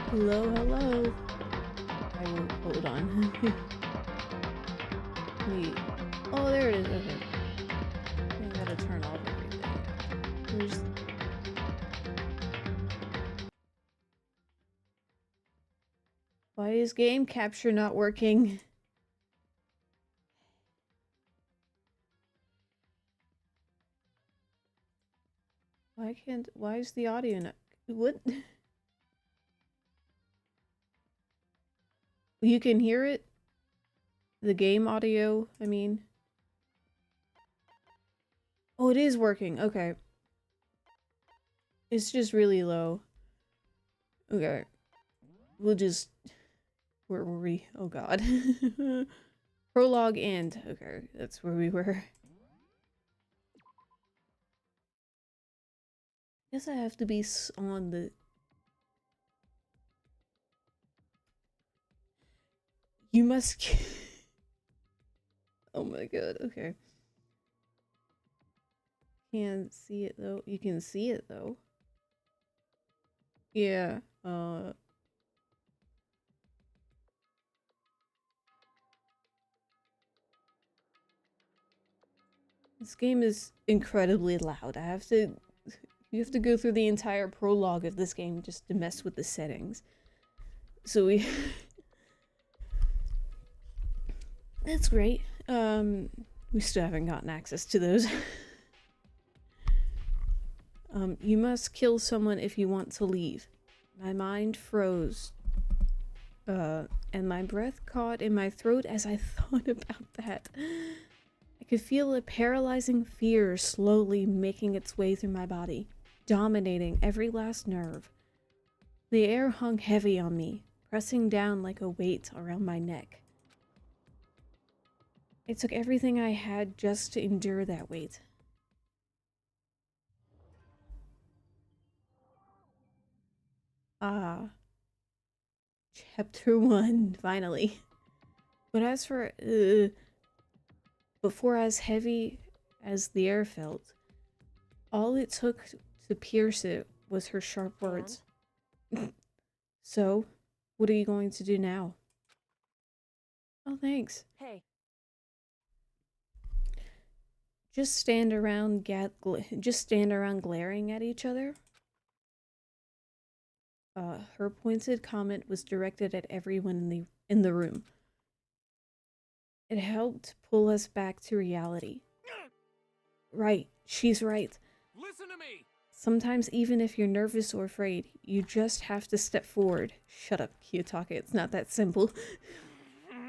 Hello, hello. I will hold on. Wait. Oh, there it is. Okay. I gotta turn off everything. Where's... Why is game capture not working? Why is the audio not... What? You can hear it? The game audio, I mean. Oh, it is working. Okay. It's just really low. Okay. We'll just... Where were we? Oh god. Prologue end. Okay, that's where we were. Guess I have to be on the... You must... Oh my god, okay. Can't see it though. You can see it though. Yeah, this game is incredibly loud. You have to go through the entire prologue of this game just to mess with the settings. So we... That's great. We still haven't gotten access to those. You must kill someone if you want to leave. My mind froze. And my breath caught in my throat as I thought about that. I could feel a paralyzing fear slowly making its way through my body, dominating every last nerve. The air hung heavy on me, pressing down like a weight around my neck. It took everything I had just to endure that weight. Ah. Chapter 1, finally. But as for, before as heavy as the air felt, all it took to pierce it was her sharp words. So, what are you going to do now? Oh, thanks. Hey. Just stand around glaring at each other. Her pointed comment was directed at everyone in the room. It helped pull us back to reality. Right, she's right. Listen to me. Sometimes even if you're nervous or afraid, you just have to step forward. Shut up, Kiyotaka, it's not that simple.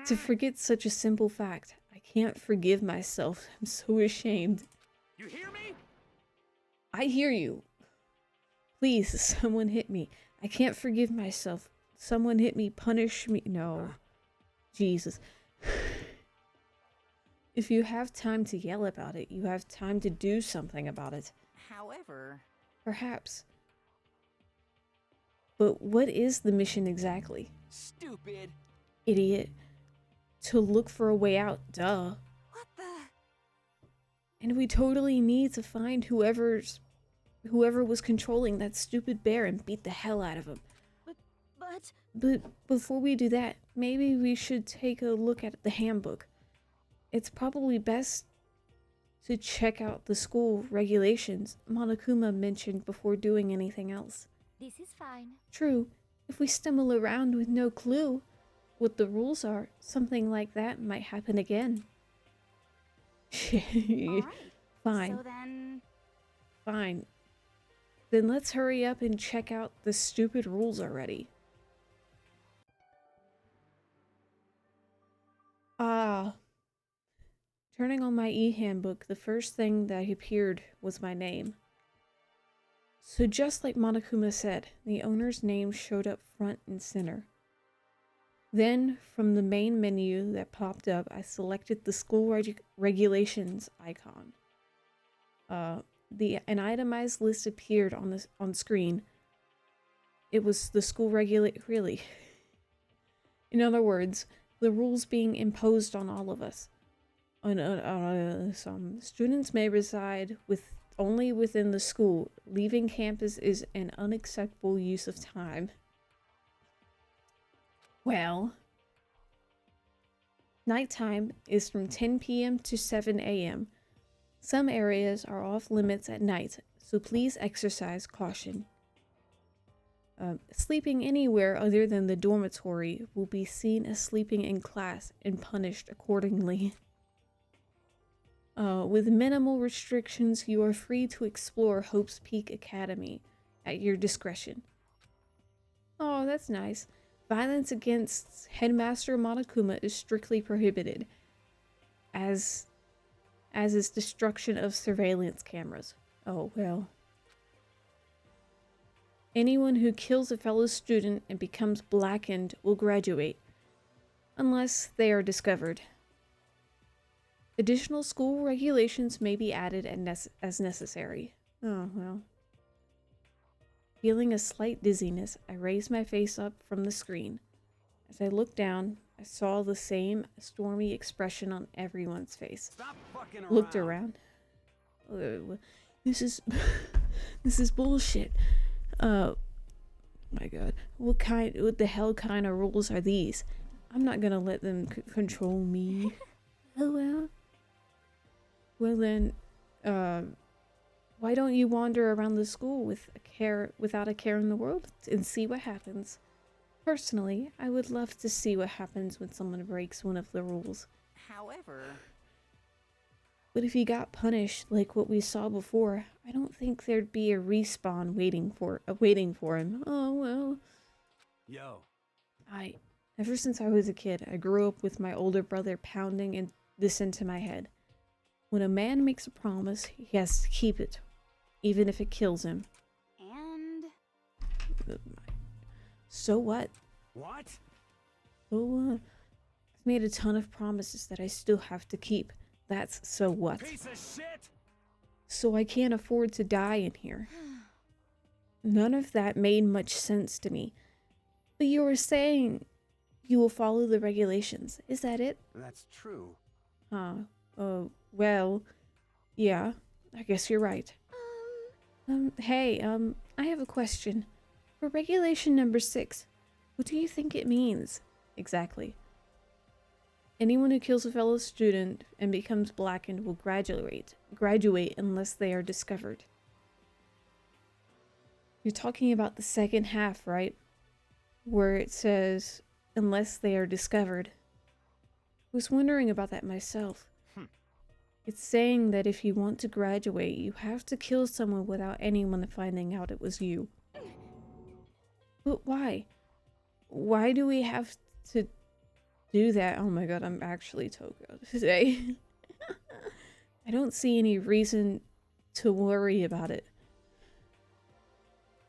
To forget such a simple fact. I can't forgive myself. I'm so ashamed. You hear me? I hear you. Please, someone hit me. I can't forgive myself. Someone hit me, punish me. No. Jesus. If you have time to yell about it, you have time to do something about it. However... Perhaps. But what is the mission exactly? Stupid. Idiot. To look for a way out, duh. What the... And we totally need to find whoever was controlling that stupid bear and beat the hell out of him. But before we do that, maybe we should take a look at the handbook. It's probably best to check out the school regulations Monokuma mentioned before doing anything else. This is fine. True, if we stumble around with no clue what the rules are, something like that might happen again. Alright. Fine. So then... Fine. Then let's hurry up and check out the stupid rules already. Ah. Turning on my e-handbook, the first thing that appeared was my name. So just like Monokuma said, the owner's name showed up front and center. Then, from the main menu that popped up, I selected the school regulations icon. An itemized list appeared on screen. It was the school really. In other words, the rules being imposed on all of us. Some students may reside only within the school. Leaving campus is an unacceptable use of time. Well, nighttime is from 10 p.m. to 7 a.m. Some areas are off limits at night, so please exercise caution. Sleeping anywhere other than the dormitory will be seen as sleeping in class and punished accordingly. With minimal restrictions, you are free to explore Hope's Peak Academy at your discretion. Oh, that's nice. Violence against Headmaster Monokuma is strictly prohibited, as is destruction of surveillance cameras. Oh, well. Anyone who kills a fellow student and becomes blackened will graduate, unless they are discovered. Additional school regulations may be added as necessary. Oh, well. Feeling a slight dizziness, I raised my face up from the screen. As I looked down, I saw the same stormy expression on everyone's face. Stop fucking around. Looked around. This is this is bullshit. My god. What the hell kind of rules are these? I'm not gonna let them control me. Oh well. Well then, why don't you wander around the school without a care in the world and see what happens? Personally, I would love to see what happens when someone breaks one of the rules. However, but if he got punished like what we saw before, I don't think there'd be a respawn waiting for him. Oh well. yo, Ever since I was a kid, I grew up with my older brother pounding this into my head. When a man makes a promise, he has to keep it, even if it kills him. And So what? what? Oh, I've made a ton of promises that I still have to keep. That's so what? Piece of shit! So I can't afford to die in here. None of that made much sense to me. But you were saying you will follow the regulations. Is that it? That's true. Huh. Well, yeah, I guess you're right. Hey, I have a question. For regulation number 6, what do you think it means? Exactly. Anyone who kills a fellow student and becomes blackened will graduate unless they are discovered. You're talking about the second half, right? Where it says, unless they are discovered. I was wondering about that myself. It's saying that if you want to graduate, you have to kill someone without anyone finding out it was you. But why? Why do we have to do that? Oh my god, I'm actually Toko today. I don't see any reason to worry about it.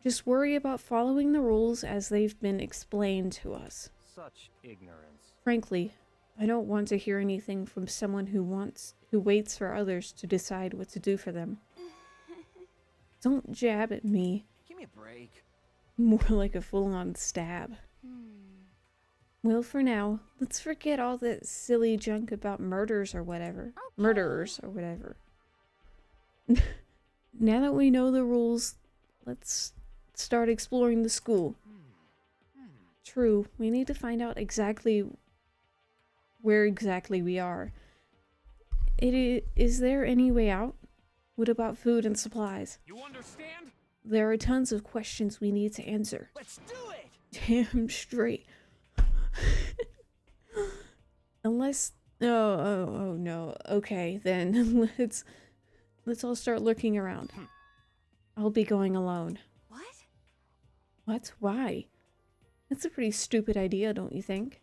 Just worry about following the rules as they've been explained to us. Such ignorance. Frankly, I don't want to hear anything from someone who waits for others to decide what to do for them. Don't jab at me. Give me a break. More like a full-on stab. Well, for now, let's forget all that silly junk about murderers or whatever. Now that we know the rules, let's start exploring the school. True, we need to find out where exactly we are. Is there any way out? What about food and supplies? You understand? There are tons of questions we need to answer. Let's do it! Damn straight. Unless... Oh no. Okay, then let's all start looking around. I'll be going alone. what? What? Why? That's a pretty stupid idea, don't you think?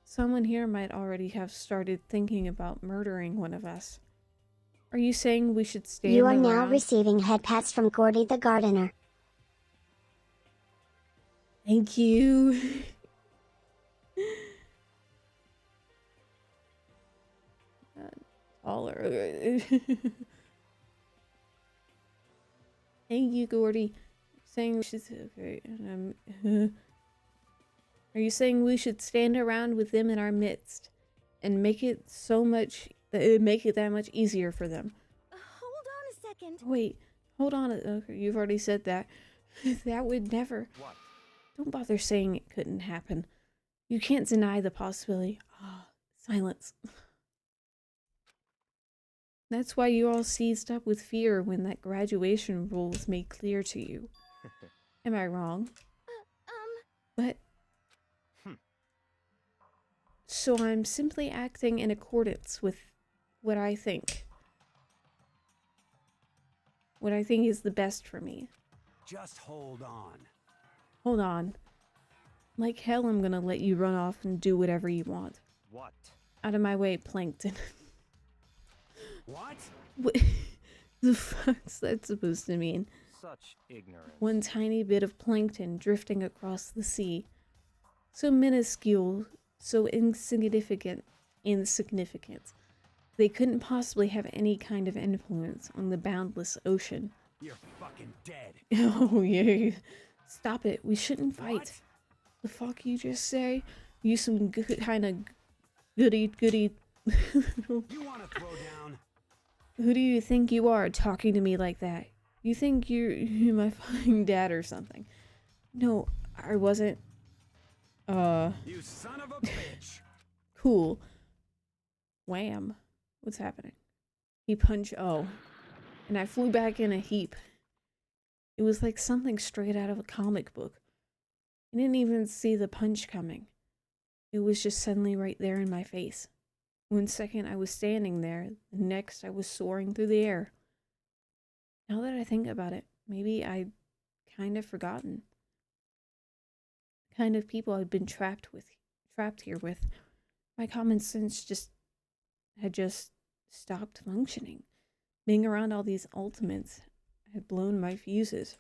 Someone here might already have started thinking about murdering one of us. Are you saying we should stand You are around? now receiving head pats from Gordy the Gardener. Thank you. Taller. Thank you, Gordy. Saying we should okay. Are you saying we should stand around with them in our midst and make it that much easier for them? Hold on a second. Wait, hold on. Okay, you've already said that. That would never. What? Don't bother saying it couldn't happen. You can't deny the possibility. Ah, silence. That's why you all seized up with fear when that graduation rule was made clear to you. Am I wrong? But... So I'm simply acting in accordance with what I think. What I think is the best for me. Just hold on. Hold on. Like hell, I'm gonna let you run off and do whatever you want. What? Out of my way, Plankton. What? What the fuck's that supposed to mean? Such ignorance. One tiny bit of plankton drifting across the sea. So minuscule, so insignificant. They couldn't possibly have any kind of influence on the boundless ocean. You're fucking dead. Oh, yeah. Stop it. We shouldn't fight. What? The fuck you just say? You some good kind of goody. You want to throw down? Who do you think you are talking to me like that? You think you're my fucking dad or something? No, I wasn't. You son of a bitch. Cool. Wham. What's happening? He punched. Oh. And I flew back in a heap. It was like something straight out of a comic book. I didn't even see the punch coming. It was just suddenly right there in my face. 1 second I was standing there, the next I was soaring through the air. Now that I think about it, maybe I'd kind of forgotten. The kind of people I'd been trapped here with. My common sense had just stopped functioning. Being around all these ultimates had blown my fuses.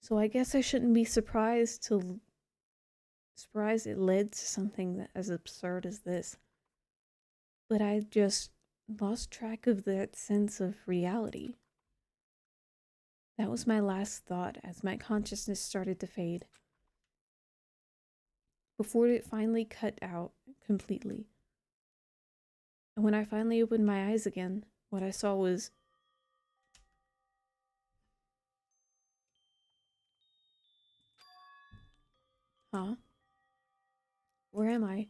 So I guess I shouldn't be surprised it led to something that as absurd as this. But I just lost track of that sense of reality. That was my last thought as my consciousness started to fade. Before it finally cut out completely. And when I finally opened my eyes again, what I saw was... Huh? Where am I?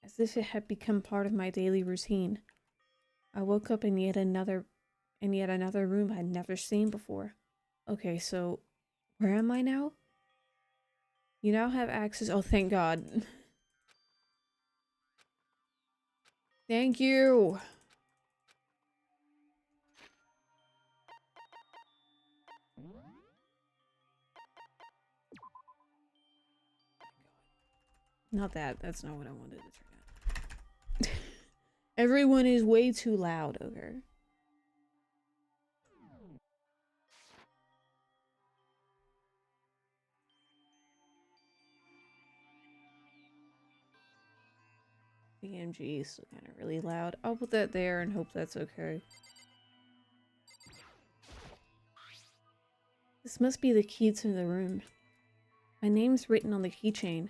As if it had become part of my daily routine. I woke up in yet another room I'd never seen before. Okay, so where am I now? You now have access. Oh, thank God. Thank you. Not that. That's not what I wanted to turn on. Everyone is way too loud, okay? BMG is still kind of really loud. I'll put that there and hope that's okay. This must be the key to the room. My name's written on the keychain.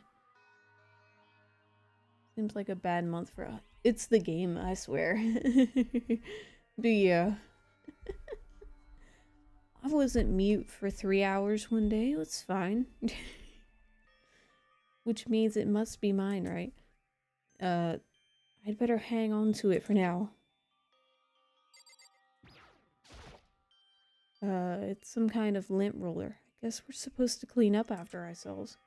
Seems like a bad month for us. It's the game, I swear. But yeah. I wasn't mute for 3 hours one day. It's fine. Which means it must be mine, right? I'd better hang on to it for now. It's some kind of lint roller. I guess we're supposed to clean up after ourselves.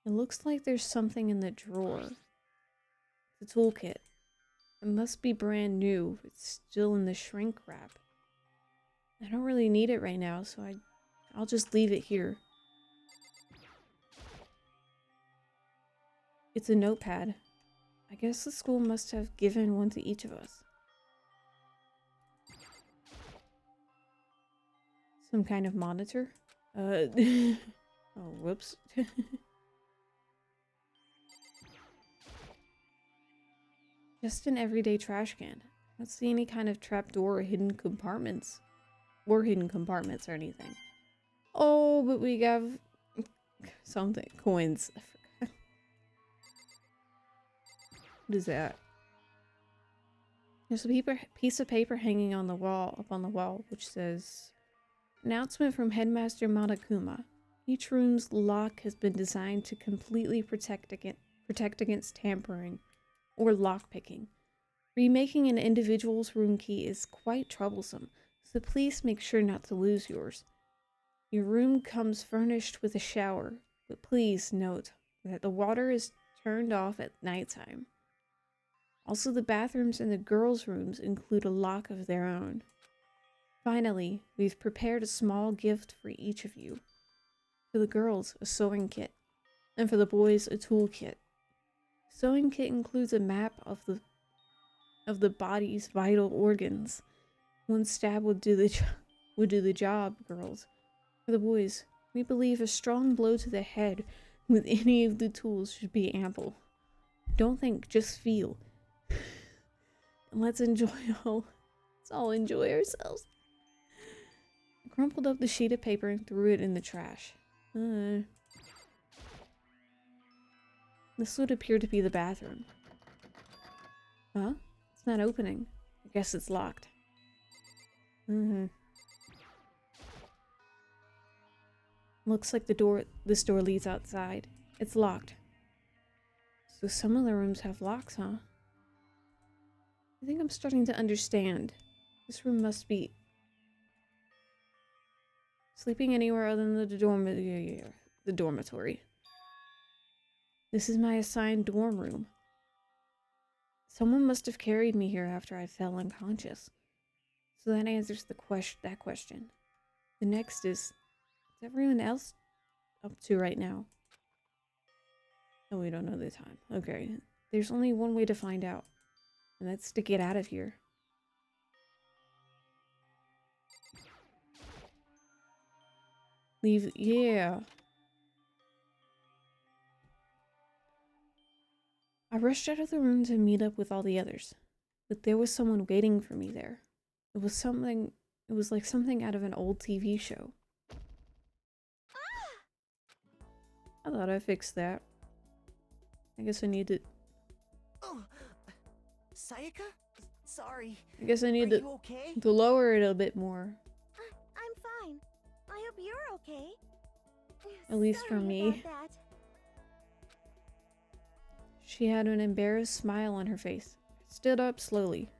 It looks like there's something in the drawer. The toolkit. It must be brand new. It's still in the shrink wrap. I don't really need it right now, so I'll just leave it here. It's a notepad. I guess the school must have given one to each of us. Some kind of monitor? Oh, whoops. Just an everyday trash can. I don't see any kind of trapdoor or hidden compartments. Or hidden compartments or anything. Oh, but we have something. Coins. I forgot. What is that? There's a piece of paper hanging on the wall, up on the wall, which says, "Announcement from Headmaster Monokuma. Each room's lock has been designed to completely protect against tampering or lockpicking. Remaking an individual's room key is quite troublesome, so please make sure not to lose yours. Your room comes furnished with a shower, but please note that the water is turned off at nighttime. Also, the bathrooms in the girls' rooms include a lock of their own. Finally, we've prepared a small gift for each of you. For the girls, a sewing kit, and for the boys, a tool kit. Sewing kit includes a map of the body's vital organs. One stab would do the job, girls. For the boys, we believe a strong blow to the head with any of the tools should be ample. Don't think, just feel. And let's all enjoy ourselves." I crumpled up the sheet of paper and threw it in the trash. This would appear to be the bathroom. Huh? It's not opening. I guess it's locked. Looks like this door leads outside. It's locked. So some of the rooms have locks, huh? I think I'm starting to understand. This room must be sleeping anywhere other than the dormitory. This is my assigned dorm room. Someone must have carried me here after I fell unconscious. So that answers that question. The next is, what's everyone else up to right now? Oh, we don't know the time. Okay. There's only one way to find out. And that's to get out of here. Leave, yeah. I rushed out of the room to meet up with all the others. But there was someone waiting for me there. It was like something out of an old TV show. I thought I fixed that. I guess I need to... Oh, Sayaka? Sorry. I guess I need Are you okay? to lower it a bit more. I'm fine. I hope you're okay. At least for Sorry me. about that. She had an embarrassed smile on her face. Stood up slowly.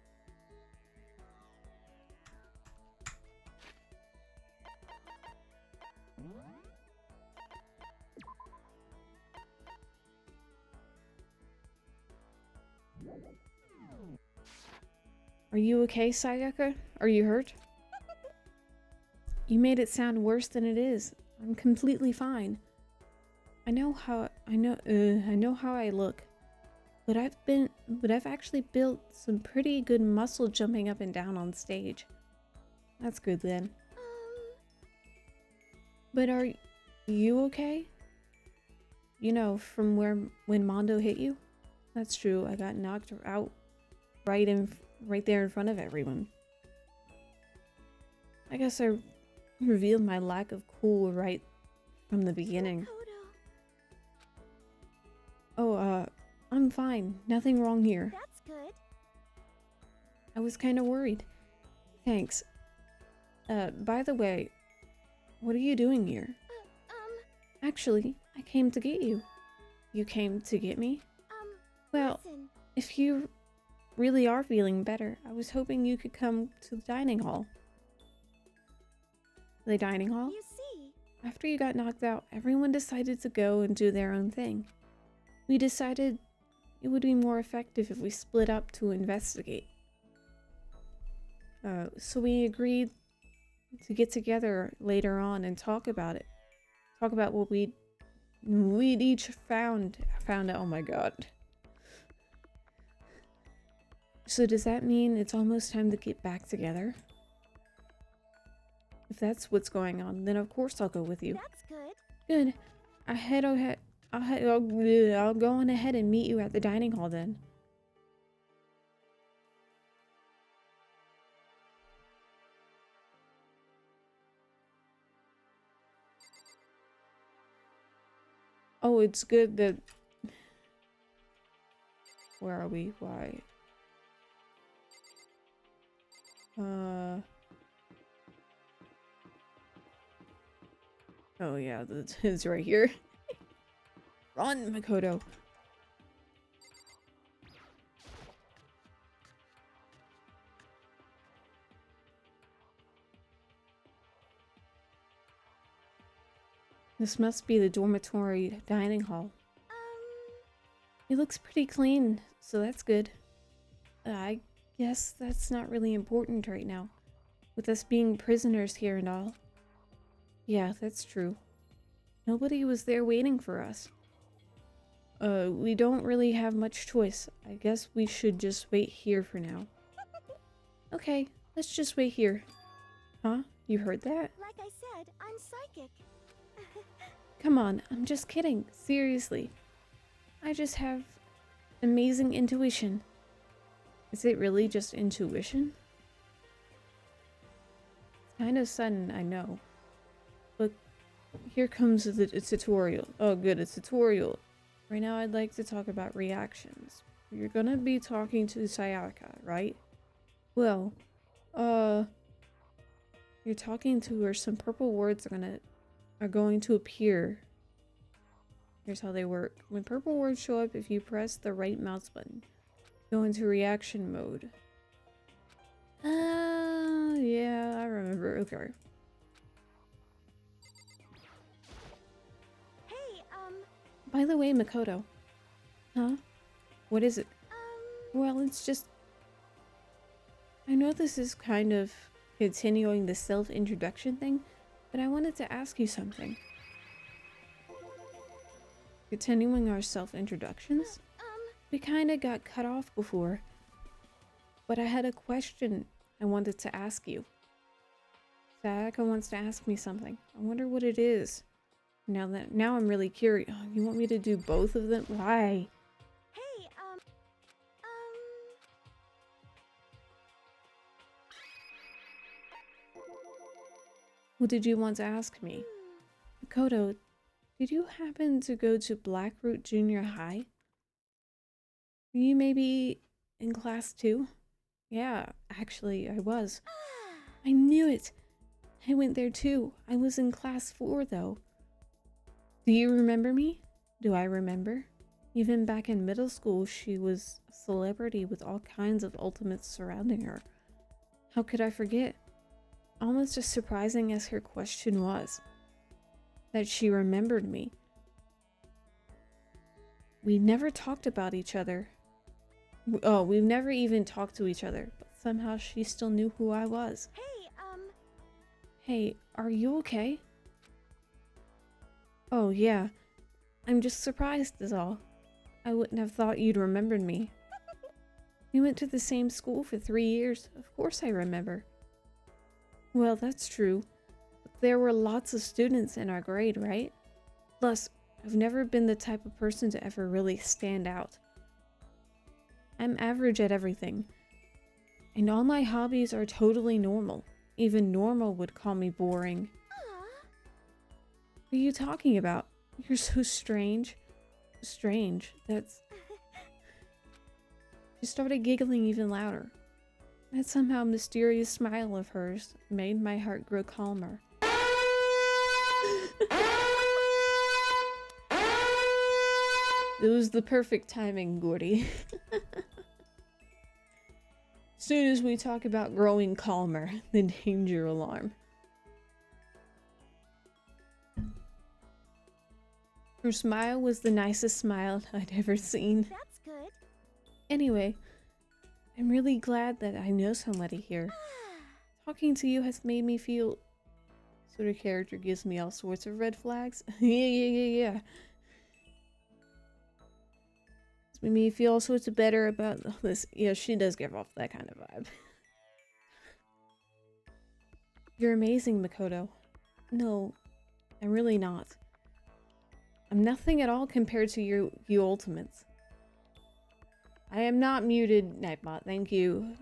Are you okay, Sayaka? Are you hurt? You made it sound worse than it is. I'm completely fine. I know how I look. But I've actually built some pretty good muscle jumping up and down on stage. That's good then. But are you okay? You know, from when Mondo hit you? That's true. I got knocked out right there in front of everyone. I guess I revealed my lack of cool right from the beginning. Oh, I'm fine. Nothing wrong here. That's good. I was kind of worried. Thanks. By the way, what are you doing here? Actually, I came to get you. You came to get me? Well, Listen. if you really are feeling better, I was hoping you could come to the dining hall. The dining hall? You see, After you got knocked out, everyone decided to go and do their own thing. We decided it would be more effective if we split up to investigate. So we agreed to get together later on and talk about it. Talk about what we'd each found out. Oh my god. So does that mean it's almost time to get back together? If that's what's going on, then of course I'll go with you. that's good. Good. I'll go on ahead and meet you at the dining hall then. Oh, it's good that... Where are we? Why? Oh yeah, it's right here. Run, Makoto. This must be the dormitory dining hall. It looks pretty clean, so that's good. I guess that's not really important right now, with us being prisoners here and all. Yeah, that's true. Nobody was there waiting for us. We don't really have much choice. I guess we should just wait here for now. Okay, let's just wait here. Huh? You heard that? Like I said, I'm psychic. Come on, I'm just kidding. Seriously. I just have amazing intuition. Is it really just intuition? It's kind of sudden, I know. But here comes the tutorial. Oh good, a tutorial. Right now I'd like to talk about reactions. You're gonna be talking to Sayaka, right? Well, you're talking to her, some purple words are going to appear. Here's how they work. When purple words show up, if you press the right mouse button, go into reaction mode. Yeah, I remember. Okay. Hey, By the way, Makoto. Huh? What is it? Well, it's just... I know this is kind of continuing the self-introduction thing, but I wanted to ask you something. Continuing our self-introductions? We kind of got cut off before, but I had a question I wanted to ask you. Sayaka wants to ask me something. I wonder what it is. Now I'm really curious. Oh, you want me to do both of them? Why? hey, What did you want to ask me? Makoto, did you happen to go to Blackroot Junior High? Were you maybe in class 2? Yeah, actually, I was. I knew it! I went there too. I was in class 4 though. Do you remember me? Do I remember? Even back in middle school, she was a celebrity with all kinds of ultimates surrounding her. How could I forget? Almost as surprising as her question was, that she remembered me. We never talked about each other. Oh, we've never even talked to each other, but somehow she still knew who I was. hey, Hey, are you okay? Oh, yeah. I'm just surprised is all. I wouldn't have thought you'd remembered me. We went to the same school for 3 years. Of course I remember. Well, that's true. But there were lots of students in our grade, right? Plus, I've never been the type of person to ever really stand out. I'm average at everything. And all my hobbies are totally normal. Even normal would call me boring. What are you talking about? You're so strange. Strange. That's... She started giggling even louder. That somehow mysterious smile of hers made my heart grow calmer. It was the perfect timing, Gordy. As soon as we talk about growing calmer, the danger alarm. Her smile was the nicest smile I'd ever seen. that's good. Anyway, I'm really glad that I know somebody here. Talking to you has made me feel... Sort of character gives me all sorts of red flags. yeah. It's made me feel all sorts of better about this. Yeah, she does give off that kind of vibe. You're amazing, Makoto. No, I'm really not. I'm nothing at all compared to you ultimates. I am not muted, Nightbot, thank you.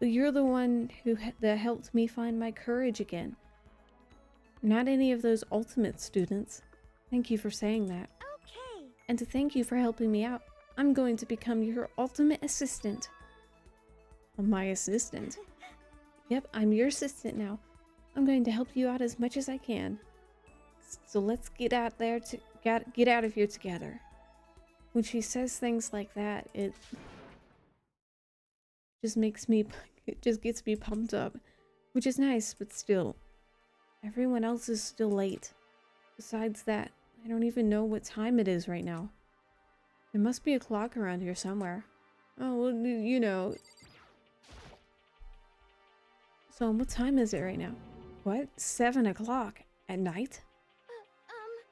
But you're the one that helped me find my courage again. Not any of those ultimate students. Thank you for saying that. Okay. And to thank you for helping me out, I'm going to become your ultimate assistant. I'm my assistant. Yep, I'm your assistant now. I'm going to help you out as much as I can. So let's get out there to get out of here together. When she says things like that, it just makes me, it just gets me pumped up, which is nice, but still, everyone else is still late. Besides that, I don't even know what time it is right now. There must be a clock around here somewhere. Oh, well, you know. So what time is it right now? What? 7 o'clock at night?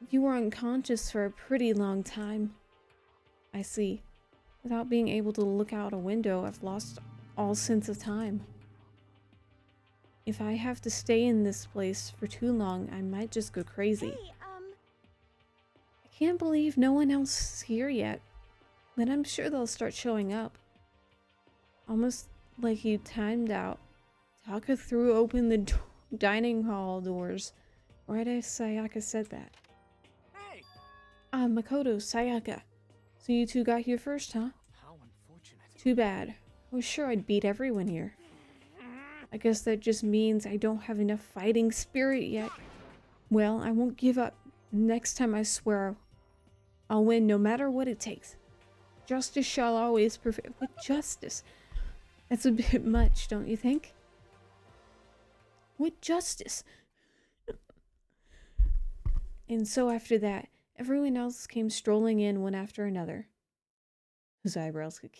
You were unconscious for a pretty long time. I see. Without being able to look out a window, I've lost all sense of time. If I have to stay in this place for too long, I might just go crazy. Hey, I can't believe no one else is here yet. But I'm sure they'll start showing up. Almost like you timed out. Taka threw open the dining hall doors right as Sayaka said that. Hey! Makoto, Sayaka. So you two got here first, huh? How unfortunate. Too bad. I was sure I'd beat everyone here. I guess that just means I don't have enough fighting spirit yet. Well, I won't give up. Next time I swear I'll win no matter what it takes. Justice shall always prevail. With justice? That's a bit much, don't you think? With justice. And so after that, everyone else came strolling in one after another. His eyebrows could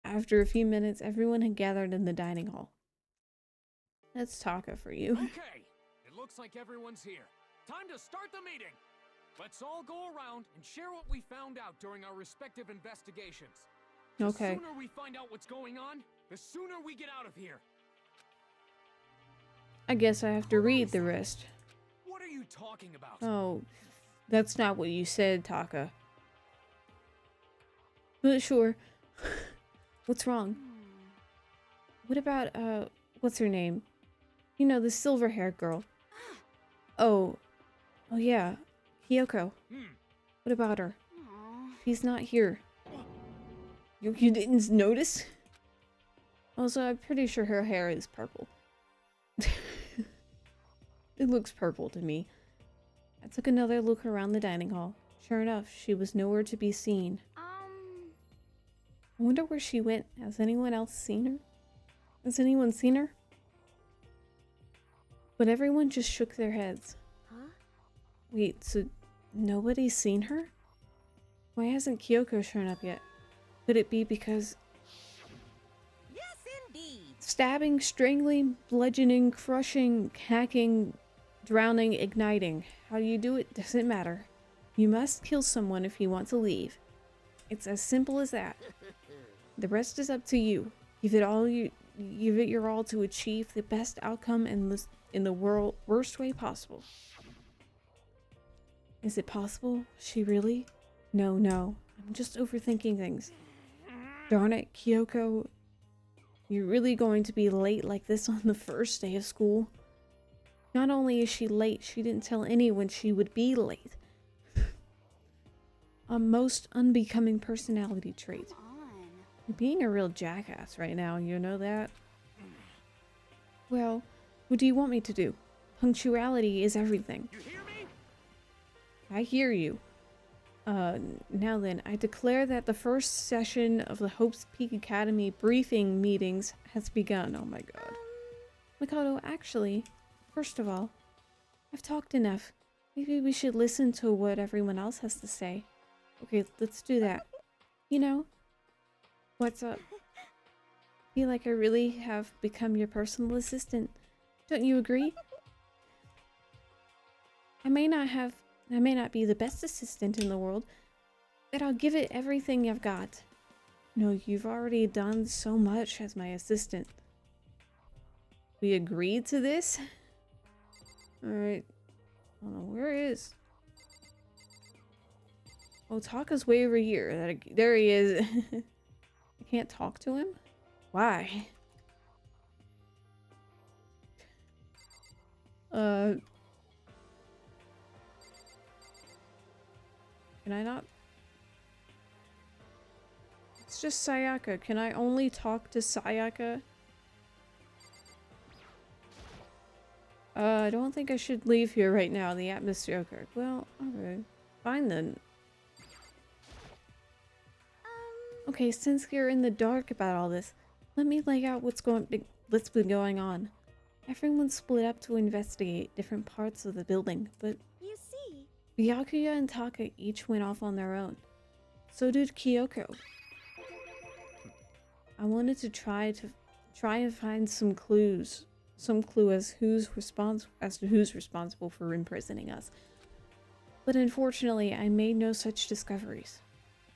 After a few minutes, everyone had gathered in the dining hall. That's Taka for you. Okay, it looks like everyone's here. Time to start the meeting. Let's all go around and share what we found out during our respective investigations. Okay. The sooner we find out what's going on, the sooner we get out of here. I guess I have to read the rest. What are you talking about? Oh, that's not what you said, Taka. But sure. What's wrong? What about, what's her name? You know, the silver-haired girl. Oh yeah, Kyoko. What about her? She's not here. You didn't notice? Also, I'm pretty sure her hair is purple. It looks purple to me. I took another look around the dining hall. Sure enough, she was nowhere to be seen. I wonder where she went. Has anyone else seen her? Has anyone seen her? But everyone just shook their heads. Huh? Wait, so nobody's seen her? Why hasn't Kyoko shown up yet? Could it be because Yes, indeed. stabbing, strangling, bludgeoning, crushing, hacking, drowning, igniting? How you do it doesn't matter. You must kill someone if you want to leave. It's as simple as that. The rest is up to you. Give it your all to achieve the best outcome in the worst way possible. Is it possible? She really? No. I'm just overthinking things. Darn it, Kyoko. You're really going to be late like this on the first day of school? Not only is she late, she didn't tell anyone she would be late. A most unbecoming personality trait. You're being a real jackass right now, you know that? Well, what do you want me to do? Punctuality is everything. You hear me? I hear you. Now then, I declare that the first session of the Hope's Peak Academy briefing meetings has begun. Oh my god. Makoto, actually, first of all, I've talked enough. Maybe we should listen to what everyone else has to say. Okay, let's do that. You know, what's up? I feel like I really have become your personal assistant. Don't you agree? I may not be the best assistant in the world, but I'll give it everything I've got. No, you've already done so much as my assistant. We agreed to this? Alright. Where is... Oh, Taka's way over here. There he is. I can't talk to him? Why? Can I not? just Sayaka. Can I only talk to Sayaka? I don't think I should leave here right now. The atmosphere. Okay. Well, okay. Fine then. Okay, since you're in the dark about all this, let me lay out what's been going on. Everyone split up to investigate different parts of the building, but You see, Byakuya and Taka each went off on their own. So did Kyoko. I wanted to try and find some clue as to who's responsible for imprisoning us. But unfortunately, I made no such discoveries.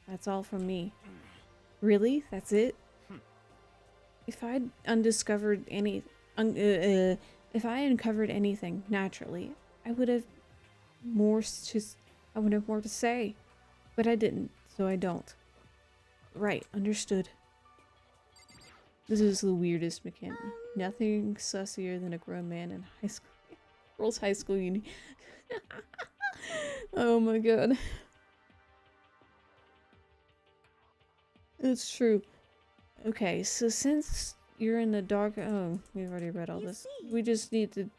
That's all from me. Really? That's it? If I uncovered anything naturally, I would have more to say. But I didn't, so I don't. Right, understood. This is the weirdest mechanic. Nothing sussier than a grown man in high school. Girls' high school uni. Oh my god. It's true. Okay, so since you're in the dark... Oh, we've already read all this. We just need to...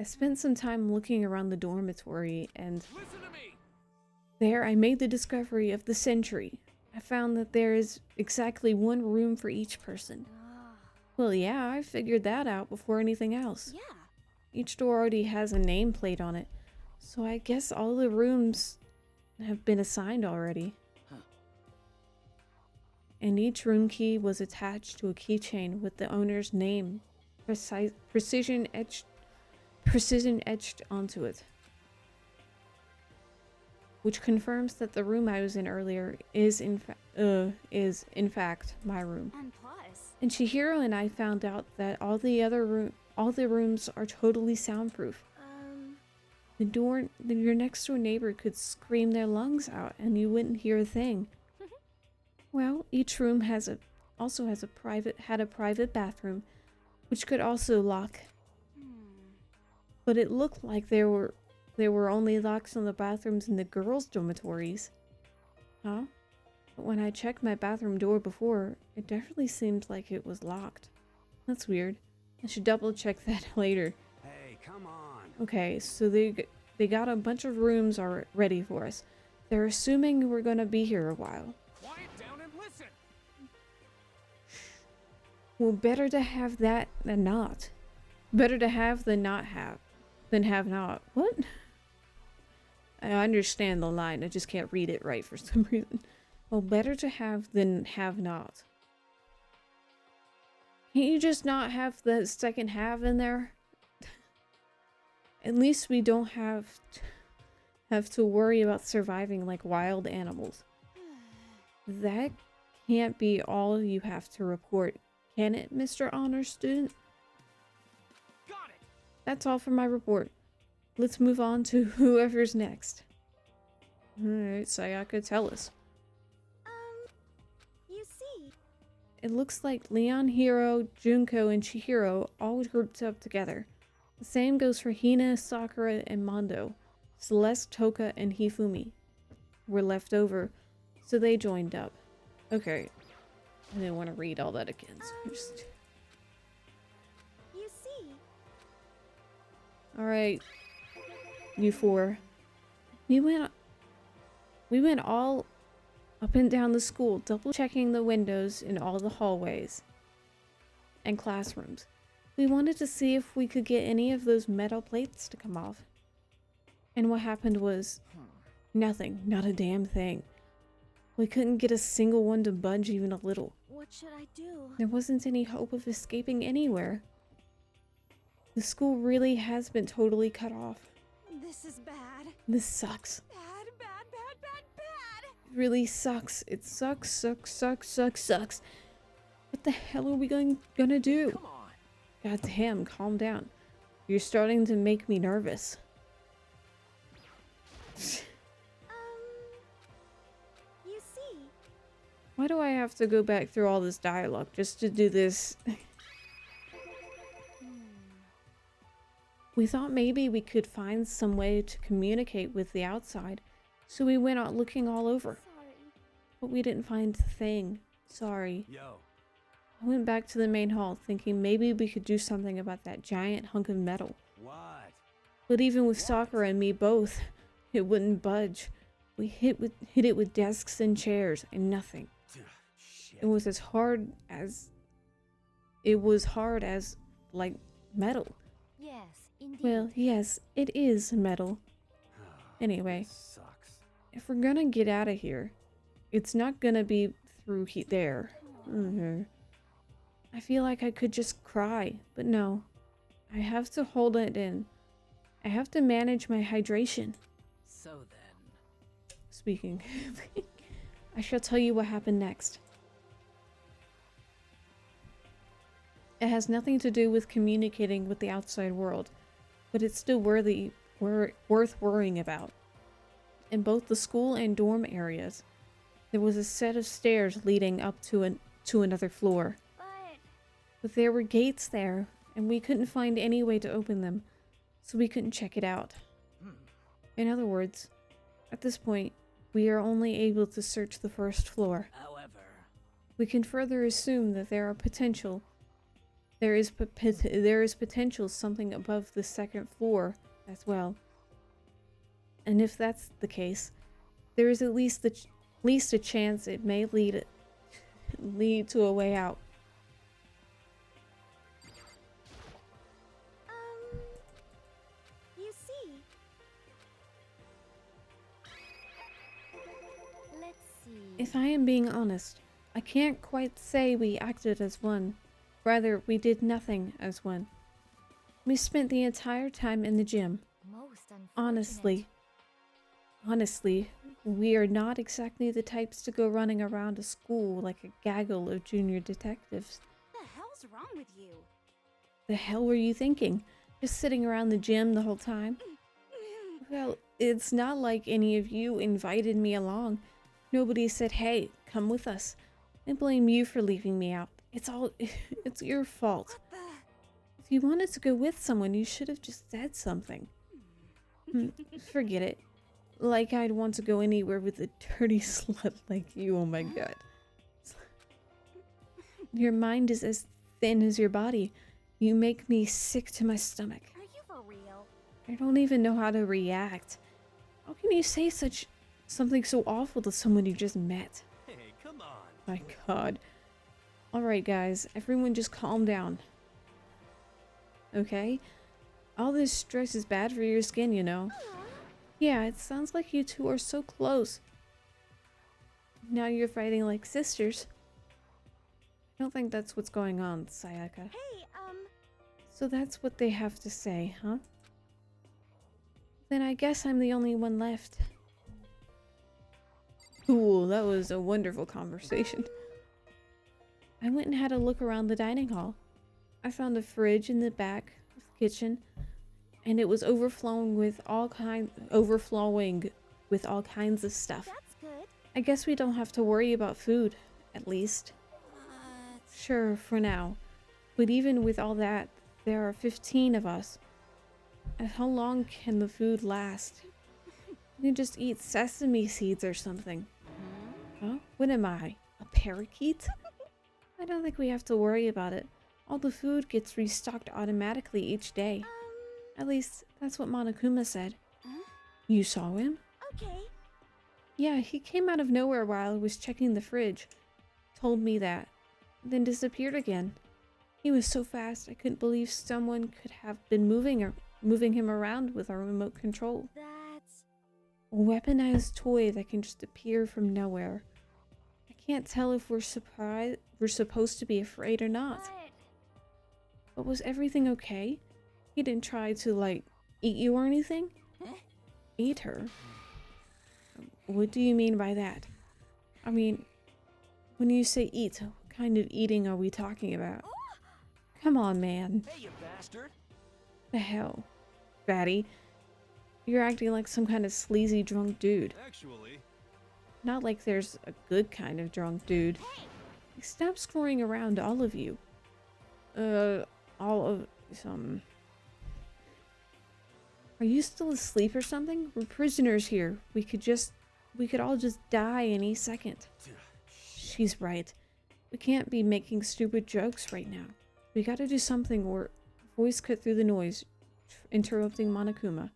I spent some time looking around the dormitory, and Listen to me. there I made the discovery of the sentry. I found that there is exactly one room for each person. Well, yeah, I figured that out before anything else. yeah. Each door already has a nameplate on it, so I guess all the rooms have been assigned already. And each room key was attached to a keychain with the owner's name precision etched onto it. Which confirms that the room I was in earlier is in fact my room. And plus, And Chihiro and I found out that all the rooms are totally soundproof. Your next door neighbor could scream their lungs out and you wouldn't hear a thing. Well, each room had a private bathroom, which could also lock. But it looked like there were only locks on the bathrooms in the girls' dormitories. Huh? But when I checked my bathroom door before, it definitely seemed like it was locked. That's weird. I should double check that later. Hey, come on. Okay, so they got a bunch of rooms ready for us. They're assuming we're gonna be here a while. Quiet down and listen. Well, better to have that than not. Better to have than not have. Than have not. What? I understand the line, I just can't read it right for some reason. Well, better to have than have not. Can't you just not have the second half in there? At least we don't have to worry about surviving like wild animals. That can't be all you have to report, can it, Mr. Honor Student? Got it. That's all for my report. Let's move on to whoever's next. Alright, Sayaka, tell us. you see, It looks like Leon, Hiro, Junko, and Chihiro all grouped up together. The same goes for Hina, Sakura, and Mondo. Celeste, Toka, and Hifumi were left over, so they joined up. Okay. I didn't want to read all that again, so just... you see. Alright. You four. We went all up and down the school, double checking the windows in all the hallways and classrooms. We wanted to see if we could get any of those metal plates to come off. And what happened was nothing, not a damn thing. We couldn't get a single one to budge even a little. What should I do? There wasn't any hope of escaping anywhere. The school really has been totally cut off. This is bad. This sucks. Bad, bad, bad, bad, bad. It really sucks. It sucks. What the hell are we gonna do? Come on. God damn, calm down. You're starting to make me nervous. You see. Why do I have to go back through all this dialogue just to do this? We thought maybe we could find some way to communicate with the outside, so we went out looking all over. Sorry. but we didn't find the thing. Sorry. Yo. I went back to the main hall thinking maybe we could do something about that giant hunk of metal. What? But even with Sakura and me both, it wouldn't budge. We hit it with desks and chairs and nothing. Shit. It was hard as like metal. Yes, indeed. Well, yes, it is metal. Anyway, This sucks. if we're gonna get out of here, it's not gonna be through there. I feel like I could just cry, but no. I have to hold it in. I have to manage my hydration. So then. Speaking, I shall tell you what happened next. It has nothing to do with communicating with the outside world, but it's still worth worrying about. In both the school and dorm areas, there was a set of stairs leading up to another floor. But there were gates there, and we couldn't find any way to open them, so we couldn't check it out. In other words, at this point, we are only able to search the first floor. However, We can further assume that there is potential something above the second floor as well. And if that's the case, there is at least a chance it may lead to a way out. You see. Let's see. If I am being honest, I can't quite say we acted as one. Rather, we did nothing as one. We spent the entire time in the gym. Most unfortunate. Honestly, we are not exactly the types to go running around a school like a gaggle of junior detectives. What the hell's wrong with you? The hell were you thinking? Just sitting around the gym the whole time? Well, it's not like any of you invited me along. Nobody said, hey, come with us. I blame you for leaving me out. It's your fault. If you wanted to go with someone, you should have just said something. Forget it. Like I'd want to go anywhere with a dirty slut like you, oh my god. Your mind is as thin as your body. You make me sick to my stomach. Are you for real? I don't even know how to react. How can you say something so awful to someone you just met? Hey, come on. My god. Alright guys, everyone just calm down. Okay? All this stress is bad for your skin, you know. Yeah, it sounds like you two are so close. Now you're fighting like sisters. I don't think that's what's going on, Sayaka. Hey, So that's what they have to say, huh? Then I guess I'm the only one left. Cool, that was a wonderful conversation. I went and had a look around the dining hall. I found a fridge in the back of the kitchen, and it was overflowing with all kinds of stuff. that's good. I guess we don't have to worry about food, at least. Sure, for now. But even with all that, there are 15 of us. And how long can the food last? You can just eat sesame seeds or something. Huh? What am I? A parakeet? I don't think we have to worry about it. All the food gets restocked automatically each day. At least, that's what Monokuma said. You saw him? Okay. Yeah, he came out of nowhere while I was checking the fridge. Told me that. Then disappeared again. He was so fast, I couldn't believe someone could have been moving him around with our remote control. That's... A weaponized toy that can just appear from nowhere. I can't tell if we're supposed to be afraid or not. What? But was everything okay? He didn't try to, like, eat you or anything? Eat her? What do you mean by that? I mean, when you say eat, what kind of eating are we talking about? Come on, man. Hey, you bastard. The hell? Fatty, you're acting like some kind of sleazy drunk dude. Actually, Not like there's a good kind of drunk dude. Stop screwing around, all of you. All of some. Are you still asleep or something? We're prisoners here. We could just we could all just die any second. She's right. We can't be making stupid jokes right now. We gotta do something or voice cut through the noise, interrupting Monokuma.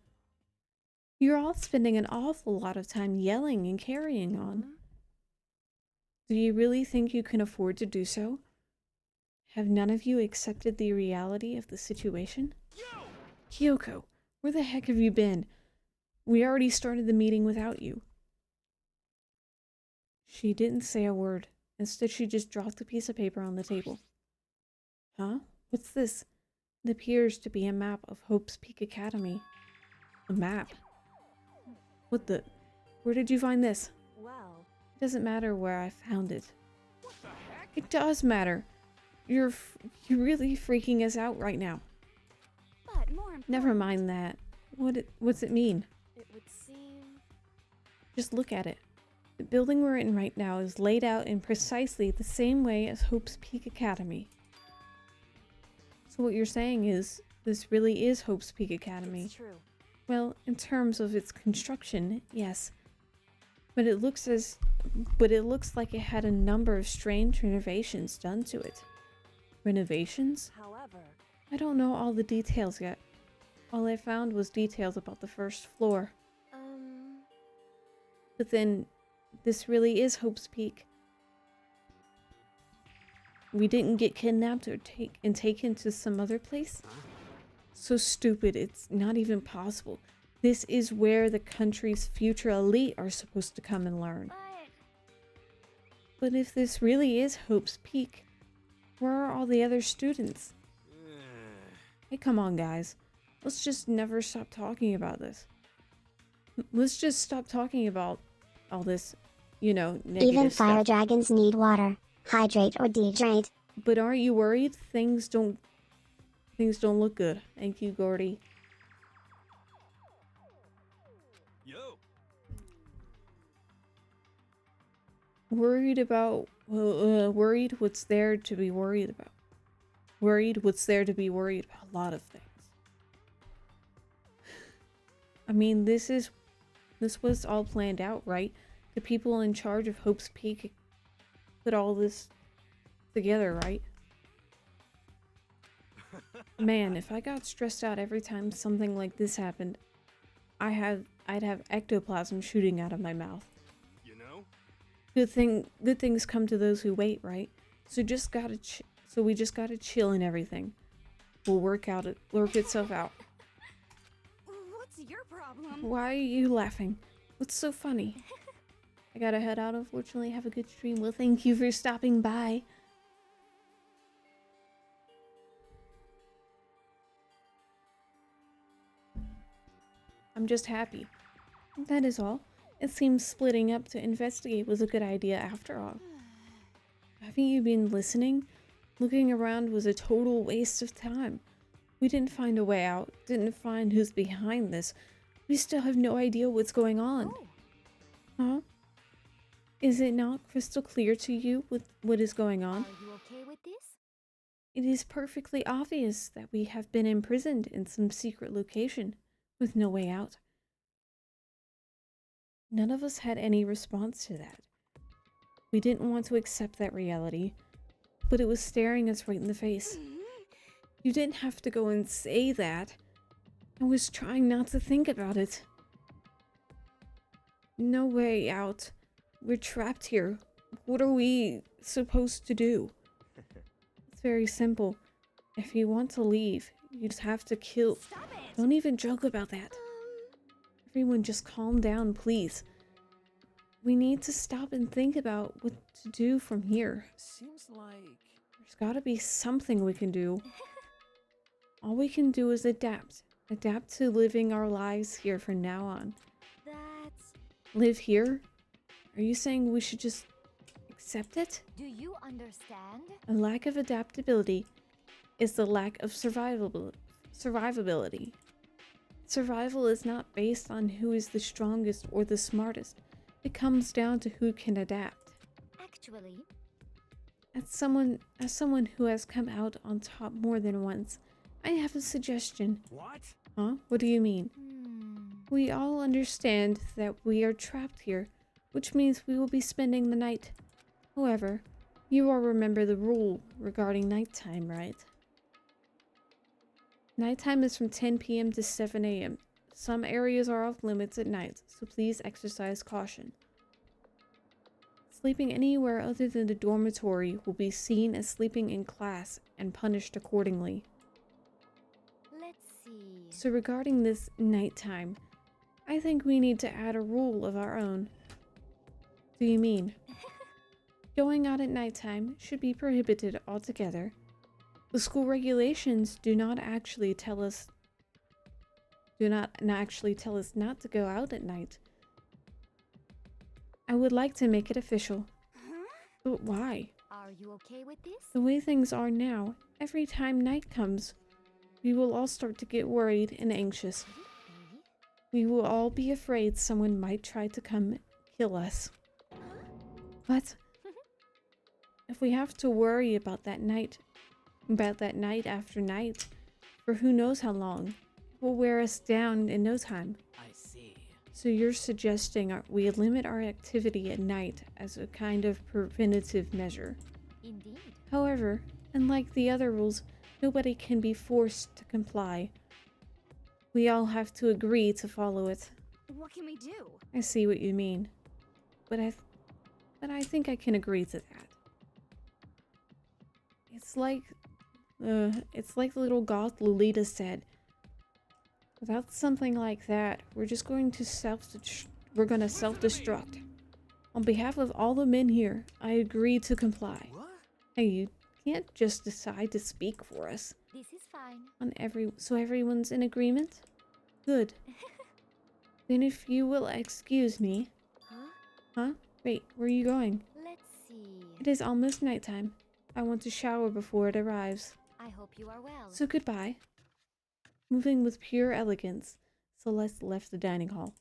You're all spending an awful lot of time yelling and carrying on. Do you really think you can afford to do so? Have none of you accepted the reality of the situation? Kyoko, where the heck have you been? We already started the meeting without you. She didn't say a word. Instead, she just dropped a piece of paper on the table. Huh? What's this? It appears to be a map of Hope's Peak Academy. A map? What the? Where did you find this? Well, It doesn't matter where I found it. It does matter. You're really freaking us out right now. but more important, Never mind that. What's it mean? it would seem. Just look at it. The building we're in right now is laid out in precisely the same way as Hope's Peak Academy. So what you're saying is, this really is Hope's Peak Academy. It's true. Well, in terms of its construction, yes. But it looks like it had a number of strange renovations done to it. Renovations? However, I don't know all the details yet. All I found was details about the first floor. But then, this really is Hope's Peak. We didn't get kidnapped or taken to some other place? So stupid, it's not even possible. This is where the country's future elite are supposed to come and learn. But if this really is Hope's Peak, where are all the other students? Hey, come on, guys. Let's just never stop talking about this. Let's just stop talking about all this, you know, negative Even fire stuff. dragons need water. Hydrate or dehydrate. But aren't you worried? Things don't look good. Thank you, Gordy. Yo. Worried about worried what's there to be worried about. Worried what's there to be worried about. A lot of things. I mean, this was all planned out, right? The people in charge of Hope's Peak put all this together, right? Man, if I got stressed out every time something like this happened, I'd have ectoplasm shooting out of my mouth. You know? Good things come to those who wait, right? So we just gotta chill and everything. We'll work itself out. What's your problem? Why are you laughing? What's so funny? I gotta head out, unfortunately. Have a good stream. Well, thank you for stopping by. I'm just happy. That is all. It seems splitting up to investigate was a good idea after all. Haven't you been listening? Looking around was a total waste of time. We didn't find a way out, didn't find who's behind this. We still have no idea what's going on. Huh? Is it not crystal clear to you with what is going on? Are you okay with this? It is perfectly obvious that we have been imprisoned in some secret location, with no way out. None of us had any response to that. We didn't want to accept that reality, but it was staring us right in the face. You didn't have to go and say that. I was trying not to think about it. No way out. We're trapped here. What are we supposed to do? It's very simple. If you want to leave, you just have to kill. Stop it! Don't even joke about that. Everyone just calm down, please. We need to stop and think about what to do from here. Seems like... There's gotta be something we can do. All we can do is adapt. Adapt to living our lives here from now on. That's... Live here? Are you saying we should just accept it? Do you understand? A lack of adaptability is the lack of survivability. Survival is not based on who is the strongest or the smartest. It comes down to who can adapt. Actually, As someone who has come out on top more than once, I have a suggestion. What? Huh? What do you mean? We all understand that we are trapped here. which means we will be spending the night. However, you all remember the rule regarding nighttime, right? Nighttime is from 10 p.m. to 7 a.m. Some areas are off limits at night, so please exercise caution. Sleeping anywhere other than the dormitory will be seen as sleeping in class and punished accordingly. Let's see. So regarding this nighttime, I think we need to add a rule of our own. Do you mean? Going out at nighttime should be prohibited altogether. The school regulations do not actually tell us not to go out at night. I would like to make it official. Huh? But why? Are you okay with this? The way things are now, every time night comes, we will all start to get worried and anxious. We will all be afraid someone might try to come kill us. But if we have to worry about that night after night, for who knows how long, it will wear us down in no time. I see. So you're suggesting we limit our activity at night as a kind of preventative measure. Indeed. However, unlike the other rules, nobody can be forced to comply. We all have to agree to follow it. What can we do? I see what you mean. But I think I can agree to that. It's like the little goth Lolita said. Without something like that, we're just going to self-destruct. On behalf of all the men here, I agree to comply. What? Hey, you can't just decide to speak for us. This is fine. So everyone's in agreement? Good. Then if you will excuse me. Huh? Wait, where are you going? Let's see. It is almost nighttime. I want to shower before it arrives. I hope you are well. So goodbye. Moving with pure elegance, Celeste left the dining hall.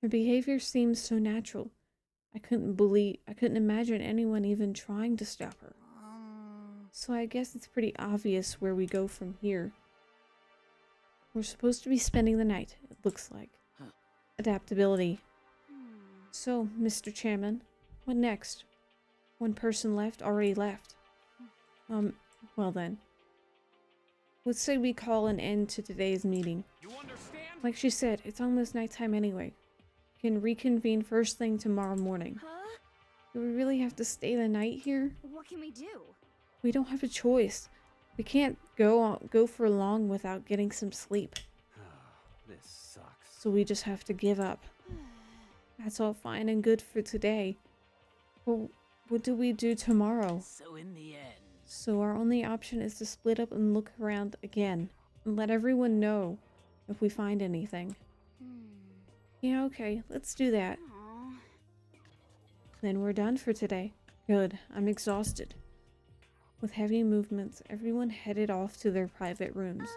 Her behavior seemed so natural. I couldn't imagine anyone even trying to stop her. So I guess it's pretty obvious where we go from here. We're supposed to be spending the night, it looks like. Huh. Adaptability. So, Mr. Chairman, what next? One person already left. Well then. Let's say we call an end to today's meeting. You understand? Like she said, it's almost nighttime anyway. We can reconvene first thing tomorrow morning. Huh? Do we really have to stay the night here? What can we do? We don't have a choice. We can't go for long without getting some sleep. This sucks. So we just have to give up. That's all fine and good for today. But what do we do tomorrow? So in the end, So our only option is to split up and look around again. And let everyone know if we find anything. Yeah, okay, let's do that. Aw. Then we're done for today. Good, I'm exhausted. With heavy movements, everyone headed off to their private rooms.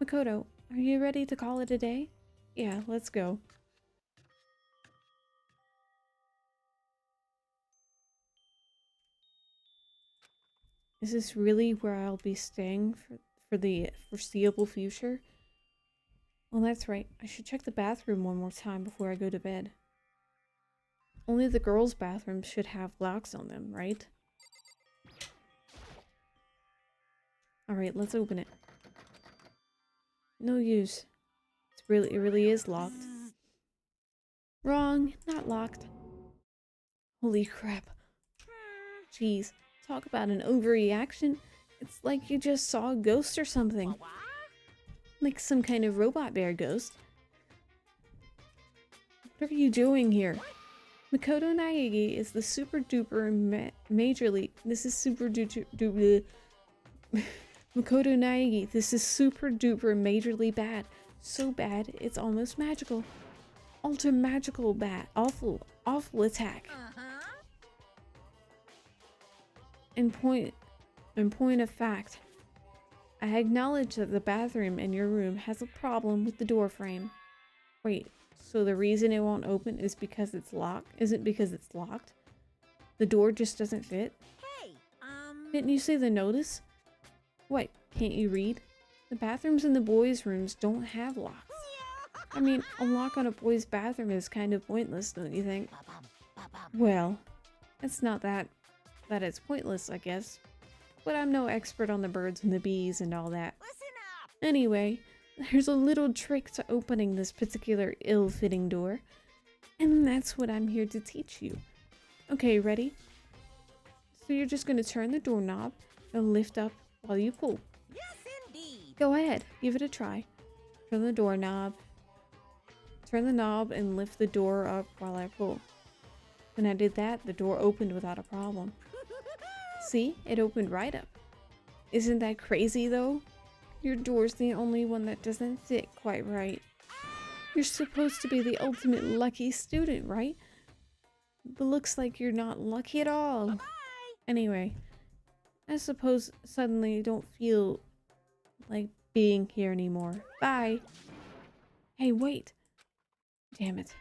Makoto, are you ready to call it a day? Yeah, let's go. Is this really where I'll be staying for the foreseeable future? Well, that's right. I should check the bathroom one more time before I go to bed. Only the girls' bathrooms should have locks on them, right? Alright, let's open it. No use. It really is locked. Wrong, not locked. Holy crap. Jeez, talk about an overreaction. It's like you just saw a ghost or something. Like some kind of robot bear ghost. What are you doing here? Makoto Naegi is the super duper majorly. This is super duper. Makoto Naegi, this is super duper majorly bad. So bad, it's almost magical. Ultra magical bad. Awful attack. In point of fact, I acknowledge that the bathroom in your room has a problem with the door frame. Wait, so the reason it won't open is because it's locked? Isn't because it's locked? The door just doesn't fit? Hey, Didn't you see the notice? What, can't you read? The bathrooms in the boys' rooms don't have locks. I mean, a lock on a boy's bathroom is kind of pointless, don't you think? Well, it's not that it's pointless, I guess. But I'm no expert on the birds and the bees and all that. Listen up! Anyway, there's a little trick to opening this particular ill-fitting door. And that's what I'm here to teach you. Okay, ready? So you're just gonna turn the doorknob and lift up while you pull. Yes, indeed! Go ahead, give it a try. Turn the doorknob. Turn the knob and lift the door up while I pull. When I did that, the door opened without a problem. See? It opened right up. Isn't that crazy though? Your door's the only one that doesn't fit quite right. You're supposed to be the ultimate lucky student, right? But looks like you're not lucky at all. Bye-bye! Anyway, I suppose suddenly you don't feel like being here anymore. Bye. Hey, wait. Damn it.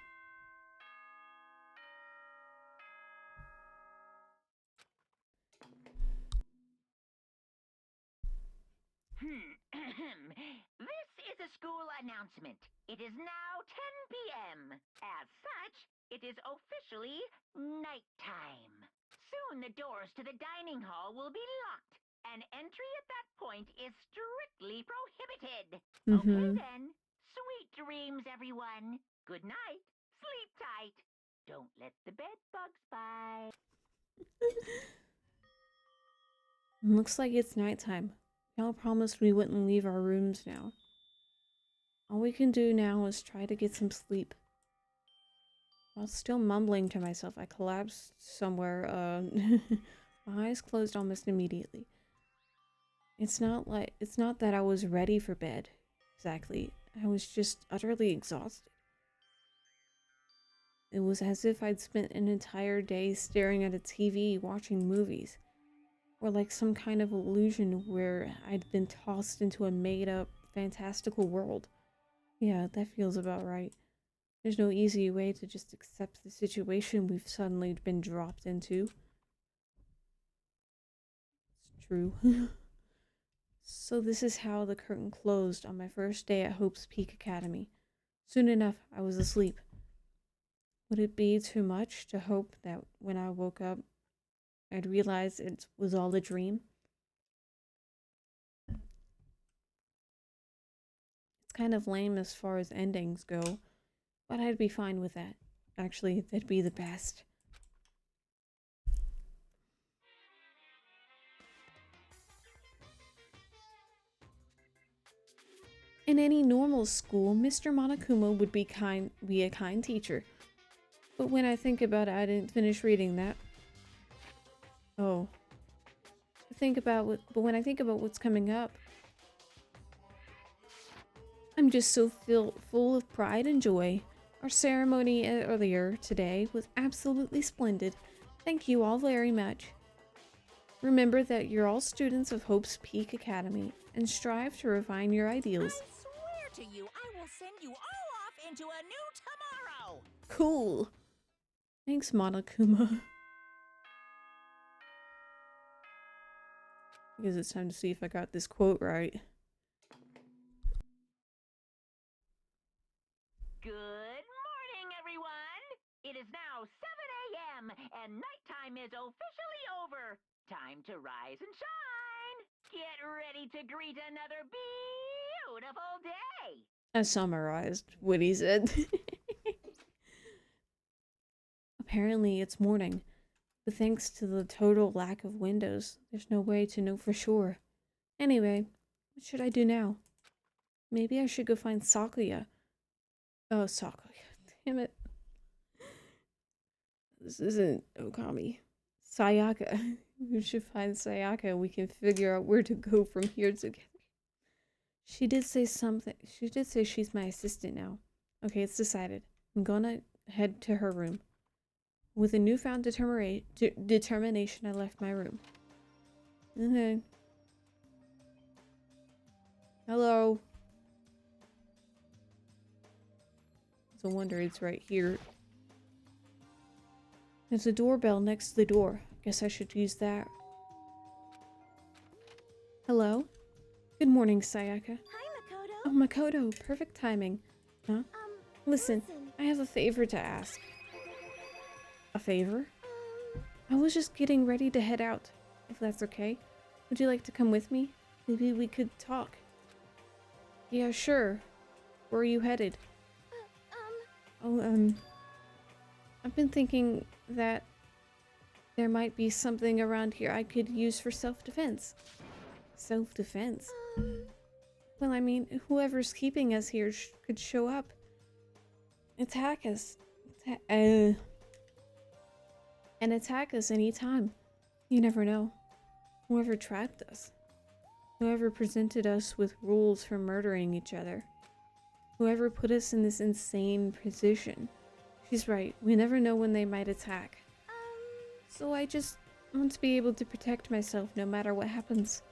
This is a school announcement. It is now 10 p.m. As such, it is officially nighttime. Soon the doors to the dining hall will be locked, and entry at that point is strictly prohibited. Okay then. Sweet dreams, everyone. Good night. Sleep tight. Don't let the bed bugs bite. Looks like it's nighttime. Y'all promised we wouldn't leave our rooms now. All we can do now is try to get some sleep. While still mumbling to myself, I collapsed somewhere, my eyes closed almost immediately. It's not that I was ready for bed, exactly. I was just utterly exhausted. It was as if I'd spent an entire day staring at a TV watching movies. Or like some kind of illusion where I'd been tossed into a made-up, fantastical world. Yeah, that feels about right. There's no easy way to just accept the situation we've suddenly been dropped into. It's true. So this is how the curtain closed on my first day at Hope's Peak Academy. Soon enough, I was asleep. Would it be too much to hope that when I woke up, I'd realize it was all a dream? It's kind of lame as far as endings go, but I'd be fine with that. Actually, that'd be the best. In any normal school, Mr. Monokuma would be a kind teacher. But when I think about it, I didn't finish reading that. Oh. But when I think about what's coming up, I'm just so full of pride and joy. Our ceremony earlier today was absolutely splendid. Thank you all very much. Remember that you're all students of Hope's Peak Academy and strive to refine your ideals. I swear to you, I will send you all off into a new tomorrow! Cool. Thanks, Monokuma. I guess it's time to see if I got this quote right. Good morning, everyone. It is now 7 a.m. and nighttime is officially over. Time to rise and shine. Get ready to greet another beautiful day. I summarized what he said. Apparently it's morning, but thanks to the total lack of windows, there's no way to know for sure. Anyway, what should I do now? Maybe I should go find Sakuya. Oh, Sakuya. Damn it. This isn't Okami. Sayaka. We should find Sayaka. We can figure out where to go from here together. She did say something. She did say she's my assistant now. Okay, it's decided. I'm gonna head to her room. With a newfound determination, I left my room. Okay. Hello. It's a wonder it's right here. There's a doorbell next to the door. Guess I should use that. Hello? Good morning, Sayaka. Hi, Makoto. Oh, Makoto. Perfect timing. Huh? Listen, Listen. I have a favor to ask. A favor? I was just getting ready to head out, if that's okay. Would you like to come with me? Maybe we could talk. Yeah, sure. Where are you headed? Oh, I've been thinking that there might be something around here I could use for self-defense. Self-defense? Well, I mean, whoever's keeping us here could show up. Attack us. And attack us anytime. You never know. Whoever trapped us. Whoever presented us with rules for murdering each other. Whoever put us in this insane position. She's right. We never know when they might attack. So I just want to be able to protect myself no matter what happens.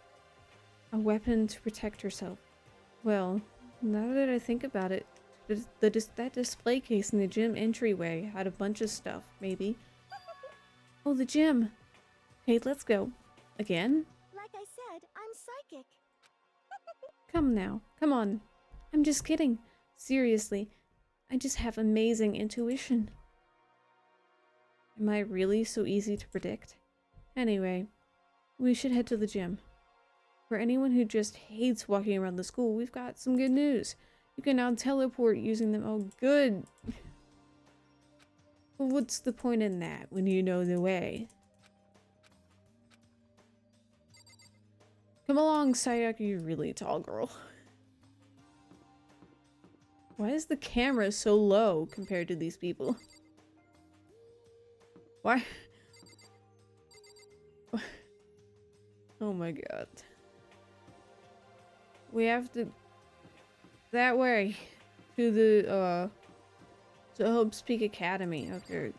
A weapon to protect herself. Well, now that I think about it, that display case in the gym entryway had a bunch of stuff, maybe. Oh, the gym! Okay, let's go. Again? Like I said, I'm psychic. Come now. Come on. I'm just kidding. Seriously. I just have amazing intuition. Am I really so easy to predict? Anyway, we should head to the gym. For anyone who just hates walking around the school, we've got some good news. You can now teleport using them. Oh, good. Well, what's the point in that when you know the way? Come along, Sayaka, you really tall girl. Why is the camera so low compared to these people? Why? Oh my god. We have to... that way. To the, to Hope's Peak Academy. Okay.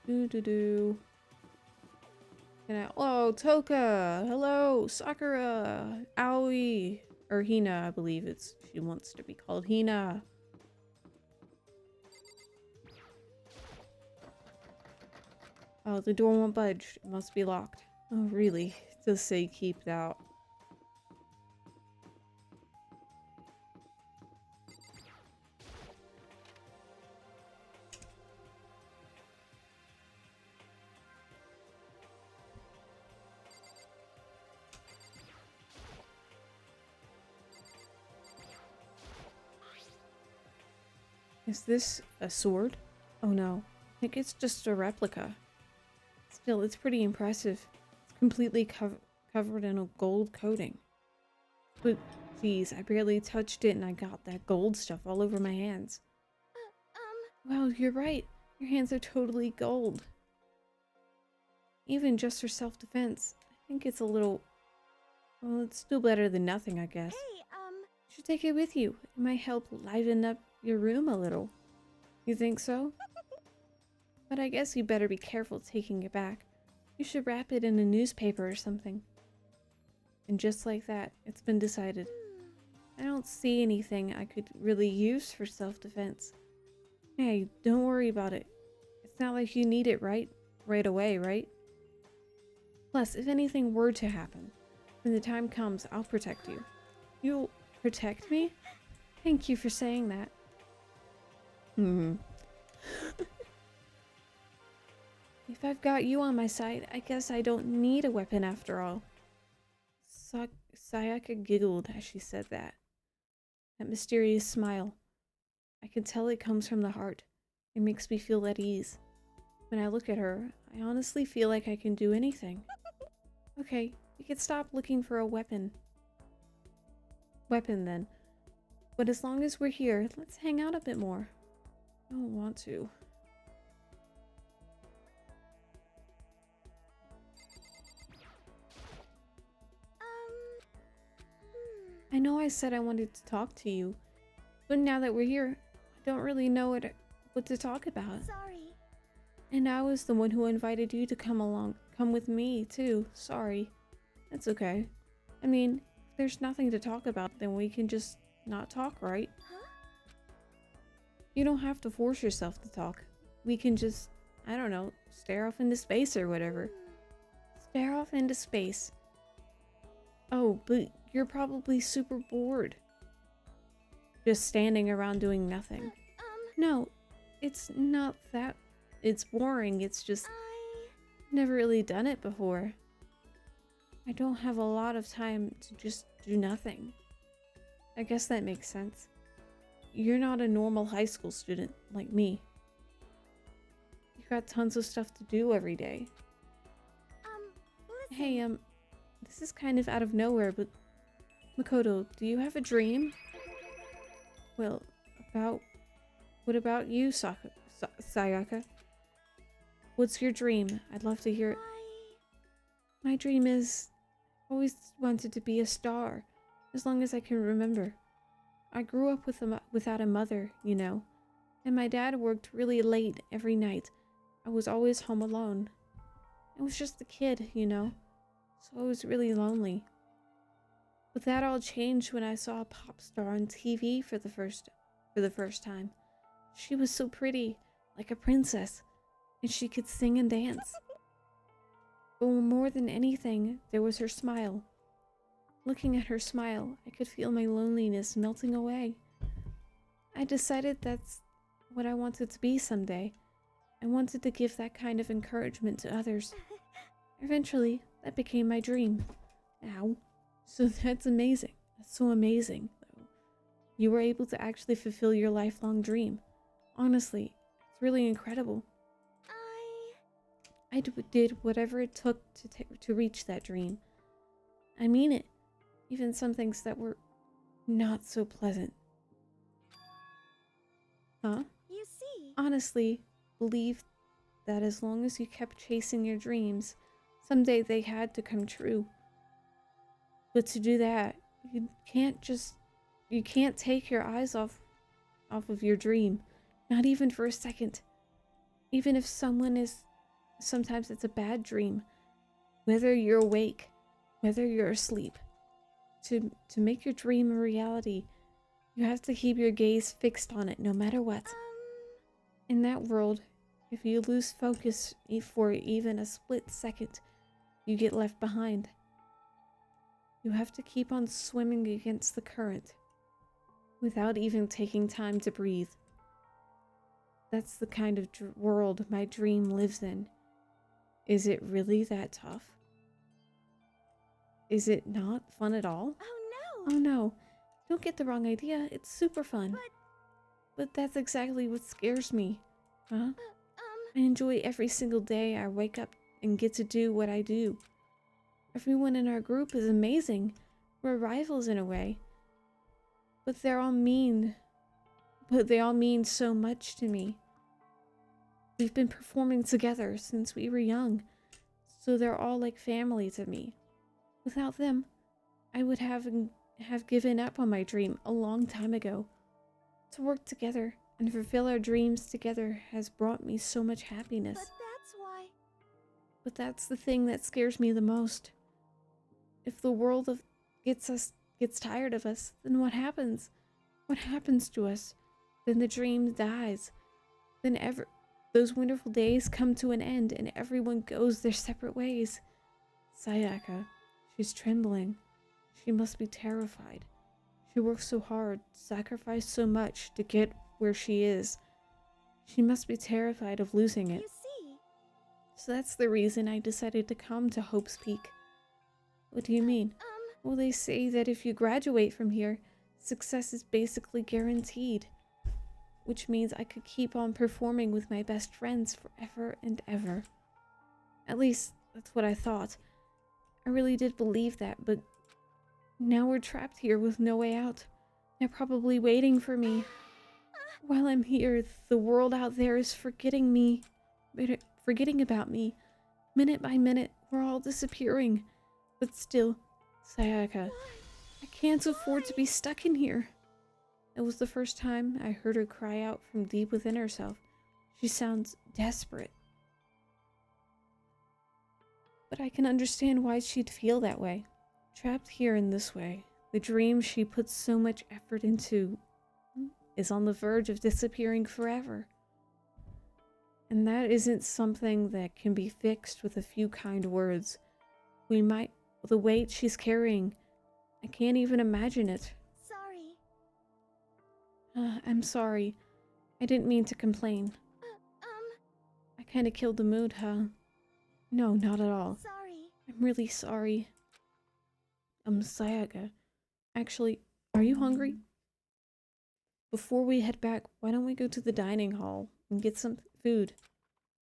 Do. Can I? Oh, Toka! Hello! Sakura! Aoi! Or Hina, I believe she wants to be called Hina. Oh, the door won't budge. It must be locked. Oh, really? It does say keep out. Is this a sword? Oh no, I think it's just a replica. Still, it's pretty impressive. It's completely covered in a gold coating. But, geez, I barely touched it and I got that gold stuff all over my hands. Wow, you're right. Your hands are totally gold. Even just for self-defense, I think it's a little... well, it's still better than nothing, I guess. Hey, You should take it with you. It might help liven up your room a little. You think so? But I guess you better be careful taking it back. You should wrap it in a newspaper or something. And just like that, it's been decided. I don't see anything I could really use for self-defense. Hey, don't worry about it. It's not like you need it right away, right? Plus, if anything were to happen, when the time comes, I'll protect you. You'll protect me? Thank you for saying that. If I've got you on my side, I guess I don't need a weapon after all. Sayaka giggled as she said that. That mysterious smile. I can tell it comes from the heart. It makes me feel at ease. When I look at her, I honestly feel like I can do anything. Okay, we could stop looking for a weapon. Weapon then. But as long as we're here, let's hang out a bit more. I don't want to. I know I said I wanted to talk to you, but now that we're here, I don't really know what to talk about. Sorry. And I was the one who invited you to come along. Come with me, too. Sorry. That's okay. I mean, if there's nothing to talk about, then we can just not talk, right? Huh? You don't have to force yourself to talk. We can just, I don't know, stare off into space or whatever. Stare off into space. Oh, but you're probably super bored. Just standing around doing nothing. No, it's not that. It's boring. It's just never really done it before. I don't have a lot of time to just do nothing. I guess that makes sense. You're not a normal high school student like me. You got tons of stuff to do every day. Listen. Hey, this is kind of out of nowhere, but Makoto, do you have a dream? Well, what about you, Sayaka? What's your dream? I'd love to hear it. My dream is always wanted to be a star, as long as I can remember. I grew up without a mother, you know, and my dad worked really late every night. I was always home alone. I was just a kid, you know, so I was really lonely. But that all changed when I saw a pop star on TV for the first time. She was so pretty, like a princess, and she could sing and dance. But more than anything, there was her smile. Looking at her smile, I could feel my loneliness melting away. I decided that's what I wanted to be someday. I wanted to give that kind of encouragement to others. Eventually, that became my dream. Ow. So that's amazing. That's so amazing, though. You were able to actually fulfill your lifelong dream. Honestly, it's really incredible. I did whatever it took to reach that dream. I mean it. Even some things that were not so pleasant. Huh? You see. Honestly, believe that as long as you kept chasing your dreams, someday they had to come true. But to do that, you can't take your eyes off of your dream. Not even for a second. Even if sometimes it's a bad dream. Whether you're awake, whether you're asleep. To make your dream a reality, you have to keep your gaze fixed on it no matter what. In that world, if you lose focus for even a split second, you get left behind. You have to keep on swimming against the current without even taking time to breathe. That's the kind of world my dream lives in. Is it really that tough? Is it not fun at all? Oh no. Oh no, don't get the wrong idea. It's super fun. But that's exactly what scares me. Huh? I enjoy every single day I wake up and get to do what I do. Everyone in our group is amazing. We're rivals in a way. But they all mean so much to me. We've been performing together since we were young, so they're all like family to me. Without them, I would have given up on my dream a long time ago. To work together and fulfill our dreams together has brought me so much happiness. But that's why. But that's the thing that scares me the most. If the world gets tired of us, then what happens? What happens to us? Then the dream dies. Then those wonderful days come to an end and everyone goes their separate ways. Sayaka, she's trembling. She must be terrified. She worked so hard, sacrificed so much to get where she is. She must be terrified of losing it. You see. So that's the reason I decided to come to Hope's Peak. What do you mean? Well, they say that if you graduate from here, success is basically guaranteed. Which means I could keep on performing with my best friends forever and ever. At least, that's what I thought. I really did believe that, but now we're trapped here with no way out. They're probably waiting for me. While I'm here, the world out there is forgetting about me. Minute by minute, we're all disappearing. But still, Sayaka, I can't afford to be stuck in here. It was the first time I heard her cry out from deep within herself. She sounds desperate. But I can understand why she'd feel that way. Trapped here in this way, the dream she puts so much effort into is on the verge of disappearing forever. And that isn't something that can be fixed with a few kind words. The weight she's carrying. I can't even imagine it. Sorry. I'm sorry. I didn't mean to complain. I kinda killed the mood, huh? No, not at all. Sorry. I'm really sorry. Sayaka. Actually, are you hungry? Before we head back, why don't we go to the dining hall and get some food?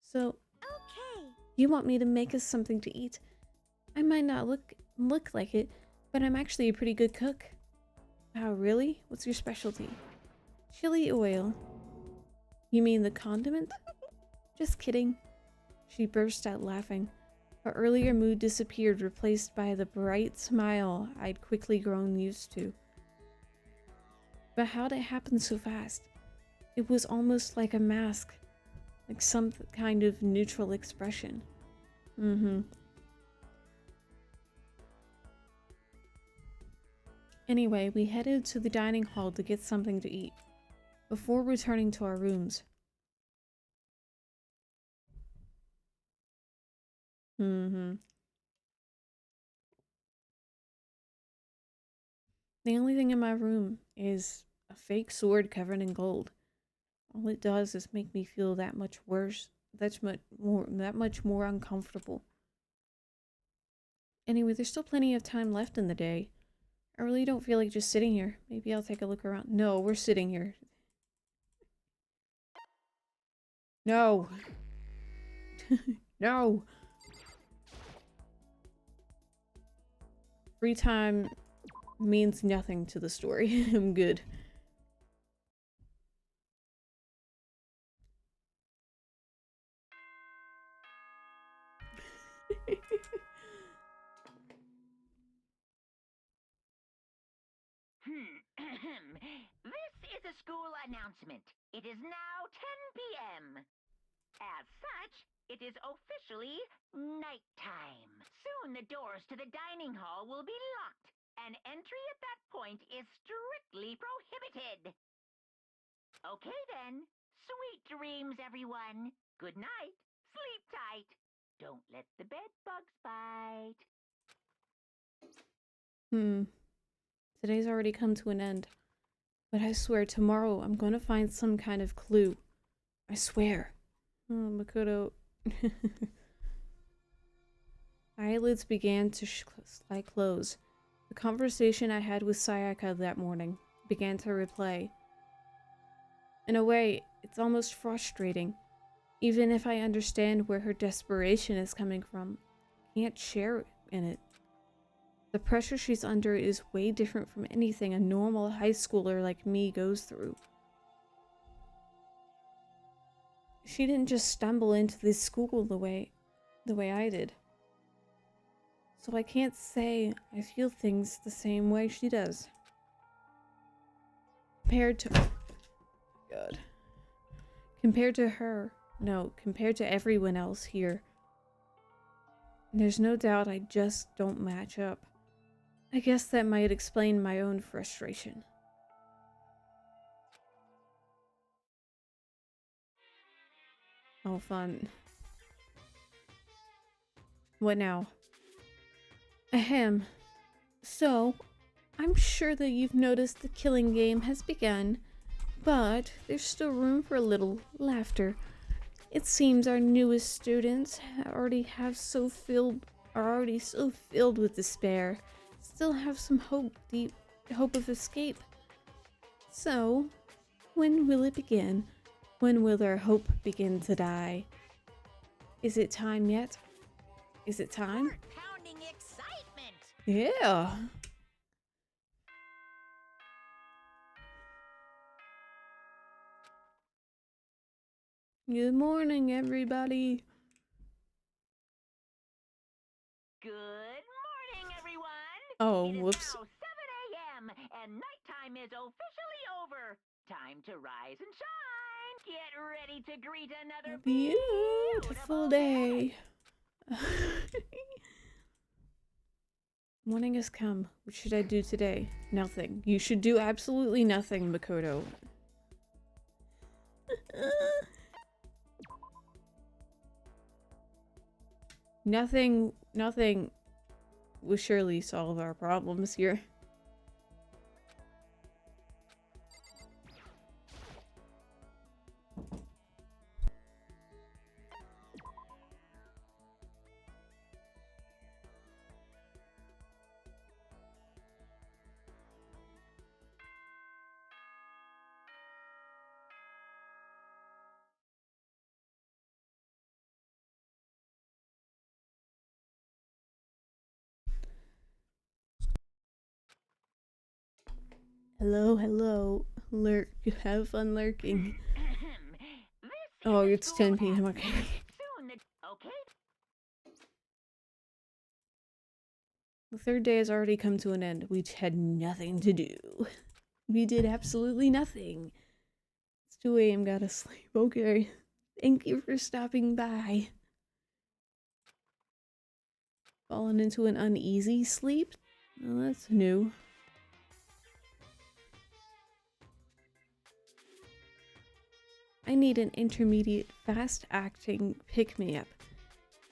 So, Okay. you want me to make us something to eat? I might not look like it, but I'm actually a pretty good cook. Oh, really? What's your specialty? Chili oil. You mean the condiment? Just kidding. She burst out laughing. Her earlier mood disappeared, replaced by the bright smile I'd quickly grown used to. But how'd it happen so fast? It was almost like a mask, like some kind of neutral expression. Anyway, we headed to the dining hall to get something to eat, before returning to our rooms. The only thing in my room is a fake sword covered in gold. All it does is make me feel that much worse, that much more uncomfortable. Anyway, there's still plenty of time left in the day. I really don't feel like just sitting here. Maybe I'll take a look around. No, we're sitting here. No. No. Free time means nothing to the story. I'm good. This is a school announcement. It is now 10 p.m. As such, it is officially nighttime. Soon the doors to the dining hall will be locked, and entry at that point is strictly prohibited. Okay then. Sweet dreams, everyone. Good night. Sleep tight. Don't let the bed bugs bite. Today's already come to an end. But I swear tomorrow I'm gonna find some kind of clue. I swear. Oh, Makoto. My eyelids began to slightly close. The conversation I had with Sayaka that morning began to replay. In a way, it's almost frustrating. Even if I understand where her desperation is coming from, I can't share in it. The pressure she's under is way different from anything a normal high schooler like me goes through. She didn't just stumble into this school the way I did. So I can't say I feel things the same way she does. Compared to everyone else here. There's no doubt I just don't match up. I guess that might explain my own frustration. Oh, fun. What now? Ahem. So, I'm sure that you've noticed the killing game has begun, but there's still room for a little laughter. It seems our newest students are already so filled with despair, still have some hope of escape. So, when will it begin? When will their hope begin to die? Is it time yet? Is it time? Heart-pounding excitement. Yeah. Good morning, everybody. Good morning, everyone. Oh, It is whoops. now 7 a.m. and nighttime is officially over. Time to rise and shine. Get ready to greet another Beautiful day. Morning has come. What should I do today? Nothing. You should do absolutely nothing, Makoto. Nothing will surely solve our problems here. Hello, hello. Lurk. Have fun lurking. This Oh, is a it's school 10 p.m. Okay. announcement. Soon the okay. The third day has already come to an end. We had nothing to do. We did absolutely nothing. It's 2 a.m. Gotta sleep. Okay. Thank you for stopping by. Fallen into an uneasy sleep? Well, that's new. I need an intermediate, fast-acting pick-me-up.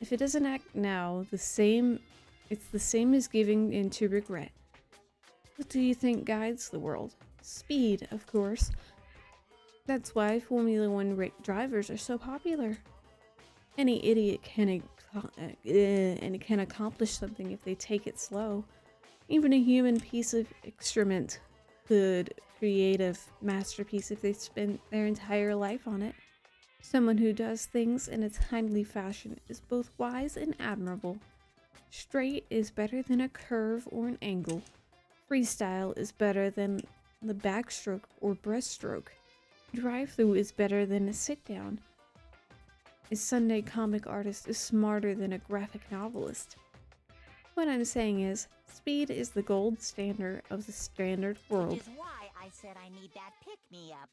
If it doesn't act now, it's the same as giving in to regret. What do you think guides the world? Speed, of course. That's why Formula One drivers are so popular. Any idiot can accomplish something if they take it slow. Even a human piece of excrement could create a masterpiece if they spent their entire life on it. Someone who does things in a timely fashion is both wise and admirable. Straight is better than a curve or an angle. Freestyle is better than the backstroke or breaststroke. Drive-through is better than a sit-down. A Sunday comic artist is smarter than a graphic novelist. What I'm saying is, speed is the gold standard of the standard world. Which is why I said I need that pick-me-up.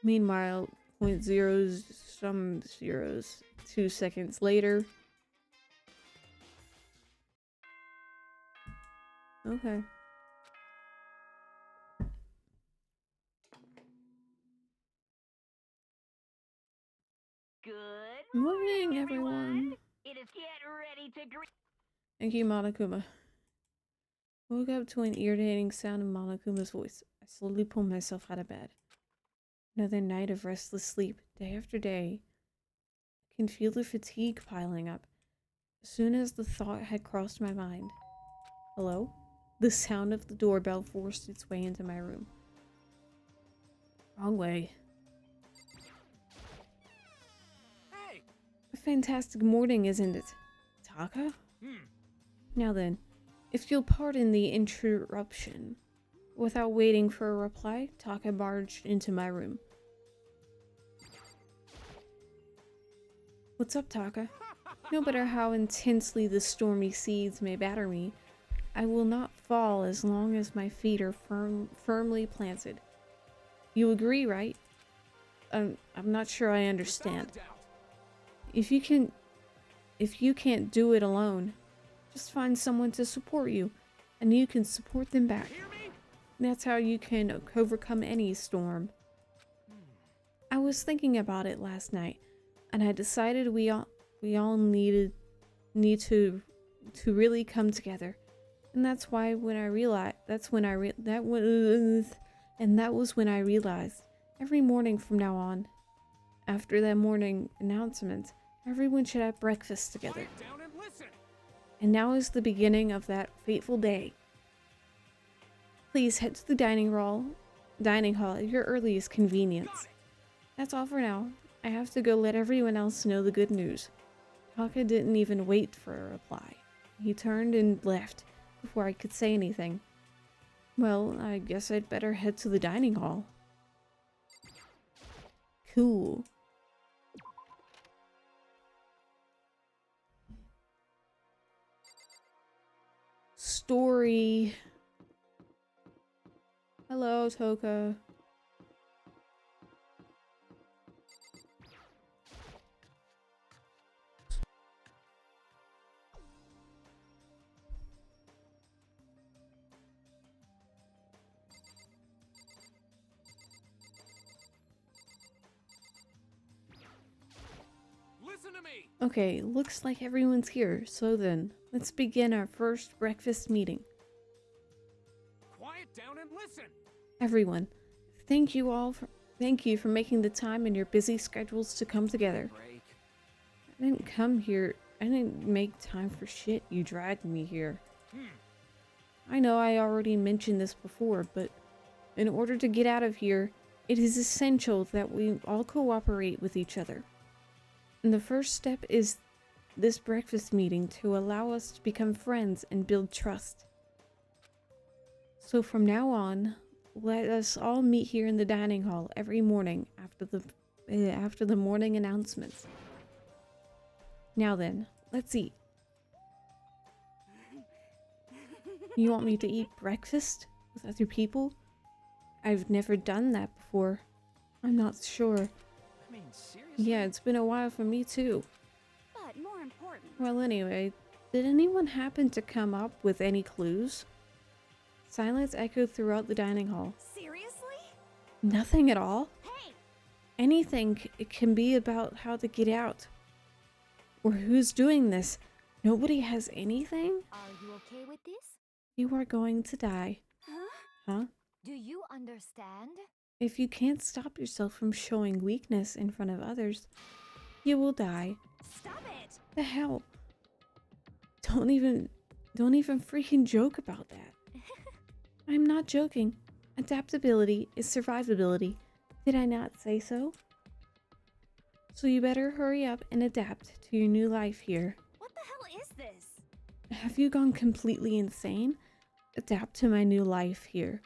Meanwhile, 0.0 some zeros, 2 seconds later. Okay. Good Morning, everyone. It is get ready to greet. Thank you, Monokuma. Woke up to an irritating sound in Monokuma's voice. I slowly pulled myself out of bed. Another night of restless sleep, day after day. I can feel the fatigue piling up. As soon as the thought had crossed my mind. Hello? The sound of the doorbell forced its way into my room. Wrong way. Hey! A fantastic morning, isn't it? Taka? Now then, if you'll pardon the interruption. Without waiting for a reply, Taka barged into my room. What's up, Taka? No matter how intensely the stormy seas may batter me, I will not fall as long as my feet are firmly planted. You agree, right? I'm not sure I understand. Without a doubt. If you can't do it alone, just find someone to support you, and you can support them back. Hear me? That's how you can overcome any storm. I was thinking about it last night, and I decided we all need to really come together. And that's why when I realized that was when I realized every morning from now on, after that morning announcement, everyone should have breakfast together. Quiet down and listen. And now is the beginning of that fateful day. Please head to the dining hall at your earliest convenience. That's all for now. I have to go let everyone else know the good news. Taka didn't even wait for a reply. He turned and left before I could say anything. Well, I guess I'd better head to the dining hall. Cool. Story. Hello, Toka. Listen to me. Okay, looks like everyone's here. So then, Let's begin our first breakfast meeting. Quiet down and listen. Everyone, thank you for making the time in your busy schedules to come together. Break. I didn't come here. I didn't make time for shit. You dragged me here. I know I already mentioned this before, but in order to get out of here, it is essential that we all cooperate with each other. And the first step is this breakfast meeting to allow us to become friends and build trust. So from now on, let us all meet here in the dining hall every morning after the morning announcements. Now then, let's eat. You want me to eat breakfast with other people? I've never done that before. I'm not sure. I mean, seriously? Yeah, it's been a while for me too. But more important, Well, anyway, did anyone happen to come up with any clues? Silence echoed throughout the dining hall. seriously? Nothing at all? Hey, Anything it can be about how to get out. Or who's doing this. Nobody has anything? Are you okay with this? You are going to die. huh? Huh? Do you understand? If you can't stop yourself from showing weakness in front of others, you will die. Stop it! The hell? Don't even freaking joke about that. I'm not joking. Adaptability is survivability. Did I not say so? So you better hurry up and adapt to your new life here. What the hell is this? Have you gone completely insane? Adapt to my new life here.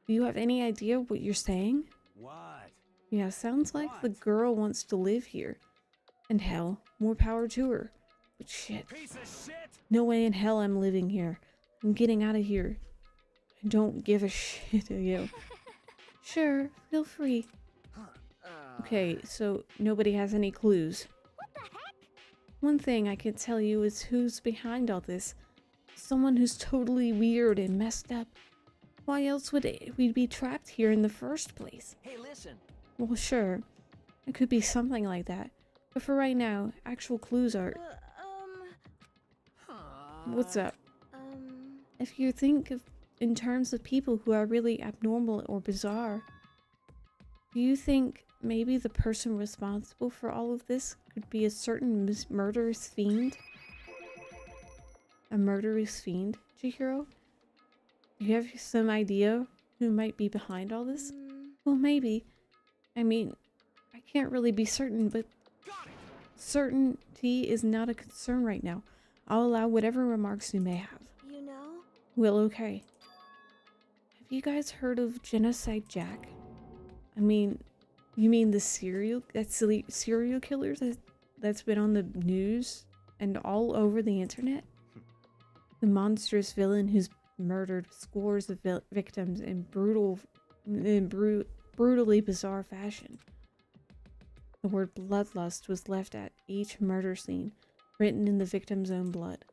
Do you have any idea what you're saying? What? Yeah, sounds like the What? girl wants to live here. And hell, more power to her. But shit, Piece of shit! no way in hell I'm living here. I'm getting out of here. I don't give a shit of you. Sure, feel free. Okay, so nobody has any clues. What the heck? One thing I can tell you is who's behind all this. Someone who's totally weird and messed up. Why else would we be trapped here in the first place? Hey, listen. Well, sure. It could be something like that. But for right now, actual clues are... What's up? If you think of in terms of people who are really abnormal or bizarre, do you think maybe the person responsible for all of this could be a certain murderous fiend? A murderous fiend, Chihiro? Do you have some idea who might be behind all this? Well, maybe. I mean, I can't really be certain, but certainty is not a concern right now. I'll allow whatever remarks you may have. You know? Well, okay. Have you guys heard of Genocide Jack? I mean, you mean the serial killer that's been on the news and all over the internet? The monstrous villain who's murdered scores of victims in brutally bizarre fashion. The word bloodlust was left at each murder scene, written in the victim's own blood.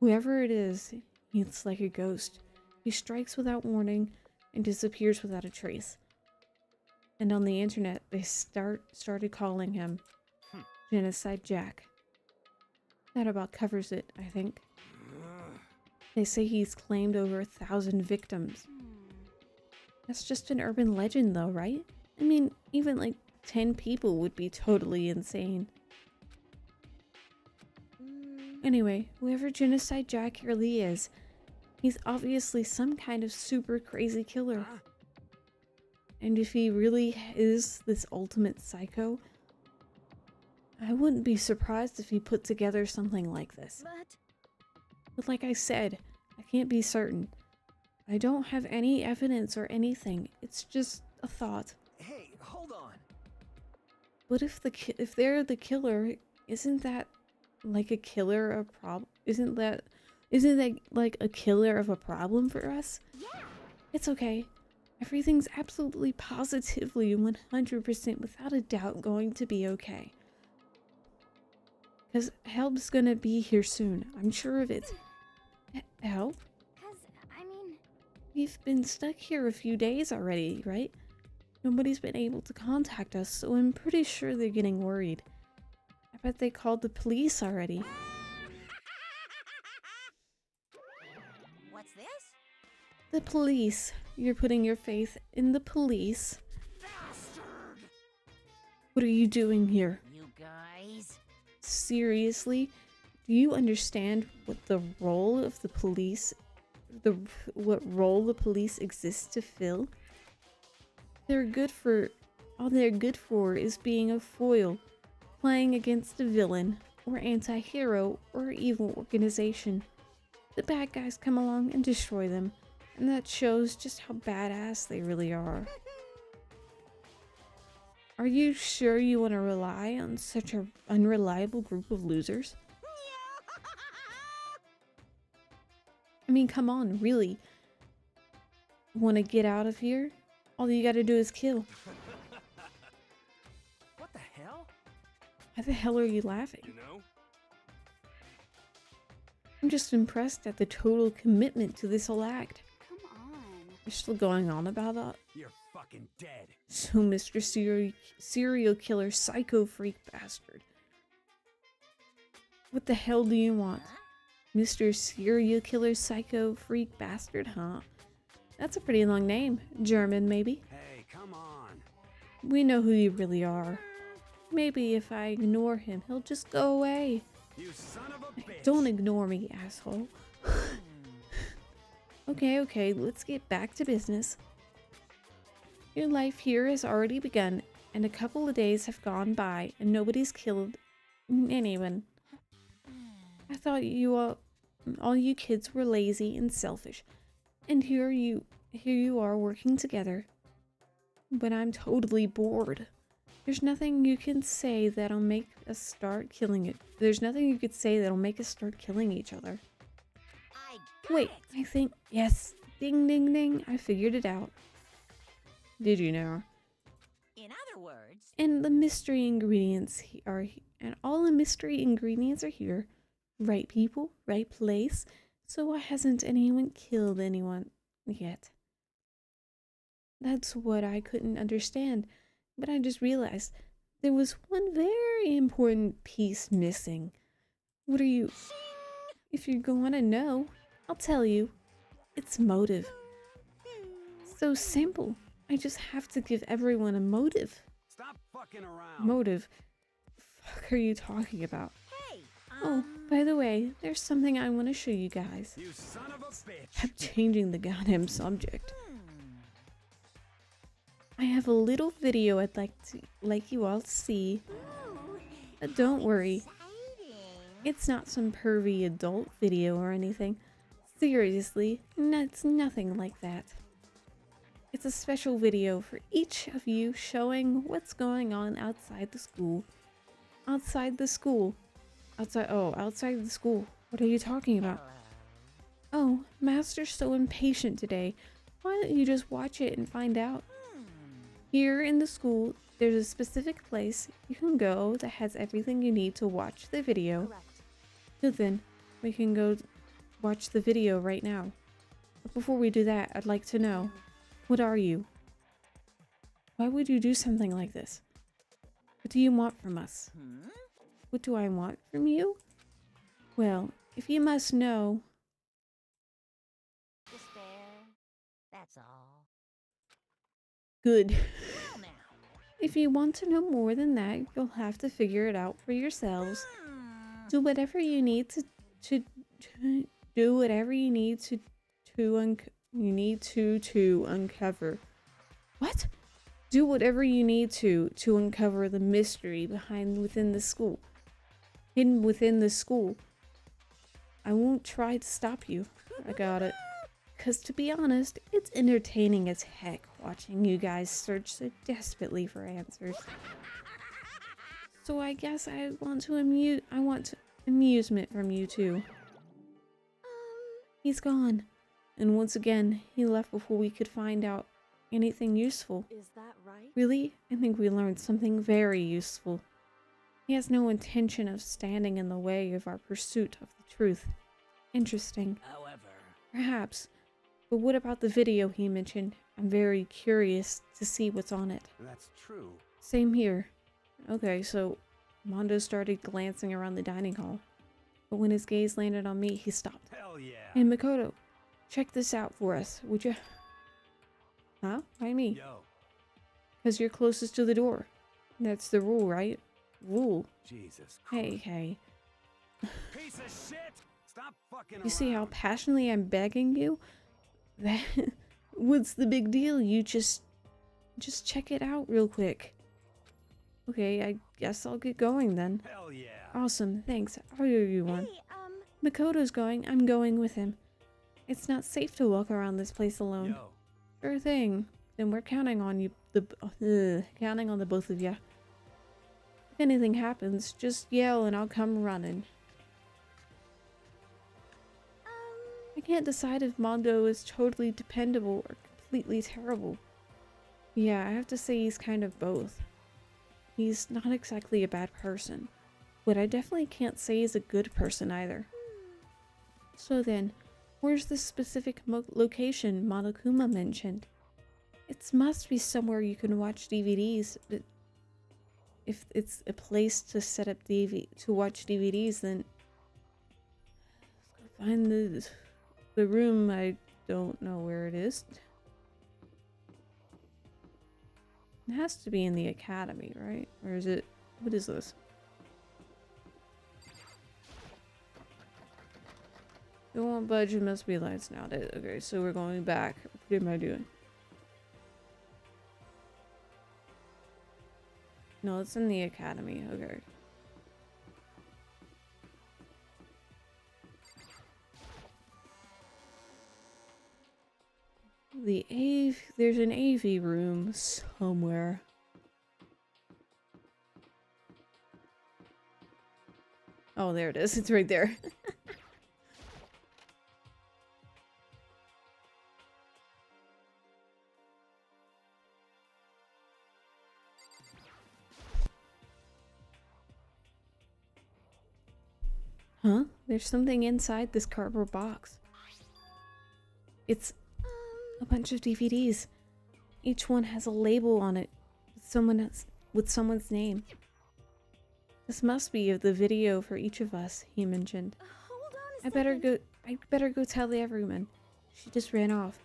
Whoever it is, it's like a ghost. He strikes without warning and disappears without a trace. And on the internet, they started calling him Genocide Jack. That about covers it, I think. They say he's claimed over 1,000 victims. That's just an urban legend though, right? I mean, even like 10 people would be totally insane. Anyway, whoever Genocide Jack really is, he's obviously some kind of super crazy killer. And if he really is this ultimate psycho, I wouldn't be surprised if he put together something like this. But like I said, I can't be certain. I don't have any evidence or anything. It's just a thought. Hey, hold on. But if they're the killer, isn't that like a killer a problem? Isn't that like a killer of a problem for us? Yeah. It's okay. Everything's absolutely positively 100% without a doubt going to be okay. Because help's gonna be here soon. I'm sure of it. Help? We've been stuck here a few days already, right? Nobody's been able to contact us, so I'm pretty sure they're getting worried. I bet they called the police already. The police. You're putting your faith in the police. Bastard! What are you doing here? You guys. Seriously? Do you understand what the role of the police, what role the police exists to fill? All they're good for is being a foil, playing against a villain, or anti-hero, or evil organization. The bad guys come along and destroy them, and that shows just how badass they really are. Are you sure you want to rely on such an unreliable group of losers? I mean, come on, really? Want to get out of here? All you gotta do is kill. What the hell? Why the hell are you laughing? You know? I'm just impressed at the total commitment to this whole act. Come on. You're still going on about that? You're fucking dead. So, Mr. Serial Killer Psycho Freak Bastard. What the hell do you want? Mr. Serial Killer Psycho Freak Bastard, huh? That's a pretty long name. German, maybe? Hey, come on. We know who you really are. Maybe if I ignore him, he'll just go away. You son of a bitch. Don't ignore me, asshole. Okay, let's get back to business. Your life here has already begun, and a couple of days have gone by, and nobody's killed anyone. I thought all you kids were lazy and selfish, and here you are working together. But I'm totally bored. There's nothing you can say that'll make us start killing it. There's nothing you could say that'll make us start killing each other. I got Wait, it. I think, yes. Ding, ding, ding. I figured it out. Did you know? In other words, And the mystery ingredients and all the mystery ingredients are here. Right people, right place. So why hasn't anyone killed anyone yet? That's what I couldn't understand. But I just realized there was one very important piece missing. What are you? If you're going to know, I'll tell you. It's motive. So simple. I just have to give everyone a motive. Stop fucking around. Motive? Fuck are you talking about? hey, Oh, by the way, there's something I want to show you guys. You son of a bitch. I'm changing the goddamn subject. I have a little video I'd like you all to see. But don't worry, it's not some pervy adult video or anything. Seriously, it's nothing like that. It's a special video for each of you showing what's going on outside the school. Outside the school. Outside the school. What are you talking about? Oh, Master's so impatient today. Why don't you just watch it and find out? Here in the school, there's a specific place you can go that has everything you need to watch the video. Correct. So then, we can go watch the video right now. But before we do that, I'd like to know, what are you? Why would you do something like this? What do you want from us? What do I want from you? Well, if you must know, despair. That's all. good. Well now. If you want to know more than that, you'll have to figure it out for yourselves. Do whatever you need to do whatever you need to uncover. What? Do whatever you need to uncover the mystery hidden within the school. I won't try to stop you. I got it. 'Cause to be honest, it's entertaining as heck watching you guys search so desperately for answers. So I guess I want amusement from you too. He's gone. And once again, he left before we could find out anything useful. Is that right? Really? I think we learned something very useful. He has no intention of standing in the way of our pursuit of the truth. Interesting. However, Perhaps. But what about the video he mentioned? I'm very curious to see what's on it. That's true. Same here. Okay, so Mondo started glancing around the dining hall. But when his gaze landed on me, he stopped. Hell yeah. And Makoto, check this out for us, would you? Huh? Why me? Yo, Because you're closest to the door. That's the rule, right? Rule. Jesus Hey, Christ. hey. Piece of shit! Stop fucking You see how around. passionately I'm begging you? That what's the big deal? You just check it out real quick. Okay, I guess I'll get going then. Hell yeah. Awesome, thanks. I'll give you one. Hey, Makoto's going. I'm going with him. It's not safe to walk around this place alone. Yo, Sure thing. Then we're counting on you. Counting on the both of you. If anything happens, just yell and I'll come running. I can't decide if Mondo is totally dependable or completely terrible. Yeah, I have to say he's kind of both. He's not exactly a bad person, but I definitely can't say he's a good person either. So then, where's the specific location Monokuma mentioned? It must be somewhere you can watch DVDs, but if it's a place to set up to watch DVDs, then let's go find the room. I don't know where it is. It has to be in the academy, right? Or is it? What is this? It won't budge. It must be lights now. Okay, so we're going back. What am I doing? No, it's in the academy. Okay. There's an AV room somewhere. Oh, there it is. It's right there. Huh? There's something inside this cardboard box. It's a bunch of DVDs. Each one has a label on it with someone's name. This must be of the video for each of us, he mentioned. hold on I better go tell everyone. She just ran off.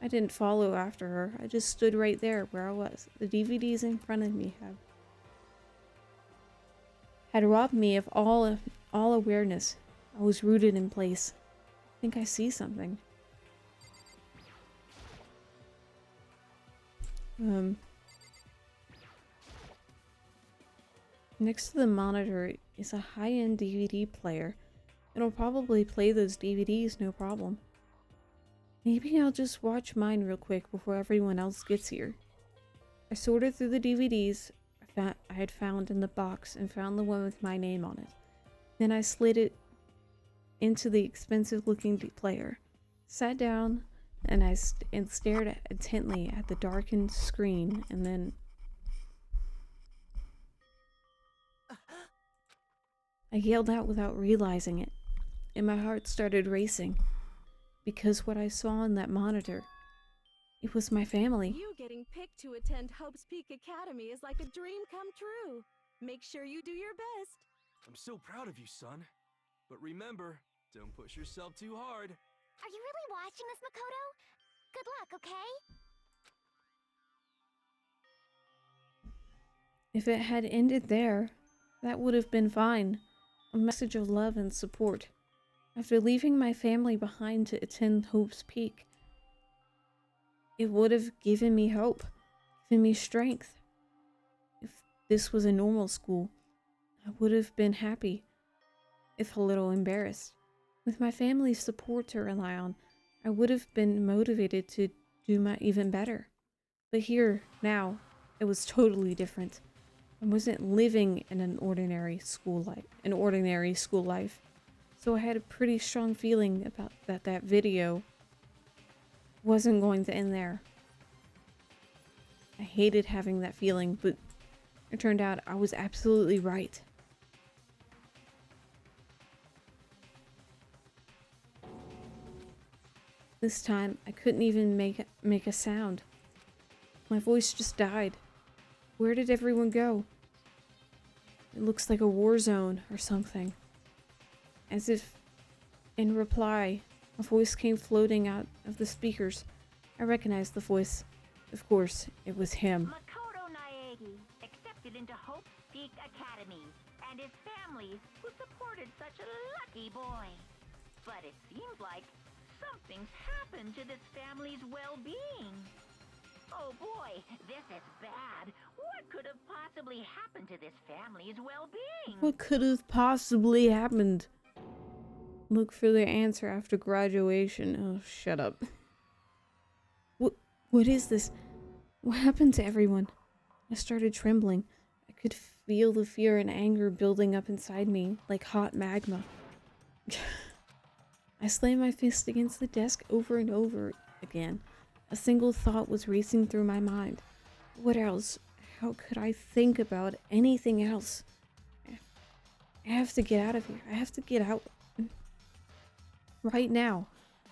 I didn't follow after her. I just stood right there where I was. The DVDs in front of me had robbed me of all awareness. I was rooted in place. I think I see something. Next to the monitor is a high-end DVD player. It'll probably play those DVDs, no problem. Maybe I'll just watch mine real quick before everyone else gets here. I sorted through the DVDs I had found in the box and found the one with my name on it. Then I slid it into the expensive-looking player, sat down, and stared intently at the darkened screen, and then I yelled out without realizing it, and my heart started racing, because what I saw on that monitor, it was my family. You getting picked to attend Hope's Peak Academy is like a dream come true. Make sure you do your best. I'm so proud of you, son. But remember, don't push yourself too hard. Are you really watching this, Makoto? Good luck, okay? If it had ended there, that would have been fine. A message of love and support. After leaving my family behind to attend Hope's Peak, it would have given me hope, given me strength. If this was a normal school, I would have been happy, if a little embarrassed. With my family's support to rely on, I would have been motivated to do even better. But here, now, it was totally different. I wasn't living in an ordinary school life. So I had a pretty strong feeling about that video wasn't going to end there. I hated having that feeling, but it turned out I was absolutely right. This time, I couldn't even make a sound. My voice just died. Where did everyone go? It looks like a war zone or something. As if, in reply, A voice came floating out of the speakers. I recognized the voice. Of course, it was him. Makoto Naegi accepted into Hope Peak Academy and his family who supported such a lucky boy. But it seems like something's happened to this family's well-being. Oh boy, this is bad. What could have possibly happened to this family's well-being? What could have possibly happened? Look for the answer after graduation. Oh, shut up. What is this? What happened to everyone? I started trembling. I could feel the fear and anger building up inside me like hot magma. I slammed my fist against the desk over and over again. A single thought was racing through my mind. What else? How could I think about anything else? I have to get out of here. I have to get out. Right now.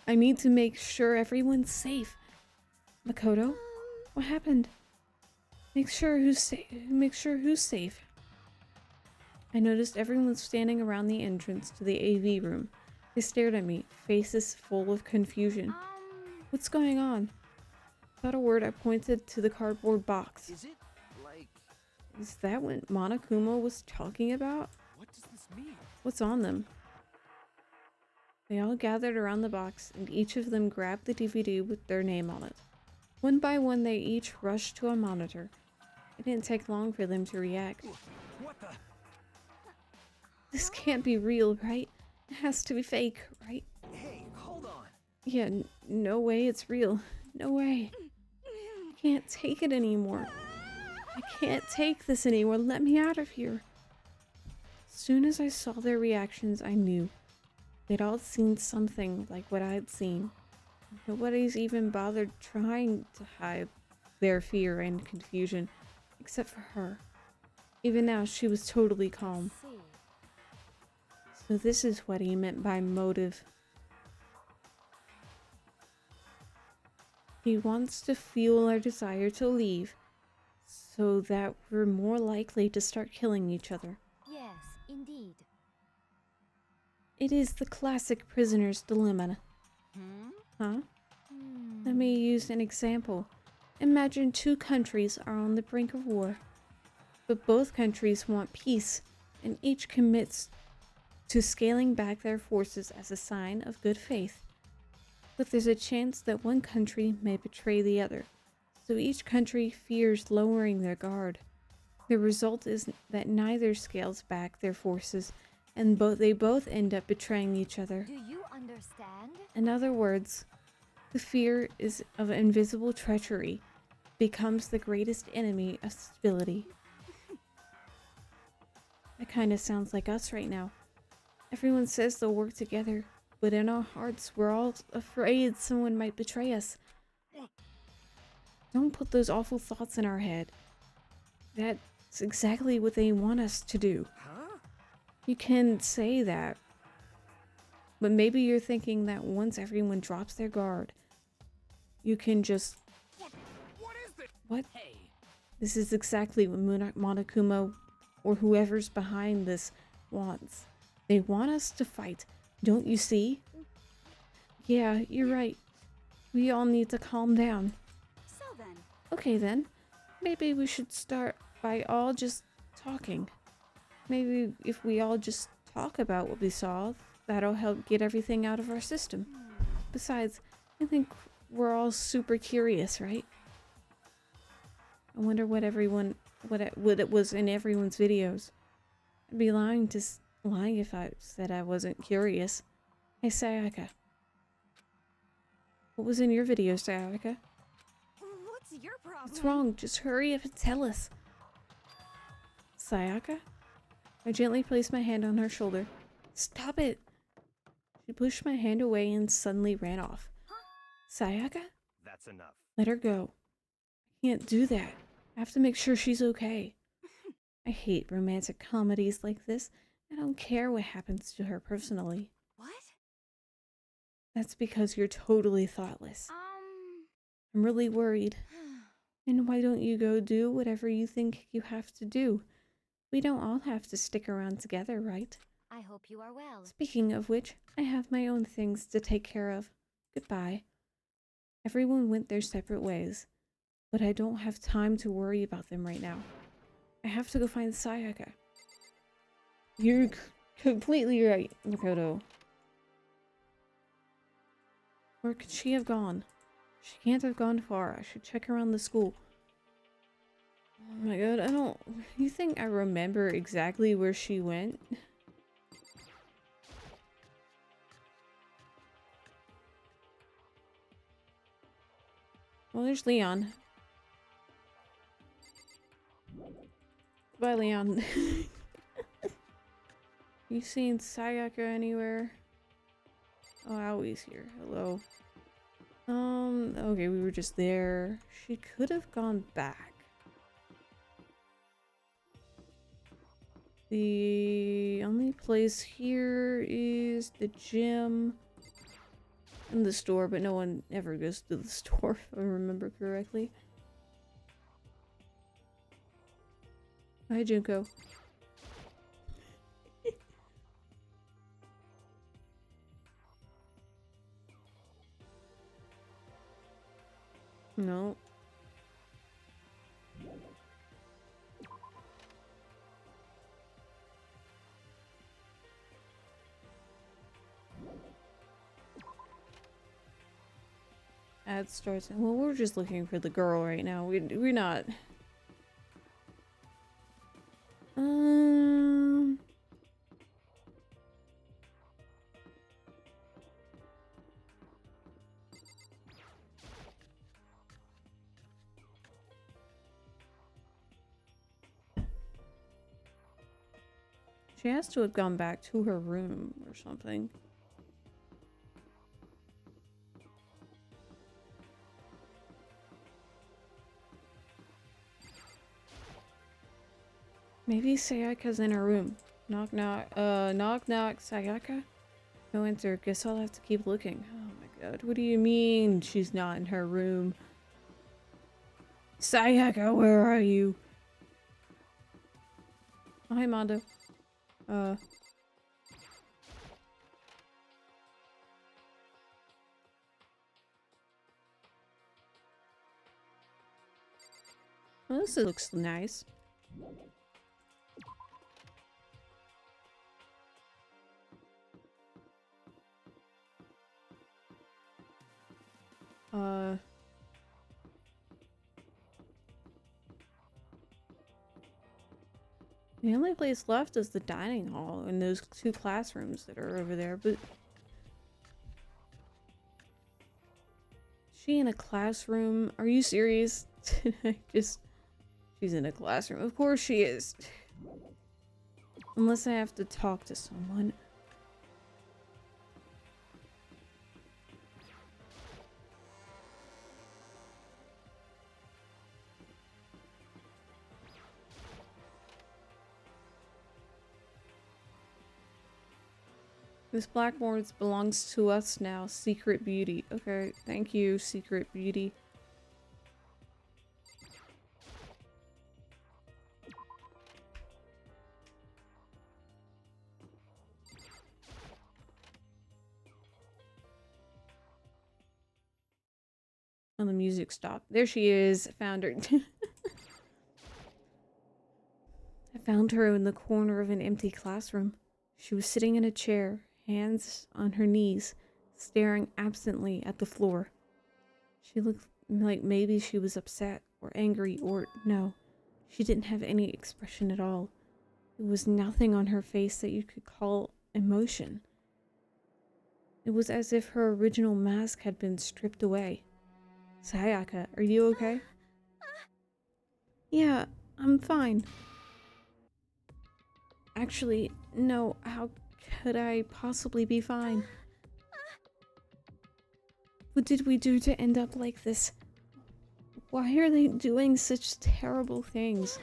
I need to make sure everyone's safe. Makoto? What happened? Make sure who's safe. I noticed everyone standing around the entrance to the AV room. They stared at me, faces full of confusion. What's going on? Without a word, I pointed to the cardboard box. Is it like... Is that what Monokuma was talking about? What does this mean? What's on them? They all gathered around the box, and each of them grabbed the DVD with their name on it. One by one, they each rushed to a monitor. It didn't take long for them to react. What the... This can't be real, right? It has to be fake, right? Hey, hold on. Yeah, no way it's real. No way. I can't take it anymore. I can't take this anymore. Let me out of here. As soon as I saw their reactions, I knew. They'd all seen something like what I'd seen. Nobody's even bothered trying to hide their fear and confusion, except for her. Even now, she was totally calm. So this is what he meant by motive. He wants to fuel our desire to leave, so that we're more likely to start killing each other. Yes, indeed. It is the classic prisoner's dilemma. Huh? Let me use an example. Imagine two countries are on the brink of war, but both countries want peace, and each commits to scaling back their forces as a sign of good faith. But there's a chance that one country may betray the other, so each country fears lowering their guard. The result is that neither scales back their forces, and they both end up betraying each other. Do you understand? In other words, the fear is of invisible treachery becomes the greatest enemy of stability. That kind of sounds like us right now. Everyone says they'll work together, but in our hearts, we're all afraid someone might betray us. Don't put those awful thoughts in our head. That's exactly what they want us to do. Huh? You can say that, but maybe you're thinking that once everyone drops their guard, you can just... What is this? What? Hey, This is exactly what Monokuma or whoever's behind this wants. They want us to fight. Don't you see? Yeah, you're right. We all need to calm down. So then, Okay then. Maybe we should start by all just talking. Maybe if we all just talk about what we saw, that'll help get everything out of our system. Besides, I think we're all super curious, right? I wonder what it was in everyone's videos. I'd be lying if I said I wasn't curious. Hey, Sayaka. What was in your video, Sayaka? what's your problem? What's wrong? Just hurry up and tell us. Sayaka? I gently placed my hand on her shoulder. Stop it! She pushed my hand away and suddenly ran off. Sayaka? That's enough. Let her go. I can't do that. I have to make sure she's okay. I hate romantic comedies like this. I don't care what happens to her personally. What? That's because you're totally thoughtless. I'm really worried. And why don't you go do whatever you think you have to do? We don't all have to stick around together, right? I I hope you are well. Speaking of which, I have my own things to take care of. Goodbye. Everyone went their separate ways, but I don't have time to worry about them right now. I have to go find Sayaka. You're completely right, Makoto. Where could she have gone? She can't have gone far. I should check around the school. Oh my god, I don't... You think I remember exactly where she went? Well, there's Leon. Bye, Leon. You seen Sayaka anywhere? Oh, Aoi's here. Hello. Okay, we were just there. She could have gone back. The only place here is the gym and the store, but no one ever goes to the store, if I remember correctly. Hi, Junko. No. Ad starts. Well, we're just looking for the girl right now. We're not. She has to have gone back to her room or something. Maybe Sayaka's in her room. Knock knock. Knock knock. Sayaka? No answer. Guess I'll have to keep looking. Oh my god. What do you mean she's not in her room? Sayaka, where are you? Oh, hi, Mondo. Well, this looks nice. The only place left is the dining hall and those two classrooms that are over there, but... Is she in a classroom? Are you serious? She's in a classroom. Of course she is. Unless I have to talk to someone. This blackboard belongs to us now, Secret Beauty. Okay, thank you, Secret Beauty. And the music stopped. There she is. Found her. I found her in the corner of an empty classroom. She was sitting in a chair, hands on her knees, staring absently at the floor. She looked like maybe she was upset or angry or no. She didn't have any expression at all. There was nothing on her face that you could call emotion. It was as if her original mask had been stripped away. Sayaka, are you okay? Yeah, I'm fine. Actually, no, how could I possibly be fine? What did we do to end up like this? Why are they doing such terrible things?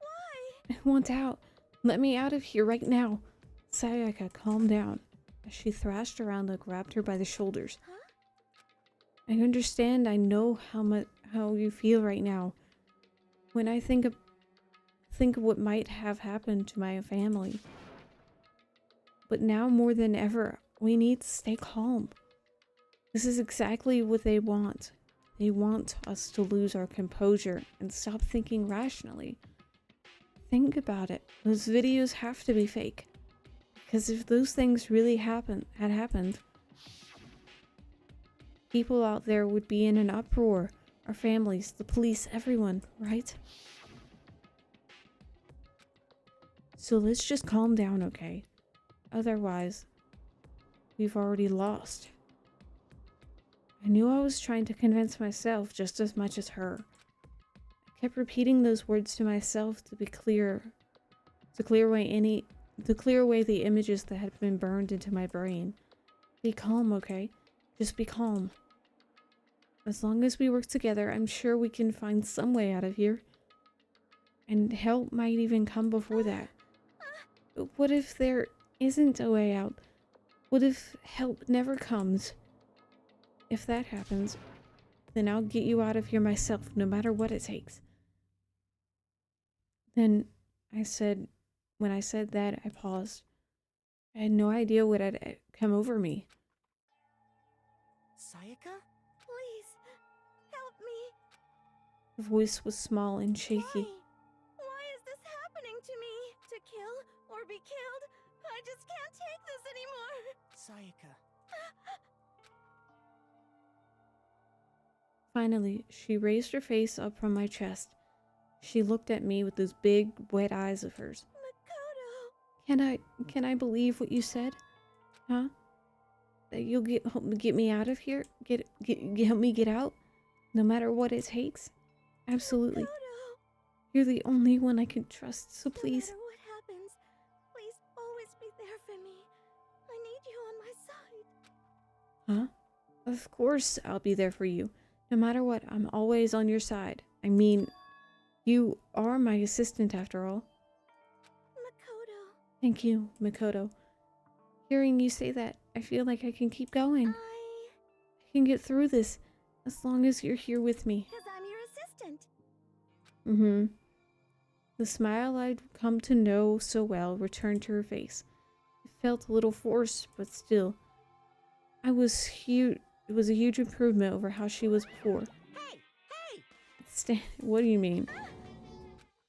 Why? I want out. Let me out of here right now. Sayaka, calm down. As she thrashed around and grabbed her by the shoulders. I understand. I know how you feel right now. When I think of what might have happened to my family. But now more than ever, we need to stay calm. This is exactly what they want. They want us to lose our composure and stop thinking rationally. Think about it. Those videos have to be fake. Because if those things really had happened, people out there would be in an uproar. Our families, the police, everyone, right? So let's just calm down, okay? Otherwise, we've already lost. I knew I was trying to convince myself just as much as her. I kept repeating those words to myself to clear away the images that had been burned into my brain. Be calm, okay? Just be calm. As long as we work together, I'm sure we can find some way out of here. And help might even come before that. But what if there isn't a way out? What if help never comes? If that happens, then I'll get you out of here myself, no matter what it takes. Then when I said that, I paused. I had no idea what had come over me. Sayaka? Please, help me. Her voice was small and shaky. Why is this happening to me? To kill or be killed? I just can't take this anymore. Sayaka. Finally, she raised her face up from my chest. She looked at me with those big, wet eyes of hers. Makoto. Can I believe what you said? Huh? That you'll help me get me out of here? Help me get out? No matter what it takes? Absolutely. Makoto. You're the only one I can trust, so please. No matter what happens, please always be there for me. I need you on my side. Huh? Of course I'll be there for you. No matter what, I'm always on your side. I mean, you are my assistant after all. Makoto. Thank you, Makoto. Hearing you say that, I feel like I can keep going. I can get through this, as long as you're here with me. Because I'm your assistant. Mm-hmm. The smile I'd come to know so well returned to her face. It felt a little forced, but still. It was a huge improvement over how she was before. Hey! What do you mean?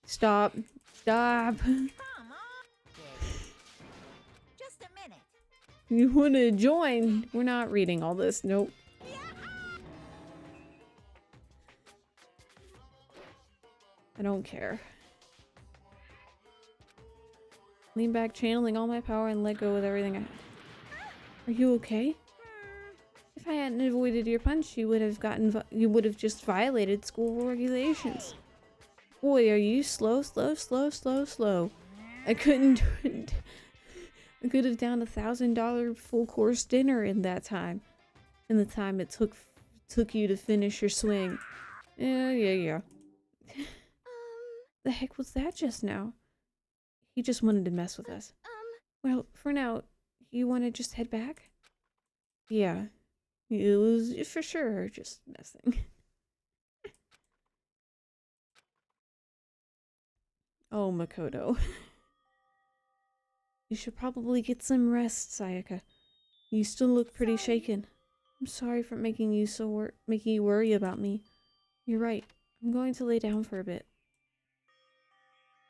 Stop. Stop. Come on! Just a minute. You want to join? We're not reading all this. Nope. I don't care. Lean back, channeling all my power, and let go with everything I have. Are you okay? If I hadn't avoided your punch, you would have just violated school regulations. Boy, are you slow. I couldn't do it. I could have downed $1,000 full course dinner in that time. In the time it took you to finish your swing. Yeah. The heck was that just now? He just wanted to mess with us. Well, for now, you want to just head back? Yeah. It was for sure just messing. Oh, Makoto. You should probably get some rest, Sayaka. You still look pretty shaken. I'm sorry for making you worry about me. You're right. I'm going to lay down for a bit.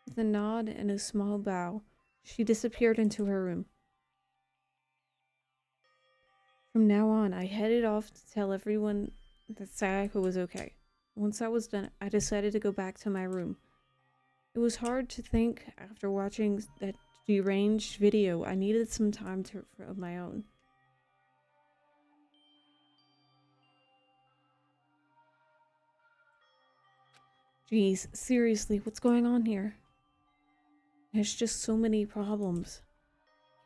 With a nod and a small bow, she disappeared into her room. From now on, I headed off to tell everyone that Sayaka was okay. Once I was done, I decided to go back to my room. It was hard to think after watching that deranged video. I needed some time of my own. Jeez, seriously, what's going on here? There's just so many problems.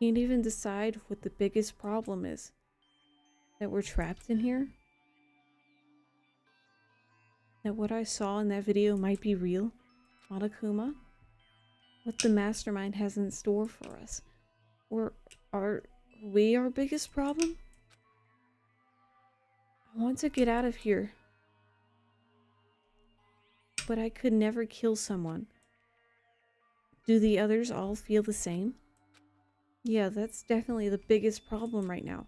Can't even decide what the biggest problem is. That we're trapped in here? That what I saw in that video might be real? Monokuma? What the mastermind has in store for us? Or are we our biggest problem? I want to get out of here. But I could never kill someone. Do the others all feel the same? Yeah, that's definitely the biggest problem right now.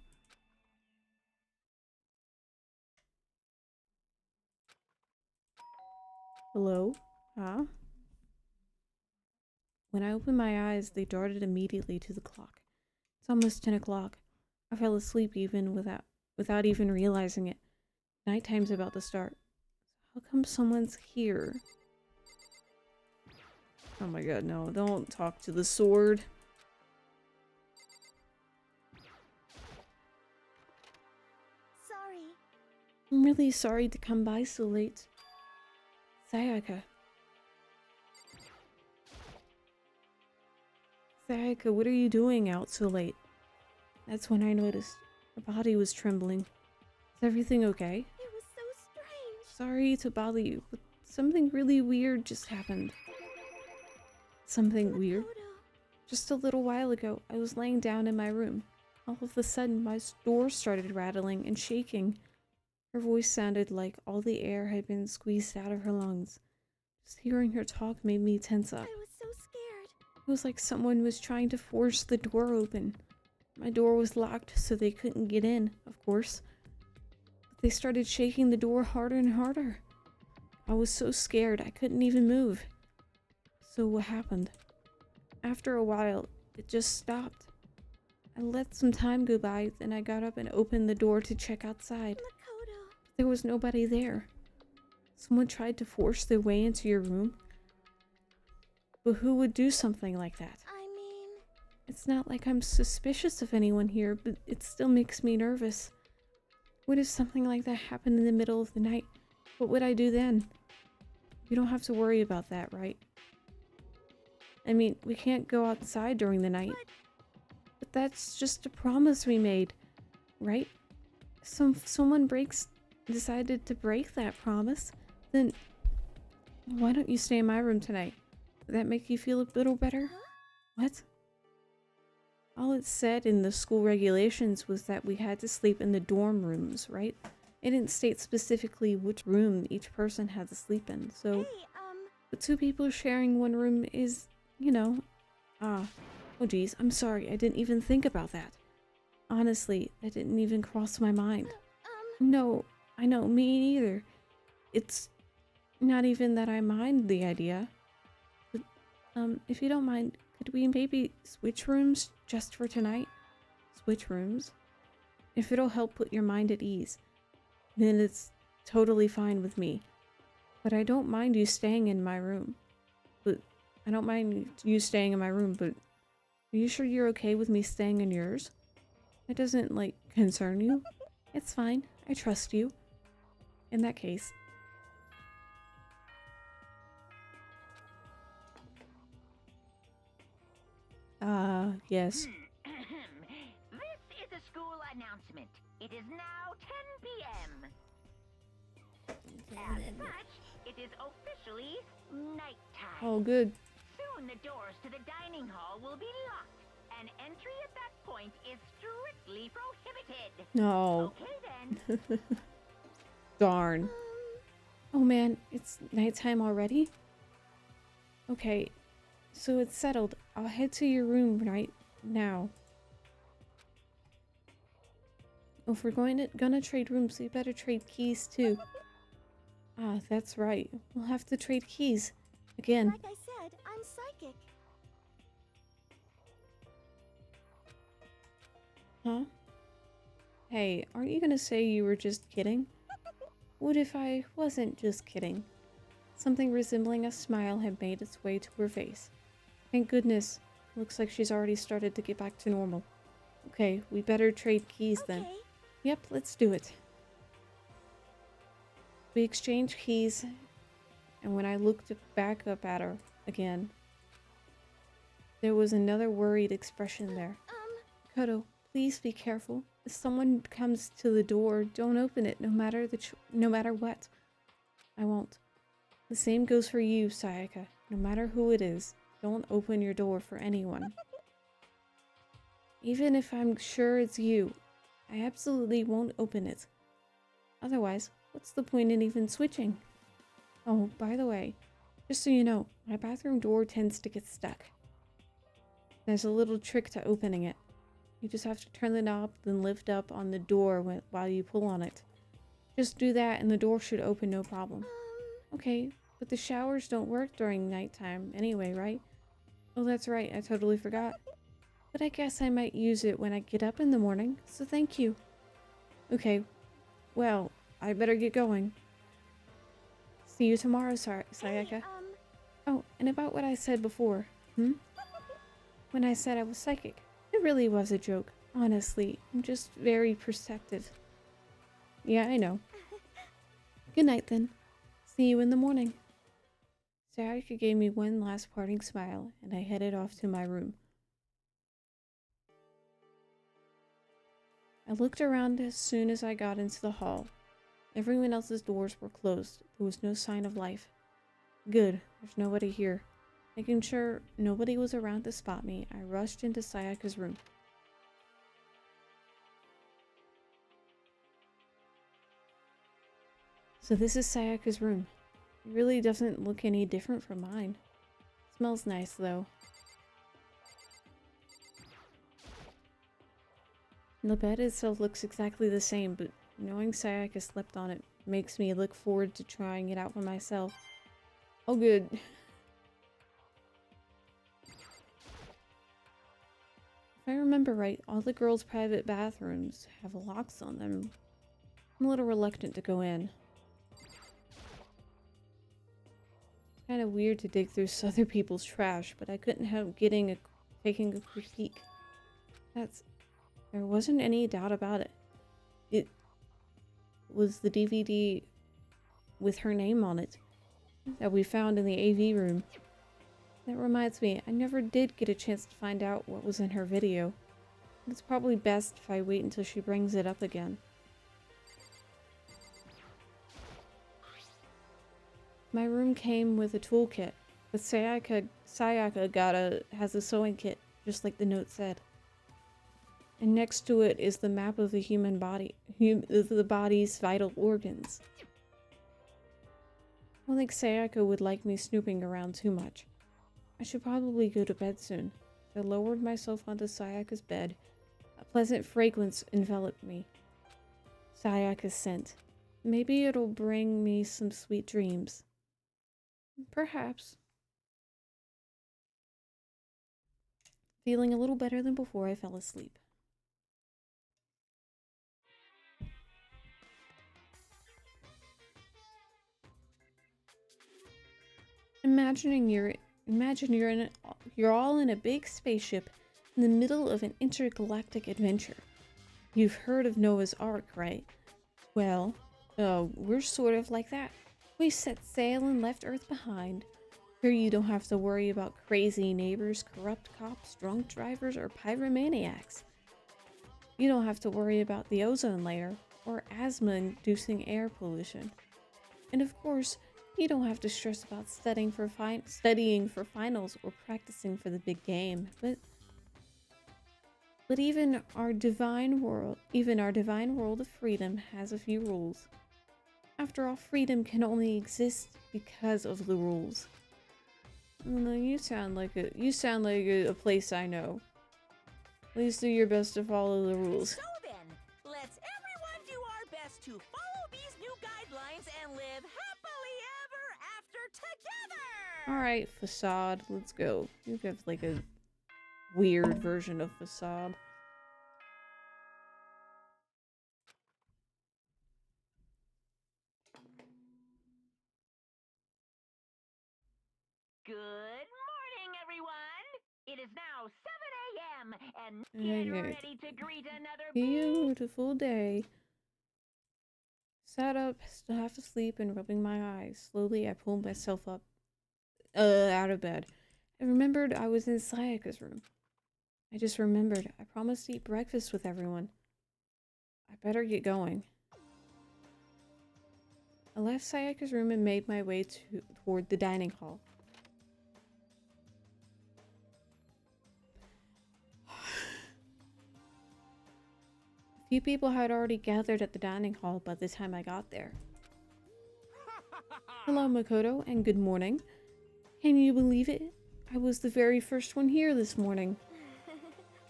Hello? Huh? When I opened my eyes, they darted immediately to the clock. It's almost 10 o'clock. I fell asleep even without even realizing it. Nighttime's about to start. How come someone's here? Oh my god, no, don't talk to the sword. Sorry. I'm really sorry to come by so late. Sayaka. Sayaka, what are you doing out so late? That's when I noticed her body was trembling. Is everything okay? It was so strange. Sorry to bother you, but something really weird just happened. Something weird? Makoto. Just a little while ago, I was laying down in my room. All of a sudden, my door started rattling and shaking. Her voice sounded like all the air had been squeezed out of her lungs. Just hearing her talk made me tense up. I was so scared. It was like someone was trying to force the door open. My door was locked, so they couldn't get in, of course. But they started shaking the door harder and harder. I was so scared I couldn't even move. So what happened? After a while, it just stopped. I let some time go by, then I got up and opened the door to check outside. Makoto. There was nobody there. Someone tried to force their way into your room? But who would do something like that? I mean... It's not like I'm suspicious of anyone here, but it still makes me nervous. What if something like that happened in the middle of the night? What would I do then? You don't have to worry about that, right? I mean, we can't go outside during the night. But that's just a promise we made, right? Someone decided to break that promise, then why don't you stay in my room tonight? Would that make you feel a little better? Huh? What? All it said in the school regulations was that we had to sleep in the dorm rooms, right? It didn't state specifically which room each person had to sleep in, so... Hey, But two people sharing one room is, you know... Oh geez, I'm sorry, I didn't even think about that. Honestly, that didn't even cross my mind. No, I know, me neither. It's not even that I mind the idea. But, if you don't mind, could we maybe switch rooms just for tonight? Switch rooms? If it'll help put your mind at ease, then it's totally fine with me. But I don't mind you staying in my room. But I don't mind you staying in my room, but are you sure you're okay with me staying in yours? It doesn't, like, concern you? It's fine. I trust you. In that case. Yes. This is a school announcement. It is now 10 p.m. As such, it is officially nighttime. Oh, good. Soon the doors to the dining hall will be locked, and entry at that point is strictly prohibited. No. Okay then. Darn. Oh man, it's nighttime already? Okay, so it's settled. I'll head to your room right now. If we're gonna trade rooms, we better trade keys too. Ah, that's right. We'll have to trade keys. Again. like I said, I'm psychic. Huh? Hey, aren't you gonna say you were just kidding? What if I wasn't just kidding? Something resembling a smile had made its way to her face. Thank goodness. Looks like she's already started to get back to normal. Okay, we better trade keys then. Okay. Yep, let's do it. We exchanged keys, and when I looked back up at her again, there was another worried expression there. Koto, please be careful. If someone comes to the door, don't open it, no matter what. I won't. The same goes for you, Sayaka. No matter who it is, don't open your door for anyone. Even if I'm sure it's you, I absolutely won't open it. Otherwise, what's the point in even switching? Oh, by the way, just so you know, my bathroom door tends to get stuck. There's a little trick to opening it. You just have to turn the knob, then lift up on the door while you pull on it. Just do that and the door should open no problem. Okay, but the showers don't work during nighttime anyway, right? Oh, that's right, I totally forgot. But I guess I might use it when I get up in the morning, so thank you. Okay, well, I better get going. See you tomorrow, Sayaka. Hey, Oh, and about what I said before, when I said I was psychic, it really was a joke. Honestly, I'm just very perceptive. Yeah, I know. Good night, then. See you in the morning. Sayaka gave me one last parting smile, and I headed off to my room. I looked around as soon as I got into the hall. Everyone else's doors were closed. There was no sign of life. Good, there's nobody here. Making sure nobody was around to spot me, I rushed into Sayaka's room. So this is Sayaka's room. It really doesn't look any different from mine. Smells nice though. The bed itself looks exactly the same, but knowing Sayaka slept on it makes me look forward to trying it out for myself. Oh good. If I remember right, all the girls' private bathrooms have locks on them. I'm a little reluctant to go in. It's kind of weird to dig through other people's trash, but I couldn't help taking a quick peek. There wasn't any doubt about it. It was the DVD with her name on it that we found in the AV room. That reminds me, I never did get a chance to find out what was in her video. It's probably best if I wait until she brings it up again. My room came with a toolkit, but Sayaka has a sewing kit, just like the note said. And next to it is the map of the human body, the body's vital organs. I don't think Sayaka would like me snooping around too much. I should probably go to bed soon. I lowered myself onto Sayaka's bed. A pleasant fragrance enveloped me. Sayaka's scent. Maybe it'll bring me some sweet dreams. Perhaps. Feeling a little better than before, I fell asleep. Imagine you're all in a big spaceship in the middle of an intergalactic adventure. You've heard of Noah's Ark, right? Well, we're sort of like that. We set sail and left Earth behind. Here you don't have to worry about crazy neighbors, corrupt cops, drunk drivers, or pyromaniacs. You don't have to worry about the ozone layer or asthma-inducing air pollution. And of course, you don't have to stress about studying for finals or practicing for the big game. But even our divine world of freedom has a few rules. After all, freedom can only exist because of the rules. No, you sound like a place I know. Please do your best to follow the rules. So then, let's everyone do our best to follow these new guidelines and live happily ever after together! Alright, Facade, let's go. You have like a weird version of Facade. Good morning, everyone! It is now 7 a.m. and get ready to greet another Beautiful day. Sat up, still half asleep and rubbing my eyes. Slowly, I pulled myself up, out of bed. I remembered I was in Sayaka's room. I just remembered I promised to eat breakfast with everyone. I better get going. I left Sayaka's room and made my way toward the dining hall. A few people had already gathered at the dining hall by the time I got there. Hello, Makoto, and good morning. Can you believe it? I was the very first one here this morning.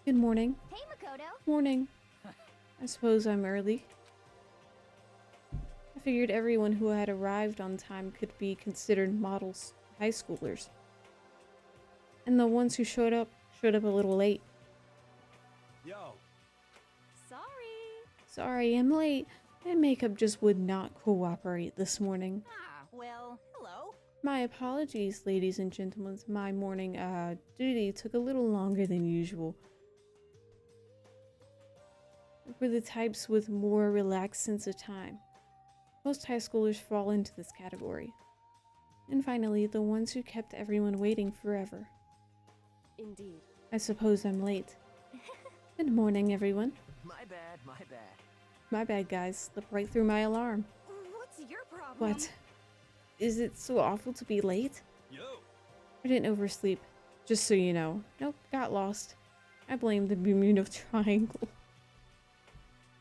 Good morning. Hey, Makoto. Morning. I suppose I'm early. I figured everyone who had arrived on time could be considered models high schoolers. And the ones who showed up a little late. Yo, Sorry. Sorry, I'm late. My makeup just would not cooperate this morning. Ah, well, hello. My apologies, ladies and gentlemen. My morning duty took a little longer than usual. For the types with more relaxed sense of time. Most high schoolers fall into this category. And finally, the ones who kept everyone waiting forever. Indeed. I suppose I'm late. Good morning, everyone. My bad, my bad. My bad, guys. Slipped right through my alarm. What's your problem? What? Is it so awful to be late? yo. I didn't oversleep. Just so you know. Nope, got lost. I blame the Bermuda Triangle.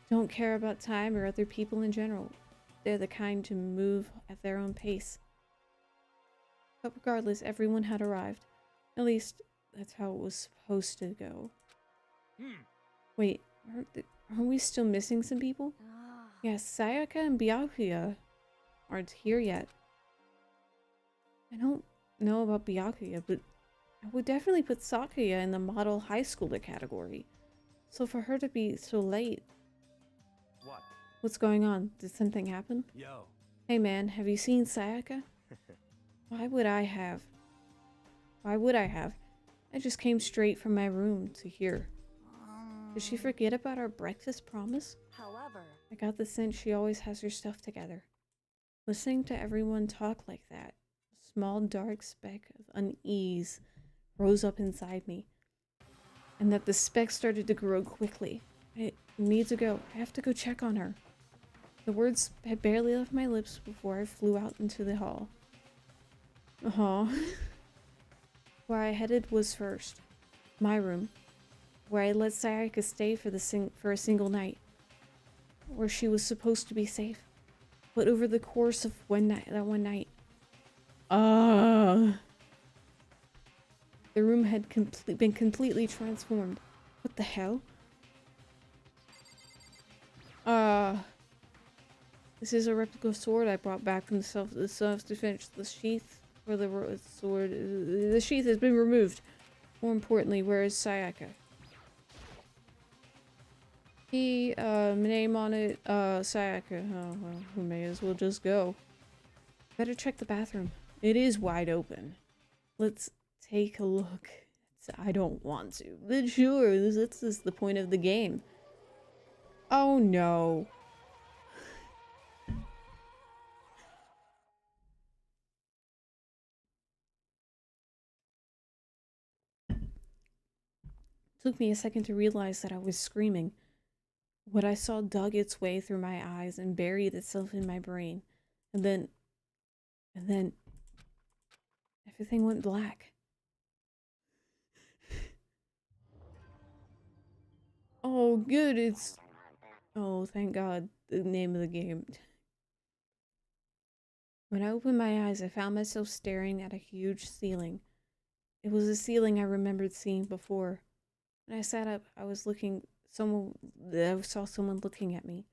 Don't care about time or other people in general. They're the kind to move at their own pace. But regardless, everyone had arrived. At least, that's how it was supposed to go. Wait, aren't we still missing some people? Yes, Sayaka and Byakuya aren't here yet. I don't know about Byakuya, but I would definitely put Sakuya in the model high schooler category. So for her to be so late... What? What's going on? Did something happen? Yo. Hey man, have you seen Sayaka? Why would I have? Why would I have? I just came straight from my room to here. Did she forget about our breakfast promise? However, I got the sense she always has her stuff together. Listening to everyone talk like that, a small dark speck of unease rose up inside me. And that the speck started to grow quickly. I need to go. I have to go check on her. The words had barely left my lips before I flew out into the hall. Where I headed was first. My room. Where I let Sayaka stay for a single night. Where she was supposed to be safe. But over the course of one night. The room had been completely transformed. What the hell? This is a replica sword I brought back from the self-defense. The sheath for the sword. The sheath has been removed. More importantly, where is Sayaka? Name on it, Sayaka. Oh, well, we may as well just go. Better check the bathroom. It is wide open. Let's take a look. I don't want to, but sure, this is the point of the game. Oh no. Took me a second to realize that I was screaming. What I saw dug its way through my eyes and buried itself in my brain. And then everything went black. Oh, good, oh, thank God, the name of the game. When I opened my eyes, I found myself staring at a huge ceiling. It was a ceiling I remembered seeing before. When I sat up, I saw someone looking at me.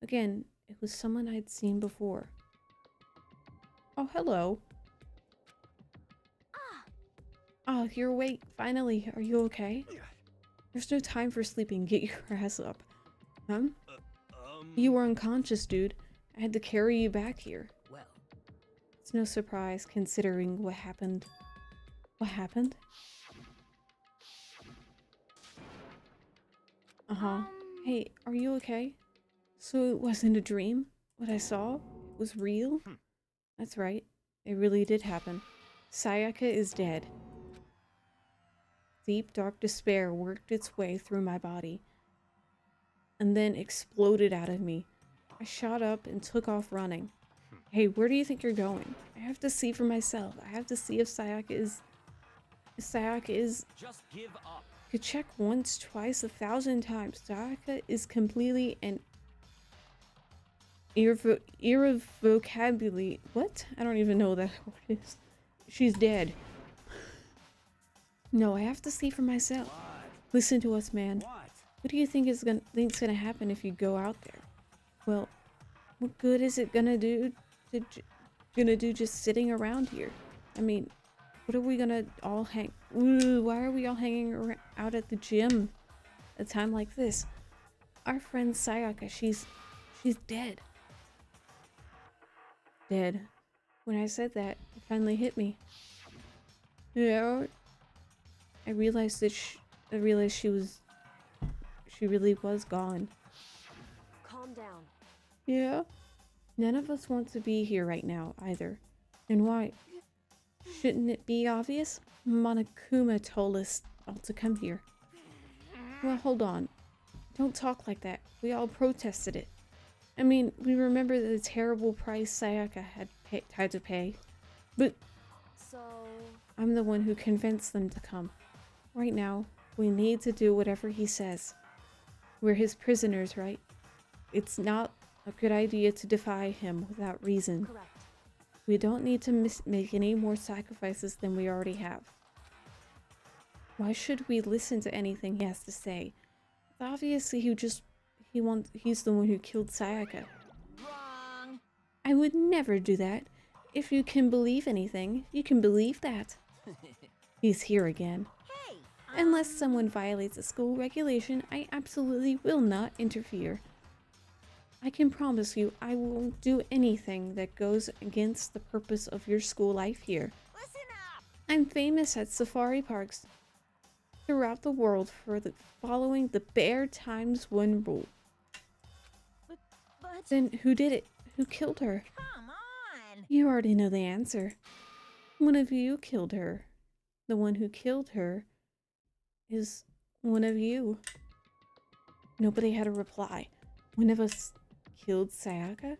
Again, it was someone I'd seen before. Oh, hello. Oh, you're awake. Finally, are you okay? There's no time for sleeping. Get your ass up. Huh? You were unconscious, dude. I had to carry you back here. Well, It's no surprise, considering what happened. What happened? Hey, are you okay? So it wasn't a dream? What I saw was real? That's right. It really did happen. Sayaka is dead. Deep, dark despair worked its way through my body. And then exploded out of me. I shot up and took off running. Hey, where do you think you're going? I have to see for myself. I have to see if Sayaka is... Just give up. Could check once, twice, 1,000 times. Sayaka is completely and irrevocably... What? I don't even know what that word is. She's dead. No, I have to see for myself. Listen to us, man. What? What do you think's gonna happen if you go out there? Well, what good is it gonna do just sitting around here? I mean, what are we gonna all why are we all hanging out at the gym at a time like this? Our friend Sayaka, she's dead. Dead. When I said that, it finally hit me. Yeah. I realized she really was gone. Calm down. Yeah. None of us want to be here right now, either. And why? Shouldn't it be obvious? Monokuma told us all to come here. Well, hold on. Don't talk like that. We all protested it. I mean, we remember the terrible price Sayaka had to pay. But So... I'm the one who convinced them to come. Right now, we need to do whatever he says. We're his prisoners, right? It's not a good idea to defy him without reason. Correct. We don't need to make any more sacrifices than we already have. Why should we listen to anything he has to say? Obviously, he's the one who killed Sayaka. Wrong. I would never do that. If you can believe anything, you can believe that. He's here again. Hey, Unless someone violates a school regulation, I absolutely will not interfere. I can promise you I won't do anything that goes against the purpose of your school life here. listen up. I'm famous at safari parks throughout the world for following the bare times one rule. But Then who did it? Who killed her? come on. You already know the answer. One of you killed her. The one who killed her is one of you. Nobody had a reply. One of us killed Sayaka?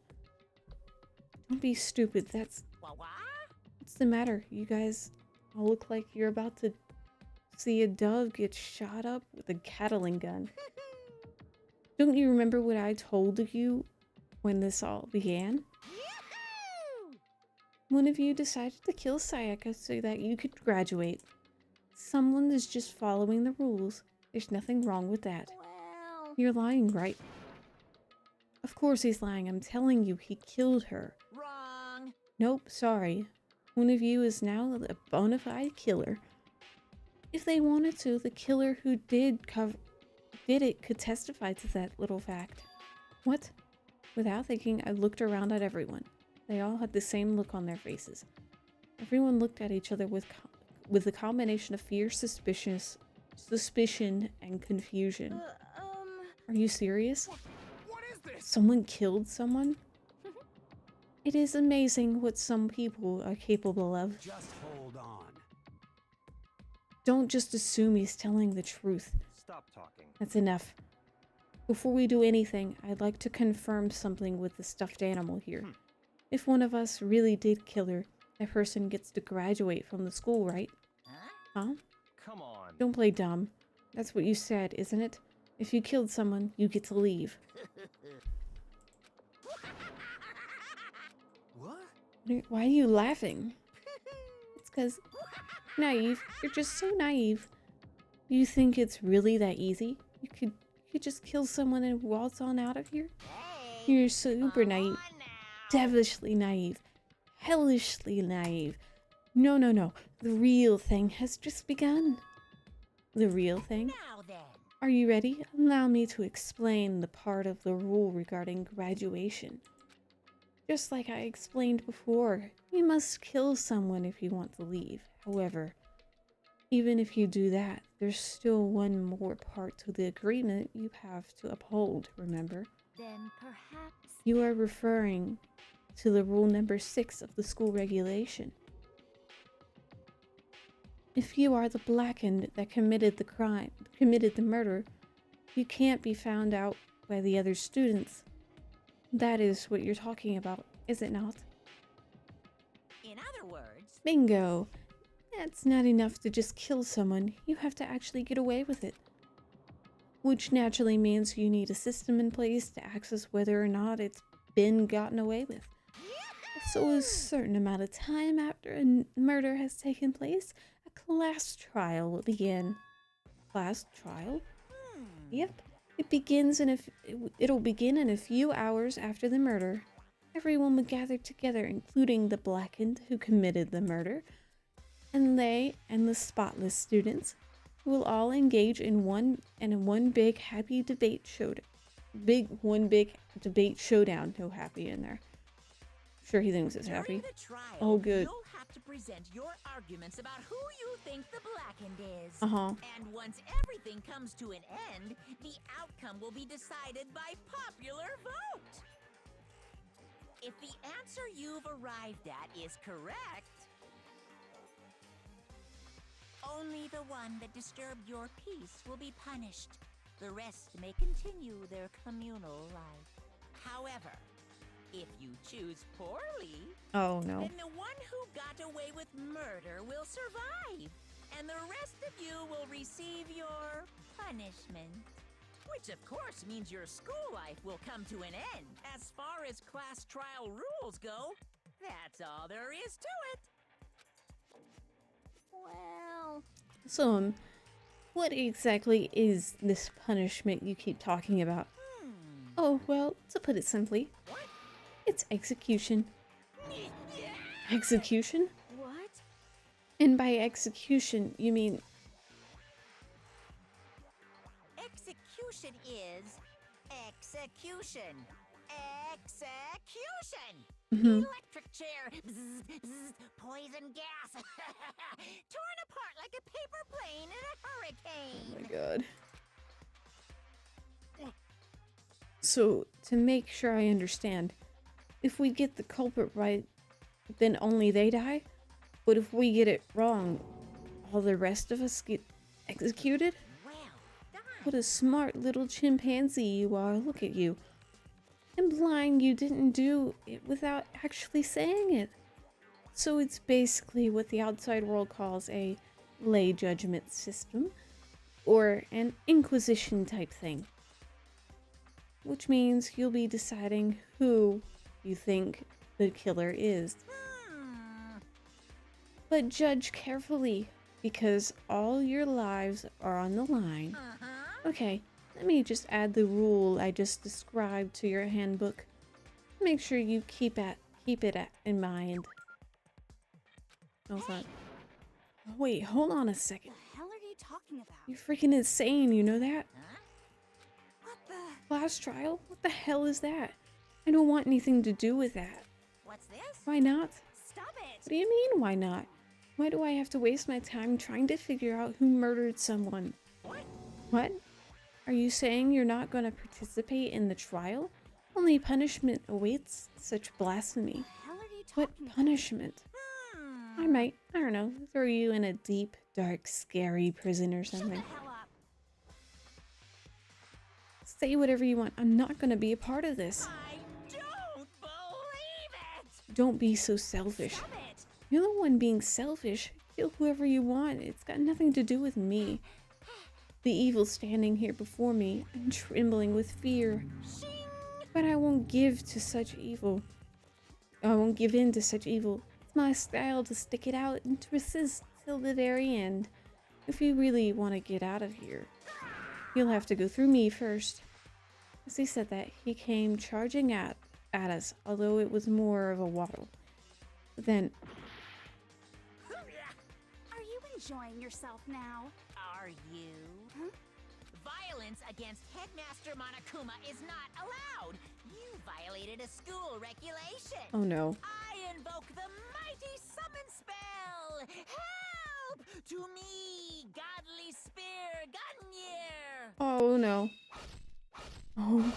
Don't be stupid. What? What's the matter? You guys all look like you're about to see a dove get shot up with a Gatling gun. Don't you remember what I told you when this all began? Yoo-hoo! One of you decided to kill Sayaka so that you could graduate. Someone is just following the rules. There's nothing wrong with that. Well, You're lying, right? Of course he's lying. I'm telling you, he killed her. wrong. Nope, sorry. One of you is now a bona fide killer. If they wanted to, the killer who did it could testify to that little fact. What? Without thinking, I looked around at everyone. They all had the same look on their faces. Everyone looked at each other with a combination of fear, suspicion, and confusion. Are you serious? What is this? Someone killed someone? It is amazing what some people are capable of. Just hold on. Don't just assume he's telling the truth. Stop talking. That's enough. Before we do anything, I'd like to confirm something with the stuffed animal here. If one of us really did kill her, that person gets to graduate from the school, right? Huh? Come on. Don't play dumb. That's what you said, isn't it? If you killed someone, you get to leave. What? Why are you laughing? It's because naive. You're just so naive. You think it's really that easy? You could just kill someone and waltz on out of here? Hey, You're super come naive. on now. Devilishly naive. Hellishly naive. No, no, no. The real thing has just begun. The real thing? Now then. Are you ready? Allow me to explain the part of the rule regarding graduation. Just like I explained before, you must kill someone if you want to leave. However, even if you do that, there's still one more part to the agreement you have to uphold, remember? Then perhaps... You are referring to the rule number 6 of the school regulation. If you are the blackened that committed the murder, you can't be found out by the other students. That is what you're talking about, is it not? In other words, Bingo! That's not enough to just kill someone, you have to actually get away with it. Which naturally means you need a system in place to access whether or not it's been gotten away with. So a certain amount of time after a murder has taken place, a class trial will begin. class trial? Yep. It'll begin in a few hours after the murder. Everyone will gather together, including the blackened who committed the murder, and they and the spotless students will all engage in one big happy debate showdown. One big debate showdown. No happy in there. Sure, he thinks it's happy. During the trial, Oh, good. You'll have to present your arguments about who you think the blackened is. And once everything comes to an end, the outcome will be decided by popular vote. If the answer you've arrived at is correct, only the one that disturbed your peace will be punished. The rest may continue their communal life. However, if you choose poorly, Oh no. then the one who got away with murder will survive, and the rest of you will receive your punishment. Which of course means your school life will come to an end. As far as class trial rules go, that's all there is to it. Well, So, what exactly is this punishment you keep talking about? Oh, well, to put it simply, it's execution. Execution? what? And by execution, you mean... Execution is execution. Execution! Electric chair. Bzz, bzz, poison gas. Torn apart like a paper plane in a hurricane. Oh my god. So, to make sure I understand, if we get the culprit right, then only they die? But if we get it wrong, all the rest of us get executed? Well done. What a smart little chimpanzee you are, look at you. Implying you didn't do it without actually saying it. So it's basically what the outside world calls a lay judgment system, or an inquisition type thing. Which means you'll be deciding who you think the killer is. But judge carefully, because all your lives are on the line. Okay, let me just add the rule I just described to your handbook. Make sure you keep it in mind. No, it's not. Oh, wait, hold on a second. What the hell are you talking about? You're freaking insane, you know that? What the? Class trial? What the hell is that? I don't want anything to do with that. What's this? Why not? Stop it! What do you mean, why not? Why do I have to waste my time trying to figure out who murdered someone? What? Are you saying you're not going to participate in the trial? Only punishment awaits such blasphemy. What the hell are you What talking about? punishment? I might, I don't know, throw you in a deep, dark, scary prison or Shut something. the hell up! Say whatever you want. I'm not going to be a part of this. I don't believe it! Don't be so selfish. Stop it! You're the one being selfish. Kill whoever you want. It's got nothing to do with me. The evil standing here before me. I'm trembling with fear. But I won't give to such evil. I won't give in to such evil. It's my style to stick it out and to resist till the very end. If you really want to get out of here, you'll have to go through me first. As he said that, he came charging at us, although it was more of a waddle. Then, Are you enjoying yourself now? Are you? Violence against Headmaster Monokuma is not allowed. You violated a school regulation. oh no. I invoke the mighty summon spell. Help! To me, godly spear, Gunyear. Oh no. Oh.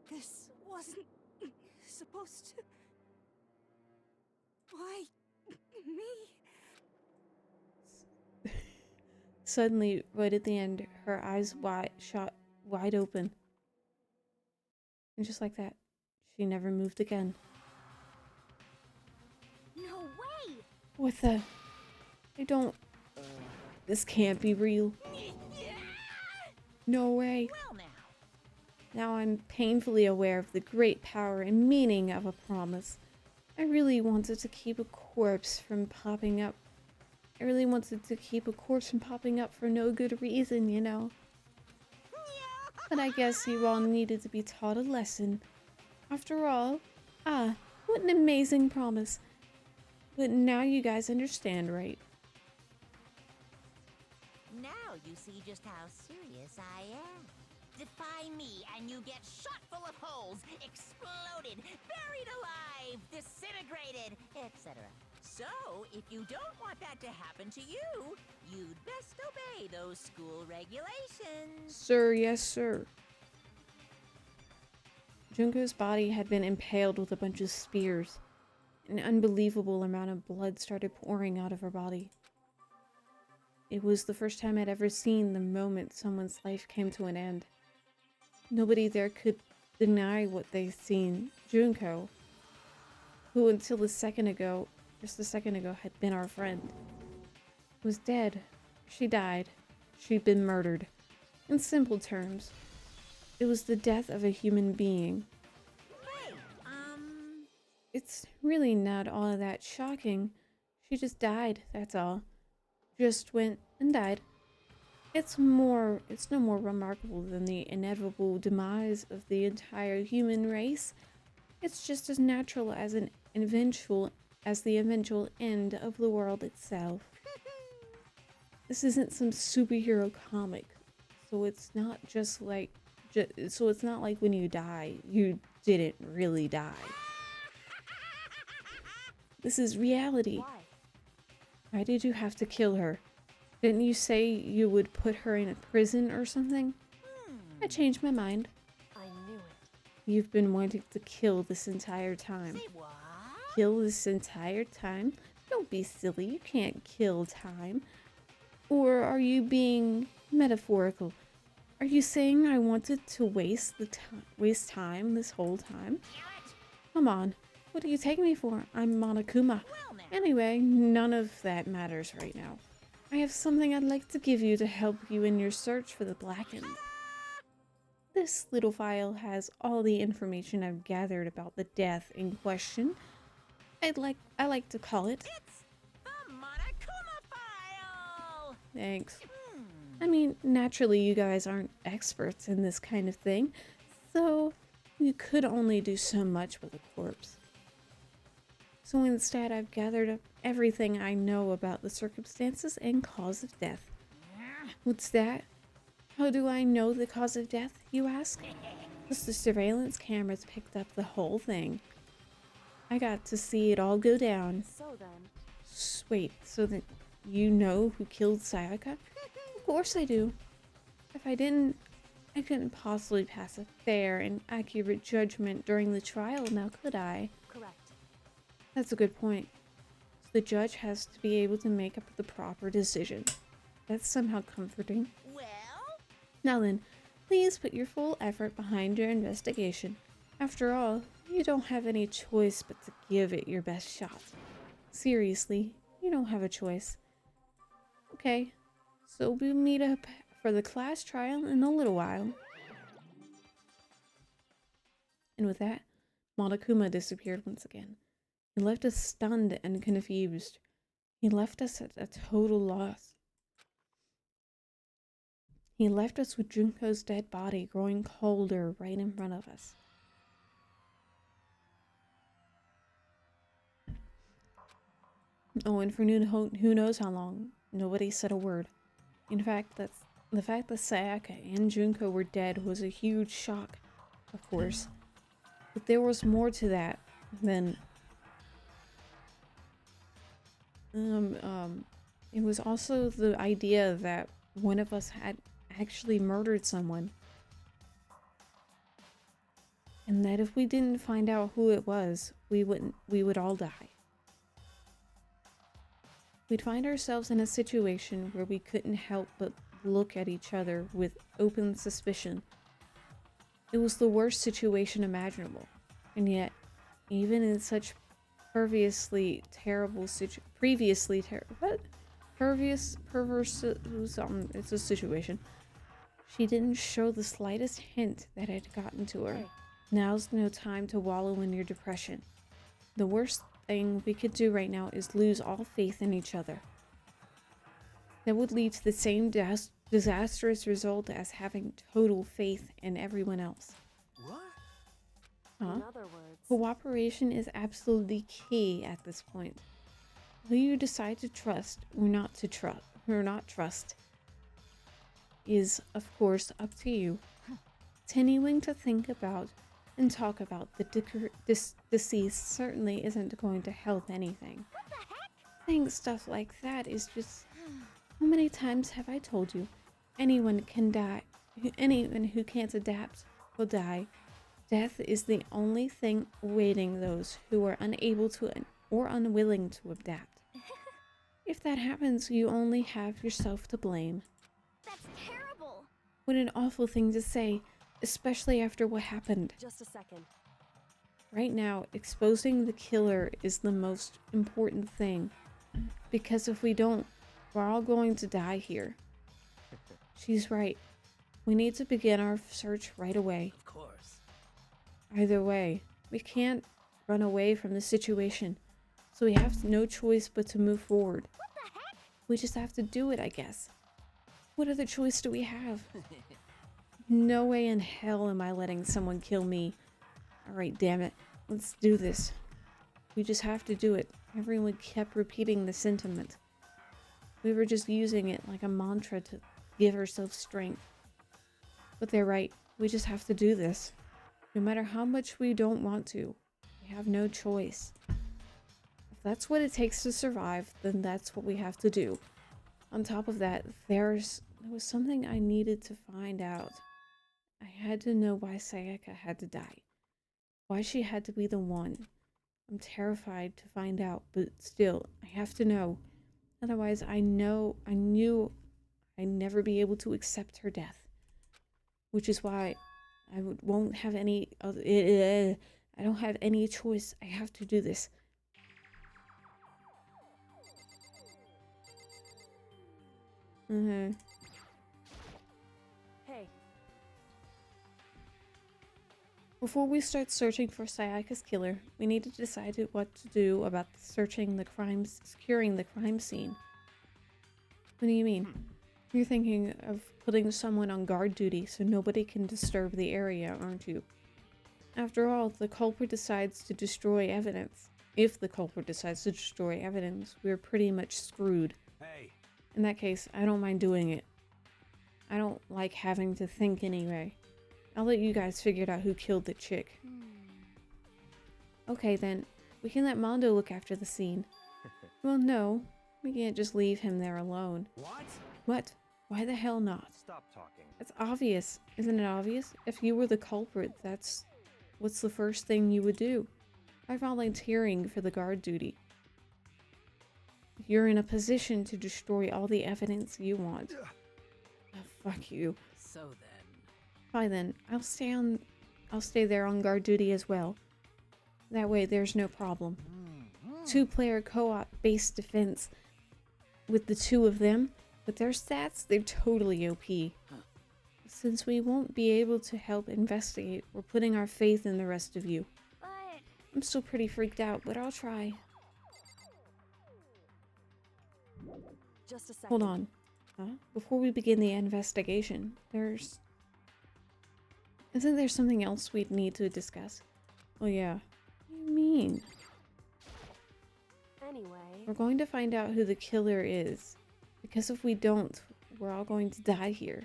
This wasn't supposed to. Why me? Suddenly, right at the end, her eyes shot wide open. And just like that, she never moved again. No way! What the? I don't... This can't be real. No way. Well now. Now I'm painfully aware of the great power and meaning of a promise. I really wanted to keep a corpse from popping up. I really wanted to keep a corpse from popping up for no good reason, you know. But I guess you all needed to be taught a lesson. After all, what an amazing promise. But now you guys understand, right? Now you see just how serious I am. Defy me and you get shot full of holes, exploded, buried alive, disintegrated, etc. So, if you don't want that to happen to you, you'd best obey those school regulations. Sir, yes, sir. Junko's body had been impaled with a bunch of spears. An unbelievable amount of blood started pouring out of her body. It was the first time I'd ever seen the moment someone's life came to an end. Nobody there could deny what they'd seen. Junko, who until just a second ago had been our friend, was dead. She died. She'd been murdered. In simple terms, it was the death of a human being. Hey, It's really not all that shocking. She just died, that's all. Just went and died. It's no more remarkable than the inevitable demise of the entire human race. It's just as natural as the eventual end of the world itself. This isn't some superhero comic, so it's not just like when you die, you didn't really die. This is reality. Why did you have to kill her? Didn't you say you would put her in a prison or something? I changed my mind. I knew it. You've been wanting to kill this entire time. say what? Kill this entire time? Don't be silly, you can't kill time. Or are you being metaphorical? Are you saying I wanted to waste time this whole time? Come on, what do you take me for? I'm Monokuma. Well now. Anyway, none of that matters right now. I have something I'd like to give you to help you in your search for the Blackened. This little file has all the information I've gathered about the death in question. I like to call it. It's the Monokuma file! Thanks. I mean, naturally you guys aren't experts in this kind of thing, so you could only do so much with a corpse. So instead, I've gathered up everything I know about the circumstances and cause of death. What's that? How do I know the cause of death, you ask? Because the surveillance cameras picked up the whole thing. I got to see it all go down. So then, Wait, so that you know who killed Sayaka? Of course I do. If I didn't, I couldn't possibly pass a fair and accurate judgment during the trial, now could I? correct. That's a good point. So the judge has to be able to make up the proper decision. That's somehow comforting. Well, Now then, please put your full effort behind your investigation. After all, you don't have any choice but to give it your best shot. Seriously, you don't have a choice. Okay, so we'll meet up for the class trial in a little while. And with that, Monokuma disappeared once again. He left us stunned and confused. He left us at a total loss. He left us with Junko's dead body growing colder right in front of us. Oh, and for who knows how long, nobody said a word. In fact, the fact that Sayaka and Junko were dead was a huge shock, of course. But there was more to that than... it was also the idea that one of us had actually murdered someone. And that if we didn't find out who it was, we would all die. We'd find ourselves in a situation where we couldn't help but look at each other with open suspicion. It was the worst situation imaginable, and yet, even in such previously terrible previously what? Perverse something. It's a situation. She didn't show the slightest hint that it had gotten to her. Now's no time to wallow in your depression. The worst thing we could do right now is lose all faith in each other. That would lead to the same disastrous result as having total faith in everyone else. What? Huh? In other words, Cooperation is absolutely key at this point. Who you decide to trust or not trust is, of course, up to you. Continuing to think about and talk about the deceased certainly isn't going to help anything. Saying stuff like that is just... How many times have I told you? Anyone can die. Anyone who can't adapt will die. Death is the only thing awaiting those who are unable to or unwilling to adapt. If that happens, you only have yourself to blame. That's terrible. What an awful thing to say, especially after what happened. just a second. Right now, exposing the killer is the most important thing. Because if we don't, we're all going to die here. She's right. We need to begin our search right away. Of course. Either way, we can't run away from the situation. So we have no choice but to move forward. We just have to do it, I guess. What other choice do we have? No way in hell am I letting someone kill me. Alright, damn it. Let's do this. We just have to do it. Everyone kept repeating the sentiment. We were just using it like a mantra to give ourselves strength. But they're right. We just have to do this. No matter how much we don't want to. We have no choice. If that's what it takes to survive, then that's what we have to do. On top of that, there was something I needed to find out. I had to know why Sayaka had to die. Why she had to be the one. I'm terrified to find out, but still, I have to know. Otherwise, I knew I'd never be able to accept her death. Which is why I won't have any other... I don't have any choice. I have to do this. Hey. Before we start searching for Sayaka's killer, we need to decide what to do about securing the crime scene. What do you mean? You're thinking of putting someone on guard duty so nobody can disturb the area, aren't you? After all, if the culprit decides to destroy evidence, we're pretty much screwed. Hey. In that case, I don't mind doing it. I don't like having to think anyway. I'll let you guys figure out who killed the chick. Okay then, we can let Mondo look after the scene. Well, no, we can't just leave him there alone. What? What? Why the hell not? Stop talking. It's obvious. Isn't it obvious? If you were the culprit, what's the first thing you would do? By volunteering for the guard duty. You're in a position to destroy all the evidence you want. Oh, fuck you. So then. Fine then, I'll stay there on guard duty as well. That way there's no problem. 2-player co-op based defense with the two of them. With their stats, they're totally OP. Since we won't be able to help investigate, we're putting our faith in the rest of you. But I'm still pretty freaked out, but I'll try. Just a second. Hold on. Before we begin the investigation, isn't there something else we'd need to discuss? Oh yeah. What do you mean? Anyway. We're going to find out who the killer is. Because if we don't, we're all going to die here.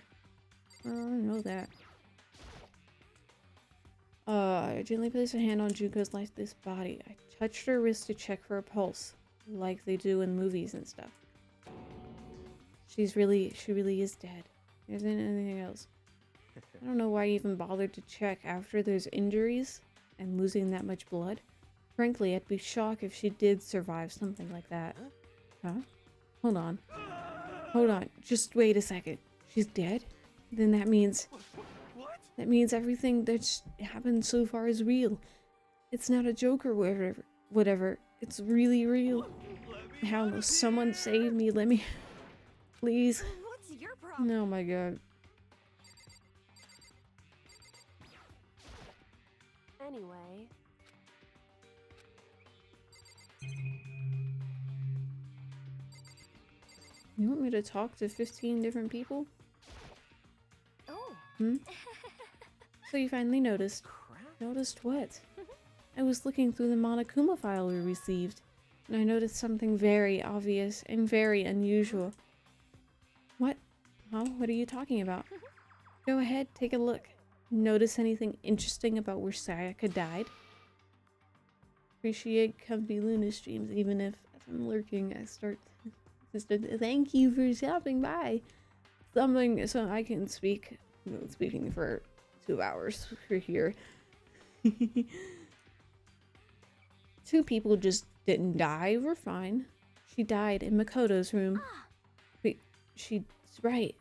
Oh, I know that. I gently placed a hand on Junko's lifeless body. I touched her wrist to check for a pulse, like they do in movies and stuff. She really is dead. There isn't anything else. I don't know why I even bothered to check after there's injuries and losing that much blood. Frankly, I'd be shocked if she did survive something like that. Huh? Hold on. Hold on. Just wait a second. She's dead? Then that means... What? That means everything that's happened so far is real. It's not a joke or whatever. whatever. It's really real. Hell no, someone save me. Let me. Please. What's your problem? Oh my god. Anyway. You want me to talk to 15 different people? Oh. Hmm? So you finally noticed. Noticed what? I was looking through the Monokuma file we received, and I noticed something very obvious and very unusual. What? Huh? What are you talking about? Go ahead, take a look. Notice anything interesting about where Sayaka died? Appreciate comfy Luna streams, even if as I'm lurking, I start just a thank you for stopping by. Something so I can speak. I've been speaking for 2 hours for here. 2 people just didn't die. We're fine. She died in Makoto's room. Wait, she's right.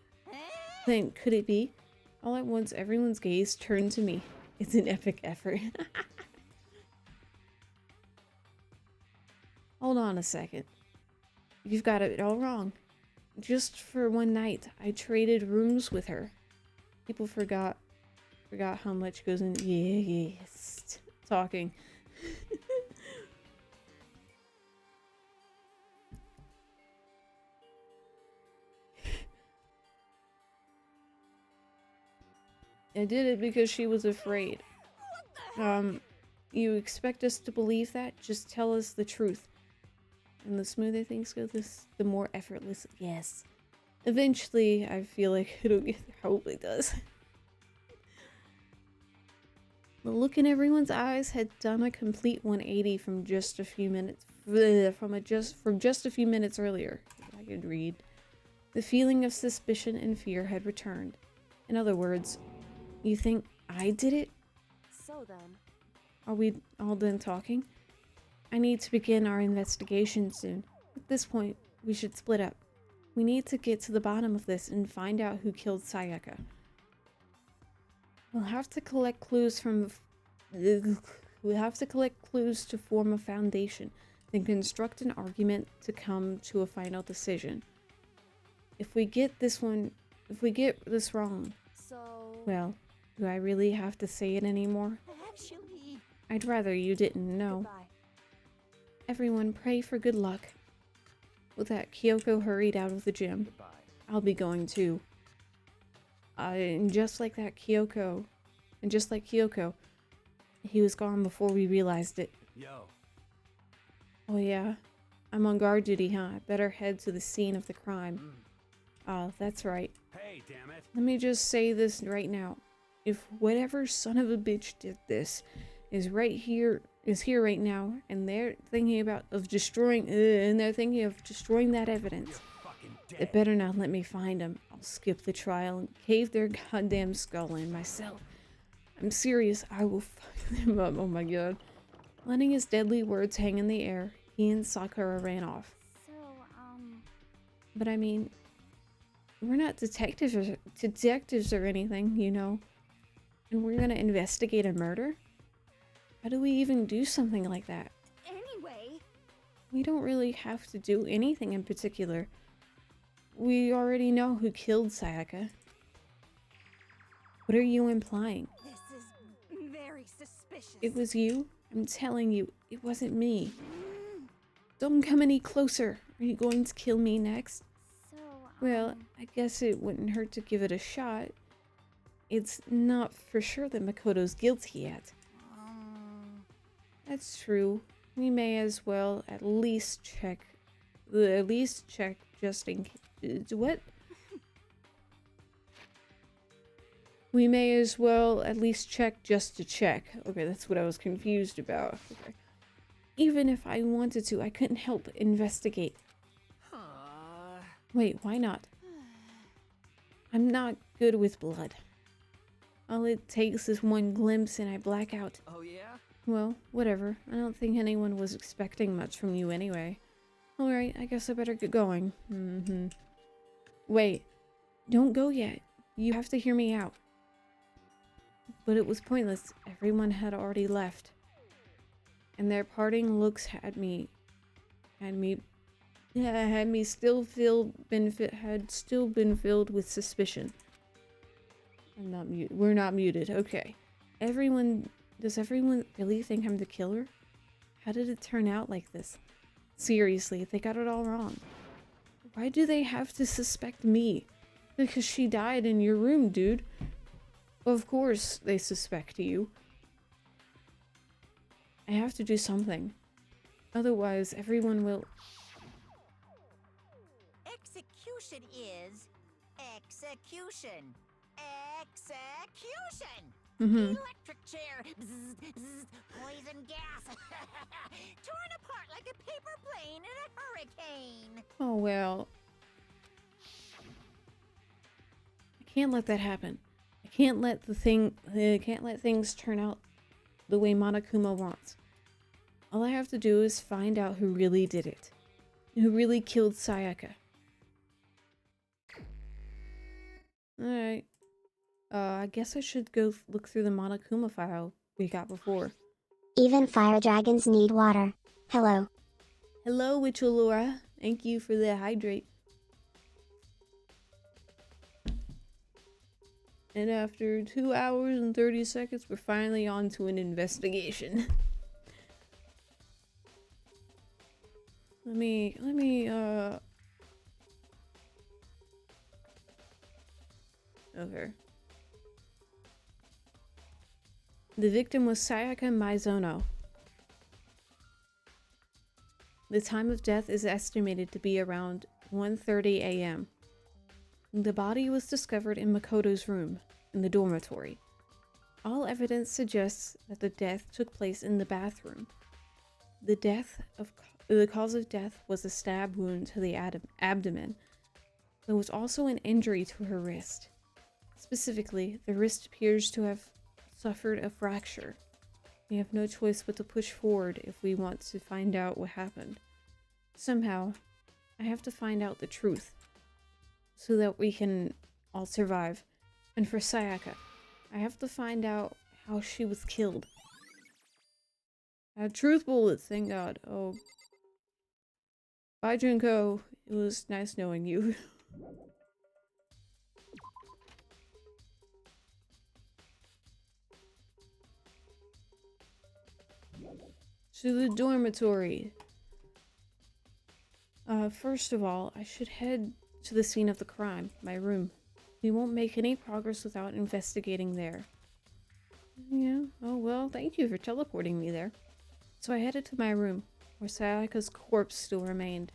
Then could it be? All at once, everyone's gaze turned to me. It's an epic effort. Hold on a second. You've got it all wrong. Just for one night, I traded rooms with her. People forgot how much goes in. Yes, talking. I did it because she was afraid. You expect us to believe that? Just tell us the truth. And the smoother things go, the more effortless. Yes. Eventually, I feel like it'll get. Hope it does. The look in everyone's eyes had done a complete 180 from just a few minutes. From just a few minutes earlier. I could read. The feeling of suspicion and fear had returned. In other words, you think I did it? So then. Are we all done talking? I need to begin our investigation soon. At this point, we should split up. We need to get to the bottom of this and find out who killed Sayaka. We'll have to collect clues to form a foundation, then construct an argument to come to a final decision. If we get this wrong, So. well, do I really have to say it anymore? Actually. I'd rather you didn't know. Goodbye. Everyone pray for good luck. With that, Kyoko hurried out of the gym. Goodbye. I'll be going too. And just like Kyoko, he was gone before we realized it. Yo. Oh yeah, I'm on guard duty, huh? I better head to the scene of the crime. Oh, that's right. Hey, damn it. Let me just say this right now. If whatever son of a bitch did this is here right now, and they're thinking of destroying that evidence, they better not let me find them. I'll skip the trial and cave their goddamn skull in myself. I'm serious, I will fuck them up. Oh my god. Letting his deadly words hang in the air, he and Sakura ran off. So, But I mean, we're not detectives or anything, you know. And we're gonna investigate a murder? How do we even do something like that? Anyway, We don't really have to do anything in particular. We already know who killed Sayaka. What are you implying? This is very suspicious. It was you? I'm telling you, it wasn't me. Don't come any closer. Are you going to kill me next? so, Well, I guess it wouldn't hurt to give it a shot. It's not for sure that Makoto's guilty yet. That's true. We may as well at least check just in case. What? We may as well at least check just to check. Okay, that's what I was confused about. Okay. Even if I wanted to, I couldn't help but investigate. Wait, why not? I'm not good with blood. All it takes is one glimpse and I black out. Oh, yeah? Well, whatever. I don't think anyone was expecting much from you anyway. Alright, I guess I better get going. Wait, don't go yet. You have to hear me out. But it was pointless. Everyone had already left. and their parting looks had me still been filled with suspicion. I'm not mute. We're not muted. Okay. Does everyone really think I'm the killer? How did it turn out like this? Seriously, they got it all wrong. Why do they have to suspect me? Because she died in your room, dude. Of course they suspect you. I have to do something. Otherwise, everyone will... Execution is execution. Execution! Electric chair. Bzz, bzz, poison gas. Torn apart like a paper plane in a hurricane. Oh, well. I can't let that happen. I can't let things turn out the way Monokuma wants. All I have to do is find out who really did it. Who really killed Sayaka. Alright. I guess I should go look through the Monokuma file we got before. Even fire dragons need water. Hello. Hello, Witchalora. Thank you for the hydrate. And after 2 hours and 30 seconds, we're finally on to an investigation. Okay. The victim was Sayaka Maizono. The time of death is estimated to be around 1:30 a.m. The body was discovered in Makoto's room, in the dormitory. All evidence suggests that the death took place in the bathroom. The cause of death was a stab wound to the abdomen. There was also an injury to her wrist. Specifically, the wrist appears to have suffered a fracture. We have no choice but to push forward if we want to find out what happened. Somehow, I have to find out the truth, so that we can all survive. And for Sayaka, I have to find out how she was killed. Truth bullets, thank God. Oh. Bye, Junko. It was nice knowing you. To the dormitory. First of all, I should head to the scene of the crime, my room. We won't make any progress without investigating there. Yeah, oh well, thank you for teleporting me there. So I headed to my room, where Sayaka's corpse still remained.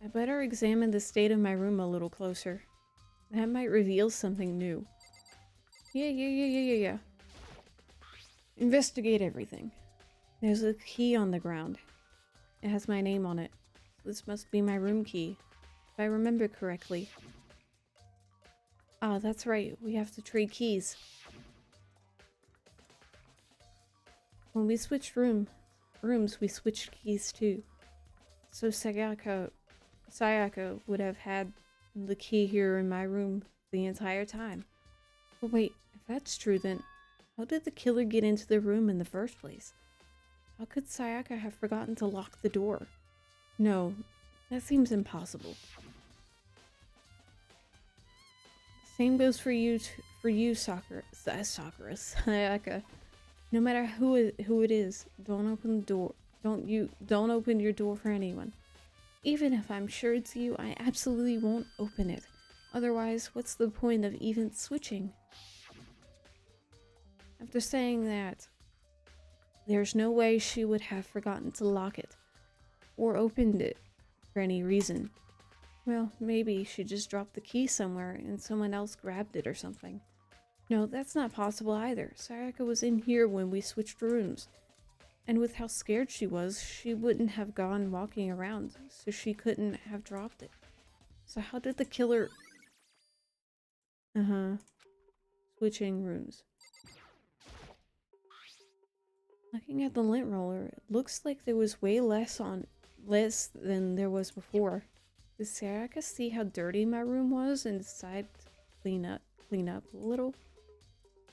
I better examine the state of my room a little closer. That might reveal something new. Yeah. Investigate everything. There's a key on the ground. It has my name on it. This must be my room key, if I remember correctly. Ah, that's right. We have to trade keys. When we switched rooms, we switched keys too. So Sayaka would have had the key here in my room the entire time. But wait, if that's true, then how did the killer get into the room in the first place? How could Sayaka have forgotten to lock the door? No, that seems impossible. Same goes for you, Sayaka. No matter who it is, don't open the door. Don't open your door for anyone. Even if I'm sure it's you, I absolutely won't open it. Otherwise, what's the point of even switching? After saying that, there's no way she would have forgotten to lock it, or opened it, for any reason. Well, maybe she just dropped the key somewhere and someone else grabbed it or something. No, that's not possible either. Sayaka was in here when we switched rooms. And with how scared she was, she wouldn't have gone walking around, so she couldn't have dropped it. So how did the killer... Switching rooms. Looking at the lint roller, it looks like there was way less than there was before. Did Sayaka see how dirty my room was and decide to clean up a little?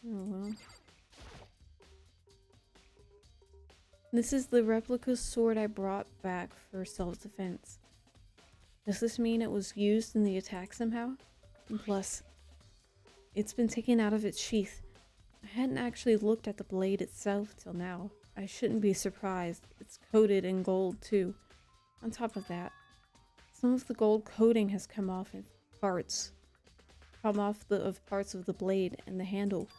Oh well. This is the replica sword I brought back for self-defense. Does this mean it was used in the attack somehow? And plus, it's been taken out of its sheath. I hadn't actually looked at the blade itself till now. I shouldn't be surprised. It's coated in gold too. On top of that, some of the gold coating has come off of parts of the blade and the handle.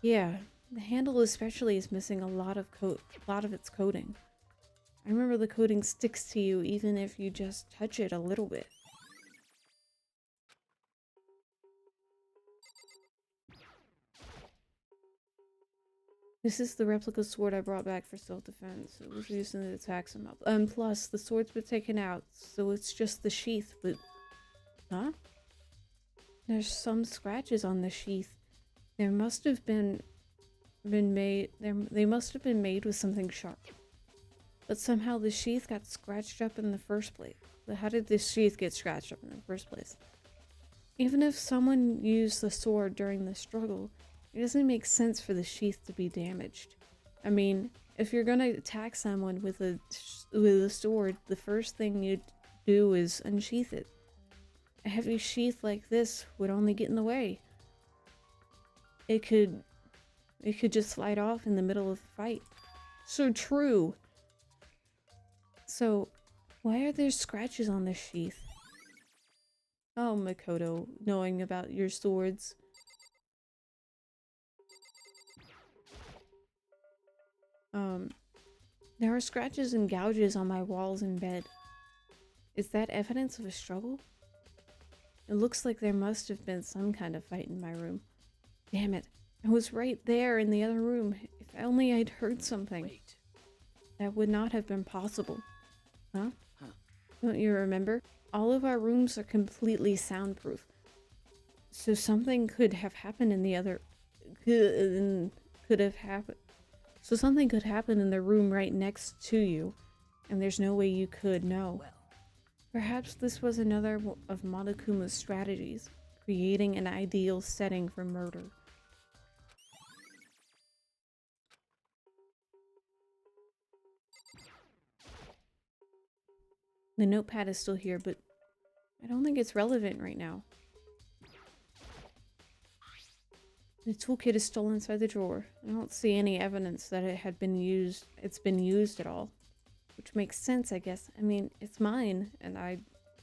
Yeah, the handle especially is missing a lot of its coating. I remember the coating sticks to you even if you just touch it a little bit. This is the replica sword I brought back for self-defense. It was used in the attack somehow. Plus, the sword's been taken out, so it's just the sheath, but... Huh? There's some scratches on the sheath. There must have been made... They must have been made with something sharp. But somehow the sheath got scratched up in the first place. But how did this sheath get scratched up in the first place? Even if someone used the sword during the struggle, it doesn't make sense for the sheath to be damaged. I mean, if you're gonna attack someone with a sword, the first thing you'd do is unsheath it. A heavy sheath like this would only get in the way. It could just slide off in the middle of the fight. So true. So, why are there scratches on the sheath? Oh, Makoto, knowing about your swords. There are scratches and gouges on my walls and bed. Is that evidence of a struggle? It looks like there must have been some kind of fight in my room. Damn it. I was right there in the other room. If only I'd heard something. Wait. That would not have been possible. Huh? Don't you remember? All of our rooms are completely soundproof. So something could have happened in the other... could have happened. So something could happen in the room right next to you, and there's no way you could know. Well. Perhaps this was another of Monokuma's strategies, creating an ideal setting for murder. The notepad is still here, but I don't think it's relevant right now. The toolkit is still inside the drawer. I don't see any evidence that it's been used at all. Which makes sense, I guess. I mean, it's mine, and I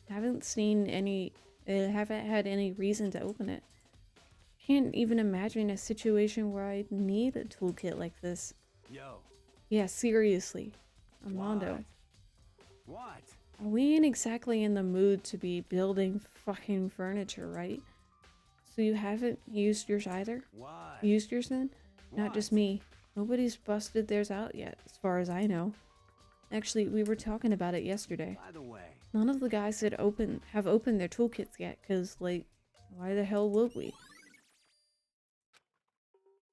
haven't had any reason to open it. Can't even imagine a situation where I'd need a toolkit like this. Yo. Yeah, seriously. Armando. What? We ain't exactly in the mood to be building fucking furniture, right? So you haven't used yours either? Why? Used yours then? Not just me. Nobody's busted theirs out yet, as far as I know. Actually, we were talking about it yesterday. By the way. None of the guys have opened their toolkits yet, cause like, why the hell would we?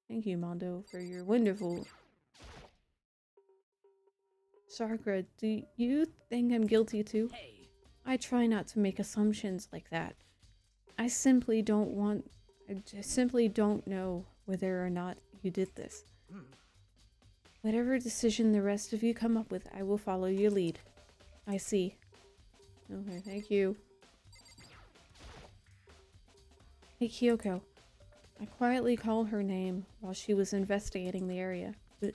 Thank you, Mondo, for your wonderful... Sakura, do you think I'm guilty too? Hey. I try not to make assumptions like that. I just simply don't know whether or not you did this. Whatever decision the rest of you come up with, I will follow your lead. I see. Okay, thank you. Hey, Kyoko. I quietly called her name while she was investigating the area, but...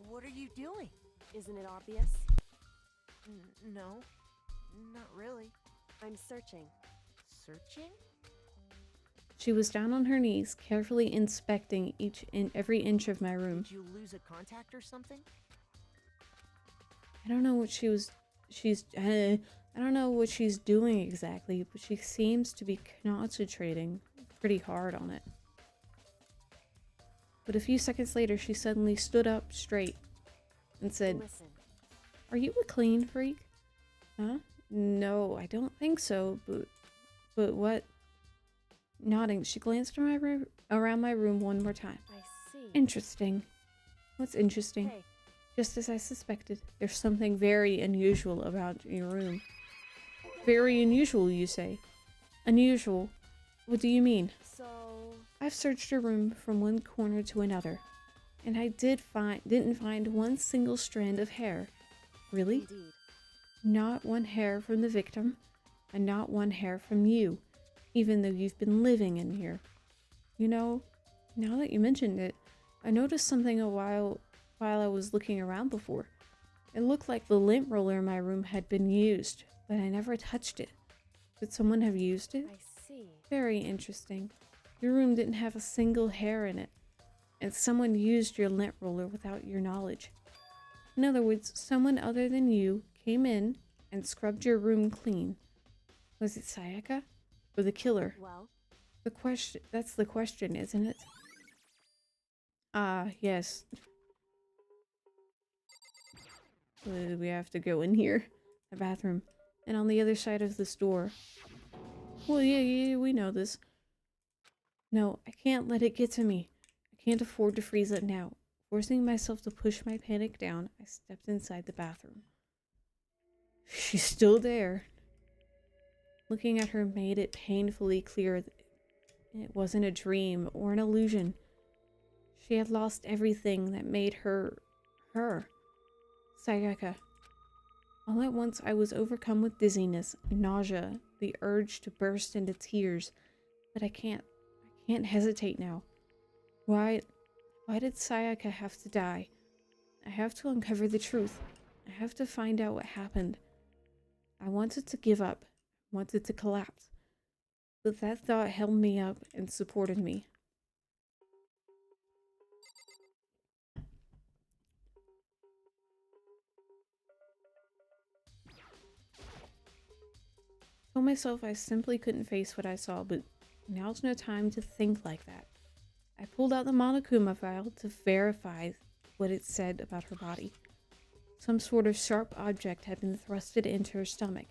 What are you doing? Isn't it obvious? No, not really. I'm searching. Searching? She was down on her knees, carefully inspecting every inch of my room. Did you lose a contact or something? I don't know what I don't know what she's doing exactly, but she seems to be concentrating pretty hard on it. But a few seconds later, she suddenly stood up straight and said, Listen. "Are you a clean freak?" Huh? No, I don't think so, but what? Nodding, she glanced around my room one more time. I see. Interesting. What's interesting? Hey. Just as I suspected, there's something very unusual about your room. Very unusual, you say? Unusual? What do you mean? So... I've searched your room from one corner to another, And I didn't find one single strand of hair. Really? Indeed. Not one hair from the victim, and not one hair from you, even though you've been living in here. You know, now that you mentioned it, I noticed something while I was looking around before. It looked like the lint roller in my room had been used, but I never touched it. Could someone have used it? I see. Very interesting. Your room didn't have a single hair in it, and someone used your lint roller without your knowledge. In other words, someone other than you came in and scrubbed your room clean. Was it Sayaka or the killer? Well, That's the question, isn't it? Ah, yes. We have to go in here. The bathroom. And on the other side of this door. Well, yeah, we know this. No, I can't let it get to me. I can't afford to freeze it now. Forcing myself to push my panic down, I stepped inside the bathroom. She's still there. Looking at her made it painfully clear that it wasn't a dream or an illusion. She had lost everything that made her, her. Sayaka. All at once I was overcome with dizziness, nausea, the urge to burst into tears. But I can't hesitate now. Why did Sayaka have to die? I have to uncover the truth. I have to find out what happened. I wanted to give up, wanted to collapse. But that thought held me up and supported me. I told myself I simply couldn't face what I saw, but now's no time to think like that. I pulled out the Monokuma file to verify what it said about her body. Some sort of sharp object had been thrusted into her stomach.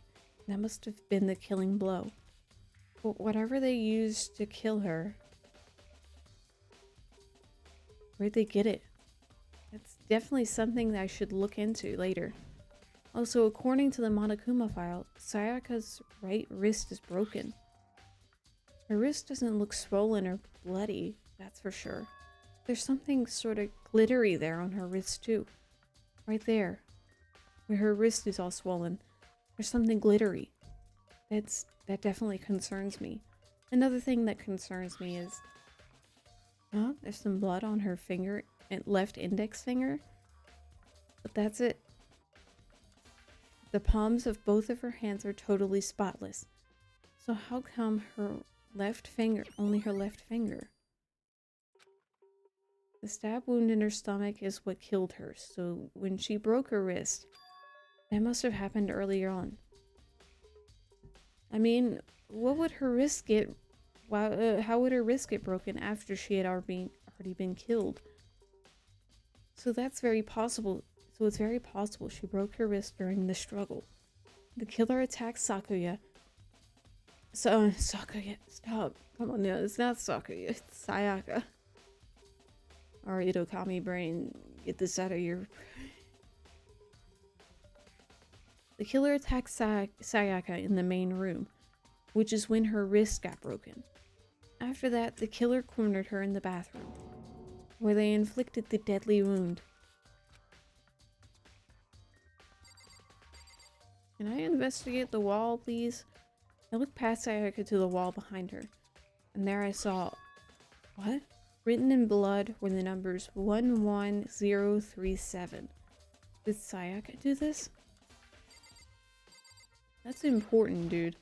That must have been the killing blow. But whatever they used to kill her, where'd they get it? That's definitely something that I should look into later. Also, according to the Monokuma file, Sayaka's right wrist is broken. Her wrist doesn't look swollen or bloody, that's for sure. There's something sort of glittery there on her wrist too. Right there, where her wrist is all swollen. There's something glittery. That definitely concerns me. Another thing that concerns me is... Oh, there's some blood on her finger, and left index finger. But that's it. The palms of both of her hands are totally spotless. So how come her left finger, only her left finger? The stab wound in her stomach is what killed her, so when she broke her wrist, that must have happened earlier on. I mean, what would her wrist get? How would her wrist get broken after she had already been killed? So that's very possible. So it's very possible she broke her wrist during the struggle. The killer attacked Sakuya. Sakuya, stop. Come on, no, it's not Sakuya, it's Sayaka. Alright, Okami brain, get this out of your... The killer attacked Sayaka in the main room, which is when her wrist got broken. After that, the killer cornered her in the bathroom, where they inflicted the deadly wound. Can I investigate the wall, please? I looked past Sayaka to the wall behind her, and there I saw... What? Written in blood were the numbers 11037. Did Sayaka do this? That's important, dude.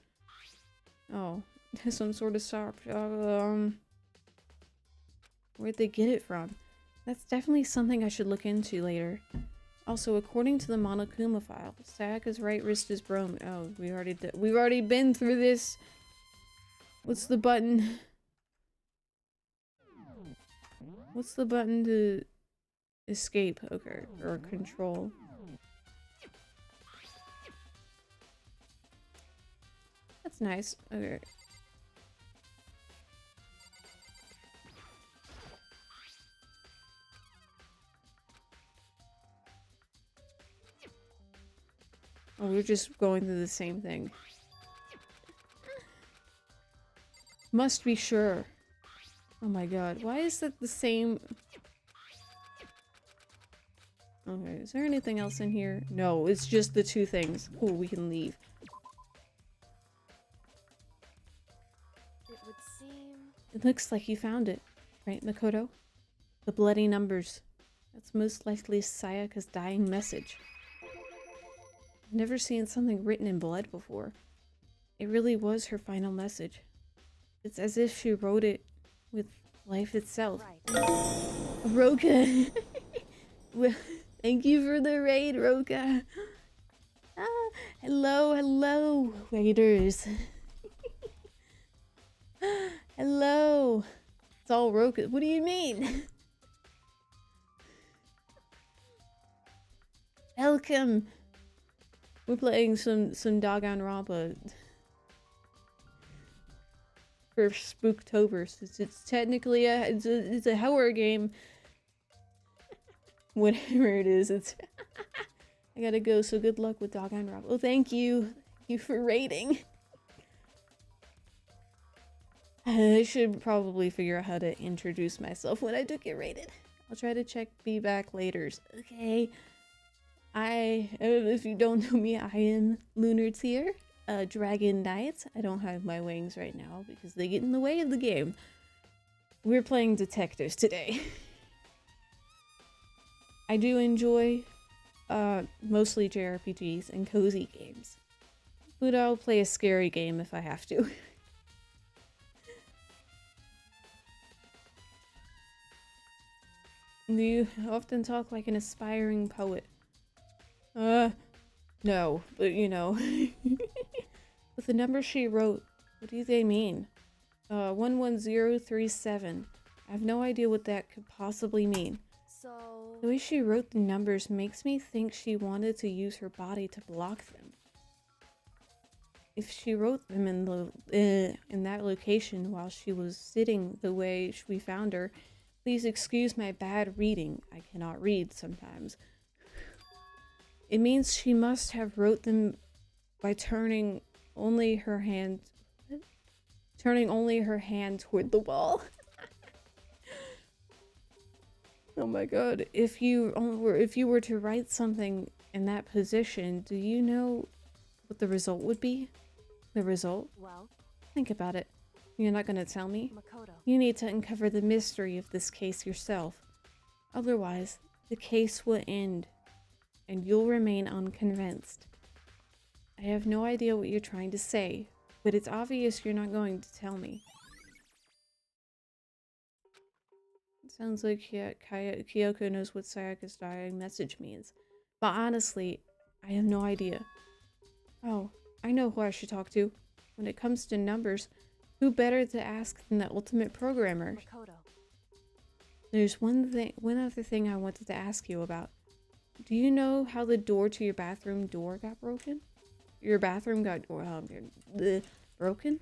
Oh, some sort of sharp... Where'd they get it from? That's definitely something I should look into later. Also, according to the Monokuma file, Sayaka's right wrist is broken. Oh, we've already been through this. What's the button? What's the button to escape? Okay, or control. That's nice. Okay. Oh, we're just going through the same thing. Must be sure. Oh my god, why is that the same? Okay, is there anything else in here? No, it's just the two things. Cool, we can leave. It would seem... It looks like you found it, right, Makoto? The bloody numbers. That's most likely Sayaka's dying message. I've never seen something written in blood before. It really was her final message. It's as if she wrote it with life itself. Right. Roka! Well, thank you for the raid, Roka! Ah, hello, raiders. Hello! It's all Roka. What do you mean? Welcome! We're playing some Danganronpa for Spooktober, since it's technically it's a horror game. Whatever it is, it's I gotta go, so good luck with Danganronpa. Oh, thank you. Thank you for raiding. I should probably figure out how to introduce myself when I do get raided. I'll try to check be back laters. Okay. If you don't know me, I am Lunar Tier, Dragon Knight. I don't have my wings right now because they get in the way of the game. We're playing detectives today. I do enjoy mostly JRPGs and cozy games, but I'll play a scary game if I have to. You often talk like an aspiring poet. No, but you know. With the numbers she wrote, what do they mean? 11037. I have no idea what that could possibly mean. So... The way she wrote the numbers makes me think she wanted to use her body to block them. If she wrote them in that location while she was sitting the way we found her, please excuse my bad reading. I cannot read sometimes. It means she must have wrote them by turning only her hand toward the wall. Oh my god, if you were to write something in that position, do you know what the result would be? The result? Well? Think about it. You're not gonna tell me? Makoto. You need to uncover the mystery of this case yourself. Otherwise, the case will end, and you'll remain unconvinced. I have no idea what you're trying to say, but it's obvious you're not going to tell me. It sounds like Kyoko knows what Sayaka's dying message means, but honestly, I have no idea. Oh, I know who I should talk to. When it comes to numbers, who better to ask than the ultimate programmer? Makoto. There's one other thing I wanted to ask you about. Do you know how the door to your bathroom door got broken? Your bathroom got broken?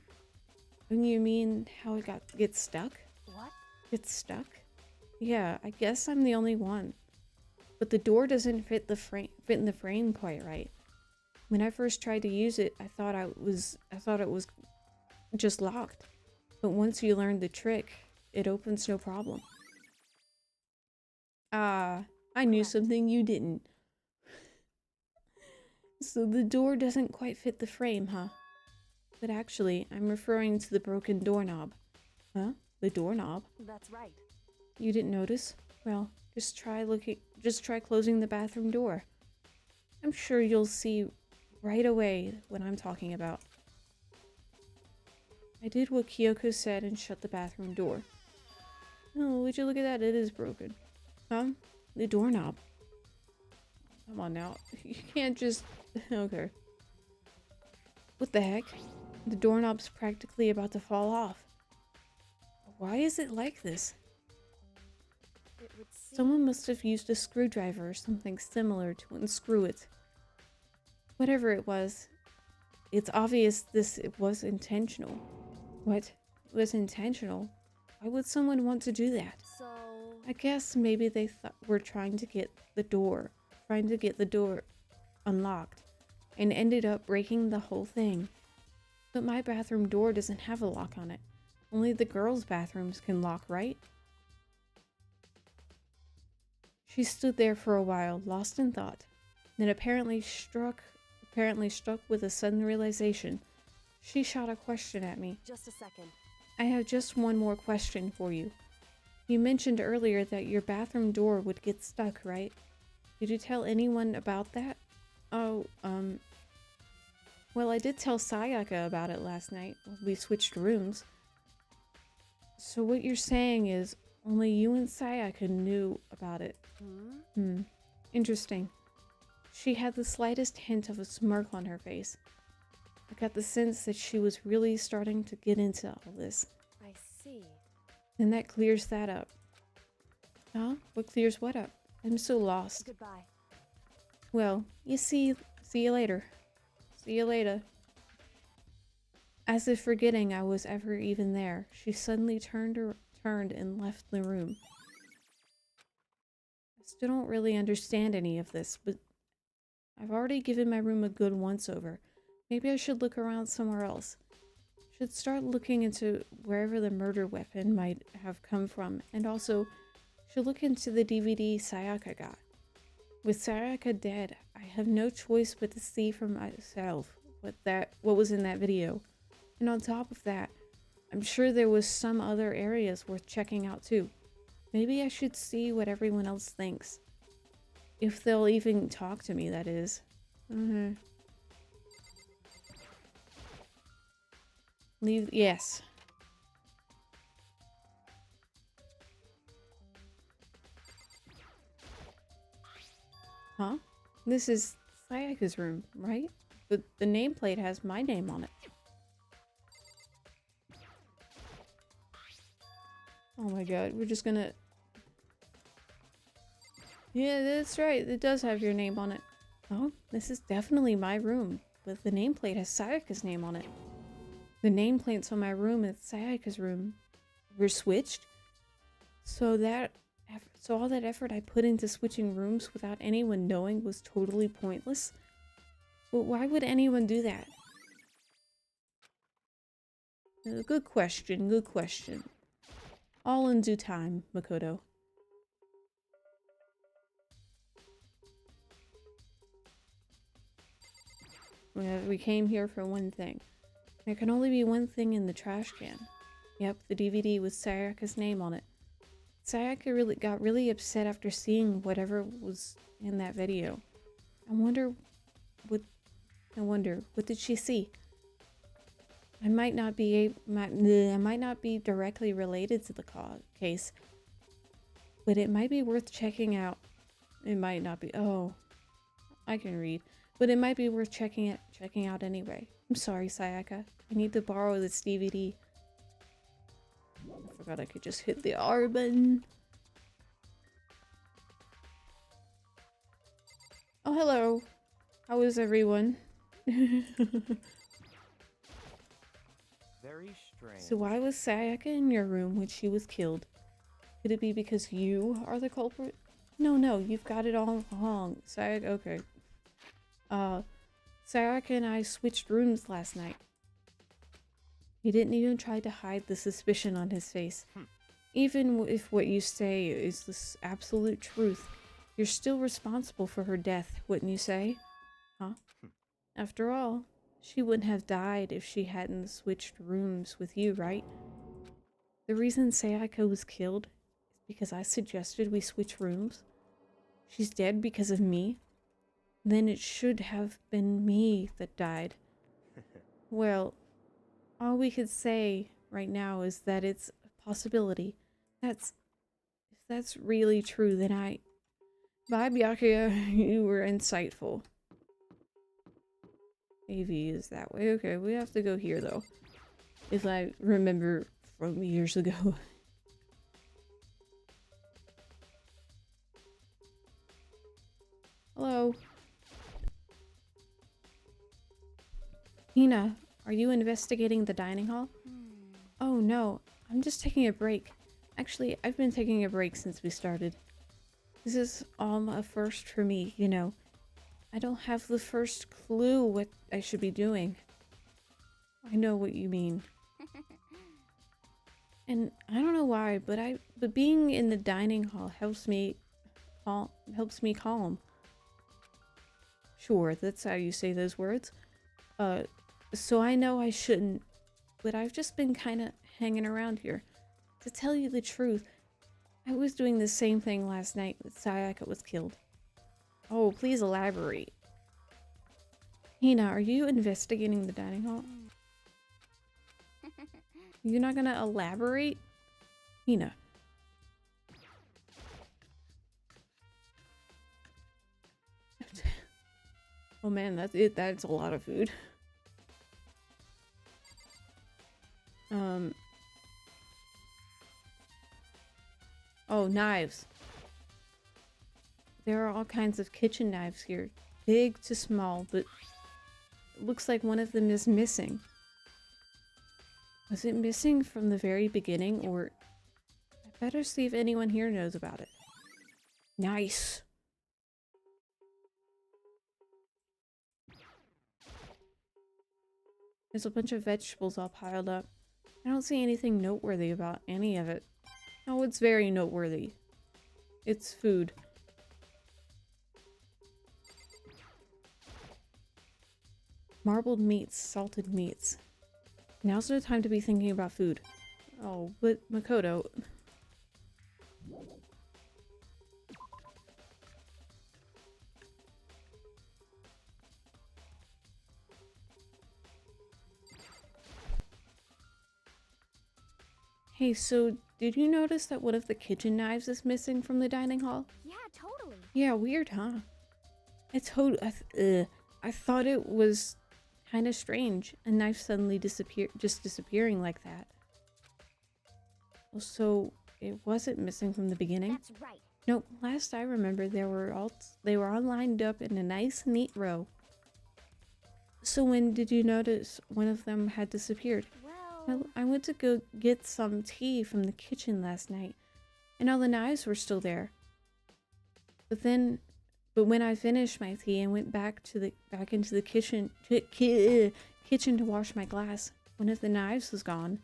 And you mean how it gets stuck? What? Gets stuck? Yeah, I guess I'm the only one. But the door doesn't fit in the frame quite right. When I first tried to use it, I thought it was just locked. But once you learn the trick, it opens no problem. Ah, I knew something you didn't. So the door doesn't quite fit the frame, huh? But actually, I'm referring to the broken doorknob. Huh? The doorknob? That's right. You didn't notice? Well, just try closing the bathroom door. I'm sure you'll see right away what I'm talking about. I did what Kyoko said and shut the bathroom door. Oh, would you look at that? It is broken. Huh? The doorknob. Come on now. You can't just... Okay. What the heck? The doorknob's practically about to fall off. Why is it like this? It would seem... Someone must have used a screwdriver or something similar to unscrew it. Whatever it was, it's obvious it was intentional. What? It was intentional? Why would someone want to do that? So... I guess maybe they were trying to get the door unlocked, and ended up breaking the whole thing. But my bathroom door doesn't have a lock on it. Only the girls' bathrooms can lock, right? She stood there for a while, lost in thought, then apparently struck with a sudden realization. She shot a question at me. Just a second. I have just one more question for you. You mentioned earlier that your bathroom door would get stuck, right? Did you tell anyone about that? Oh, well, I did tell Sayaka about it last night. We switched rooms. So what you're saying is only you and Sayaka knew about it. Interesting. She had the slightest hint of a smirk on her face. I got the sense that she was really starting to get into all this. I see. Then that clears that up. Huh? What clears what up? I'm so lost. Goodbye. Well, see you later. See you later. As if forgetting I was ever even there, she suddenly turned and left the room. I still don't really understand any of this, but I've already given my room a good once-over. Maybe I should look around somewhere else. Should start looking into wherever the murder weapon might have come from, and also should look into the DVD Sayaka got. With Sayaka dead, I have no choice but to see for myself what was in that video. And on top of that, I'm sure there was some other areas worth checking out too. Maybe I should see what everyone else thinks. If they'll even talk to me, that is. Leave, yes. Huh? This is Sayaka's room, right? But the nameplate has my name on it. Oh my god, we're just gonna... Yeah, that's right. It does have your name on it. Oh, this is definitely my room, but the nameplate has Sayaka's name on it. The nameplates on my room and Sayaka's room were switched. So all that effort I put into switching rooms without anyone knowing was totally pointless. But why would anyone do that? Good question, good question. All in due time, Makoto. We came here for one thing. There can only be one thing in the trash can. Yep, the DVD with Sayaka's name on it. Sayaka got really upset after seeing whatever was in that video. I wonder, what did she see? I might not be directly related to the case, but it might be worth checking out. It might not be. Oh, I can read, but it might be worth checking out anyway. I'm sorry, Sayaka. I need to borrow this DVD. I forgot I could just hit the R button. Oh, hello. How is everyone? Very strange. So why was Sayaka in your room when she was killed? Could it be because you are the culprit? No, you've got it all wrong. Sayaka, okay. Sayaka and I switched rooms last night. He didn't even try to hide the suspicion on his face. Even if what you say is the absolute truth, you're still responsible for her death, wouldn't you say? Huh? After all, she wouldn't have died if she hadn't switched rooms with you, right? The reason Sayaka was killed is because I suggested we switch rooms. She's dead because of me. Then it should have been me that died. Well, all we could say right now is that it's a possibility. If that's really true, then Bye, Byakuya. You were insightful. AV is that way. Okay, we have to go here, though. If I remember from years ago. Hello. Hina, are you investigating the dining hall? Oh no, I'm just taking a break. Actually, I've been taking a break since we started. This is all a first for me, you know. I don't have the first clue what I should be doing. I know what you mean. And I don't know why, but being in the dining hall helps me helps me calm. Sure, that's how you say those words. So I know I shouldn't, but I've just been kind of hanging around here. To tell you the truth, I was doing the same thing last night that Sayaka was killed. Oh, please elaborate. Hina, are you investigating the dining hall? You're not gonna elaborate? Hina. Oh man, that's it. That's a lot of food. Oh, knives. There are all kinds of kitchen knives here. Big to small, but it looks like one of them is missing. Was it missing from the very beginning, or... I better see if anyone here knows about it. Nice. There's a bunch of vegetables all piled up. I don't see anything noteworthy about any of it. Oh, it's very noteworthy. It's food. Marbled meats, salted meats. Now's no time to be thinking about food. Oh, but Makoto... Hey, so did you notice that one of the kitchen knives is missing from the dining hall? Yeah, totally. Yeah, weird, huh? I thought it was kind of strange. A knife suddenly disappearing like that. So it wasn't missing from the beginning? That's right. Nope. Last I remember, they were all lined up in a nice, neat row. So when did you notice one of them had disappeared? Well, I went to go get some tea from the kitchen last night, and all the knives were still there. But when I finished my tea and went back into the kitchen to wash my glass, one of the knives was gone.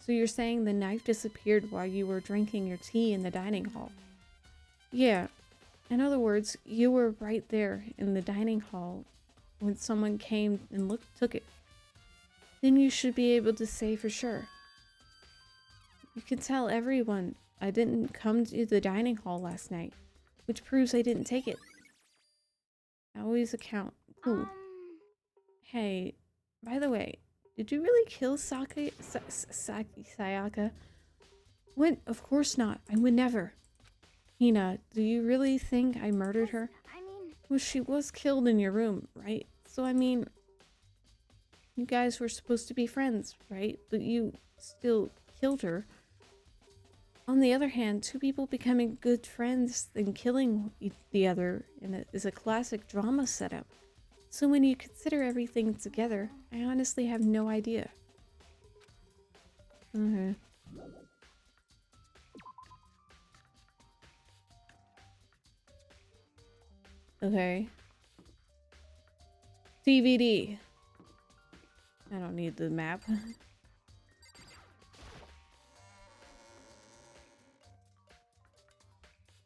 So you're saying the knife disappeared while you were drinking your tea in the dining hall? Yeah. In other words, you were right there in the dining hall when someone came and took it. Then you should be able to say for sure. You can tell everyone I didn't come to the dining hall last night, which proves I didn't take it. I always account. Ooh. Hey, by the way, did you really kill Sayaka? What? Of course not. I would never. Hina, do you really think I murdered her? I mean... Well, she was killed in your room, right? So, I mean... You guys were supposed to be friends, right? But you still killed her. On the other hand, two people becoming good friends and killing the other is a classic drama setup. So when you consider everything together, I honestly have no idea. Okay. DVD. I don't need the map.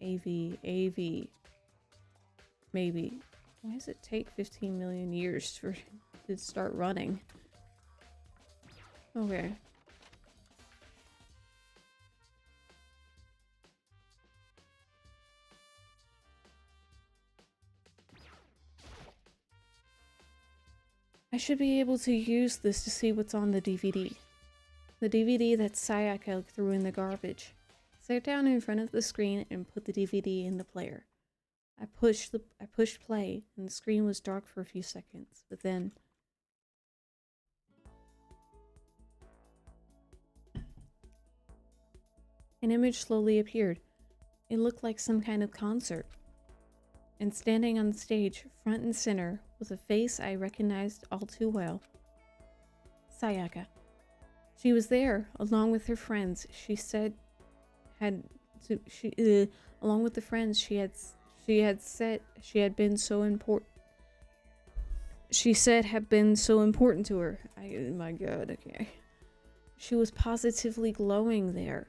AV. Maybe. Why does it take 15 million years for it to start running? Okay. I should be able to use this to see what's on the DVD. The DVD that Sayaka threw in the garbage. Sat down in front of the screen and put the DVD in the player. I pushed play, and the screen was dark for a few seconds, but then... an image slowly appeared. It looked like some kind of concert. And standing on the stage, front and center, was a face I recognized all too well. Sayaka. She was there, along with her friends. She said along with the friends she had said she had been so important. She said had been so important to her. My god, okay. She was positively glowing there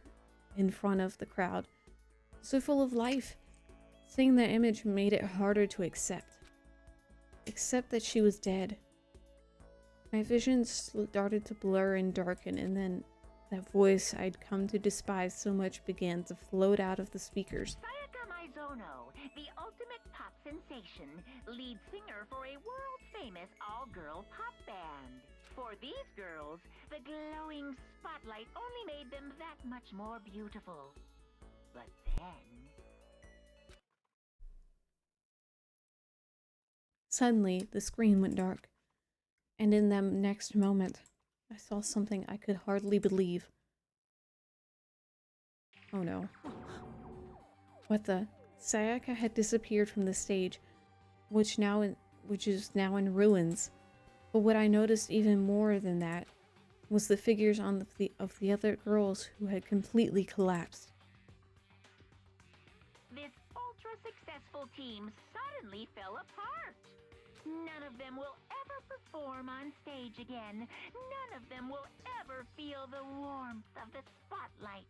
in front of the crowd. So full of life. Seeing the image made it harder to accept. Accept that she was dead. My vision started to blur and darken, and then that voice I'd come to despise so much began to float out of the speakers. Sayaka Maizono, the ultimate pop sensation, lead singer for a world-famous all-girl pop band. For these girls, the glowing spotlight only made them that much more beautiful. But then... Suddenly, the screen went dark, and in that next moment, I saw something I could hardly believe. Oh no. What the? Sayaka had disappeared from the stage, which is now in ruins. But what I noticed even more than that was the figures on of the other girls who had completely collapsed. This ultra-successful team suddenly fell apart. None of them will ever perform on stage again. None of them will ever feel the warmth of the spotlight.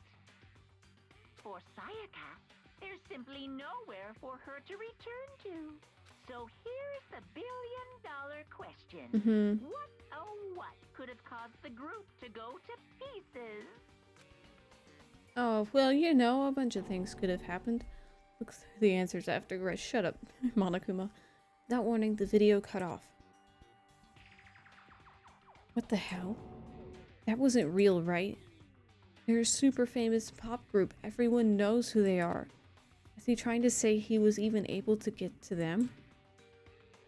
For Sayaka, there's simply nowhere for her to return to. So here's the billion-dollar question. What, oh what, could have caused the group to go to pieces? Oh, well, you know, a bunch of things could have happened. Look through the answers after. Shut up, Monokuma. Without warning, the video cut off. What the hell? That wasn't real, right? They're a super famous pop group. Everyone knows who they are. Is he trying to say he was even able to get to them?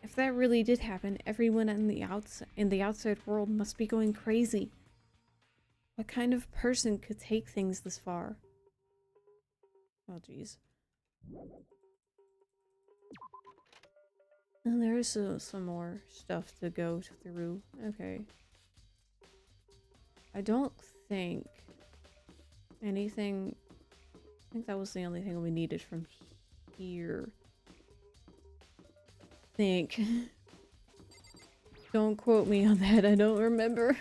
If that really did happen, everyone in the outside world must be going crazy. What kind of person could take things this far? Oh, jeez. And there's some more stuff to go through. Okay. I don't think anything... I think that was the only thing we needed from here. Think. Don't quote me on that, I don't remember.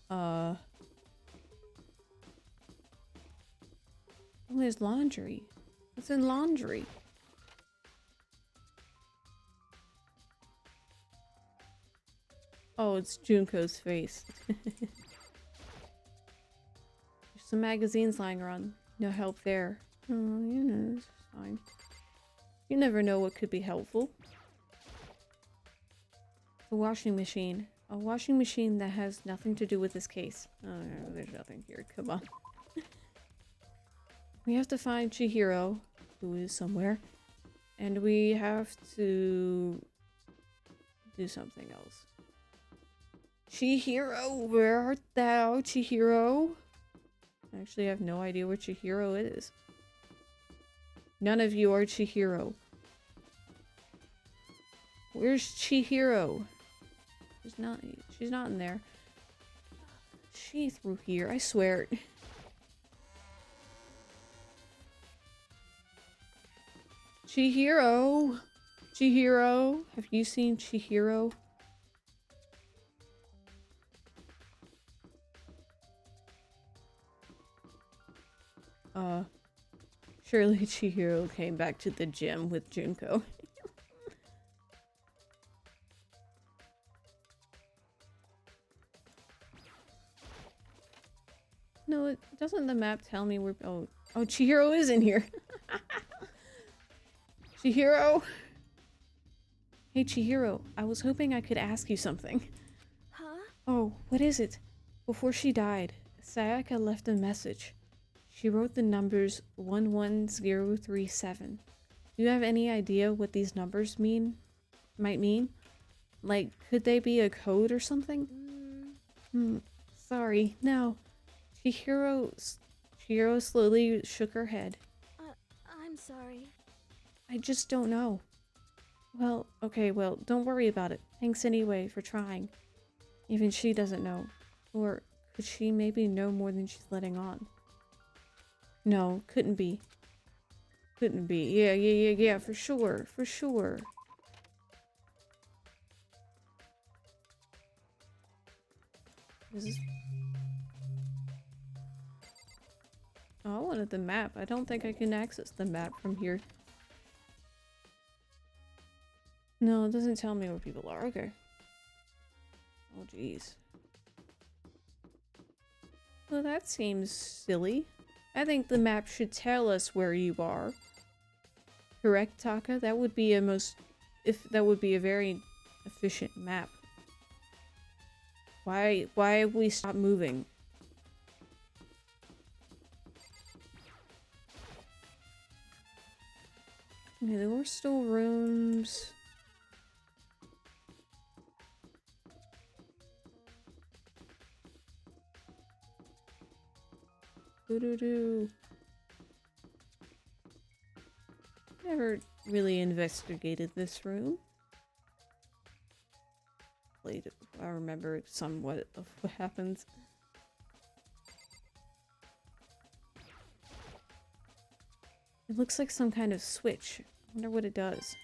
Oh, there's laundry. What's in laundry? Oh, it's Junko's face. There's some magazines lying around. No help there. Oh, you know, it's fine. You never know what could be helpful. The washing machine. A washing machine that has nothing to do with this case. Oh, no, there's nothing here. Come on. We have to find Chihiro, who is somewhere. And we have to do something else. Chihiro, where art thou, Chihiro? Actually, I have no idea where Chihiro is. None of you are Chihiro. Where's Chihiro? She's not in there. She through here, I swear. Chihiro! Chihiro! Have you seen Chihiro? Surely Chihiro came back to the gym with Junko. No, doesn't the map tell me where- oh, Chihiro is in here! Chihiro? Hey Chihiro, I was hoping I could ask you something. Huh? Oh, what is it? Before she died, Sayaka left a message. She wrote the numbers 11037. Do you have any idea what these numbers might mean? Like, could they be a code or something? Sorry, no. Chihiro slowly shook her head. I'm sorry. I just don't know. Well, okay, well, don't worry about it. Thanks anyway for trying. Even she doesn't know. Or could she maybe know more than she's letting on? No, couldn't be. Couldn't be. Yeah, for sure. For sure. This is... Oh, I wanted the map. I don't think I can access the map from here. No, it doesn't tell me where people are. Okay. Oh, jeez. Well, that seems silly. I think the map should tell us where you are. Correct, Taka? That would be that would be a very efficient map. Why have we stopped moving? Okay, there were still rooms. Doo-doo-doo. Never really investigated this room. I remember somewhat of what happens. It looks like some kind of switch. I wonder what it does.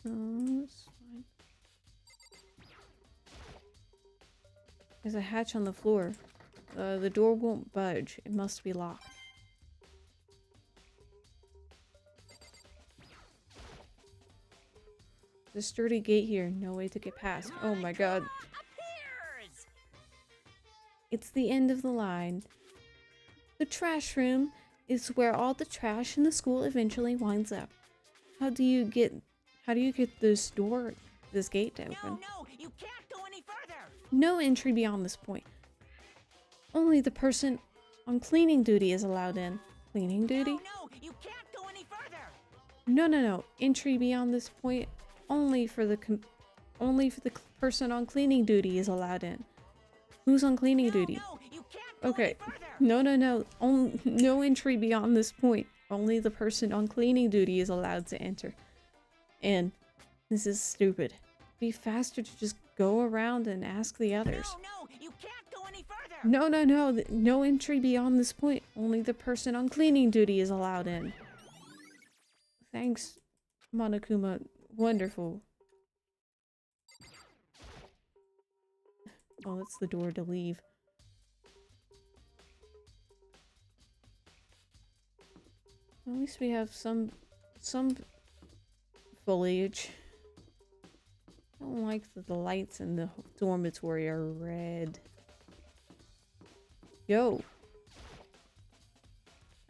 Oh, it's fine. There's a hatch on the floor. The door won't budge. It must be locked. There's a sturdy gate here. No way to get past. Oh my god. It's the end of the line. The trash room is where all the trash in the school eventually winds up. How do you get this gate to open? No, you can't go any further. No entry beyond this point. Only the person on cleaning duty is allowed in. Cleaning duty? No, you can't go any further. No. Entry beyond this point only for the person on cleaning duty is allowed in. Who's on cleaning duty? No, you can't go Okay. any further. No. No entry beyond this point. Only the person on cleaning duty is allowed to enter. And this is stupid. Be faster to just go around and ask the others. No, you can't go any further. No. No entry beyond this point. Only the person on cleaning duty is allowed in. Thanks, Monokuma. Wonderful. Oh, that's the door to leave. At least we have some foliage. I don't like that the lights in the dormitory are red. Yo.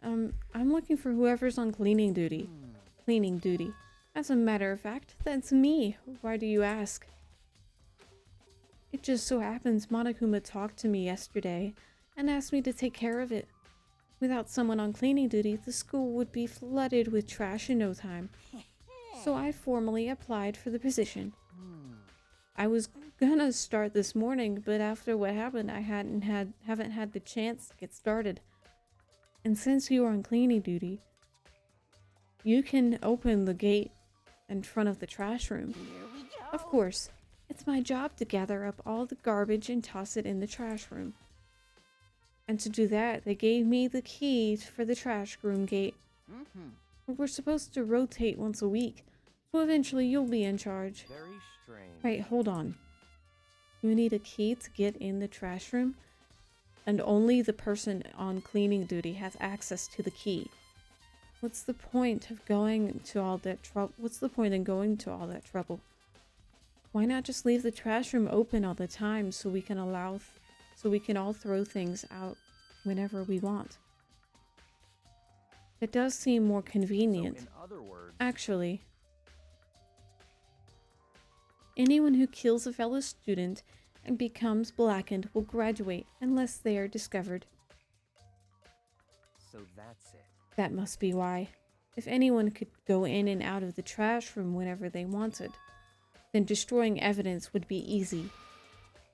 I'm looking for whoever's on cleaning duty. Cleaning duty. As a matter of fact, that's me. Why do you ask? It just so happens Monokuma talked to me yesterday and asked me to take care of it. Without someone on cleaning duty, the school would be flooded with trash in no time. So I formally applied for the position. I was gonna start this morning, but after what happened, I haven't had the chance to get started. And since you are on cleaning duty, you can open the gate in front of the trash room. Here we go. Of course, it's my job to gather up all the garbage and toss it in the trash room. And to do that, they gave me the key for the trash room gate. We're supposed to rotate once a week, so eventually you'll be in charge. Very strange. Wait, hold on. You need a key to get in the trash room, and only the person on cleaning duty has access to the key. What's the point of going to all that trouble? What's the point in going to all that trouble? Why not just leave the trash room open all the time so we can all throw things out whenever we want? It does seem more convenient. So in other words, Actually, anyone who kills a fellow student and becomes blackened will graduate unless they are discovered. so that's it. That must be why. If anyone could go in and out of the trash room whenever they wanted, then destroying evidence would be easy.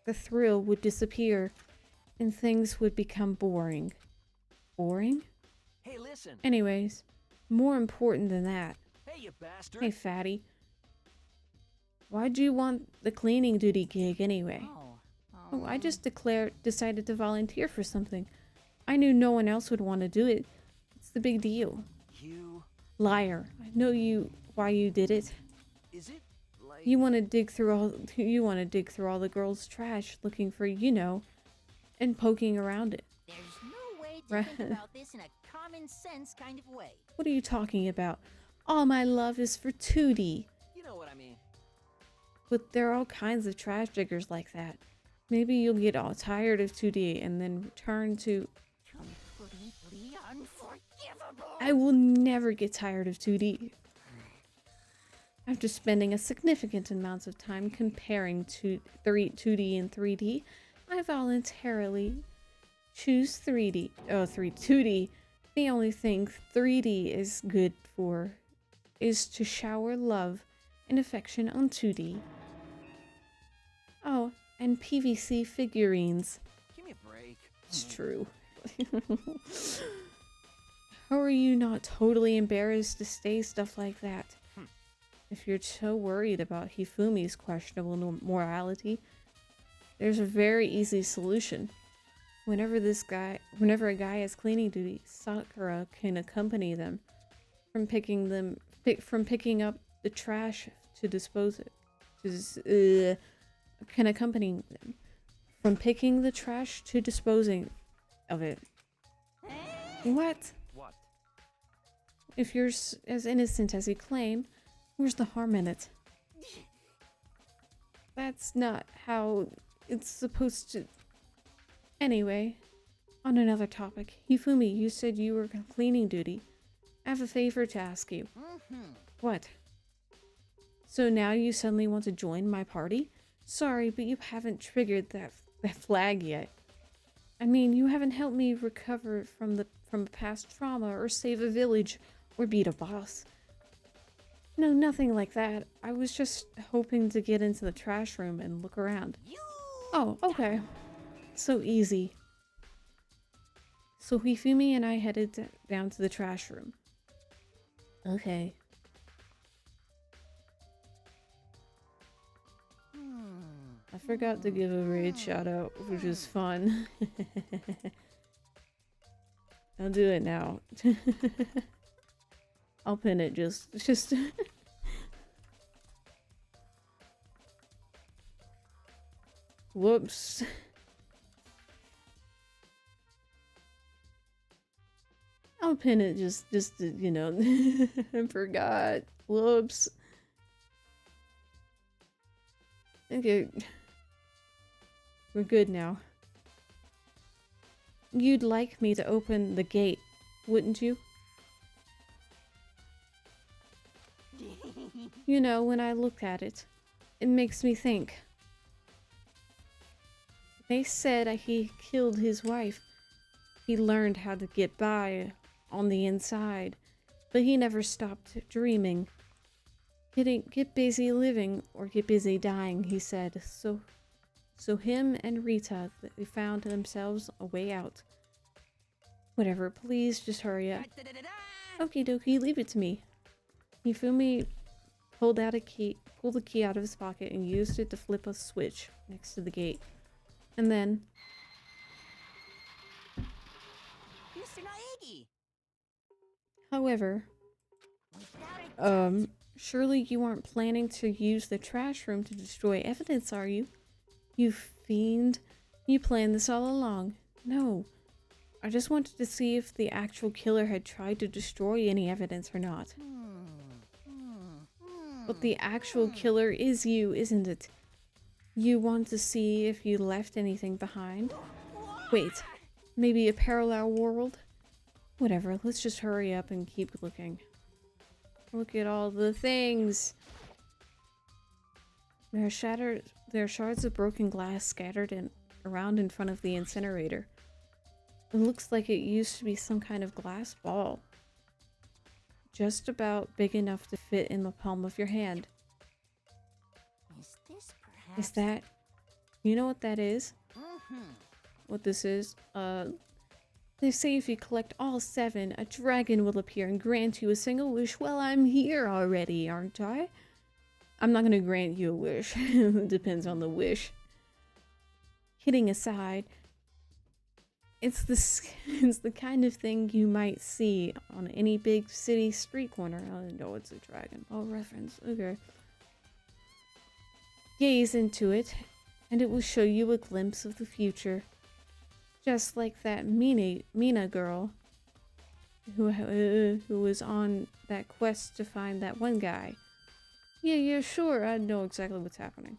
The thrill would disappear, and things would become boring. Boring? Hey, listen. Anyways, more important than that. Hey, you bastard. Hey, fatty. Why'd you want the cleaning duty gig anyway? Oh, I just decided to volunteer for something. I knew no one else would want to do it. What's the big deal? You. Liar. I know why you did it. Is it like You want to dig through all the girls' trash looking for, and poking around it. There's no way Right. to think about this in a common sense kind of way. What are you talking about? All my love is for 2D. You know what I mean. But there are all kinds of trash diggers like that. Maybe you'll get all tired of 2D and then return to... Completely unforgivable. I will never get tired of 2D. After spending a significant amount of time comparing 2D and 3D, I voluntarily choose 3D. Oh, 2D. The only thing 3D is good for is to shower love and affection on 2D. Oh, and PVC figurines. Give me a break. It's true. How are you not totally embarrassed to say stuff like that? If you're so worried about Hifumi's questionable morality, there's a very easy solution. Whenever a guy has cleaning duty, Sakura can accompany them from picking up the trash to dispose it. Can accompany them from picking the trash to disposing of it. What? What? If you're as innocent as you claim, where's the harm in it? That's not how it's supposed to... Anyway, on another topic. Hifumi, you said you were on cleaning duty. I have a favor to ask you. What? So now you suddenly want to join my party? Sorry, but you haven't triggered that flag yet. I mean, you haven't helped me recover from a past trauma or save a village or beat a boss. No, nothing like that. I was just hoping to get into the trash room and look around. Oh, okay. So easy. So Hifumi and I headed down to the trash room. Okay. I forgot to give a raid shout out, which is fun. I'll do it now. I'll pin it just Whoops. I'll pin it just to, you know, I forgot. Whoops. Okay. We're good now. You'd like me to open the gate, wouldn't you? You know, when I look at it, it makes me think. They said he killed his wife. He learned how to get by on the inside, but he never stopped dreaming. Get busy living or get busy dying, he said. So him and Rita, they found themselves a way out. Whatever, please just hurry up. Okie dokie, leave it to me. Hifumi pulled the key out of his pocket and used it to flip a switch next to the gate. And then... Mr. Naegi! However, surely you aren't planning to use the trash room to destroy evidence, are you? You fiend. You planned this all along. No. I just wanted to see if the actual killer had tried to destroy any evidence or not. But the actual killer is you, isn't it? You want to see if you left anything behind? Wait, maybe a parallel world? Whatever, let's just hurry up and keep looking. Look at all the things! There are shards of broken glass scattered around in front of the incinerator. It looks like it used to be some kind of glass ball. Just about big enough to fit in the palm of your hand. Is this perhaps... Is that... You know what that is? What this is? They say if you collect all 7, a dragon will appear and grant you a single wish. Well, I'm here already, aren't I? I'm not gonna grant you a wish. It depends on the wish. Kidding aside, it's the kind of thing you might see on any big city street corner. I know it's a dragon. Oh, reference. Okay. Gaze into it, and it will show you a glimpse of the future. Just like that Mina girl who was on that quest to find that one guy. Yeah, sure, I know exactly what's happening.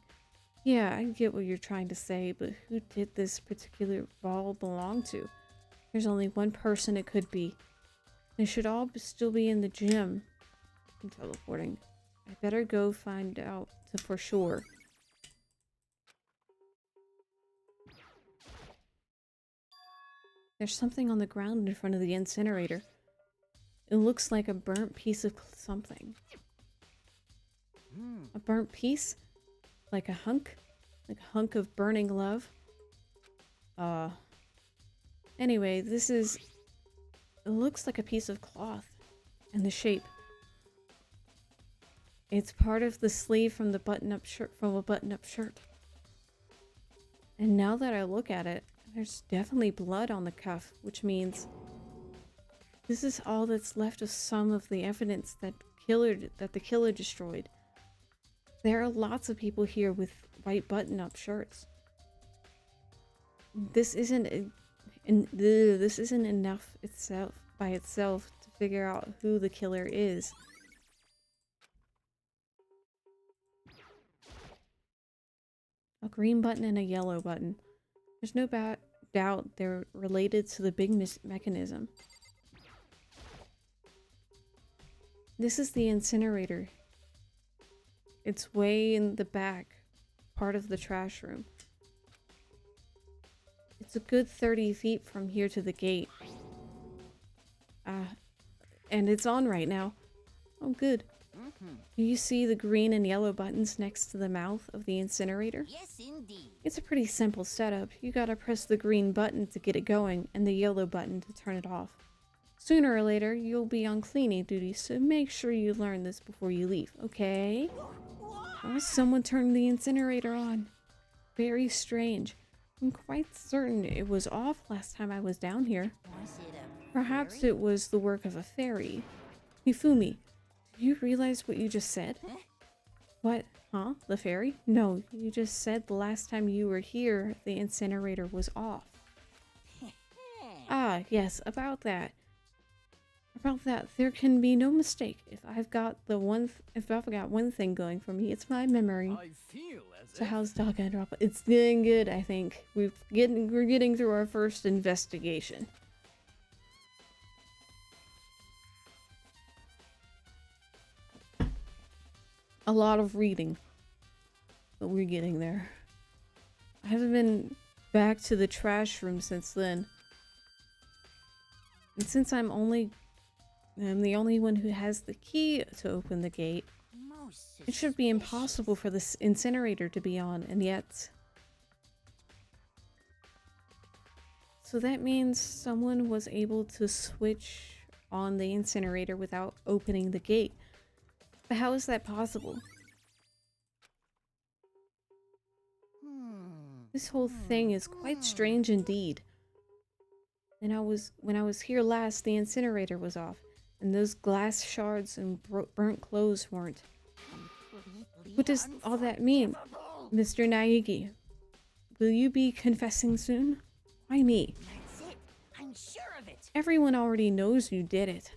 Yeah, I get what you're trying to say, but who did this particular ball belong to? There's only one person it could be. They should all still be in the gym. I'm teleporting. I better go find out for sure. There's something on the ground in front of the incinerator. It looks like a burnt piece of something. A burnt piece? Like a hunk? Like a hunk of burning love? Anyway, it looks like a piece of cloth. And the shape. It's part of the sleeve from a button-up shirt. And now that I look at it, there's definitely blood on the cuff, which means this is all that's left of some of the evidence that the killer destroyed. There are lots of people here with white button-up shirts. This isn't enough by itself to figure out who the killer is. A green button and a yellow button. There's no doubt they're related to the big mechanism. This is the incinerator. It's way in the back, part of the trash room. It's a good 30 feet from here to the gate. And it's on right now. Oh, good. Do you see the green and yellow buttons next to the mouth of the incinerator? Yes, indeed. It's a pretty simple setup. You gotta press the green button to get it going and the yellow button to turn it off. Sooner or later, you'll be on cleaning duty, so make sure you learn this before you leave, okay? Oh, someone turned the incinerator on. Very strange. I'm quite certain it was off last time I was down here. Perhaps it was the work of a fairy. Hifumi, do you realize what you just said? What? Huh? The fairy? No, you just said the last time you were here, the incinerator was off. Ah, yes, about that. There can be no mistake. If I've got one thing going for me, it's my memory. I feel as So how's Danganronpa? It's doing good, I think. We're getting through our first investigation. A lot of reading, but we're getting there. I haven't been back to the trash room since then. And since I'm the only one who has the key to open the gate, it should be impossible for this incinerator to be on, and yet... So that means someone was able to switch on the incinerator without opening the gate. But how is that possible? This whole thing is quite strange indeed. When I was here last, the incinerator was off, and those glass shards and burnt clothes weren't. What does all that mean, Mr. Naegi? Will you be confessing soon? Why me? That's it. I'm sure of it. Everyone already knows you did it.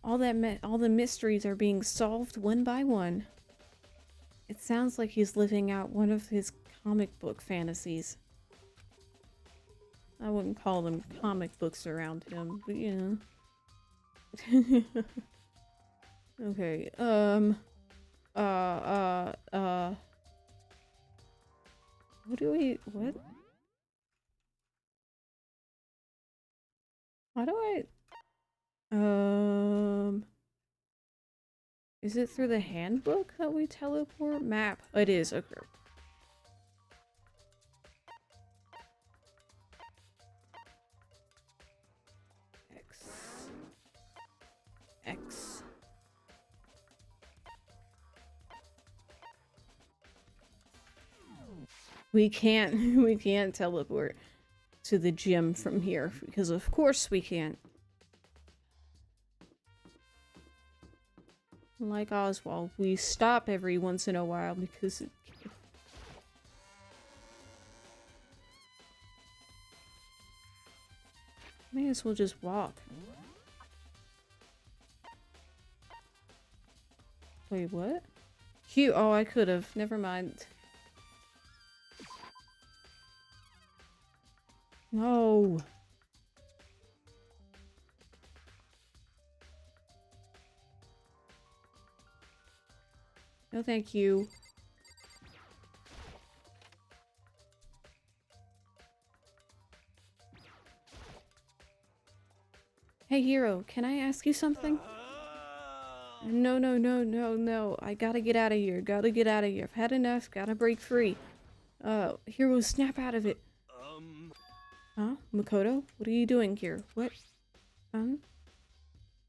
All the mysteries are being solved one by one. It sounds like he's living out one of his comic book fantasies. I wouldn't call them comic books around him, but you know. Okay, what? How do I, is it through the handbook that we teleport? Map. Oh, it is, okay. X. We can't teleport to the gym from here, because of course we can't. Like Oswald, we stop every once in a while because May as well just walk. Wait, what? Cute. Oh, I could have. Never mind. No. No, thank you. Hey, Hero, can I ask you something? No, no, no, no, no. I gotta get out of here. Gotta get out of here. I've had enough. Gotta break free. Hero, snap out of it. Huh? Makoto? What are you doing here? What?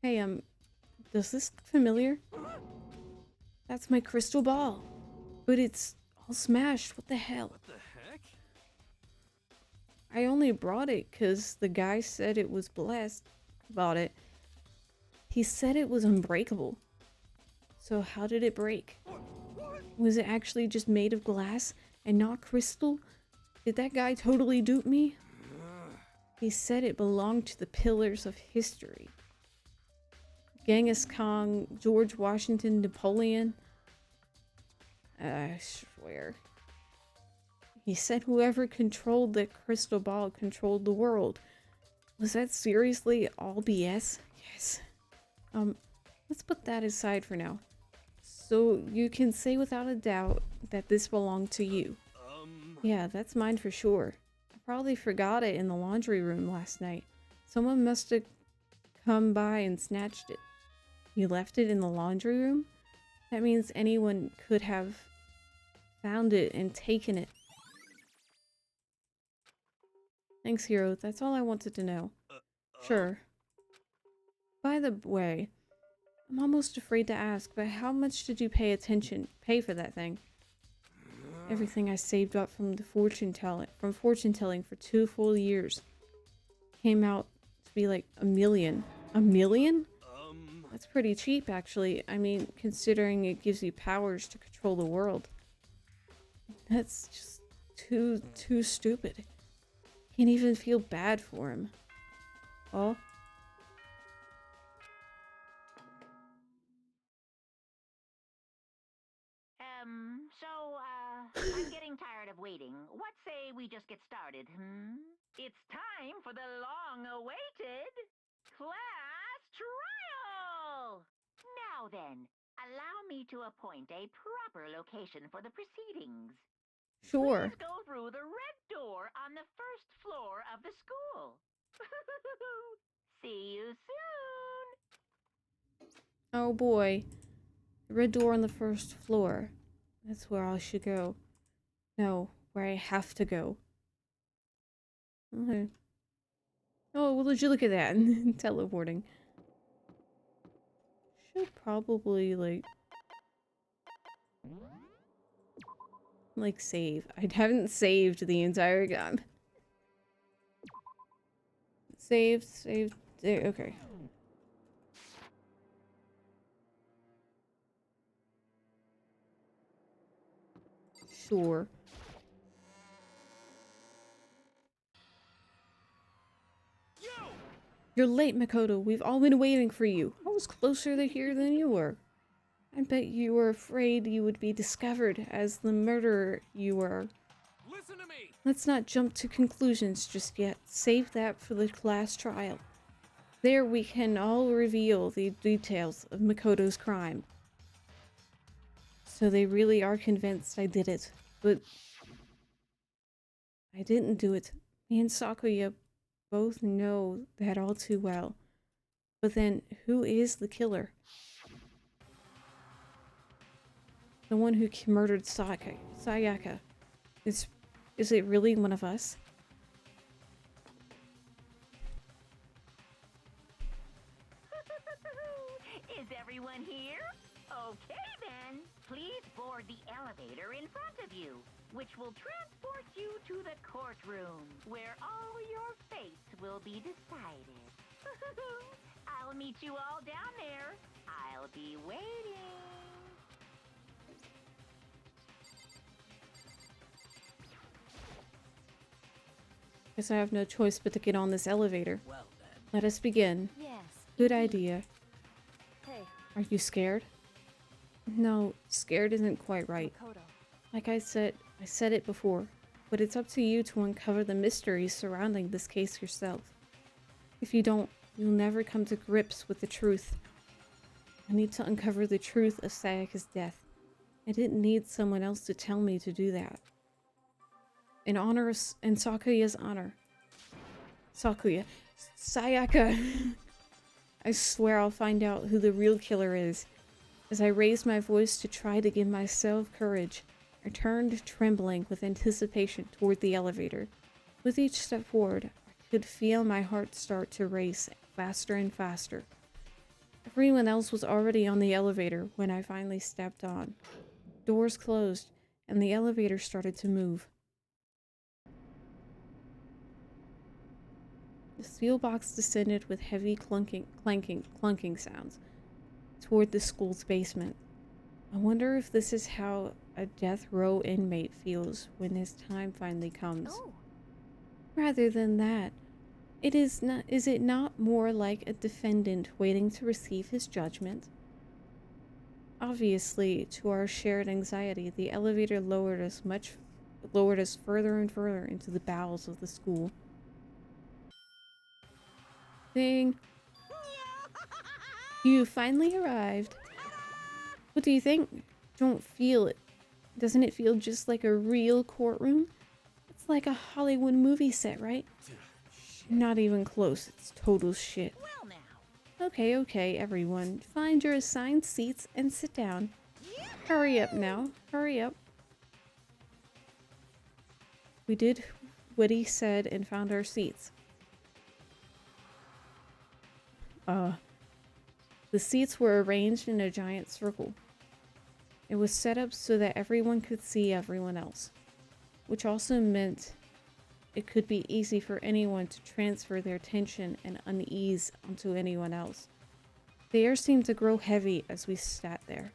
Hey, does this look familiar? That's my crystal ball. But it's all smashed. What the hell? What the heck? I only brought it because the guy said it was blessed. About it. He said it was unbreakable. So how did it break? Was it actually just made of glass and not crystal? Did that guy totally dupe me? He said it belonged to the pillars of history. Genghis Khan, George Washington, Napoleon. I swear. He said whoever controlled the crystal ball controlled the world. Was that seriously all BS? Yes. Let's put that aside for now. So you can say without a doubt that this belonged to you. Yeah, that's mine for sure. I probably forgot it in the laundry room last night. Someone must have come by and snatched it. You left it in the laundry room? That means anyone could have found it and taken it. Thanks, Hero. That's all I wanted to know. Sure. By the way, I'm almost afraid to ask, but how much did you pay for that thing? Everything I saved up from fortune telling for 2 full years. Came out to be like $1 million. $1 million? That's pretty cheap, actually. I mean, considering it gives you powers to control the world. That's just too stupid. Can't even feel bad for him. Oh. I'm getting tired of waiting. What say we just get started, It's time for the long-awaited class trial! Now then, allow me to appoint a proper location for the proceedings. Sure. Please go through the red door on the first floor of the school. See you soon! Oh boy. The red door on the first floor. That's where I should go. No, where I have to go. Okay. Oh, well, would you look at that? Teleporting. Should probably, like, save. I haven't saved the entire game. Saved. There, okay. Sure. You're late, Makoto. We've all been waiting for you. I was closer to here than you were. I bet you were afraid you would be discovered as the murderer you were. Listen to me. Let's not jump to conclusions just yet. Save that for the class trial. There we can all reveal the details of Makoto's crime. So they really are convinced I did it, but I didn't do it. Me and Sakuya both know that all too well. But then, who is the killer? The one who murdered Sayaka. Is it really one of us? Is everyone here? Okay then. Please board the elevator in front of you, which will transport you to the courtroom, where all your fates will be decided. I'll meet you all down there. I'll be waiting. Guess I have no choice but to get on this elevator. Well, Let us begin. Yes. Good idea. Hey, Are you scared? No, scared isn't quite right. Makoto. Like I said it before, but it's up to you to uncover the mysteries surrounding this case yourself. If you don't, you'll never come to grips with the truth. I need to uncover the truth of Sayaka's death. I didn't need someone else to tell me to do that. In Sakuya's honor. Sayaka! I swear I'll find out who the real killer is. As I raised my voice to try to give myself courage, I turned trembling with anticipation toward the elevator. With each step forward, I could feel my heart start to race faster and faster. Everyone else was already on the elevator when I finally stepped on. Doors closed, and the elevator started to move. The steel box descended with heavy clunking sounds toward the school's basement. I wonder if this is how a death row inmate feels when his time finally comes. Oh. Rather than that, is it not more like a defendant waiting to receive his judgment? Obviously, to our shared anxiety, the elevator lowered us further and further into the bowels of the school. Ding! You finally arrived. What do you think? Don't feel it. Doesn't it feel just like a real courtroom? It's like a Hollywood movie set, right? Not even close. It's total shit. Well now. Okay, everyone. Find your assigned seats and sit down. Hurry up now. Hurry up. We did what he said and found our seats. The seats were arranged in a giant circle. It was set up so that everyone could see everyone else, which also meant it could be easy for anyone to transfer their tension and unease onto anyone else. The air seemed to grow heavy as we sat there.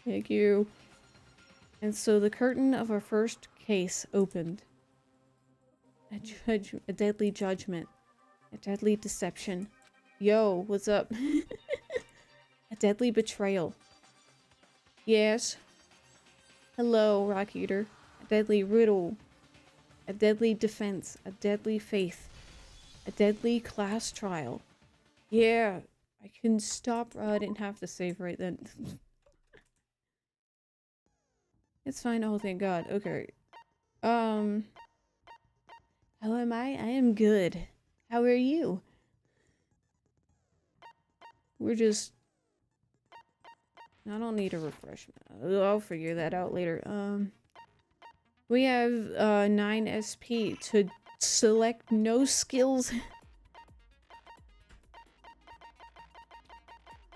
Thank you. And so the curtain of our first case opened. A deadly judgment. A deadly deception. Yo, what's up? A deadly betrayal. Yes. Hello, Rock Eater. A deadly riddle. A deadly defense. A deadly faith. A deadly class trial. Yeah, I can stop. I didn't have to save right then. It's fine. Oh, thank God. Okay. How am I? I am good. How are you? We're just... I don't need a refreshment. I'll figure that out later. We have 9 SP to select no skills.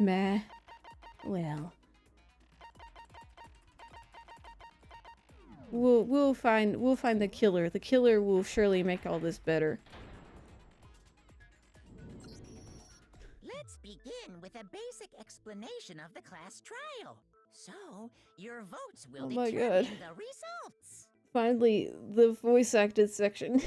Meh. Well. We'll find the killer. The killer will surely make all this better. Let's begin with a basic explanation of the class trial. So, your votes will Oh my determine God. the results. Finally, the voice acted section.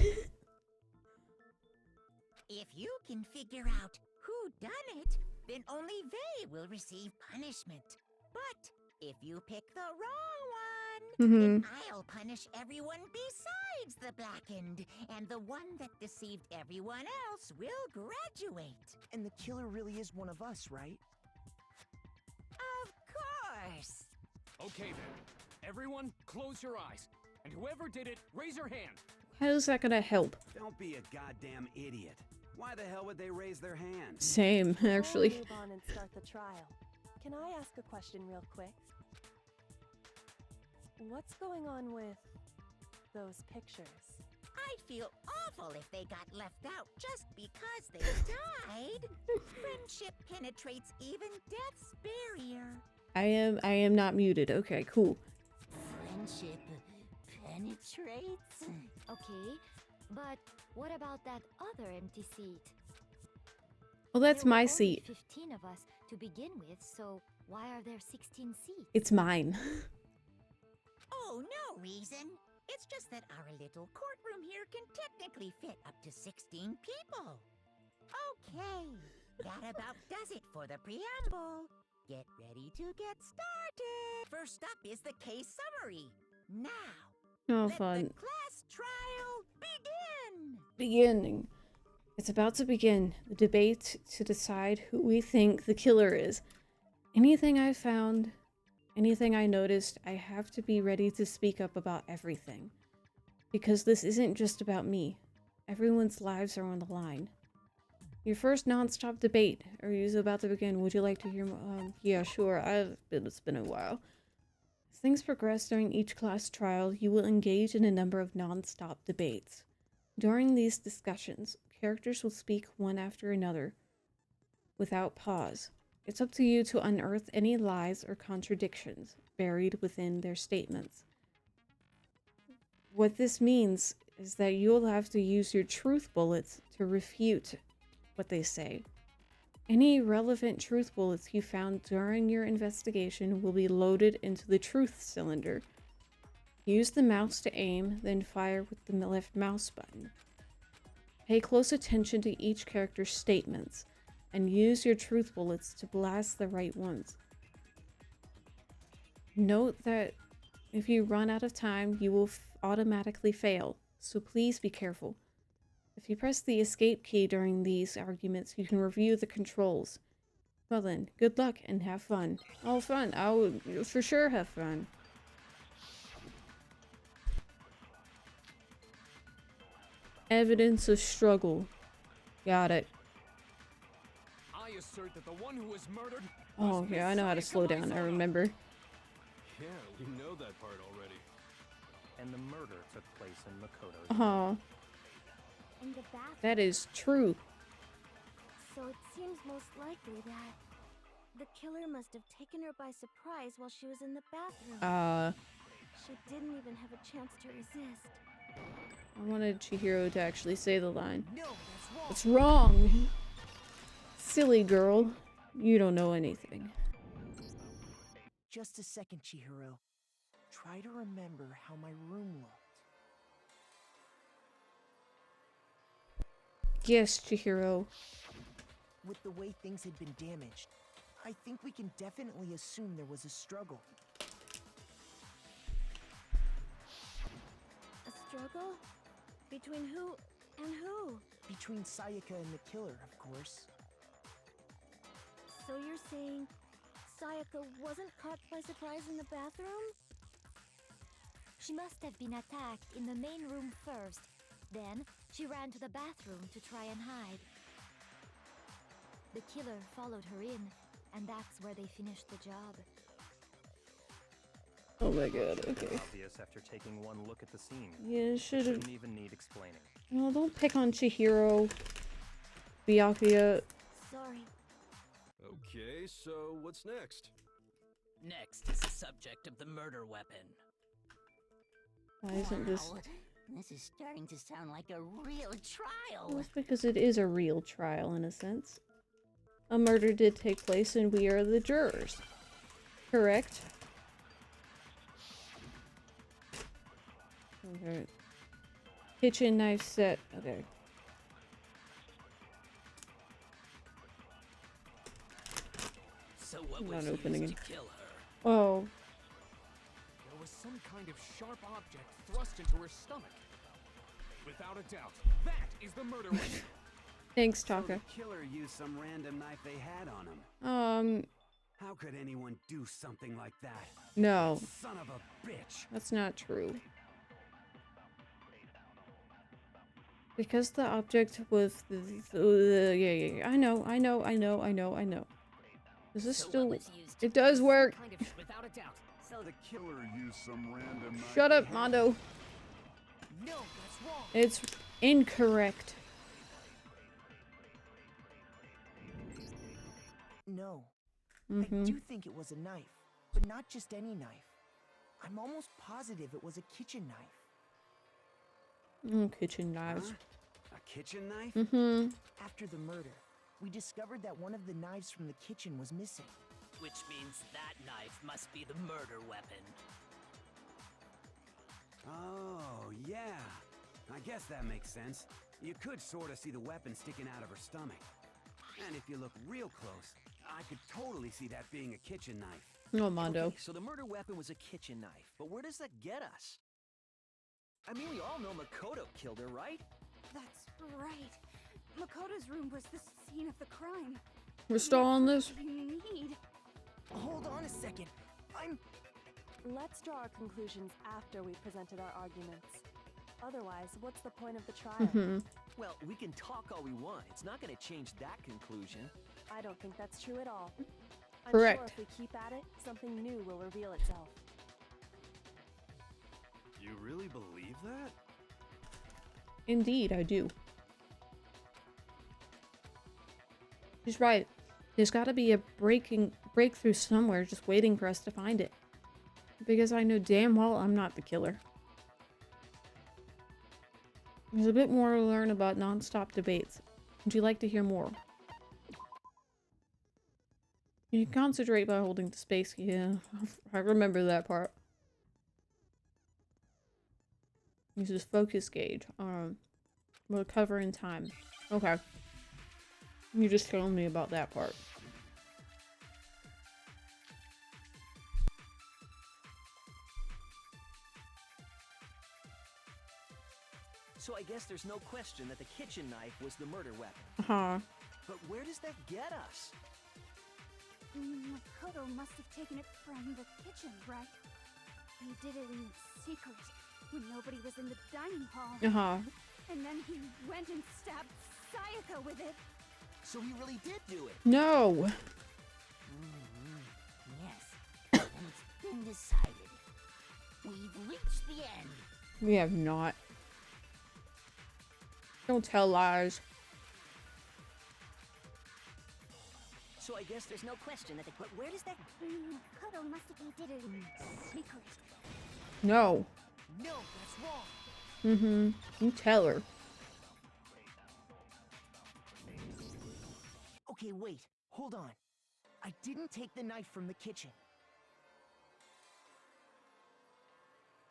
If you can figure out who done it, then only they will receive punishment. But if you pick the wrong one, then I'll punish everyone besides the blackened, and the one that deceived everyone else will graduate. And the killer really is one of us, right? Of course. Okay then. Everyone, close your eyes. And whoever did it, raise your hand. How is that gonna help? Don't be a goddamn idiot. Why the hell would they raise their hands? Same, actually. Before we move on and start the trial, can I ask a question real quick? What's going on with those pictures? I'd feel awful if they got left out just because they died. Friendship penetrates even death's barrier. I am not muted. Okay, cool. Friendship penetrates? Okay, but what about that other empty seat? Well, that's There were my only seat. 15 of us to begin with, so why are there 16 seats? It's mine. Oh, no reason. It's just that our little courtroom here can technically fit up to 16 people. Okay, that about does it for the preamble. Get ready to get started. First up is the case summary. Now, Oh, let fun. the class trial begin. Beginning. It's about to begin. The debate to decide who we think the killer is. Anything I found, anything I noticed, I have to be ready to speak up about everything. Because this isn't just about me. Everyone's lives are on the line. Your first non-stop debate. Are you about to begin? Would you like to hear more? Yeah, sure. It's been a while. As things progress during each class trial, you will engage in a number of non-stop debates. During these discussions, characters will speak one after another, without pause. It's up to you to unearth any lies or contradictions buried within their statements. What this means is that you'll have to use your truth bullets to refute what they say. Any relevant truth bullets you found during your investigation will be loaded into the truth cylinder. Use the mouse to aim, then fire with the left mouse button. Pay close attention to each character's statements, and use your truth bullets to blast the right ones. Note that if you run out of time, you will automatically fail, so please be careful. If you press the escape key during these arguments, you can review the controls. Well then, good luck and have fun. Oh, fun. I will for sure have fun. Evidence of struggle. Got it. I assert that the one who was murdered. Oh, yeah, I know how to slow down. I remember. Yeah, we know that part already. And the murder took place in Makoto's Oh, In the bathroom. that is true. So it seems most likely that the killer must have taken her by surprise while she was in the bathroom. She didn't even have a chance to resist. I wanted Chihiro to actually say the line. No, that's wrong. What's wrong? Silly girl. You don't know anything. Just a second, Chihiro. Try to remember how my room looked. Yes, Chihiro. With the way things had been damaged, I think we can definitely assume there was a struggle. A struggle? Between who and who? Between Sayaka and the killer, of course. So you're saying Sayaka wasn't caught by surprise in the bathroom? She must have been attacked in the main room first. Then, she ran to the bathroom to try and hide. The killer followed her in, and that's where they finished the job. Oh my god, okay. Obvious after taking one look at the scene. Yeah, should've... Shouldn't even need explaining. No, don't pick on Chihiro. Byakuya. Sorry. Okay, so what's next? Next is the subject of the murder weapon. Why isn't this... Wow, this is starting to sound like a real trial. Well, it's because it is a real trial, in a sense. A murder did take place, and we are the jurors. Correct? Okay. Kitchen knife set. Okay. So what I'm was not used opening to it. kill her? Oh. There was some kind of sharp object thrust into her stomach. Without a doubt, that is the murder weapon. Thanks, So Taka. the killer used some random knife they had on him. How could anyone do something like that? No. Son of a bitch. That's not true. Because the object was yeah. I know. Is this So still... what was used It does work. Kind of, without a doubt. So the killer used some random knife. Shut they up, had- Mondo. No, that's wrong. It's incorrect. No. Mm-hmm. I do think it was a knife, but not just any knife. I'm almost positive it was a kitchen knife. Kitchen knives. Huh? A kitchen knife? Mm-hmm. After the murder, we discovered that one of the knives from the kitchen was missing. Which means that knife must be the murder weapon. Oh, yeah. I guess that makes sense. You could sort of see the weapon sticking out of her stomach. And if you look real close, I could totally see that being a kitchen knife. Oh, Mondo. Okay, so the murder weapon was a kitchen knife, but where does that get us? I mean, we all know Makoto killed her, right? That's right. Makoto's room was the scene of the crime. We're still on this? You need. Hold on a second. Let's draw our conclusions after we've presented our arguments. Otherwise, what's the point of the trial? Well, we can talk all we want. It's not going to change that conclusion. I don't think that's true at all. I'm Correct. sure if we keep at it, something new will reveal itself. You really believe that? Indeed, I do. She's right. There's got to be a breakthrough somewhere just waiting for us to find it. Because I know damn well I'm not the killer. There's a bit more to learn about non-stop debates. Would you like to hear more? You can concentrate by holding the space. Yeah, I remember that part. Uses focus gauge. We'll cover in time. Okay. You just told me about that part. So I guess there's no question that the kitchen knife was the murder weapon. But where does that get us? Makoto must have taken it from the kitchen, right? He did it in secret when nobody was in the dining hall. And then he went and stabbed Sayaka with it. So he really did do it. No. Yes, it's been decided. We've reached the end. We have not. Don't tell lies. So I guess there's no question that but where does that Makoto must have did it in secret. No. No, that's wrong. You tell her. Okay, wait. Hold on. I didn't take the knife from the kitchen.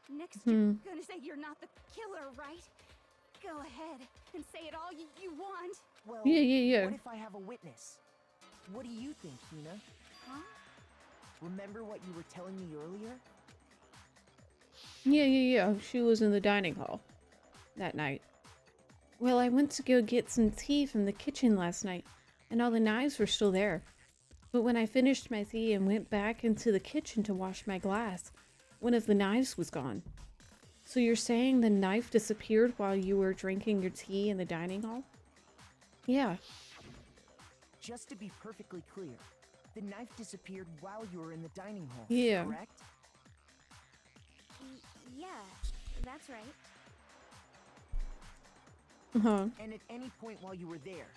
Next, you're gonna say you're not the killer, right? Go ahead and say it all you want. Well, Yeah. What if I have a witness? What do you think, Hina? Huh? Remember what you were telling me earlier? Yeah. She was in the dining hall that night. Well, I went to go get some tea from the kitchen last night, and all the knives were still there. But when I finished my tea and went back into the kitchen to wash my glass, one of the knives was gone. So you're saying the knife disappeared while you were drinking your tea in the dining hall? Yeah. Just to be perfectly clear, the knife disappeared while you were in the dining hall, Yeah. correct? Yeah, that's right. And at any point while you were there,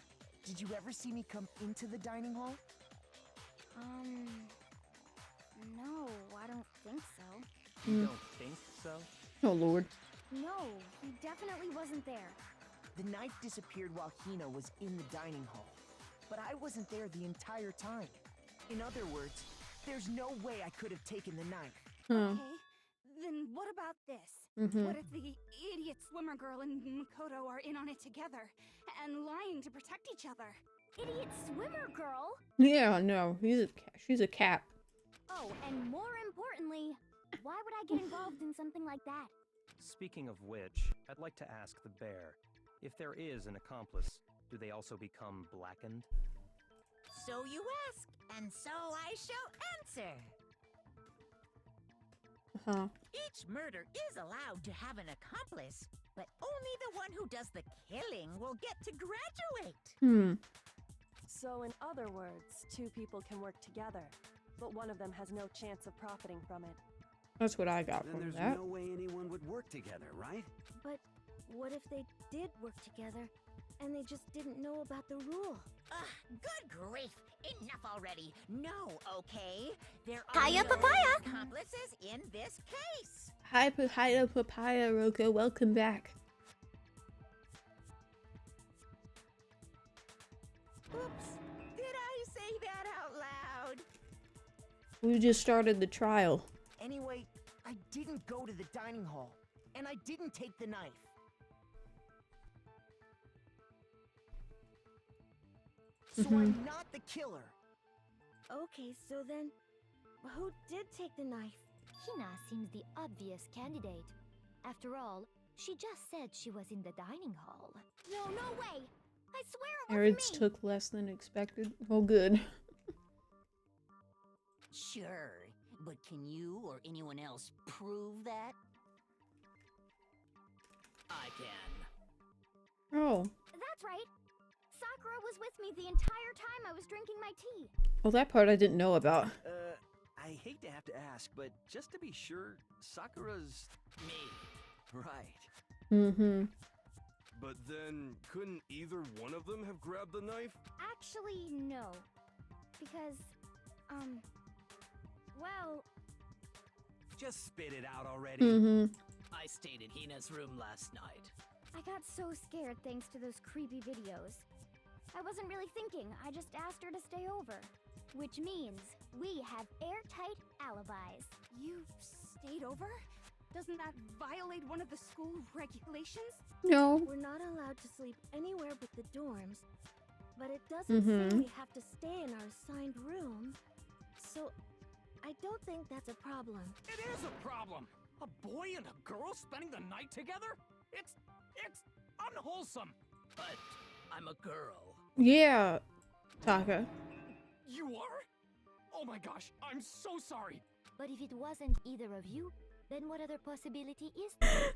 did you ever see me come into the dining hall? No, I don't think so. You don't think so? Oh, Lord. No, he definitely wasn't there. The knife disappeared while Hina was in the dining hall, but I wasn't there the entire time. In other words, there's no way I could have taken the knife. Okay, then what about this? What if the idiot swimmer girl and Makoto are in on it together and lying to protect each other? Idiot swimmer girl? Yeah, no. She's a cat. Oh, and more importantly, why would I get involved in something like that? Speaking of which, I'd like to ask the bear, if there is an accomplice, do they also become blackened? So you ask, and so I shall answer. Each murder is allowed to have an accomplice, but only the one who does the killing will get to graduate. So in other words, two people can work together, but one of them has no chance of profiting from it. That's what I got Then from there's that. no way anyone would work together, right? But what if they did work together and they just didn't know about the rule? Good grief! Enough already! No, okay? There are Hiya, no papaya! accomplices in this case! Hi, Papaya Roko. Welcome back. Oops! Did I say that out loud? We just started the trial. Anyway, I didn't go to the dining hall. and I didn't take the knife. So I'm not the killer. Okay, so then, who did take the knife? Hina seems the obvious candidate. After all, she just said she was in the dining hall. No, no way! I swear it Errands wasn't me! took less than expected. Oh, good. Sure, but can you or anyone else prove that? I can. Oh. That's right. Sakura was with me the entire time I was drinking my tea. Well, that part I didn't know about. I hate to have to ask, but just to be sure, Sakura's me. Right. Mm-hmm. But then, couldn't either one of them have grabbed the knife? Actually, no. Because, well... Just spit it out already. Mm-hmm. I stayed in Hina's room last night. I got so scared thanks to those creepy videos. I wasn't really thinking, I just asked her to stay over. Which means we have airtight alibis. You stayed over? Doesn't that violate one of the school regulations? No. We're not allowed to sleep anywhere but the dorms. But it doesn't say we have to stay in our assigned room. So, I don't think that's a problem. It is a problem! A boy and a girl spending the night together? It's unwholesome! But I'm a girl. Yeah, Taka. You are? Oh my gosh, I'm so sorry! But if it wasn't either of you, then what other possibility is there?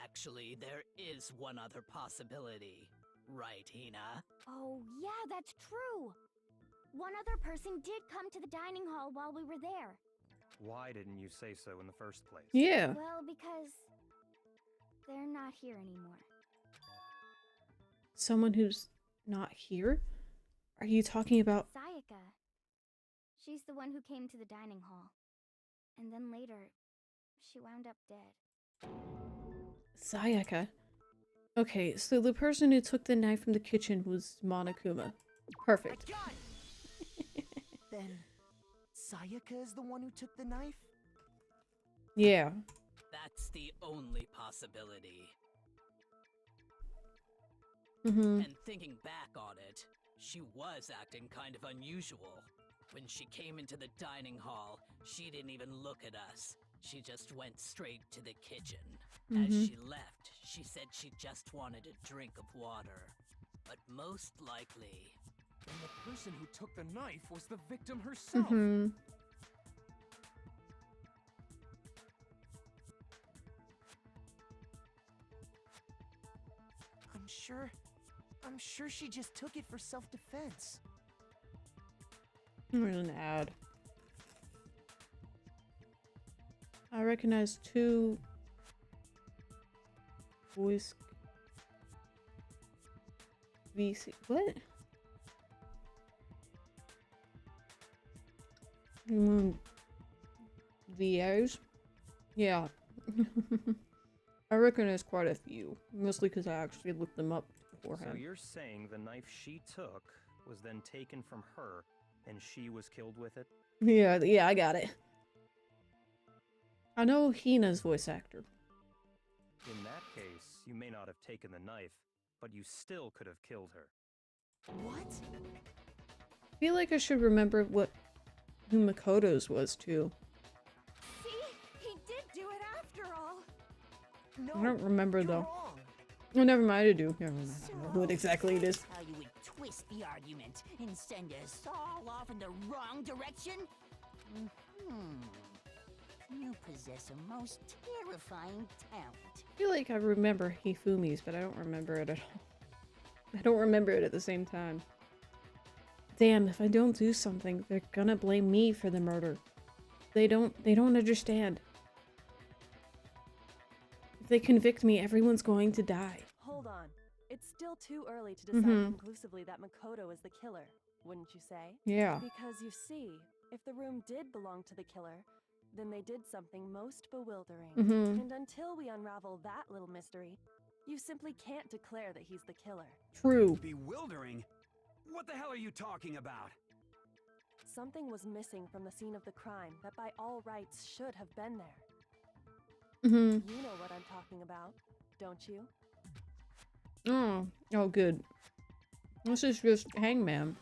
Actually, there is one other possibility. Right, Hina? Oh, yeah, that's true! One other person did come to the dining hall while we were there. Why didn't you say so in the first place? Yeah. Well, because they're not here anymore. Someone who's not here? Are you talking about... Sayaka. She's the one who came to the dining hall. And then later, she wound up dead. Sayaka. Okay, so the person who took the knife from the kitchen was Monokuma. Perfect. Then, Sayaka is the one who took the knife? Yeah. That's the only possibility. Mm-hmm. And thinking back on it, she was acting kind of unusual. When she came into the dining hall, she didn't even look at us. She just went straight to the kitchen. As she left, she said she just wanted a drink of water. But most likely... And the person who took the knife was the victim herself! Mm-hmm. I'm sure she just took it for self-defense. There's an ad. I recognize two voice VC. What? VOs? Yeah. I recognize quite a few, mostly because I actually looked them up beforehand. So you're saying the knife she took was then taken from her, and she was killed with it? Yeah, I got it. I know Hina's voice actor. In that case, you may not have taken the knife, but you still could have killed her. What? I feel like I should remember who Makoto's was too. See? He did do it after all. No, I don't remember though. wrong. Oh, never mind, I do. Never mind. I don't know what exactly it is. How you would twist the argument and send us all off in the wrong direction? You possess a most terrifying talent. I feel like I remember Hifumi's, but I don't remember it at all. I don't remember it at the same time. Damn, if I don't do something, they're gonna blame me for the murder. They don't understand. If they convict me, everyone's going to die. Hold on. It's still too early to decide conclusively that Makoto is the killer, wouldn't you say? Yeah. Because you see, if the room did belong to the killer, then they did something most bewildering. And until we unravel that little mystery, you simply can't declare that he's the killer. True. Bewildering? What the hell are you talking about? Something was missing from the scene of the crime that by all rights should have been there. Mm-hmm. You know what I'm talking about, don't you? Oh, good. This is just Hangman.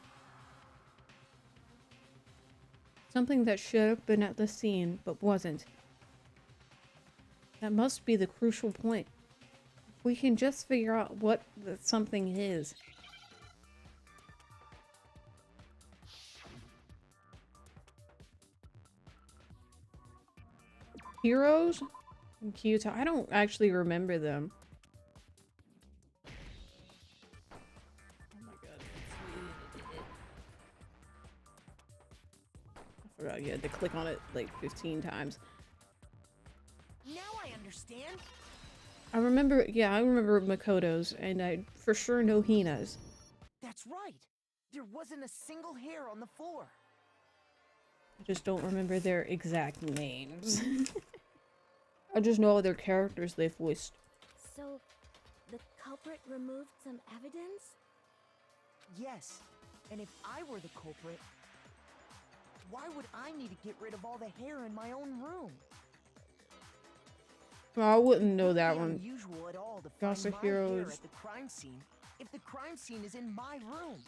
Something that should have been at the scene, but wasn't. That must be the crucial point. We can just figure out what the something is. Heroes? In Kyoto. I don't actually remember them. Oh my god. I forgot you had to click on it like 15 times. Now I understand. I remember Makoto's, and I for sure know Hina's. That's right. There wasn't a single hair on the floor. I just don't remember their exact names. I just know their characters they voiced. So, the culprit removed some evidence? Yes. And if I were the culprit, why would I need to get rid of all the hair in my own room? Well, I wouldn't know that It one. wouldn't be unusual at all to Gossip find my hair Heroes at the crime scene if the crime scene is in my room.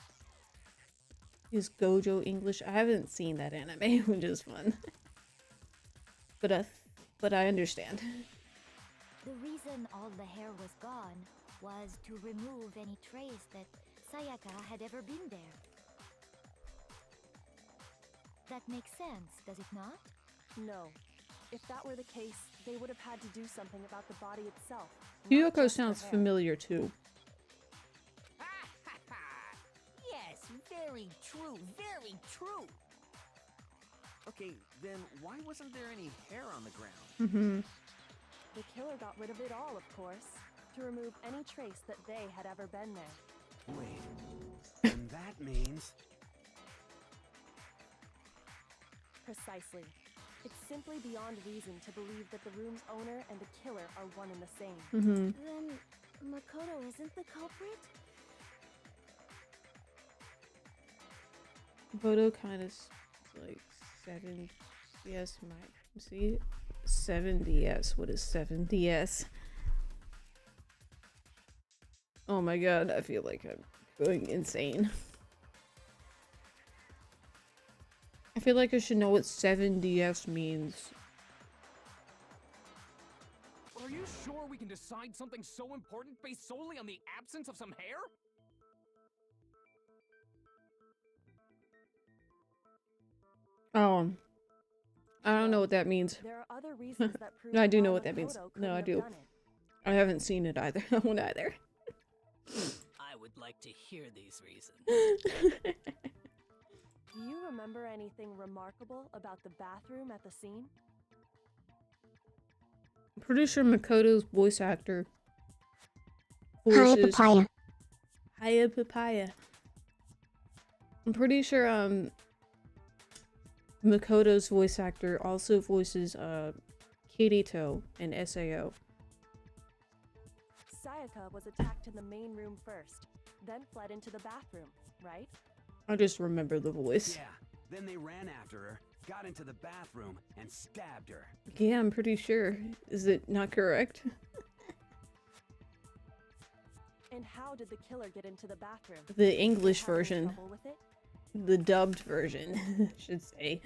is Gojo English. I haven't seen that anime, which is fun. But I understand. The reason all the hair was gone was to remove any trace that Sayaka had ever been there. That makes sense, does it not? No. If that were the case, they would have had to do something about the body itself. not Hyoko just the sounds hair. familiar too. Yes, very true, very true. Okay, then why wasn't there any hair on the ground? Mm-hmm. The killer got rid of it all, of course, to remove any trace that they had ever been there. Wait, and that means... Precisely. It's simply beyond reason to believe that the room's owner and the killer are one and the same. Mm-hmm. Then, Makoto isn't the culprit? Photo kind of like 7DS might see 7DS. What is 7DS? Oh my god, I feel like I'm going insane. I feel like I should know what 7DS means. Are you sure we can decide something so important based solely on the absence of some hair? Oh, I don't know what that means. There are other reasons that prove No, I do why know what that means. Makoto No, I couldn't do. have done it. I haven't seen it either. I won't either. I would like to hear these reasons. Do you remember anything remarkable about the bathroom at the scene? I'm pretty sure Makoto's voice actor Hiya, voices papaya. Hiya Papaya. I'm pretty sure Makoto's voice actor also voices Kirito and SAO. Sayaka was attacked in the main room first, then fled into the bathroom, right? I just remember the voice. Yeah, then they ran after her, got into the bathroom, and stabbed her. Yeah, I'm pretty sure. Is it not correct? And how did the killer get into the bathroom? The English Having version. trouble with it? The dubbed version, I should say.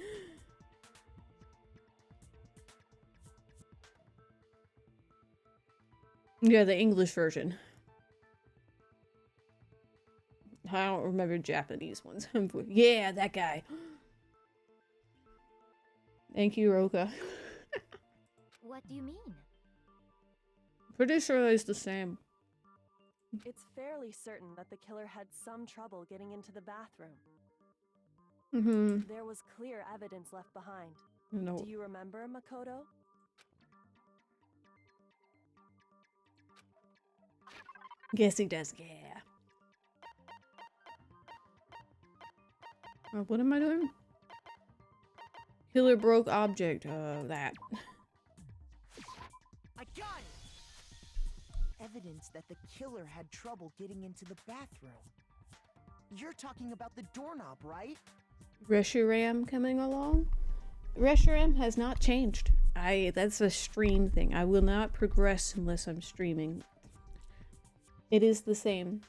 Yeah, the English version. I don't remember Japanese ones. Yeah, that guy. Thank you, Roka. What do you mean? Pretty sure it's the same. It's fairly certain that the killer had some trouble getting into the bathroom. Mm-hmm. There was clear evidence left behind. No. Do you remember, Makoto? Yes, he does, yeah. What am I doing? Killer broke object, that. I got it! Evidence that the killer had trouble getting into the bathroom. You're talking about the doorknob, right? Reshiram coming along? Reshiram has not changed. That's a stream thing. I will not progress unless I'm streaming. It is the same.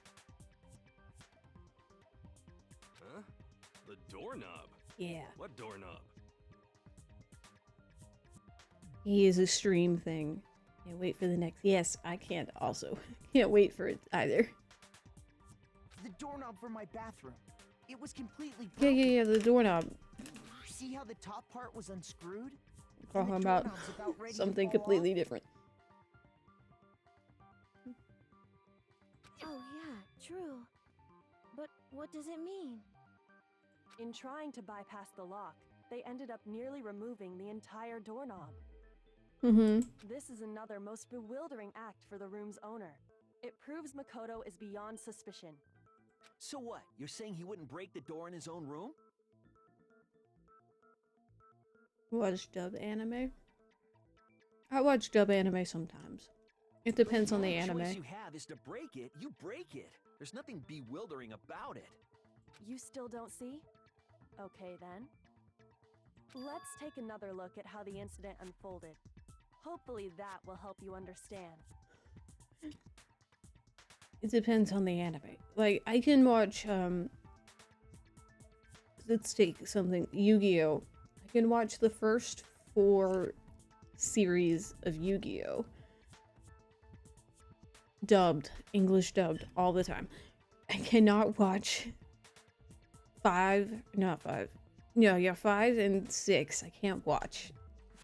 Huh? The doorknob? Yeah. What doorknob? He is a stream thing. Can't wait for the next. Yes, I can't also. Can't wait for it either. The doorknob for my bathroom. It was completely Yeah, broken. yeah, the doorknob. See how the top part was unscrewed? Talking about something completely different. Oh yeah, true. But what does it mean? In trying to bypass the lock, they ended up nearly removing the entire doorknob. This is another most bewildering act for the room's owner. It proves Makoto is beyond suspicion. So what? You're saying he wouldn't break the door in his own room? Watch dub anime. I watch dub anime sometimes. It depends on the anime. The choice you have is to break it. You break it. There's nothing bewildering about it. You still don't see? Okay then. Let's take another look at how the incident unfolded. Hopefully that will help you understand. It depends on the anime. Like, I can watch, let's take something, Yu-Gi-Oh! I can watch the first 4 series of Yu-Gi-Oh! Dubbed, English dubbed, all the time. I cannot watch 5 and 6. I can't watch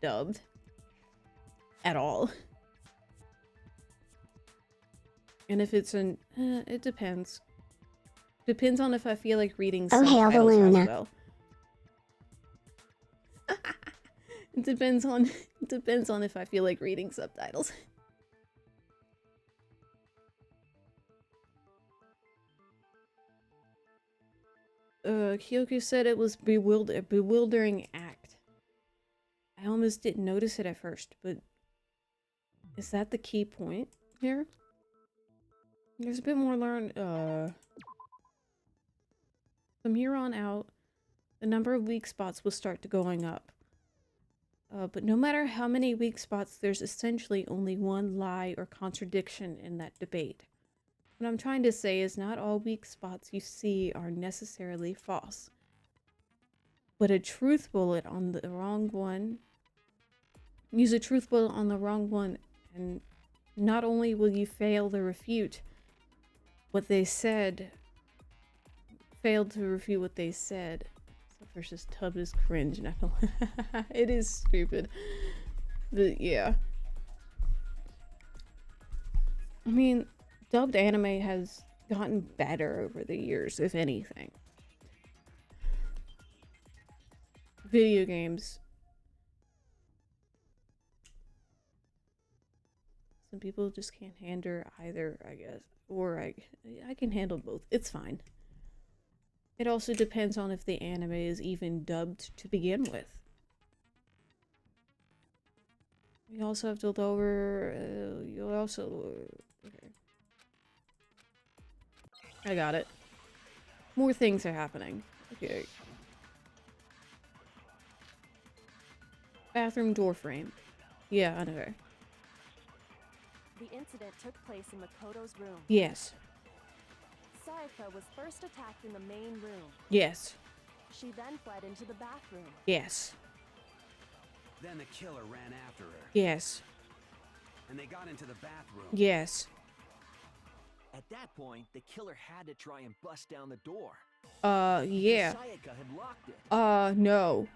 dubbed at all. And if it's an, it depends. Depends on if I feel like reading subtitles as well. It depends on if I feel like reading subtitles. Kyoko said it was a bewildering act. I almost didn't notice it at first, but is that the key point here? There's a bit more from here on out, the number of weak spots will start to going up. But no matter how many weak spots, there's essentially only one lie or contradiction in that debate. What I'm trying to say is not all weak spots you see are necessarily false. But a truth bullet on the wrong one, use a truth bullet on the wrong one, and not only will you fail to refute what they said, versus Tub is cringe. It is stupid. But yeah. I mean, dubbed anime has gotten better over the years, if anything. Video games. Some people just can't handle either, I guess. Or I can handle both. It's fine. It also depends on if the anime is even dubbed to begin with. You also have to lower... you'll also lower... Okay. I got it. More things are happening. Okay. Bathroom door frame. Yeah, I know. The incident took place in Makoto's room. Yes. Sayaka was first attacked in the main room. Yes. She then fled into the bathroom. Yes. Then the killer ran after her. Yes. And they got into the bathroom. Yes. At that point, the killer had to try and bust down the door. Yeah. Sayaka had locked it. No.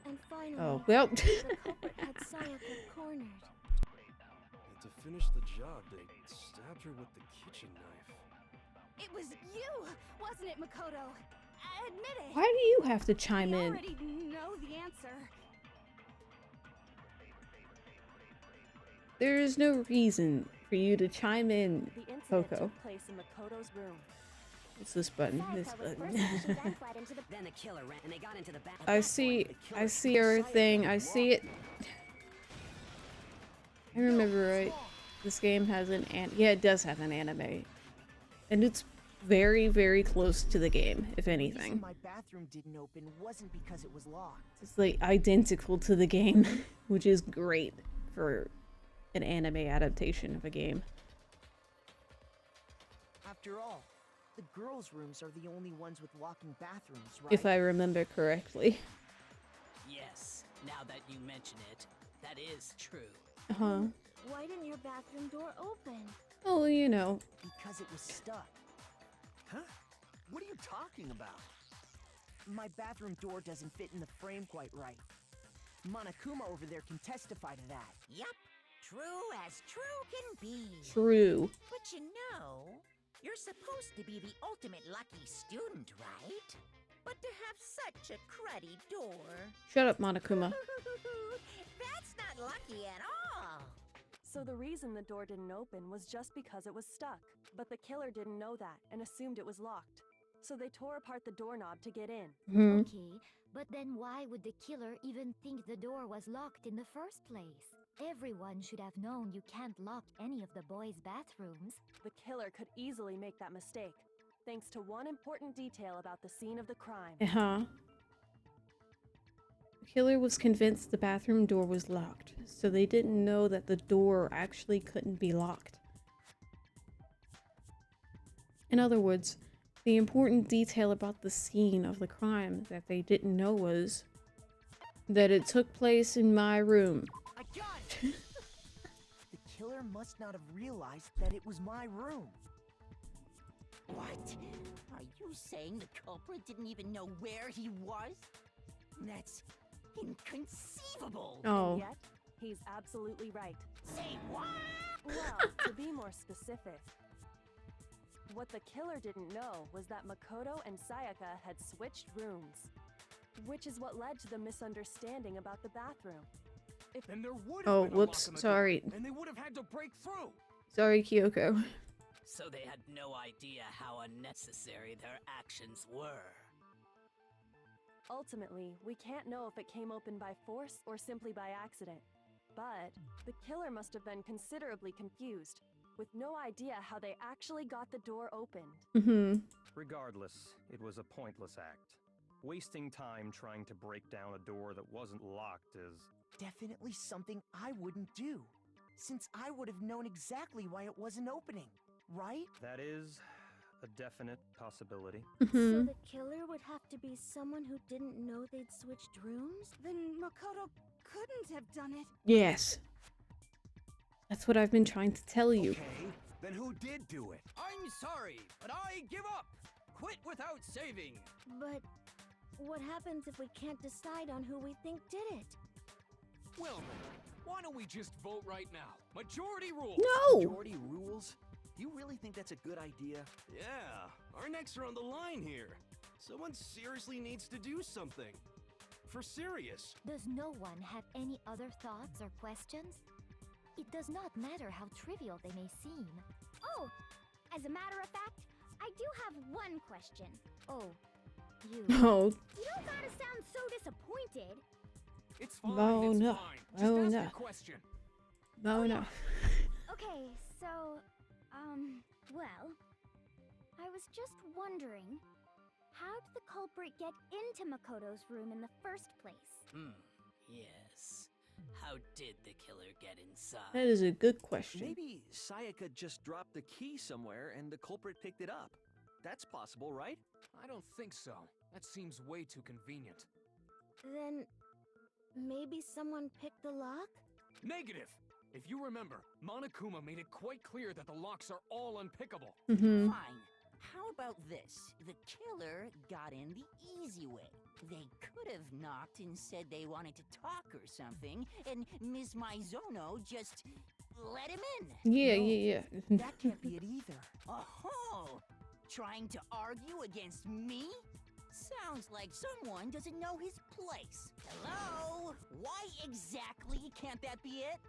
And finally, Oh, well. the culprit had Sayaka cornered. And to finish the job, they stabbed her with the kitchen knife. It was you, wasn't it, Makoto? Admit it. Why do you have to chime We in? already know the answer. There is no reason for you to chime in, The incident Coco. took place in Makoto's room. What's this button? This button. Then the killer ran and they got into the back. I see everything. I see it. I remember right. This game has an yeah, it does have an anime. And it's very, very close to the game, if The anything. reason my bathroom didn't open wasn't because it was locked. It's like identical to the game, which is great for an anime adaptation of a game. After all, the girls' rooms are the only ones with walking bathrooms, right? If I remember correctly. Yes, now that you mention it, that is true. Uh-huh. Why didn't your bathroom door open? Oh, you know. Because it was stuck. Huh? What are you talking about? My bathroom door doesn't fit in the frame quite right. Monokuma over there can testify to that. Yup, true as true can be. True. But you know, you're supposed to be the ultimate lucky student, right? But to have such a cruddy door. Shut up, Monokuma. That's not lucky at all. So the reason the door didn't open was just because it was stuck. But the killer didn't know that and assumed it was locked. So they tore apart the doorknob to get in. Okay, but then why would the killer even think the door was locked in the first place? Everyone should have known you can't lock any of the boys' bathrooms. The killer could easily make that mistake, thanks to one important detail about the scene of the crime. Uh-huh. The killer was convinced the bathroom door was locked, so they didn't know that the door actually couldn't be locked. In other words, the important detail about the scene of the crime that they didn't know was that it took place in my room. I got it! The killer must not have realized that it was my room. What? Are you saying the culprit didn't even know where he was? That's inconceivable. Oh. And yet, he's absolutely right. Say what? Well, to be more specific, what the killer didn't know was that Makoto and Sayaka had switched rooms, which is what led to the misunderstanding about the bathroom. Then there would have Oh, been a whoops, lock on the sorry. door, and they would have had to break through. Sorry, Kyoko. So they had no idea how unnecessary their actions were. Ultimately, we can't know if it came open by force or simply by accident. But the killer must have been considerably confused, with no idea how they actually got the door opened. Mm-hmm. Regardless, it was a pointless act. Wasting time trying to break down a door that wasn't locked is... Definitely something I wouldn't do, since I would have known exactly why it wasn't opening, right? That is a definite possibility. So the killer would have to be someone who didn't know they'd switched rooms? Then Makoto couldn't have done it. Yes. That's what I've been trying to tell you. Okay, then who did do it? I'm sorry, but I give up. Quit without saving. But what happens if we can't decide on who we think did it? Well then, why don't we just vote right now? Majority rules. No! Majority rules? You really think that's a good idea? Yeah, our necks are on the line here. Someone seriously needs to do something. For serious. Does no one have any other thoughts or questions? It does not matter how trivial they may seem. Oh, as a matter of fact, I do have one question. Oh, you... Oh. You don't gotta sound so disappointed. It's fine, No, it's no. fine. Just No, ask no. a question. No, no. Okay, so, well, I was just wondering, how did the culprit get into Makoto's room in the first place? Yes. How did the killer get inside? That is a good question. Maybe Sayaka just dropped the key somewhere and the culprit picked it up. That's possible, right? I don't think so. That seems way too convenient. Then maybe someone picked the lock? Negative! If you remember, Monokuma made it quite clear that the locks are all unpickable. Mm-hmm. Fine. How about this? The killer got in the easy way. They could have knocked and said they wanted to talk or something, and Ms. Maizono just let him in. Yeah, No, yeah. That can't be it either. Oh, trying to argue against me? Sounds like someone doesn't know his place. Hello? Why exactly can't that be it?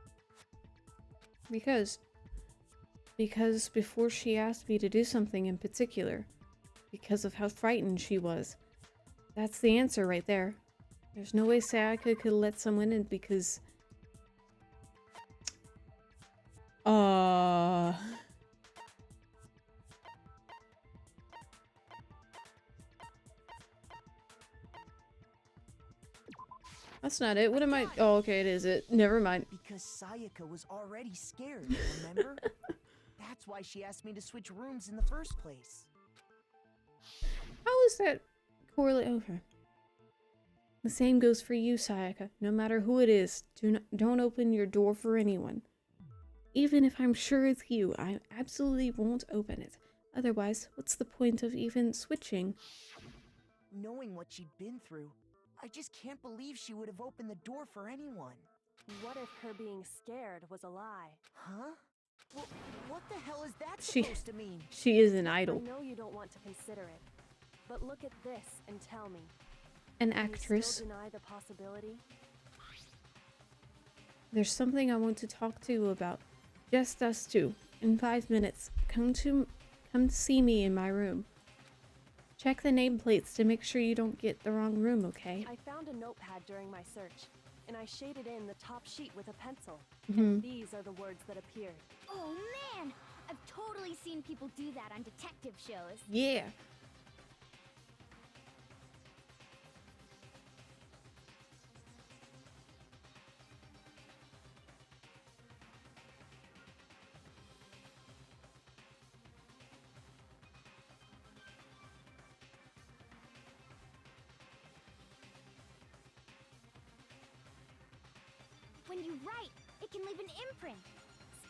Because before she asked me to do something in particular, because of how frightened she was. That's the answer right there. There's no way Sayaka could let someone in because... That's not it. What am I? Oh, okay, it is it. Never mind. Because Sayaka was already scared, remember? That's why she asked me to switch rooms in the first place. How is that correlate? Okay. The same goes for you, Sayaka. No matter who it is, don't open your door for anyone. Even if I'm sure it's you, I absolutely won't open it. Otherwise, what's the point of even switching? Knowing what she'd been through, I just can't believe she would have opened the door for anyone. What if her being scared was a lie? Huh? What the hell is that supposed to mean? She is an idol. I know you don't want to consider it, but look at this and tell me. An Can actress. You still deny the possibility? There's something I want to talk to you about. Just us two. In 5 minutes. Come see me in my room. Check the nameplates to make sure you don't get the wrong room, okay? I found a notepad during my search, and I shaded in the top sheet with a pencil. Mm-hmm. And these are the words that appeared. Oh man! I've totally seen people do that on detective shows. Yeah. When you write, it can leave an imprint.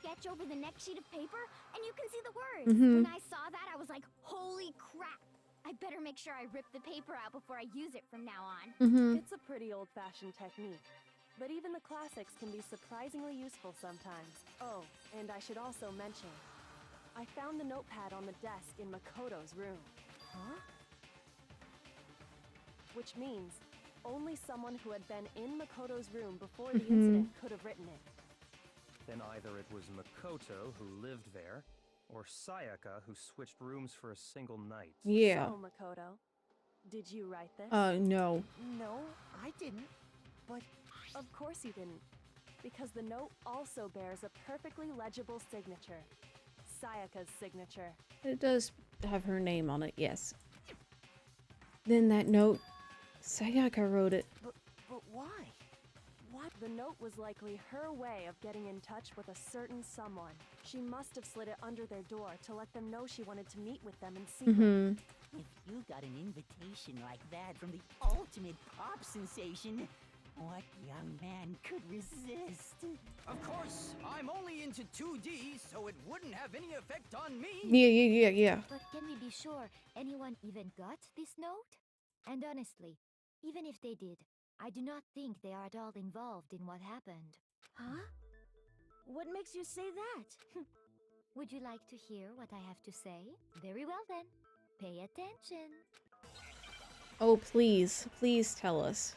Sketch over the next sheet of paper, and you can see the words. Mm-hmm. When I saw that, I was like, holy crap! I better make sure I rip the paper out before I use it from now on. Mm-hmm. It's a pretty old-fashioned technique, but even the classics can be surprisingly useful sometimes. Oh, and I should also mention, I found the notepad on the desk in Makoto's room. Huh? Which means only someone who had been in Makoto's room before the incident could have written it. Then either it was Makoto who lived there, or Sayaka who switched rooms for a single night. Yeah. So, Makoto, did you write this? No. No, I didn't. But of course you didn't, because the note also bears a perfectly legible signature. Sayaka's signature. It does have her name on it, yes. Then that note, Sayaka wrote it. But why? What? The note was likely her way of getting in touch with a certain someone. She must have slid it under their door to let them know she wanted to meet with them in secret. If you got an invitation like that from the ultimate pop sensation, what young man could resist? Of course, I'm only into 2D, so it wouldn't have any effect on me. Yeah. But can we be sure anyone even got this note? And honestly, even if they did, I do not think they are at all involved in what happened. Huh? What makes you say that? Would you like to hear what I have to say? Very well then. Pay attention. Oh, please. Please tell us.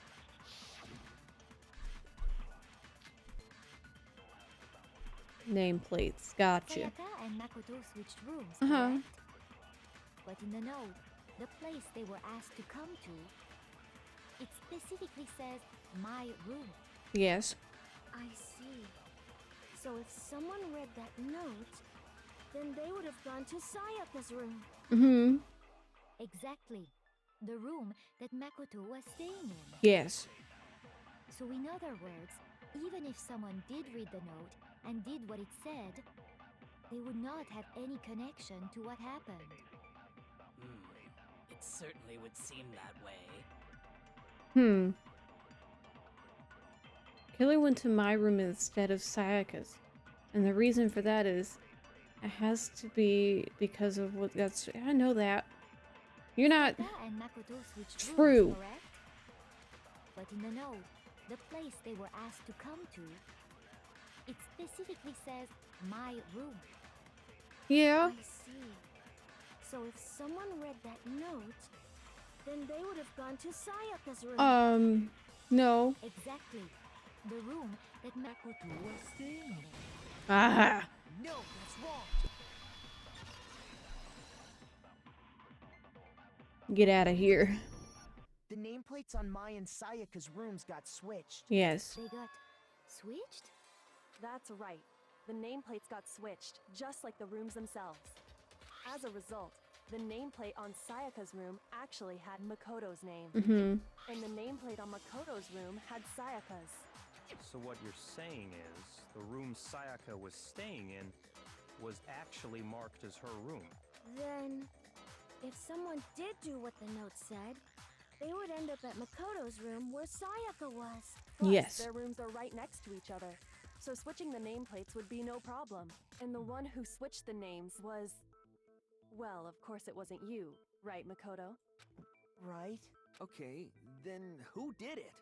Nameplates. Gotcha. Sayaka and Makoto switched rooms, correct? But in the note, the place they were asked to come to, it specifically says, my room. Yes. I see. So if someone read that note, then they would have gone to Sayaka's room. Exactly. The room that Makoto was staying in. Yes. So in other words, even if someone did read the note and did what it said, they would not have any connection to what happened. It certainly would seem that way. Killer went to my room instead of Sayaka's. And the reason for that is, it has to be because of what that's. I know that. You're not. Sayaka and Makoto switched True. rooms, correct? But in the note, the place they were asked to come to, it specifically says, my room. Yeah. I see. So if someone read that note, then they would have gone to Sayaka's room. No. Exactly. The room that Makoto was staying in. Ah. No, that's wrong. Get out of here. The nameplates on Mai and Sayaka's rooms got switched. Yes. They got switched? That's right. The nameplates got switched, just like the rooms themselves. As a result, The nameplate on Sayaka's room actually had Makoto's name. And the nameplate on Makoto's room had Sayaka's. So what you're saying is, the room Sayaka was staying in was actually marked as her room. Then, if someone did do what the note said, they would end up at Makoto's room where Sayaka was. Plus, Yes. their rooms are right next to each other, so switching the nameplates would be no problem. And the one who switched the names was... Well, of course it wasn't you, right, Makoto? Right? Okay, then who did it?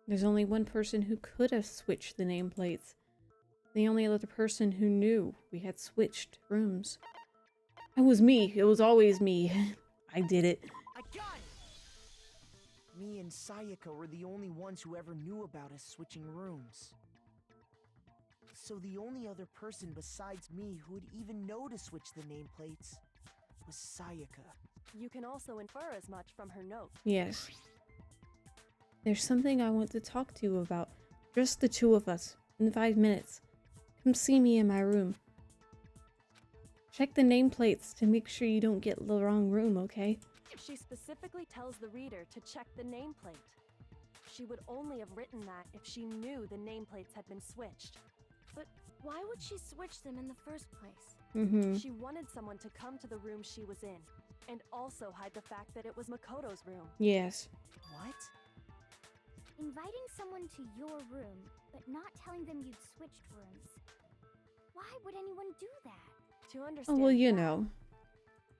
There's only one person who could have switched the nameplates. The only other person who knew we had switched rooms. It was me. It was always me. I did it. I got it! Me and Sayaka were the only ones who ever knew about us switching rooms. So the only other person besides me who would even know to switch the nameplates was Sayaka. You can also infer as much from her note. Yes. There's something I want to talk to you about. Just the two of us. In 5 minutes. Come see me in my room. Check the nameplates to make sure you don't get the wrong room, okay? She specifically tells the reader to check the nameplate. She would only have written that if she knew the nameplates had been switched. But why would she switch them in the first place? She wanted someone to come to the room she was in, and also hide the fact that it was Makoto's room. Yes. What? Inviting someone to your room, but not telling them you'd switched rooms. Why would anyone do that? To Oh, understand well, you that, know.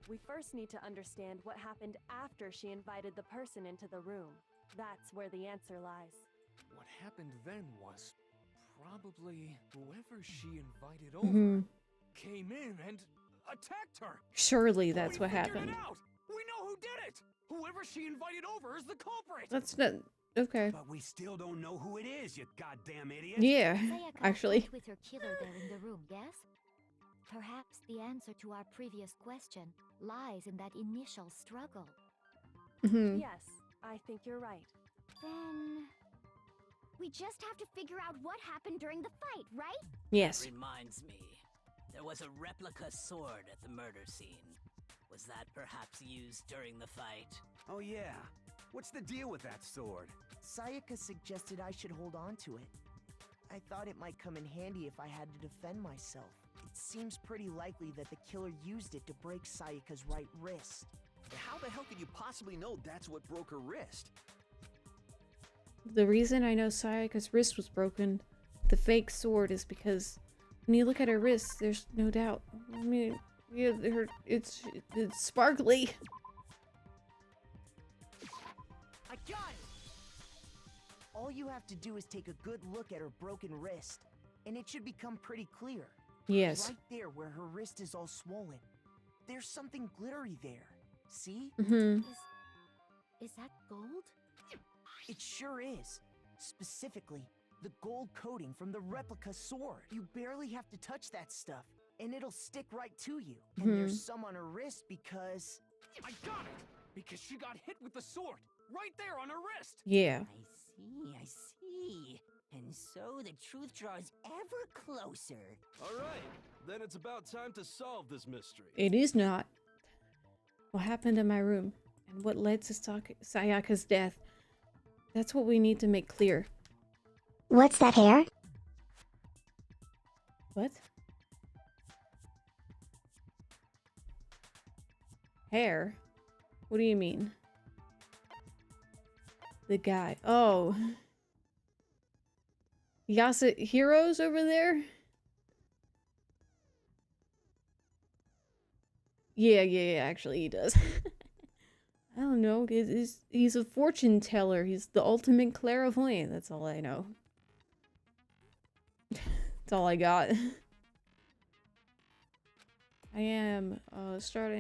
we first need to understand what happened after she invited the person into the room. That's where the answer lies. What happened then was probably whoever she invited over came in and attacked her. Surely that's We what figured happened. it out. We know who did it. Whoever she invited over is the culprit. That's not... Okay. But we still don't know who it is, you goddamn idiot. Yeah, Sayaka actually. fought with her killer there in the room, yes? Perhaps the answer to our previous question lies in that initial struggle. Yes, I think you're right. Then... we just have to figure out what happened during the fight, right? Yes. Reminds me, there was a replica sword at the murder scene. Was that perhaps used during the fight? Oh yeah. What's the deal with that sword? Sayaka suggested I should hold on to it. I thought it might come in handy if I had to defend myself. It seems pretty likely that the killer used it to break Sayaka's right wrist. How the hell could you possibly know that's what broke her wrist? The reason I know Sayaka's wrist was broken, the fake sword, is because when you look at her wrist, there's no doubt. I mean, yeah, it's sparkly. I got it! All you have to do is take a good look at her broken wrist, and it should become pretty clear. Yes. Right there where her wrist is all swollen. There's something glittery there. See? Is that gold? It sure is. Specifically, the gold coating from the replica sword. You barely have to touch that stuff, and it'll stick right to you. And there's some on her wrist because... I got it! Because she got hit with the sword, right there on her wrist! Yeah. I see. And so the truth draws ever closer. Alright, then it's about time to solve this mystery. It is not. What happened in my room, and what led to Sayaka's death. That's what we need to make clear. What's that hair? What? Hair? What do you mean? The guy. Oh. Heroes over there? Yeah, actually he does. I don't know. He's a fortune teller. He's the ultimate clairvoyant. That's all I know. That's all I got. I am start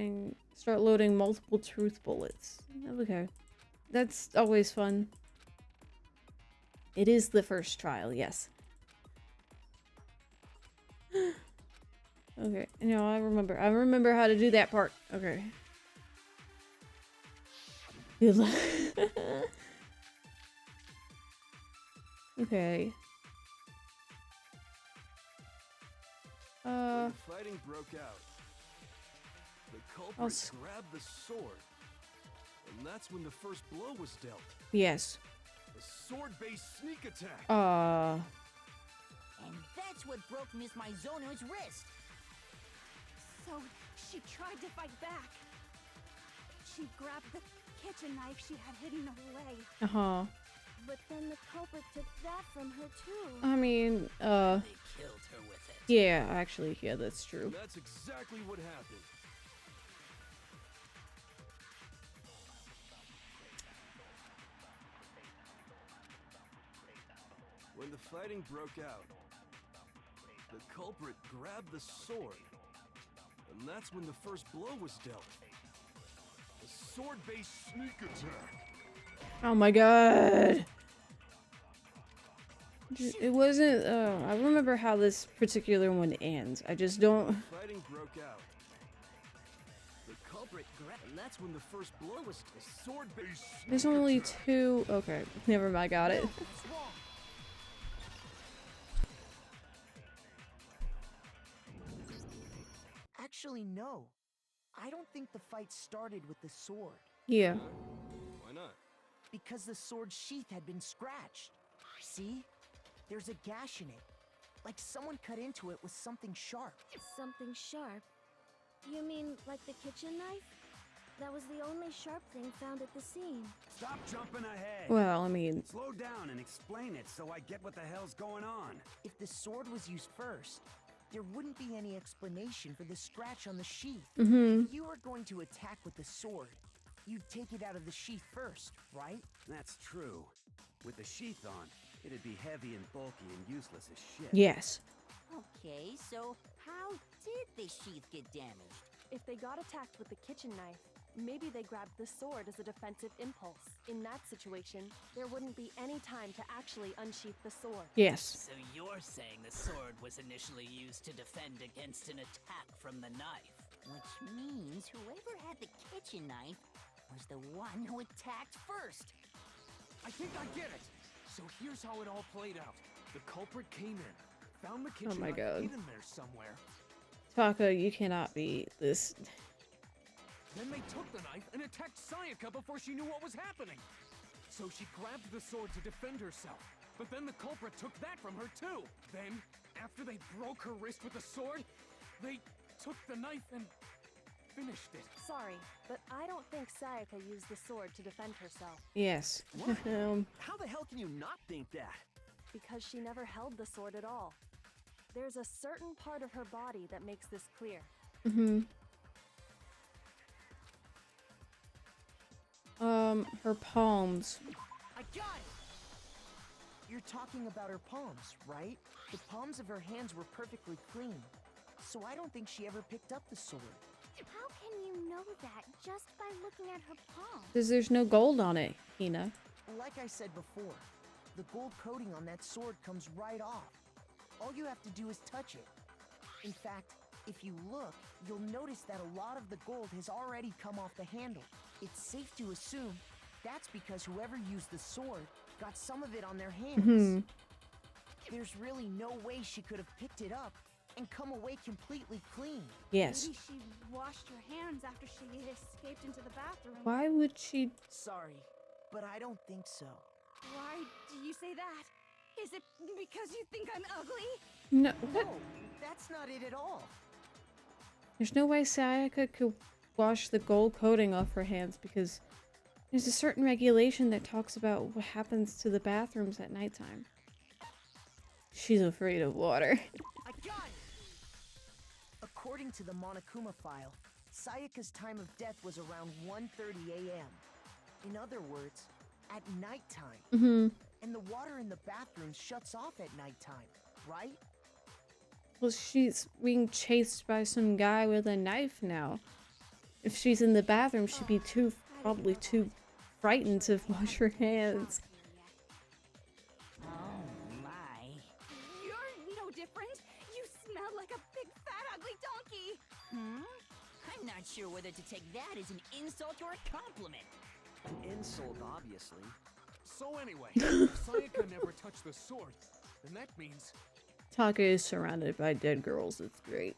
loading multiple truth bullets. Okay. That's always fun. It is the first trial, yes. Okay, no, I remember how to do that part. Okay. Good luck. Okay. When the fighting broke out, The culprit grabbed the sword, and that's when the first blow was dealt. Yes. A sword-based sneak attack. And that's what broke Miss Mizono's wrist. So she tried to fight back. She grabbed the kitchen knife she had hidden away. But then the culprit took that from her too. I mean, They killed her with it. yeah, actually, yeah, that's true. And that's exactly what happened. When the fighting broke out, the culprit grabbed the sword, and that's when the first blow was dealt. A sword-based sneak attack. Oh my god. It wasn't, I remember how this particular one ends. I just don't... Fighting broke out. The culprit grabbed, and that's when the first blow was a sword-based. There's only two... Okay, never mind, got it. Actually, no. I don't think the fight started with the sword. Yeah. Why not? Because the sword's sheath had been scratched. See? There's a gash in it. Like someone cut into it with something sharp. Something sharp? You mean like the kitchen knife? That was the only sharp thing found at the scene. Stop jumping ahead. Well, I mean... Slow down and explain it so I get what the hell's going on. If the sword was used first, there wouldn't be any explanation for the scratch on the sheath. Mm-hmm. If you were going to attack with the sword, you'd take it out of the sheath first, right? That's true. With the sheath on, it'd be heavy and bulky and useless as shit. Yes. Okay, so how did the sheath get damaged? If they got attacked with the kitchen knife, maybe they grabbed the sword as a defensive impulse. In that situation, there wouldn't be any time to actually unsheath the sword. Yes. So you're saying the sword was initially used to defend against an attack from the knife. Which means whoever had the kitchen knife was the one who attacked first. I think I get it. So here's how it all played out. The culprit came in, found the kitchen knife hidden there somewhere. Taka, you cannot be this. Then they took the knife and attacked Sayaka before she knew what was happening. So she grabbed the sword to defend herself. But then the culprit took that from her too. Then, after they broke her wrist with the sword, they took the knife and finished it. Sorry, but I don't think Sayaka used the sword to defend herself. Yes. How the hell can you not think that? Because she never held the sword at all. There's a certain part of her body that makes this clear. Mm-hmm. Her palms. I got it! You're talking about her palms, right? The palms of her hands were perfectly clean, so I don't think she ever picked up the sword. How can you know that just by looking at her palm? Because there's no gold on it, Hina. Like I said before, the gold coating on that sword comes right off. All you have to do is touch it. In fact, if you look, you'll notice that a lot of the gold has already come off the handle. It's safe to assume that's because whoever used the sword got some of it on their hands. There's really no way she could have picked it up and come away completely clean. Yes. Maybe she washed her hands after she escaped into the bathroom. Why would she... Sorry, but I don't think so. Why do you say that? Is it because you think I'm ugly? No. No, that's not it at all. There's no way Sayaka could wash the gold coating off her hands because there's a certain regulation that talks about what happens to the bathrooms at nighttime. She's afraid of water. I got it! According to the Monokuma file, Sayaka's time of death was around 1:30 a.m. In other words, at nighttime. Mm-hmm. And the water in the bathroom shuts off at nighttime, right? Well, she's being chased by some guy with a knife now. If she's in the bathroom, she'd be probably too frightened to wash her hands. Oh my. You're no different. You smell like a big fat ugly donkey. I'm not sure whether to take that as an insult or a compliment. An insult, obviously. So anyway, if Sayaka never touched the sword, then that means... Taka is surrounded by dead girls. It's great.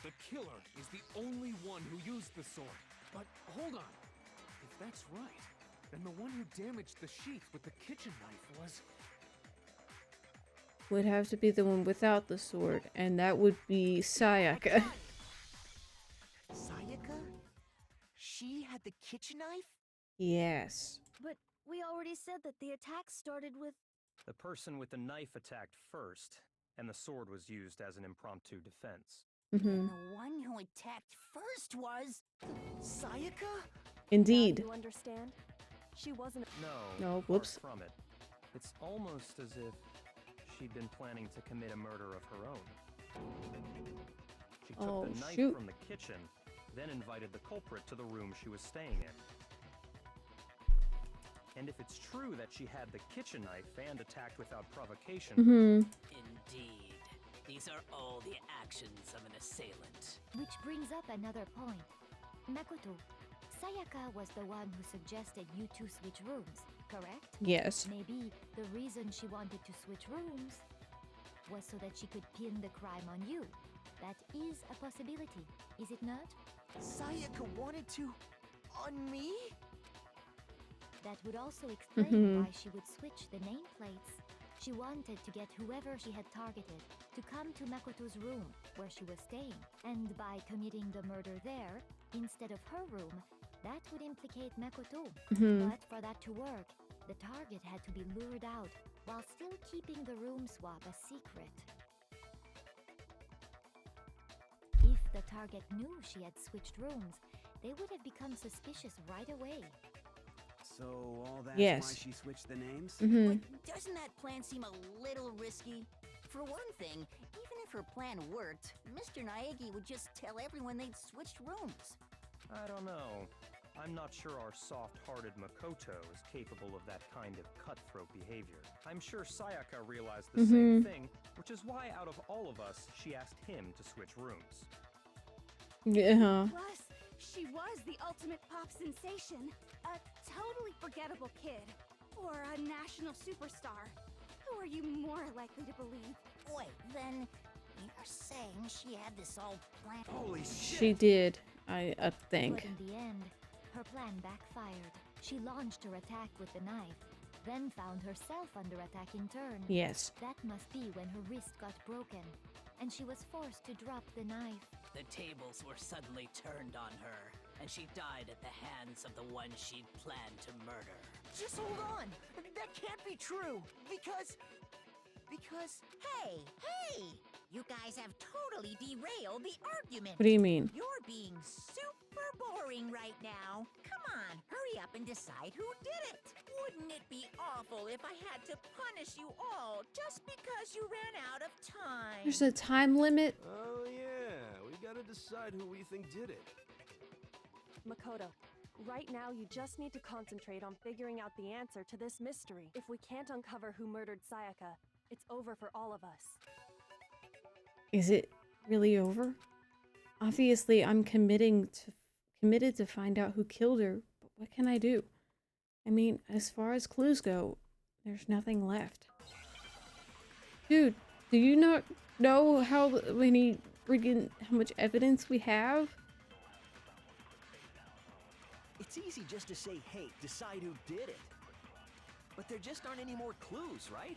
The killer is the only one who used the sword. But hold on. If that's right, then the one who damaged the sheath with the kitchen knife was... Would have to be the one without the sword, and that would be Sayaka. Sayaka? She had the kitchen knife? Yes. But we already said that the attack started with... The person with the knife attacked first, and the sword was used as an impromptu defense. And the one who attacked first was... Sayaka? Indeed. Now you understand? She wasn't... No, whoops. Far from it. It's almost as if she'd been planning to commit a murder of her own. She took the knife from the kitchen, then invited the culprit to the room she was staying in. And if it's true that she had the kitchen knife and attacked without provocation... Indeed. These are all the actions of an assailant. Which brings up another point. Makoto, Sayaka was the one who suggested you two switch rooms, correct? Yes. Maybe the reason she wanted to switch rooms was so that she could pin the crime on you. That is a possibility, is it not? Sayaka wanted to... on me? That would also explain why she would switch the nameplates. She wanted to get whoever she had targeted to come to Makoto's room where she was staying. And by committing the murder there, instead of her room, that would implicate Makoto. But for that to work, the target had to be lured out while still keeping the room swap a secret. If the target knew she had switched rooms, they would have become suspicious right away. So all that's why she switched the names? But doesn't that plan seem a little risky? For one thing, even if her plan worked, Mr. Naegi would just tell everyone they'd switched rooms. I don't know. I'm not sure our soft-hearted Makoto is capable of that kind of cutthroat behavior. I'm sure Sayaka realized the same thing, which is why out of all of us, she asked him to switch rooms. Yeah. Plus, she was the ultimate pop sensation. A totally forgettable kid. Or a national superstar. Who are you more likely to believe? Wait, then you're saying she had this all planned? Holy shit! She did, I think. But in the end, her plan backfired. She launched her attack with the knife, then found herself under attack in turn. Yes. That must be when her wrist got broken, and she was forced to drop the knife. The tables were suddenly turned on her, and she died at the hands of the one she'd planned to murder. Just hold on! That can't be true! Because... Hey! You guys have totally derailed the argument. What do you mean? You're being super boring right now. Come on, hurry up and decide who did it. Wouldn't it be awful if I had to punish you all just because you ran out of time? There's a time limit? Oh yeah, we gotta decide who we think did it. Makoto, right now you just need to concentrate on figuring out the answer to this mystery. If we can't uncover who murdered Sayaka, it's over for all of us. Is it really over? Obviously, I'm committed to find out who killed her, but what can I do? I mean, as far as clues go, there's nothing left. Dude, do you not know how much evidence we have? It's easy just to say, hey, decide who did it. But there just aren't any more clues, right?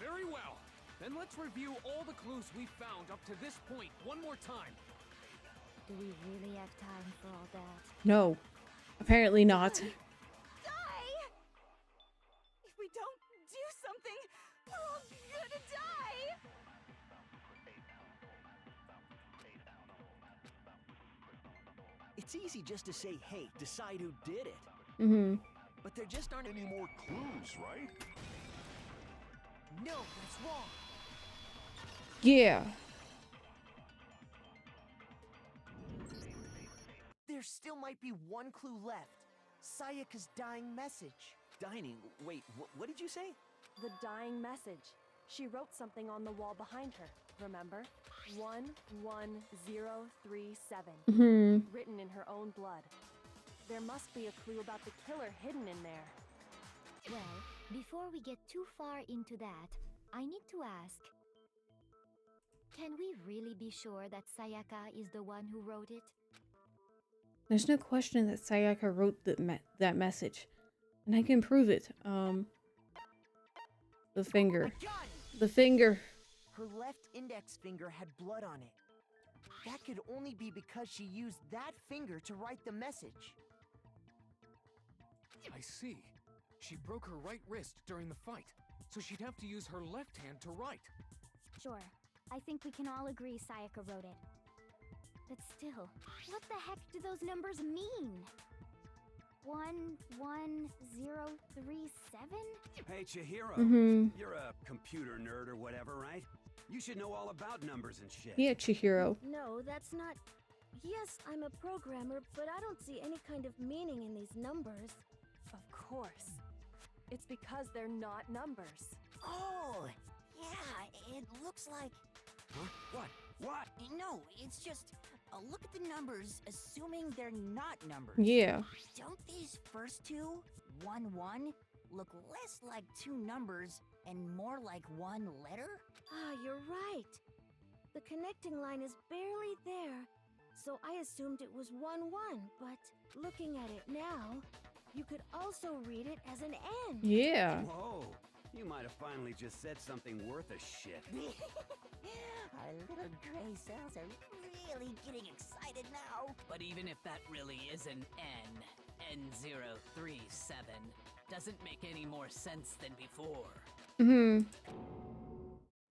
Very well. Then let's review all the clues we've found up to this point one more time. Do we really have time for all that? No. Apparently not. Die! If we don't do something, we're all gonna die! It's easy just to say, hey, decide who did it. But there just aren't any more clues, right? No, that's wrong. Yeah. There still might be one clue left. Sayaka's dying message. Dining? Wait, what did you say? The dying message. She wrote something on the wall behind her, remember? 11037. Written in her own blood. There must be a clue about the killer hidden in there. Well, before we get too far into that, I need to ask, Can we really be sure that Sayaka is the one who wrote it? There's no question that Sayaka wrote that message. And I can prove it. The finger. The finger. Her left index finger had blood on it. That could only be because she used that finger to write the message. I see. She broke her right wrist during the fight, so she'd have to use her left hand to write. Sure. I think we can all agree Sayaka wrote it. But still, what the heck do those numbers mean? 11037? Hey, Chihiro. Mm-hmm. You're a computer nerd or whatever, right? You should know all about numbers and shit. Yeah, Chihiro. No, that's not... Yes, I'm a programmer, but I don't see any kind of meaning in these numbers. Of course. It's because they're not numbers. Oh, yeah, it looks like... Huh? What? What? No, it's just... look at the numbers, assuming they're not numbers. Yeah. Don't these first two, 1, 1, look less like two numbers and more like one letter? Ah, you're right. The connecting line is barely there, so I assumed it was 1, 1, but looking at it now, you could also read it as an N. Yeah. Whoa, you might have finally just said something worth a shit. Our little gray cells are really getting excited now. But even if that really is an N037, doesn't make any more sense than before. Mm-hmm.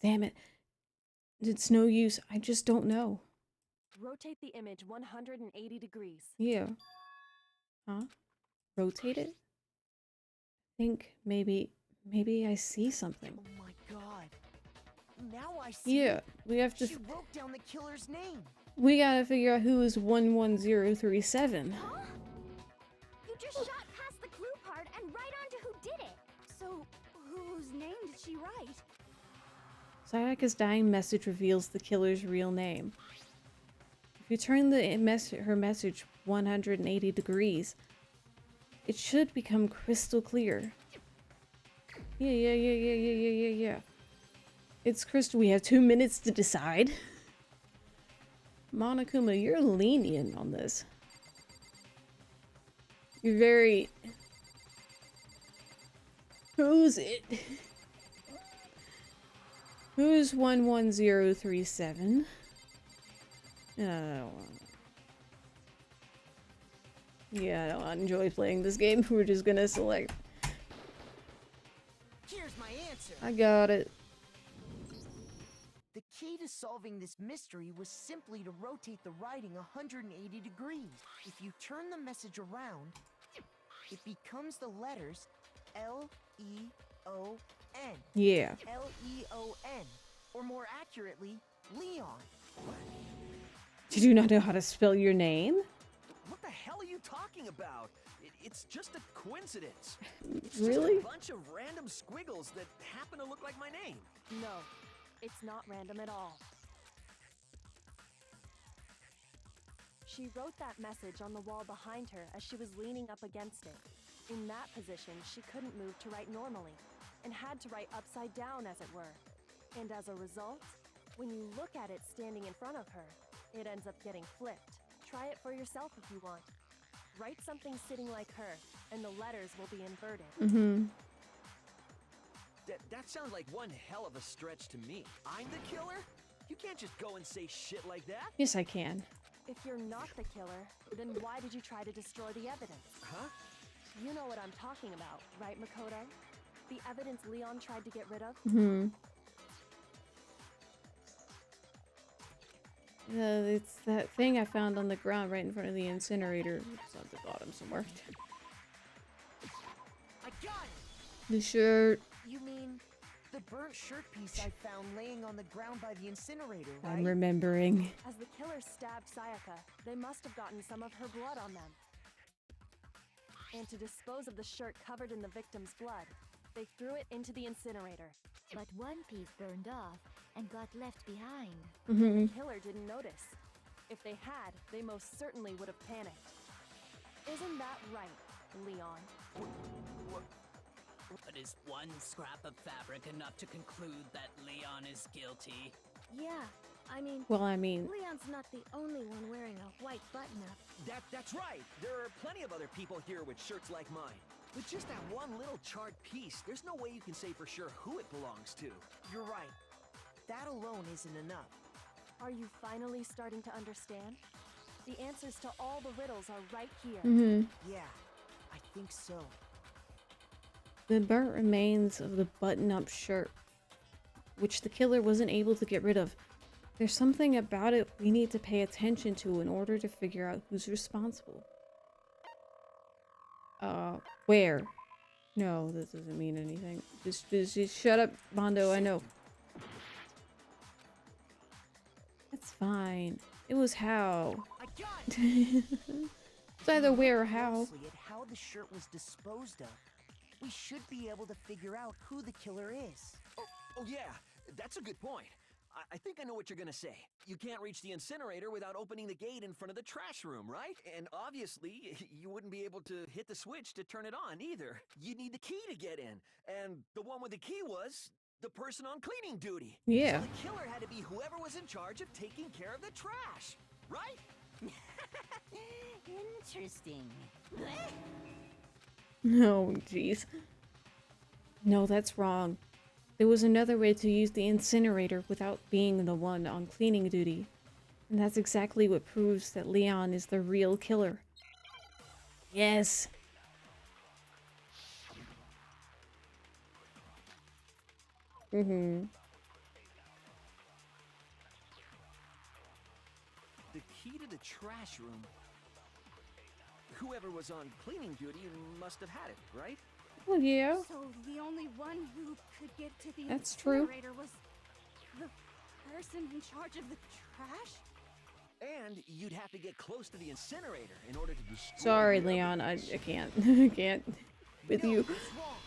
Damn it. It's no use. I just don't know. Rotate the image 180 degrees. Yeah. Huh? Rotate it? I think maybe I see something. Oh my god. Now I see. Yeah, we have to. She wrote down the killer's name. We gotta figure out who is 11037. Huh? You just shot past the clue part and right onto who did it. So, whose name did she write? Sayaka's dying message reveals the killer's real name. If you turn her message 180 degrees, it should become crystal clear. Yeah. It's crystal. We have 2 minutes to decide. Monokuma, you're lenient on this. You're very... Who's it? Who's 11037? Yeah, I don't enjoy playing this game. We're just gonna select. Here's my answer. I got it. The key to solving this mystery was simply to rotate the writing 180 degrees. If you turn the message around, it becomes the letters L-E-O-N. Yeah. L-E-O-N. Or more accurately, Leon. Did you not know how to spell your name? What the hell are you talking about? It's just a coincidence. It's Really? just a bunch of random squiggles that happen to look like my name. No, it's not random at all. She wrote that message on the wall behind her as she was leaning up against it. In that position, she couldn't move to write normally, and had to write upside down, as it were. And as a result, when you look at it standing in front of her, it ends up getting flipped. Try it for yourself if you want. Write something sitting like her, and the letters will be inverted. Mm-hmm. That sounds like one hell of a stretch to me. I'm the killer? You can't just go and say shit like that. Yes, I can. If you're not the killer, then why did you try to destroy the evidence? Huh? You know what I'm talking about, right, Makoto? The evidence Leon tried to get rid of? Mm-hmm. It's that thing I found on the ground right in front of the incinerator. It's at the bottom somewhere. I got it! The shirt. You mean the burnt shirt piece I found laying on the ground by the incinerator, right? I'm remembering. As the killer stabbed Sayaka, they must have gotten some of her blood on them. And to dispose of the shirt covered in the victim's blood, they threw it into the incinerator. But one piece burned off and got left behind. Mm-hmm. The killer didn't notice. If they had, they most certainly would have panicked. Isn't that right, Leon? But is one scrap of fabric enough to conclude that Leon is guilty? Yeah, I mean, Leon's not the only one wearing a white button-up. That's right. There are plenty of other people here with shirts like mine. With just that one little charred piece, there's no way you can say for sure who it belongs to. You're right. That alone isn't enough. Are you finally starting to understand? The answers to all the riddles are right here. Yeah, I think so. The burnt remains of the button-up shirt, which the killer wasn't able to get rid of. There's something about it we need to pay attention to in order to figure out who's responsible. Where? No, that doesn't mean anything. Just shut up, Mondo, I know. That's fine. It was how. I got it! It's either where or how. Closely at how the shirt was disposed of, we should be able to figure out who the killer is. Oh yeah, that's a good point. I think I know what you're gonna say. You can't reach the incinerator without opening the gate in front of the trash room, right? And obviously, you wouldn't be able to hit the switch to turn it on either. You'd need the key to get in. And the one with the key was the person on cleaning duty. Yeah. So the killer had to be whoever was in charge of taking care of the trash, right? Interesting. No, jeez. No, that's wrong. There was another way to use the incinerator without being the one on cleaning duty. And that's exactly what proves that Leon is the real killer. Yes! The key to the trash room. Whoever was on cleaning duty must have had it, right? Well, yeah. So the only one who could get to the That's true. incinerator was the person in charge of the trash? And you'd have to get close to the incinerator in order to destroy. Sorry, Leon. I can't. I can't. With you. What's wrong?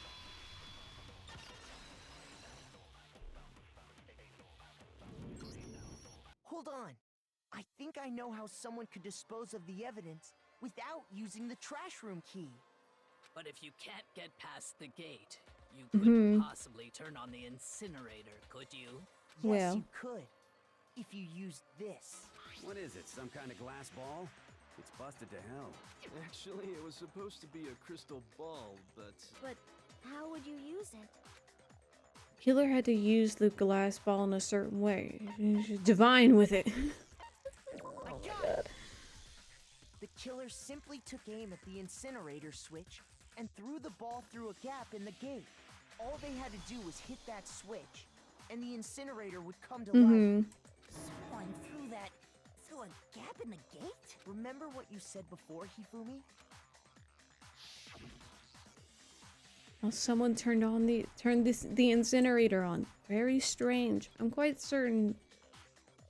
Hold on. I think I know how someone could dispose of the evidence without using the trash room key. But if you can't get past the gate, you couldn't possibly turn on the incinerator, could you? Yes, you could. If you used this. What is it, some kind of glass ball? It's busted to hell. Actually, it was supposed to be a crystal ball, but... But how would you use it? Killer had to use the glass ball in a certain way. Divine with it. Oh my God. The killer simply took aim at the incinerator switch and threw the ball through a gap in the gate. All they had to do was hit that switch, and the incinerator would come to life. Someone threw a gap in the gate? Remember what you said before, Hifumi? Well, someone turned the incinerator on. Very strange. I'm quite certain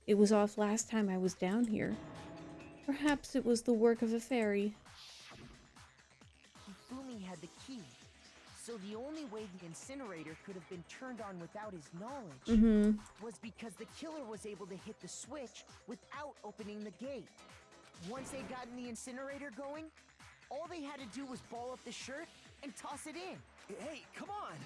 it was off last time I was down here. Perhaps it was the work of a fairy. Hifumi had the key, so the only way the incinerator could have been turned on without his knowledge was because the killer was able to hit the switch without opening the gate. Once they'd gotten the incinerator going, all they had to do was ball up the shirt and toss it in. Hey, come on!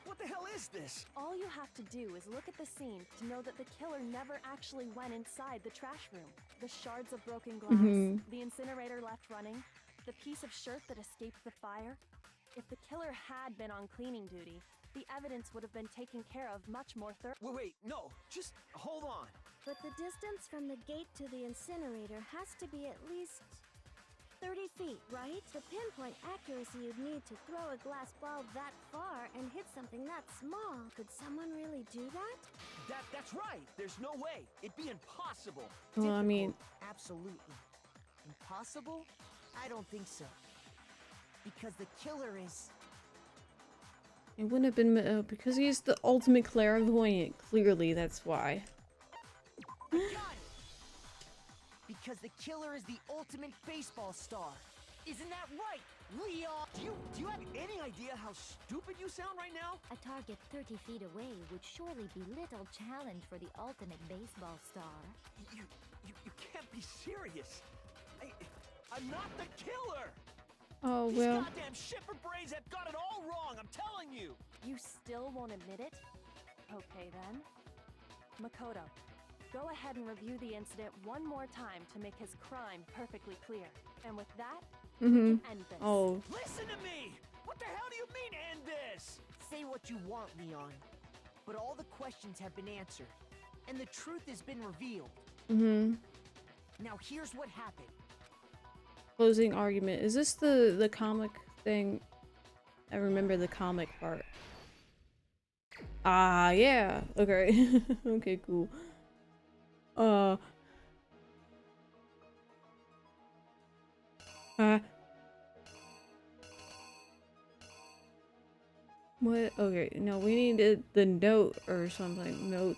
What the hell is this? All you have to do is look at the scene to know that the killer never actually went inside the trash room. The shards of broken glass, the incinerator left running, the piece of shirt that escaped the fire. If the killer had been on cleaning duty, the evidence would have been taken care of much more thoroughly. Wait, no, just hold on. But the distance from the gate to the incinerator has to be at least 30 feet, right? The pinpoint accuracy you'd need to throw a glass ball that far and hit something that small. Could someone really do that? That's right. There's no way. It'd be impossible. Well, I mean... Absolutely. Impossible? I don't think so. Because the killer is... It wouldn't have been... because he's the ultimate clairvoyant. Clearly, that's why. Because the killer is the ultimate baseball star. Isn't that right, Leon? Do you have any idea how stupid you sound right now? A target 30 feet away would surely be little challenge for the ultimate baseball star. You can't be serious. I'm not the killer. Oh, well. These goddamn shipper brains have got it all wrong, I'm telling you. You still won't admit it? Okay then. Makoto, Go ahead and review the incident one more time to make his crime perfectly clear. And with that, we can end this. Oh. Listen to me! What the hell do you mean, end this? Say what you want, Leon. But all the questions have been answered. And the truth has been revealed. Now here's what happened. Closing argument. Is this the comic thing? I remember the comic part. Ah, yeah. Okay. Okay, cool. What? Okay, no, we needed the note or something. Note.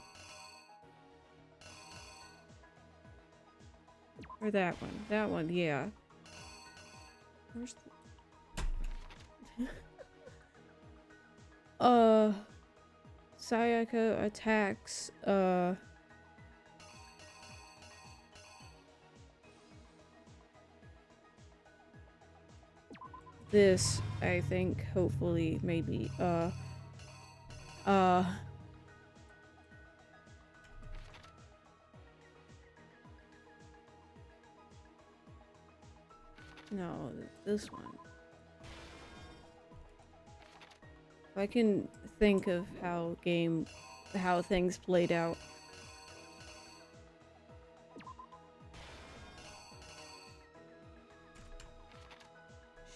Or that one. That one, yeah. Where's the... Sayaka attacks, this, I think, hopefully, maybe, no, this one. If I can think of how things played out.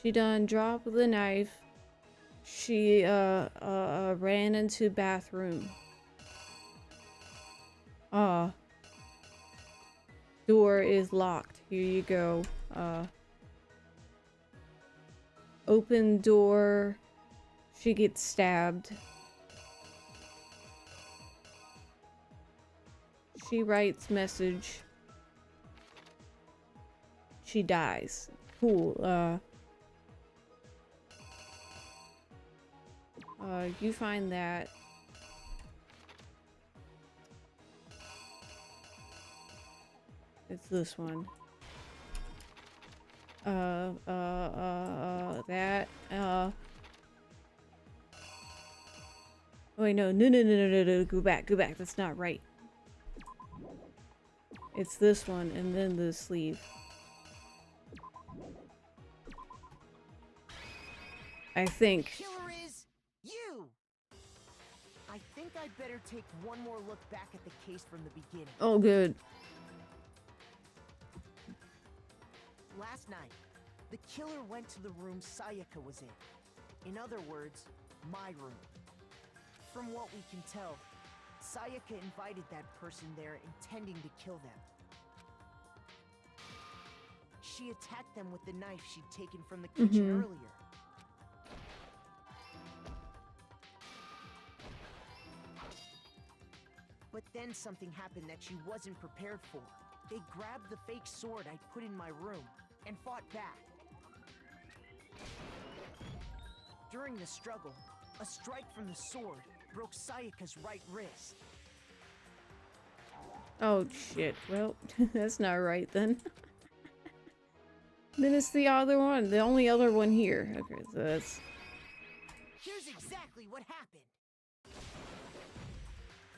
She done dropped the knife. She ran into bathroom. Door is locked. Here you go. Open door. She gets stabbed. She writes message. She dies. Cool. You find that. It's this one. That, wait, no, go back, that's not right. It's this one, and then the sleeve. I think. The killer is you! I think I'd better take one more look back at the case from the beginning. Oh, good. Last night, the killer went to the room Sayaka was in. In other words, my room. From what we can tell, Sayaka invited that person there intending to kill them. She attacked them with the knife she'd taken from the kitchen earlier. But then something happened that she wasn't prepared for. They grabbed the fake sword I'd put in my room and fought back. During the struggle, a strike from the sword broke Sayaka's right wrist. Oh shit, well, that's not right then. Then it's the other one, the only other one here. Okay, so that's... Here's exactly what happened.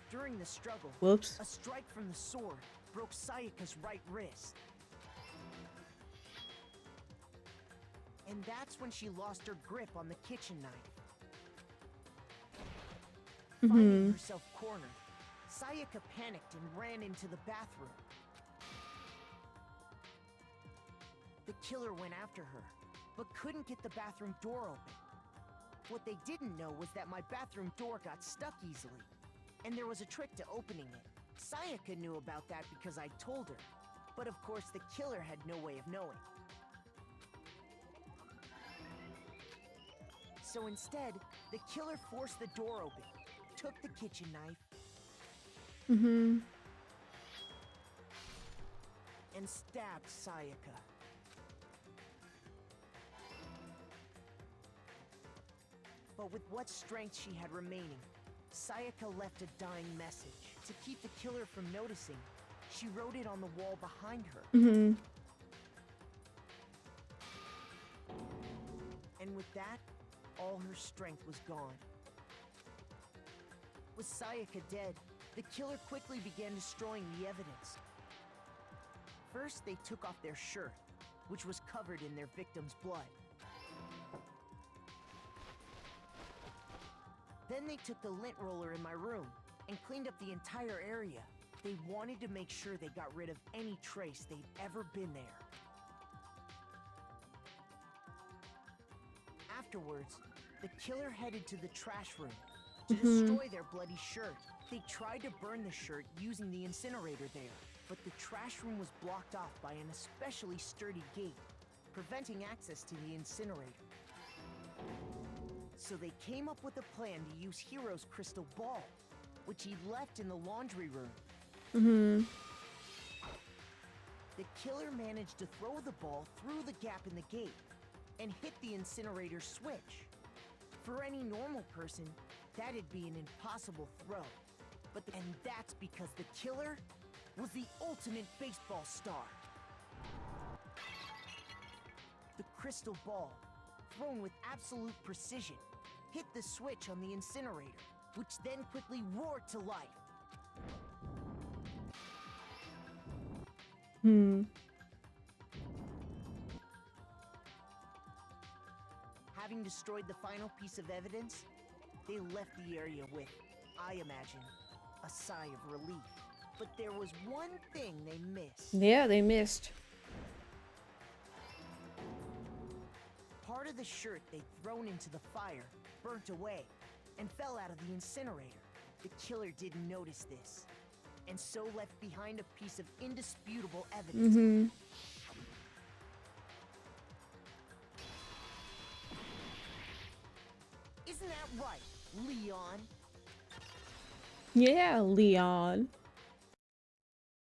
During the struggle, whoops. A strike from the sword broke Sayaka's right wrist. And that's when she lost her grip on the kitchen knife. Finding herself cornered, Sayaka panicked and ran into the bathroom. The killer went after her, but couldn't get the bathroom door open. What they didn't know was that my bathroom door got stuck easily, and there was a trick to opening it. Sayaka knew about that because I told her, but of course the killer had no way of knowing. So instead, the killer forced the door open, took the kitchen knife, and stabbed Sayaka. But with what strength she had remaining, Sayaka left a dying message. To keep the killer from noticing, she wrote it on the wall behind her. And with that, all her strength was gone. With Sayaka dead, The killer quickly began destroying the evidence. First, they took off their shirt, which was covered in their victim's blood. Then they took the lint roller in my room and cleaned up the entire area. They wanted to make sure they got rid of any trace they'd ever been there. Afterwards, the killer headed to the trash room to destroy their bloody shirt. They tried to burn the shirt using the incinerator there, but the trash room was blocked off by an especially sturdy gate, preventing access to the incinerator. So they came up with a plan to use Hero's crystal ball, which he left in the laundry room. The killer managed to throw the ball through the gap in the gate and hit the incinerator switch. For any normal person, that'd be an impossible throw. And that's because the killer was the ultimate baseball star. The crystal ball, thrown with absolute precision, hit the switch on the incinerator, which then quickly roared to life. Having destroyed the final piece of evidence, they left the area with, I imagine, a sigh of relief. But there was one thing they missed. Yeah, they missed. Part of the shirt they'd thrown into the fire burnt away and fell out of the incinerator. The killer didn't notice this, and so left behind a piece of indisputable evidence. Isn't that right, Leon? Yeah, Leon.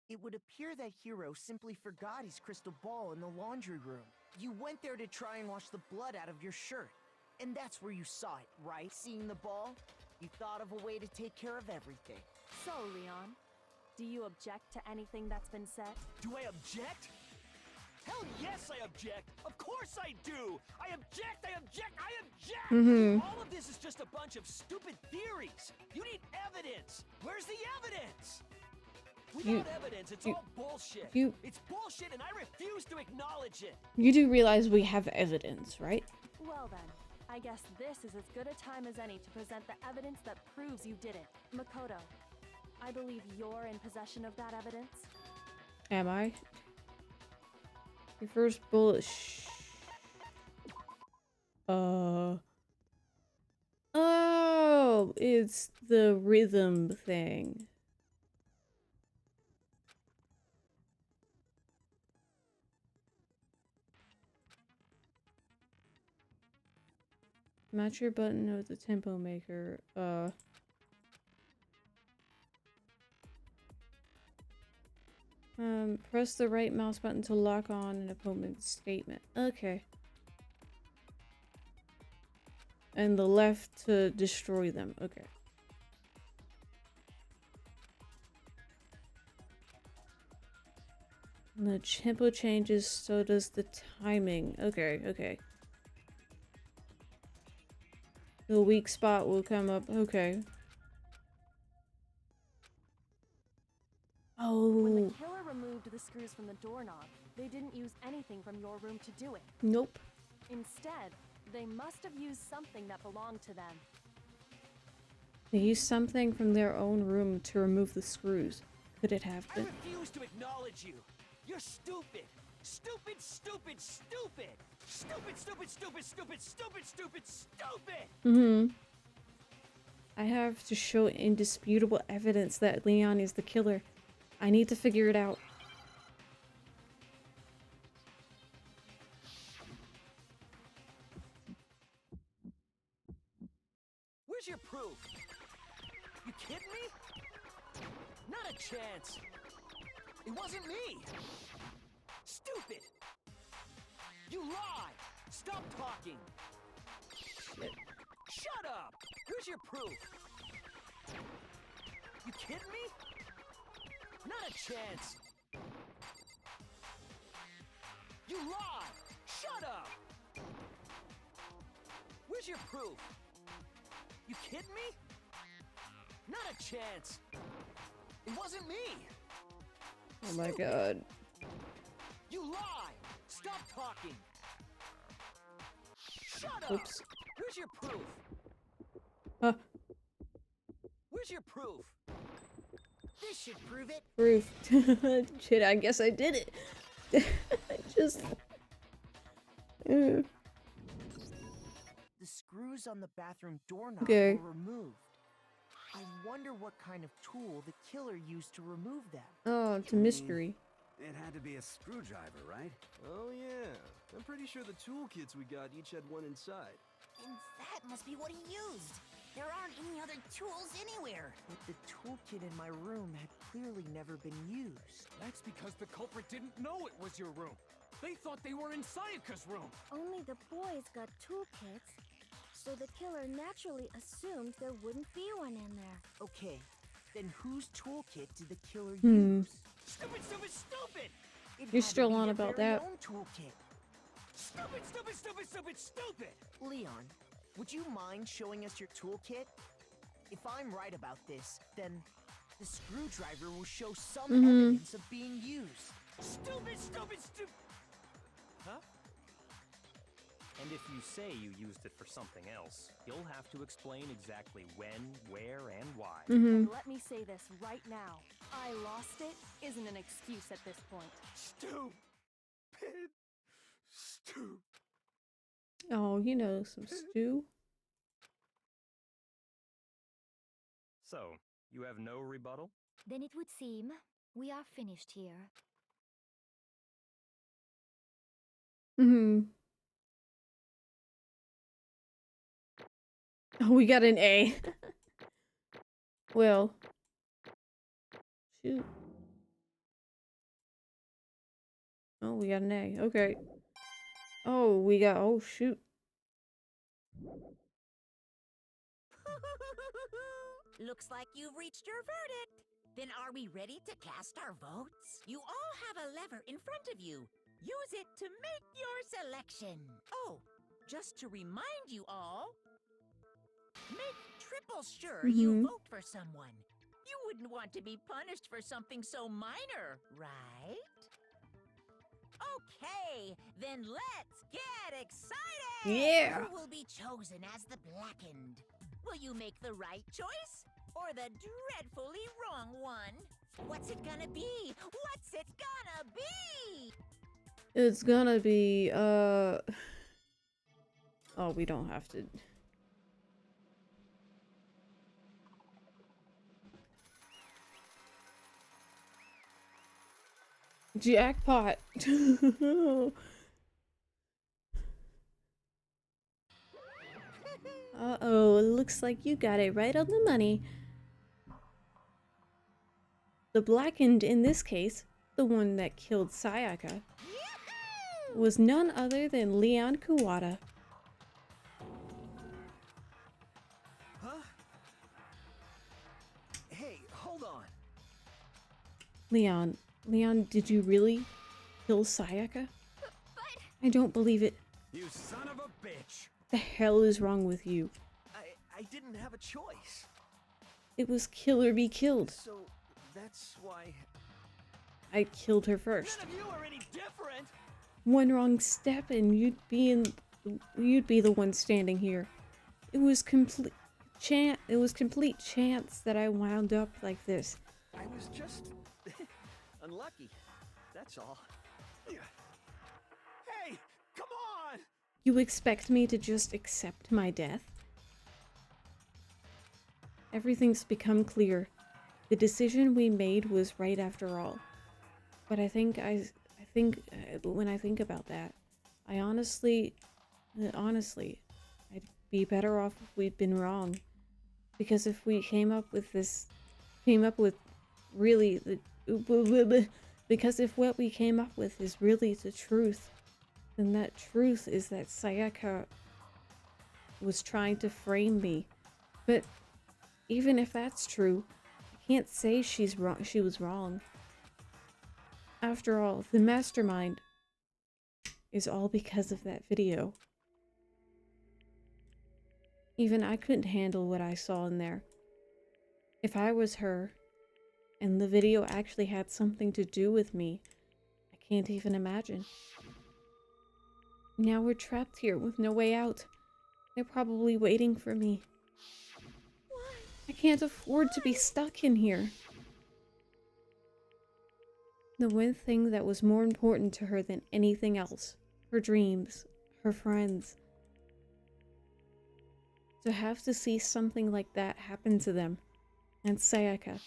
It would appear that Hero simply forgot his crystal ball in the laundry room. You went there to try and wash the blood out of your shirt, and that's where you saw it, right? Seeing the ball, you thought of a way to take care of everything. So, Leon, do you object to anything that's been said? Do I object? Hell yes, I object! Of course I do! I object! I object! I object! All of this is just a bunch of stupid theories! You need evidence! Where's the evidence? Without evidence, it's all bullshit! It's bullshit and I refuse to acknowledge it! You do realize we have evidence, right? Well then, I guess this is as good a time as any to present the evidence that proves you did it. Makoto, I believe you're in possession of that evidence? Am I? Your first bullet. Oh, it's the rhythm thing. Match your button with the tempo maker. Press the right mouse button to lock on an opponent's statement. Okay. And the left to destroy them. Okay. And the tempo changes, so does the timing. Okay, okay. The weak spot will come up. Okay. Oh. When the killer removed the screws from the doorknob, they didn't use anything from your room to do it. Nope. Instead, they must have used something that belonged to them. They used something from their own room to remove the screws. Could it have been? I refuse to acknowledge you! You're stupid! Stupid, stupid, stupid! Stupid, stupid, stupid, stupid, stupid, stupid, stupid! I have to show indisputable evidence that Leon is the killer. I need to figure it out. Where's your proof? You kidding me? Not a chance! It wasn't me! Stupid! You lie! Stop talking! Shit. Shut up! Where's your proof? You kidding me? Not a chance! You lie! Shut up! Where's your proof? You kidding me? Not a chance! It wasn't me! Oh my god. You lie! Stop talking! Shut up! Oops. Where's your proof? Huh. Where's your proof? This should prove it. Proof. Shit, I guess I did it. I just... The screws on the bathroom doorknob Okay. were removed. I wonder what kind of tool the killer used to remove them. Oh, it's a mystery. It had to be a screwdriver, right? Oh yeah, I'm pretty sure the toolkits we got each had one inside. And that must be what he used. There aren't any other tools anywhere. But the toolkit in my room had clearly never been used. That's because the culprit didn't know it was your room. They thought they were in Sayaka's room. Only the boys got toolkits, so the killer naturally assumed there wouldn't be one in there. Okay, then whose toolkit did the killer Hmm. use? Stupid, stupid, stupid! It You're had to still be on their about very that. own toolkit. Stupid, stupid, stupid, stupid, stupid! Leon, would you mind showing us your toolkit? If I'm right about this, then the screwdriver will show some evidence of being used. Stupid, stupid, stupid! Huh? And if you say you used it for something else, you'll have to explain exactly when, where, and why. And let me say this right now. I lost it isn't an excuse at this point. Stupid. Stupid. Oh, you know, some stew. So, you have no rebuttal? Then it would seem we are finished here. Oh, we got an A. Well. Shoot. Oh, we got an A. Okay. Oh, we got... Oh, shoot. Looks like you've reached your verdict. Then are we ready to cast our votes? You all have a lever in front of you. Use it to make your selection. Oh, just to remind you all, make triple sure you vote for someone. You wouldn't want to be punished for something so minor, right? Okay, then let's get excited! Yeah! Who will be chosen as the blackened? Will you make the right choice? Or the dreadfully wrong one? What's it gonna be? What's it gonna be? It's gonna be, Oh, we don't have to... Jackpot! Uh-oh, looks like you got it right on the money. The blackened, in this case, the one that killed Sayaka, was none other than Leon Kuwata. Huh? Hey, hold on. Leon, did you really kill Sayaka? I don't believe it. You son of a bitch! The hell is wrong with you? I didn't have a choice. It was kill or be killed. So, that's why... I killed her first. None of you are any different! One wrong step and you'd be the one standing here. It was complete chance that I wound up like this. I was just... unlucky. That's all. Hey! Come on! You expect me to just accept my death? Everything's become clear. The decision we made was right after all. But I think when I think about that, I honestly, I'd be better off if we'd been wrong. Because if we because if what we came up with is really the truth, then that truth is that Sayaka was trying to frame me. But even if that's true, I can't say she was wrong. After all, the mastermind is all because of that video. Even I couldn't handle what I saw in there. If I was her, and the video actually had something to do with me. I can't even imagine. Now we're trapped here with no way out. They're probably waiting for me. I can't afford to be stuck in here. The one thing that was more important to her than anything else, her dreams, her friends. To have to see something like that happen to them. And Sayaka.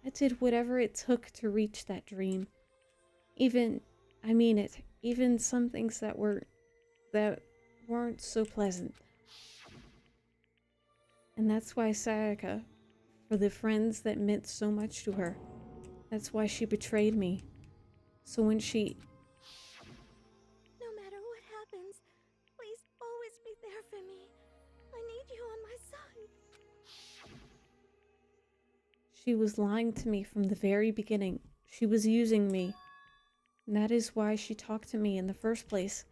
I did whatever it took to reach that dream. Even, I mean it, even some things that weren't so pleasant. And that's why Sayaka, for the friends that meant so much to her, that's why she betrayed me. So when she... No matter what happens, please always be there for me. I need you on my side. She was lying to me from the very beginning. She was using me. And that is why she talked to me in the first place.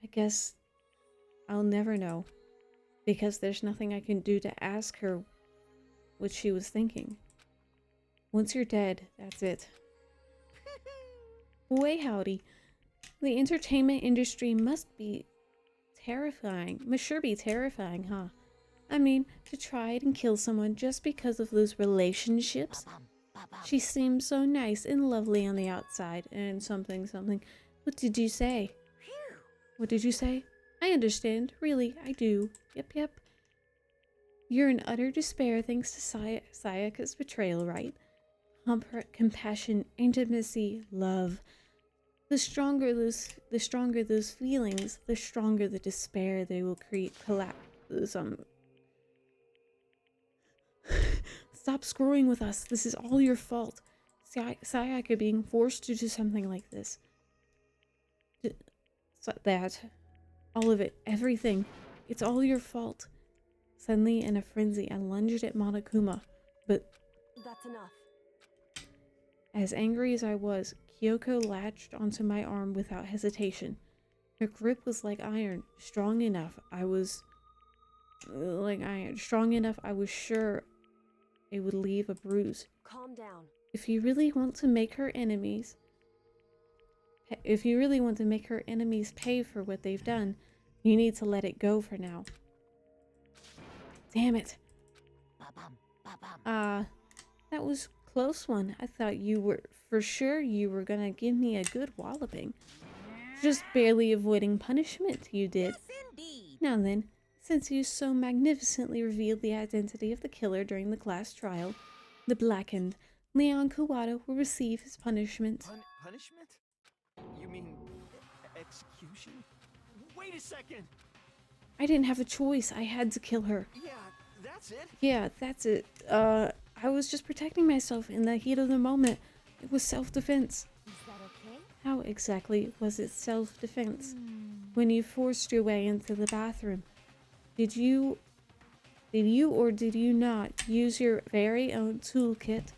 I guess I'll never know. Because there's nothing I can do to ask her what she was thinking. Once you're dead, that's it. Boy howdy. The entertainment industry must be terrifying. Must sure be terrifying, huh? I mean, to try and kill someone just because of those relationships? She seems so nice and lovely on the outside and something. What did you say? What did you say? I understand. Really, I do. Yep. You're in utter despair thanks to Sayaka's betrayal, right? Compassion, intimacy, love. The stronger those feelings, the stronger the despair they will create. Stop screwing with us. This is all your fault. Sayaka being forced to do something like this. All of it. Everything. It's all your fault. Suddenly, in a frenzy, I lunged at Monokuma, but... That's enough. As angry as I was, Kyoko latched onto my arm without hesitation. Her grip was like iron, strong enough I was sure it would leave a bruise. Calm down. If you really want to make her enemies pay for what they've done, you need to let it go for now. Damn it. That was a close one. I thought you were gonna give me a good walloping. Just barely avoiding punishment, you did. Yes, indeed. Now then, since you so magnificently revealed the identity of the killer during the class trial, the blackened Leon Kuwata will receive his punishment. Punishment? You mean execution? Wait a second! I didn't have a choice. I had to kill her. Yeah, that's it? Yeah, that's it. I was just protecting myself in the heat of the moment. It was self-defense. Is that okay? How exactly was it self-defense? When you forced your way into the bathroom, did you or did you not use your very own toolkit?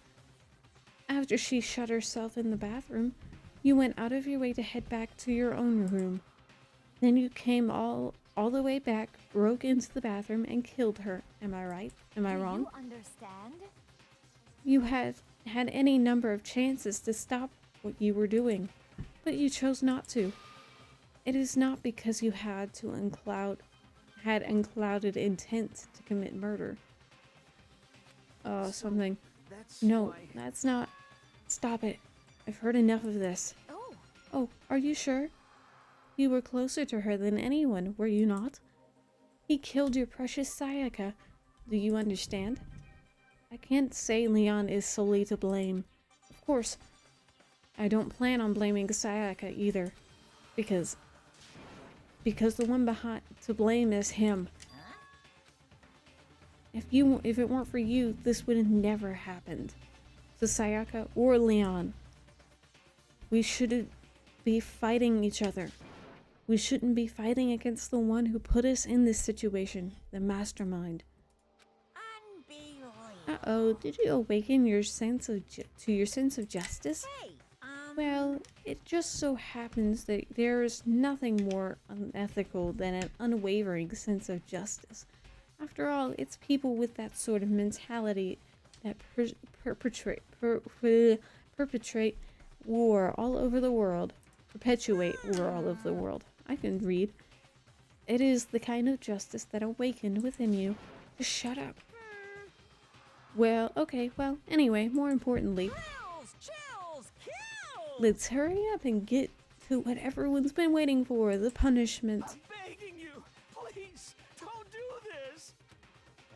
After she shut herself in the bathroom, you went out of your way to head back to your own room. Then you came all the way back, broke into the bathroom, and killed her. Am I right? Am I wrong? Do you understand? You had any number of chances to stop what you were doing, but you chose not to. It is not because you had unclouded intent to commit murder. Something. No, that's not. Stop it. I've heard enough of this. Oh, are you sure? You were closer to her than anyone, were you not? He killed your precious Sayaka. Do you understand? I can't say Leon is solely to blame. Of course, I don't plan on blaming Sayaka either. Because the one to blame is him. If it weren't for you, this would have never happened. To Sayaka or Leon. We shouldn't be fighting each other. We shouldn't be fighting against the one who put us in this situation, the mastermind. Uh-oh, did you awaken your sense of justice? Well, it just so happens that there is nothing more unethical than an unwavering sense of justice. After all, it's people with that sort of mentality that perpetrate war all over the world. Perpetuate war all over the world. I can read. It is the kind of justice that awakened within you. Just shut up. Well, okay, well, anyway, more importantly, let's hurry up and get to what everyone's been waiting for, the punishment. I'm begging you, please, don't do this.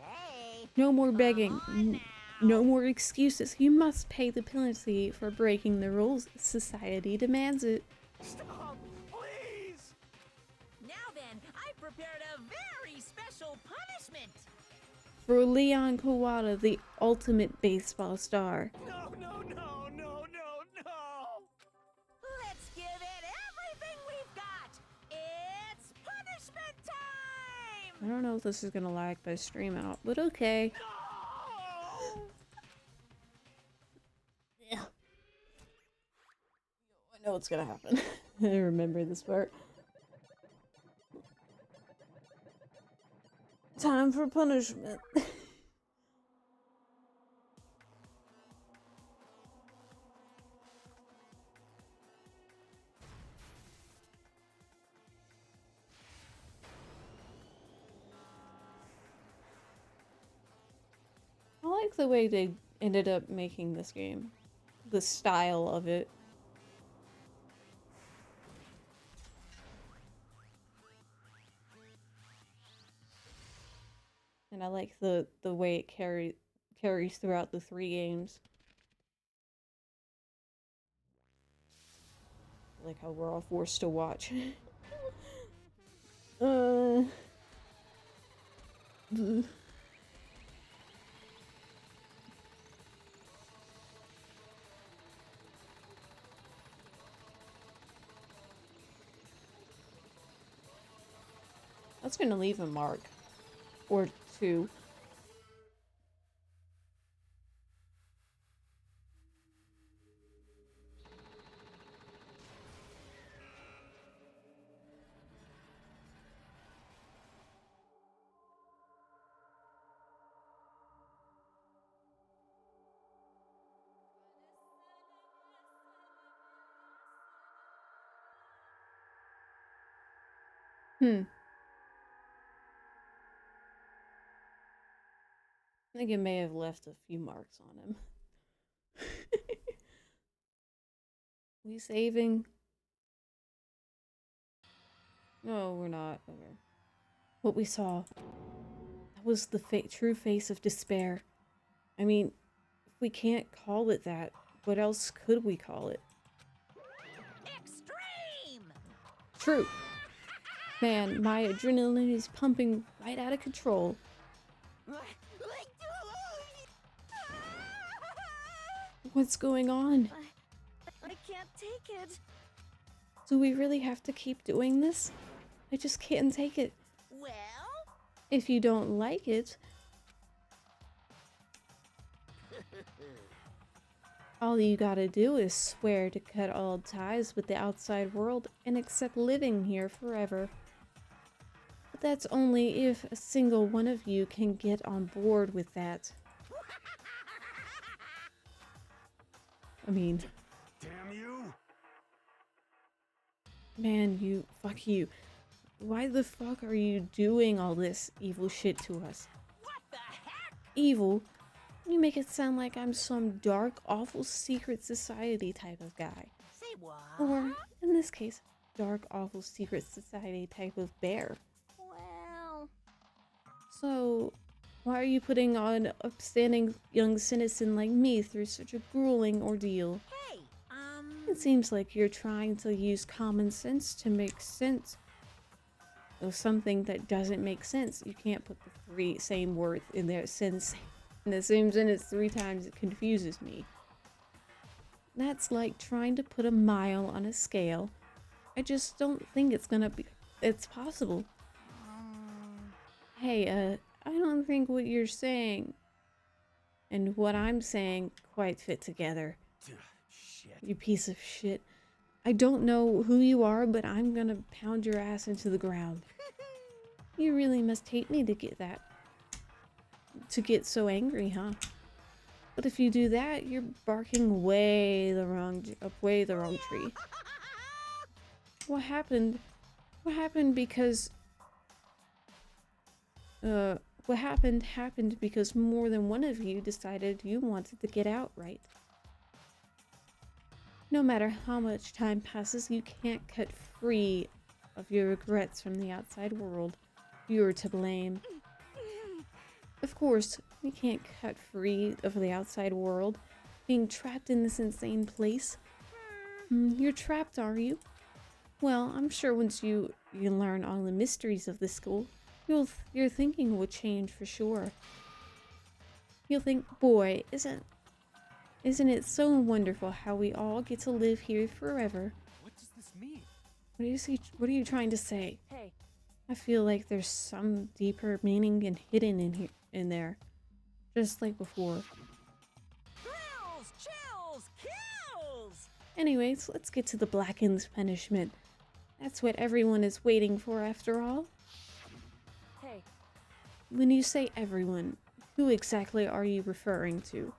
Hey. No more begging. No more excuses. You must pay the penalty for breaking the rules. Society demands it. Stop, please. Now then, I've prepared a very special punishment. For Leon Kawada, the ultimate baseball star. No, no, no, no, no, no. Let's give it everything we've got. It's punishment time. I don't know if this is gonna lag my stream out, but okay. Yeah. I know what's gonna happen. I remember this part. Time for punishment. I like the way they ended up making this game. The style of it. And I like the way it carries throughout the 3 games. I like how we're all forced to watch. That's gonna leave a mark. Or 2. I think it may have left a few marks on him. We saving? No, we're not. Okay. What we saw, that was the true face of despair. I mean, if we can't call it that, what else could we call it? Extreme! True. Man, my adrenaline is pumping right out of control. What's going on? I can't take it. Do we really have to keep doing this? I just can't take it. Well? If you don't like it, all you gotta do is swear to cut all ties with the outside world and accept living here forever. But that's only if a single one of you can get on board with that. I mean... Damn you! Man, fuck you. Why the fuck are you doing all this evil shit to us? What the heck? Evil? You make it sound like I'm some dark, awful secret society type of guy. Say what? Or, in this case, dark, awful secret society type of bear. Well... So, why are you putting on upstanding young citizen like me through such a grueling ordeal? Hey, It seems like you're trying to use common sense to make sense of something that doesn't make sense. You can't put the same words in there in the same sentence 3 times. It confuses me. That's like trying to put a mile on a scale. I just don't think it's possible. Hey, I don't think what you're saying and what I'm saying quite fit together. Shit. You piece of shit. I don't know who you are, but I'm gonna pound your ass into the ground. You really must hate me to get so angry, huh? But if you do that, you're barking way the wrong tree. What happened? What happened because what happened because more than one of you decided you wanted to get out, right? No matter how much time passes, you can't cut free of your regrets from the outside world. You're to blame. Of course, you can't cut free of the outside world, being trapped in this insane place. You're trapped, are you? Well, I'm sure once you learn all the mysteries of this school, your thinking will change for sure. You'll think, boy, isn't it so wonderful how we all get to live here forever? What does this mean? What are you trying to say? Hey. I feel like there's some deeper meaning and hidden in there. Just like before. Thrills, chills, kills! Anyways, let's get to the Blackened's punishment. That's what everyone is waiting for after all. Hey. When you say everyone, who exactly are you referring to?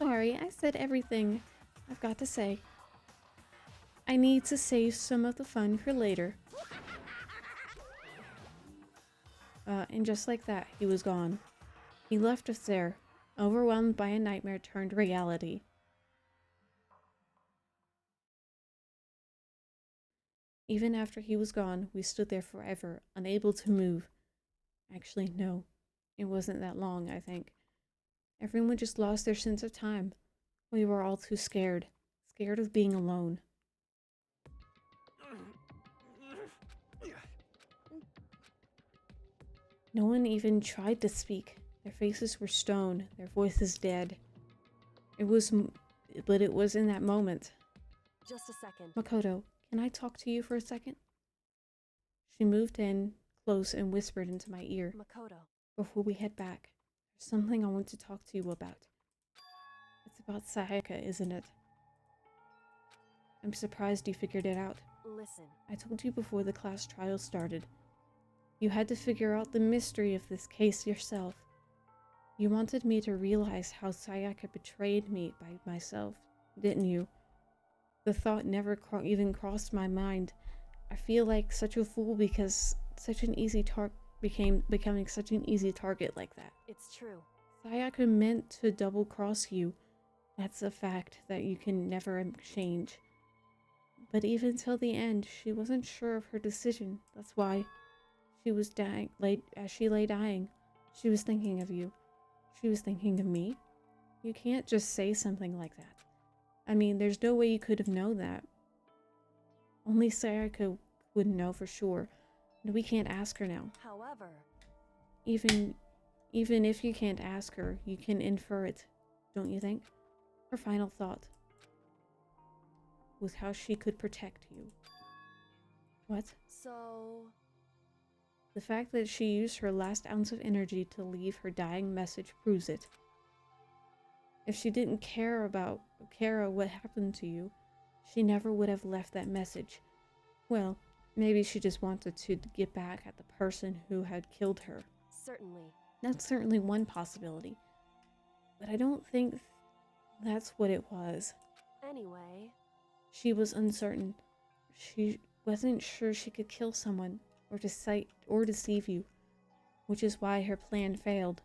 Sorry, I said everything I've got to say. I need to save some of the fun for later. And just like that, he was gone. He left us there, overwhelmed by a nightmare turned reality. Even after he was gone, we stood there forever, unable to move. Actually, no. It wasn't that long, I think. Everyone just lost their sense of time. We were all too scared. Scared of being alone. No one even tried to speak. Their faces were stone, their voices dead. But it was in that moment. Just a second. Makoto, can I talk to you for a second? She moved in close and whispered into my ear. Makoto. Before we head back, there's something I want to talk to you about. It's about Sayaka, isn't it? I'm surprised you figured it out. Listen. I told you before the class trial started. You had to figure out the mystery of this case yourself. You wanted me to realize how Sayaka betrayed me by myself, didn't you? The thought never even crossed my mind. I feel like such a fool because such an easy becoming such an easy target like that. It's true. Sayaka meant to double-cross you. That's a fact that you can never change. But even till the end, she wasn't sure of her decision. That's why she was dying. As she lay dying, she was thinking of you. She was thinking of me. You can't just say something like that. I mean, there's no way you could have known that. Only Sayaka would know for sure. And we can't ask her now. However, even if you can't ask her, you can infer it, don't you think? Her final thought was how she could protect you. What? So... The fact that she used her last ounce of energy to leave her dying message proves it. If she didn't care what happened to you, she never would have left that message. Well, maybe she just wanted to get back at the person who had killed her. Certainly. That's certainly one possibility. But I don't think that's what it was. Anyway... She was uncertain. She wasn't sure she could kill someone or deceive you, which is why her plan failed.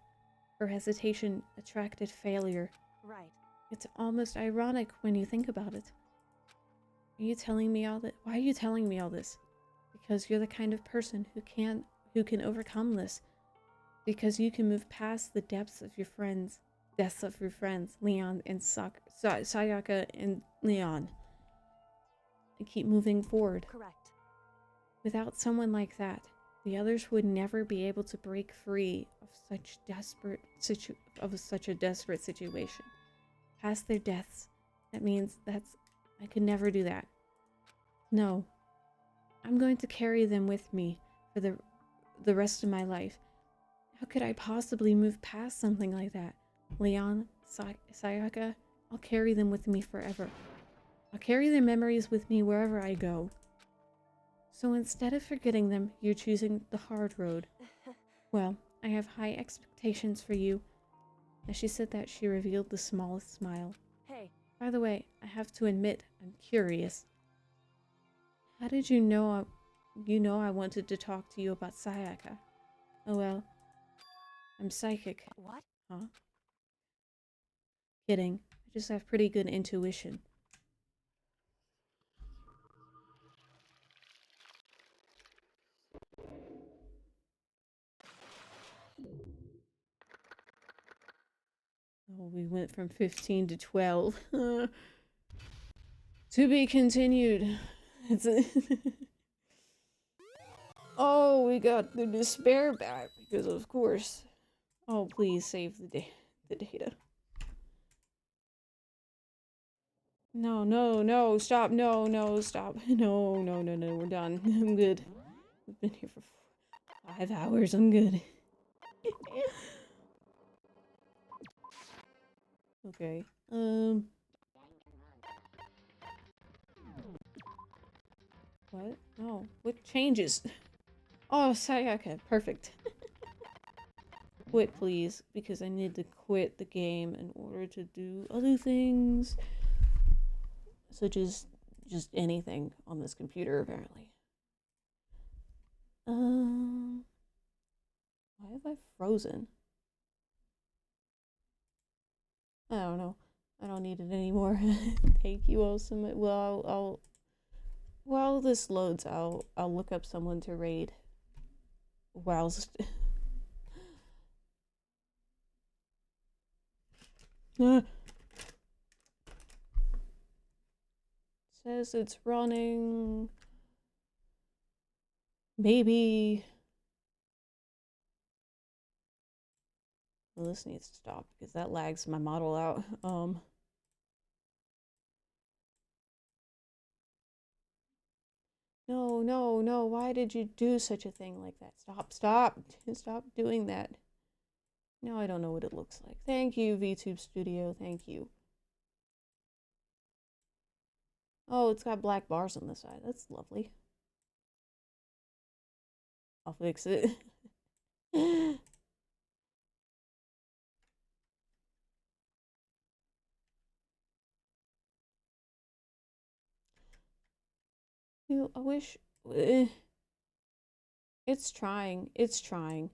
Her hesitation attracted failure. Right. It's almost ironic when you think about it. Are you telling me all that? Why are you telling me all this? Because you're the kind of person who can overcome this. Because you can move past the deaths of your friends, Leon and Sayaka and Leon, and keep moving forward. Correct. Without someone like that, the others would never be able to break free of such a desperate situation. Past their deaths. That means I could never do that. No. I'm going to carry them with me for the rest of my life. How could I possibly move past something like that? Leon, Sayaka, I'll carry them with me forever. I'll carry their memories with me wherever I go. So instead of forgetting them, you're choosing the hard road. Well, I have high expectations for you. As she said that, she revealed the smallest smile. Hey. By the way, I have to admit, I'm curious. How did you know I wanted to talk to you about Sayaka? Oh well. I'm psychic. What? Huh? Kidding. I just have pretty good intuition. Oh, we went from 15 to 12. To be continued. Oh, we got the despair back because of course. Oh, please save the data. No, no, no, stop, no, no, stop. No, no, no, no, we're done. I'm good. We've been here for 5 hours, I'm good. Okay, what? No, what changes? Oh, Sayaka, perfect. Quit, please, because I need to quit the game in order to do other things. Such as just anything on this computer, apparently. Why have I frozen? I don't know. I don't need it anymore. Thank you all so much. Well, I'll while this loads, I'll look up someone to raid. Whilst says it's running. Maybe. Well, this needs to stop because that lags my model out. No, no, no. Why did you do such a thing like that? Stop, stop. Stop doing that. Now I don't know what it looks like. Thank you, VTube Studio. Thank you. Oh, it's got black bars on the side. That's lovely. I'll fix it. I wish... It's trying. It's trying.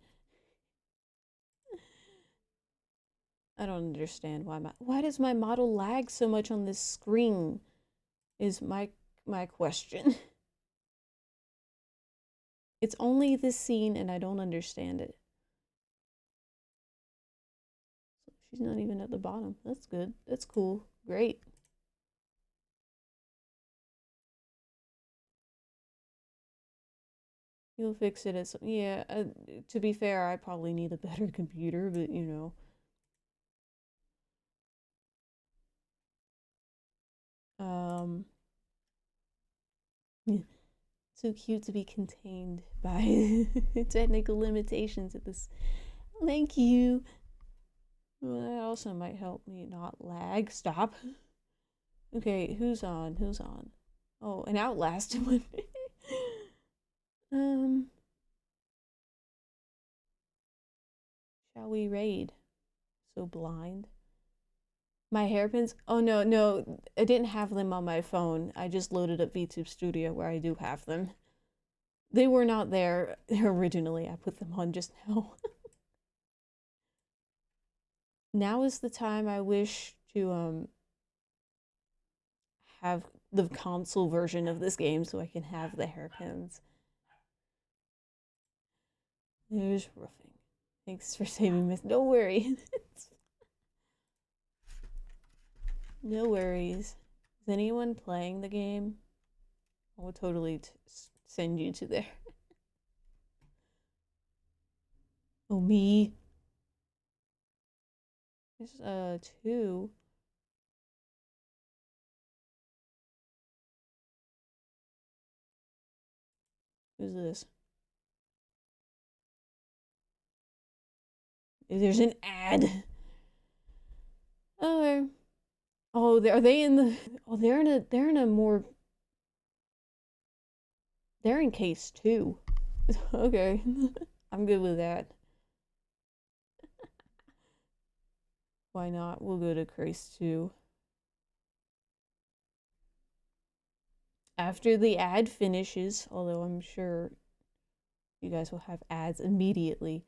I don't understand why does my model lag so much on this screen? Is my question. It's only this scene and I don't understand it. She's not even at the bottom. That's good. That's cool. Great. You'll fix it as yeah. To be fair, I probably need a better computer, but you know. So cute to be contained by technical limitations at this. Thank you. Well, that also might help me not lag. Stop. Okay, who's on? Who's on? Oh, an Outlast one. Shall we raid? So blind. My hairpins? Oh no, no, I didn't have them on my phone. I just loaded up VTube Studio where I do have them. They were not there originally. I put them on just now. Now is the time I wish to have the console version of this game so I can have the hairpins. There's roofing. Thanks for saving me. Don't worry. No worries. Is anyone playing the game? I will totally send you to there. Oh, me. There's 2. Who's this? There's an ad. Oh, are they in the? Oh, they're in a more. They're in case 2. Okay, I'm good with that. Why not? We'll go to Christ 2. After the ad finishes, although I'm sure you guys will have ads immediately.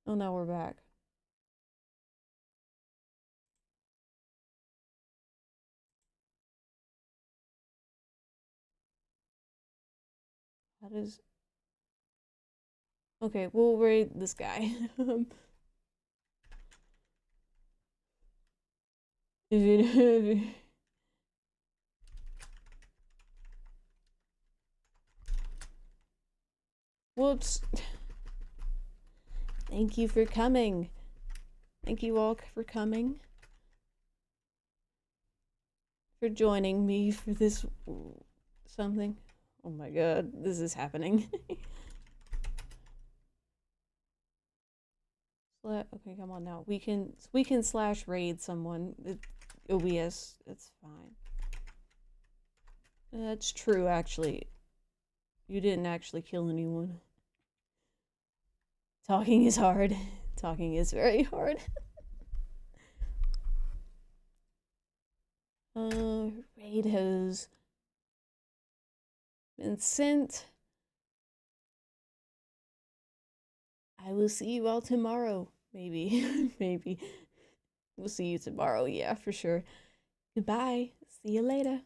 Oh, now we're back. How does... Okay, we'll raid this guy. Whoops. Thank you for coming. Thank you all for coming. For joining me for this something. Oh my god, this is happening. Okay, come on now. We can slash raid someone. OBS, it's fine. That's true, actually. You didn't actually kill anyone. Talking is hard. Talking is very hard. Raid has been sent. I will see you all tomorrow. Maybe. Maybe. We'll see you tomorrow, yeah, for sure. Goodbye. See you later.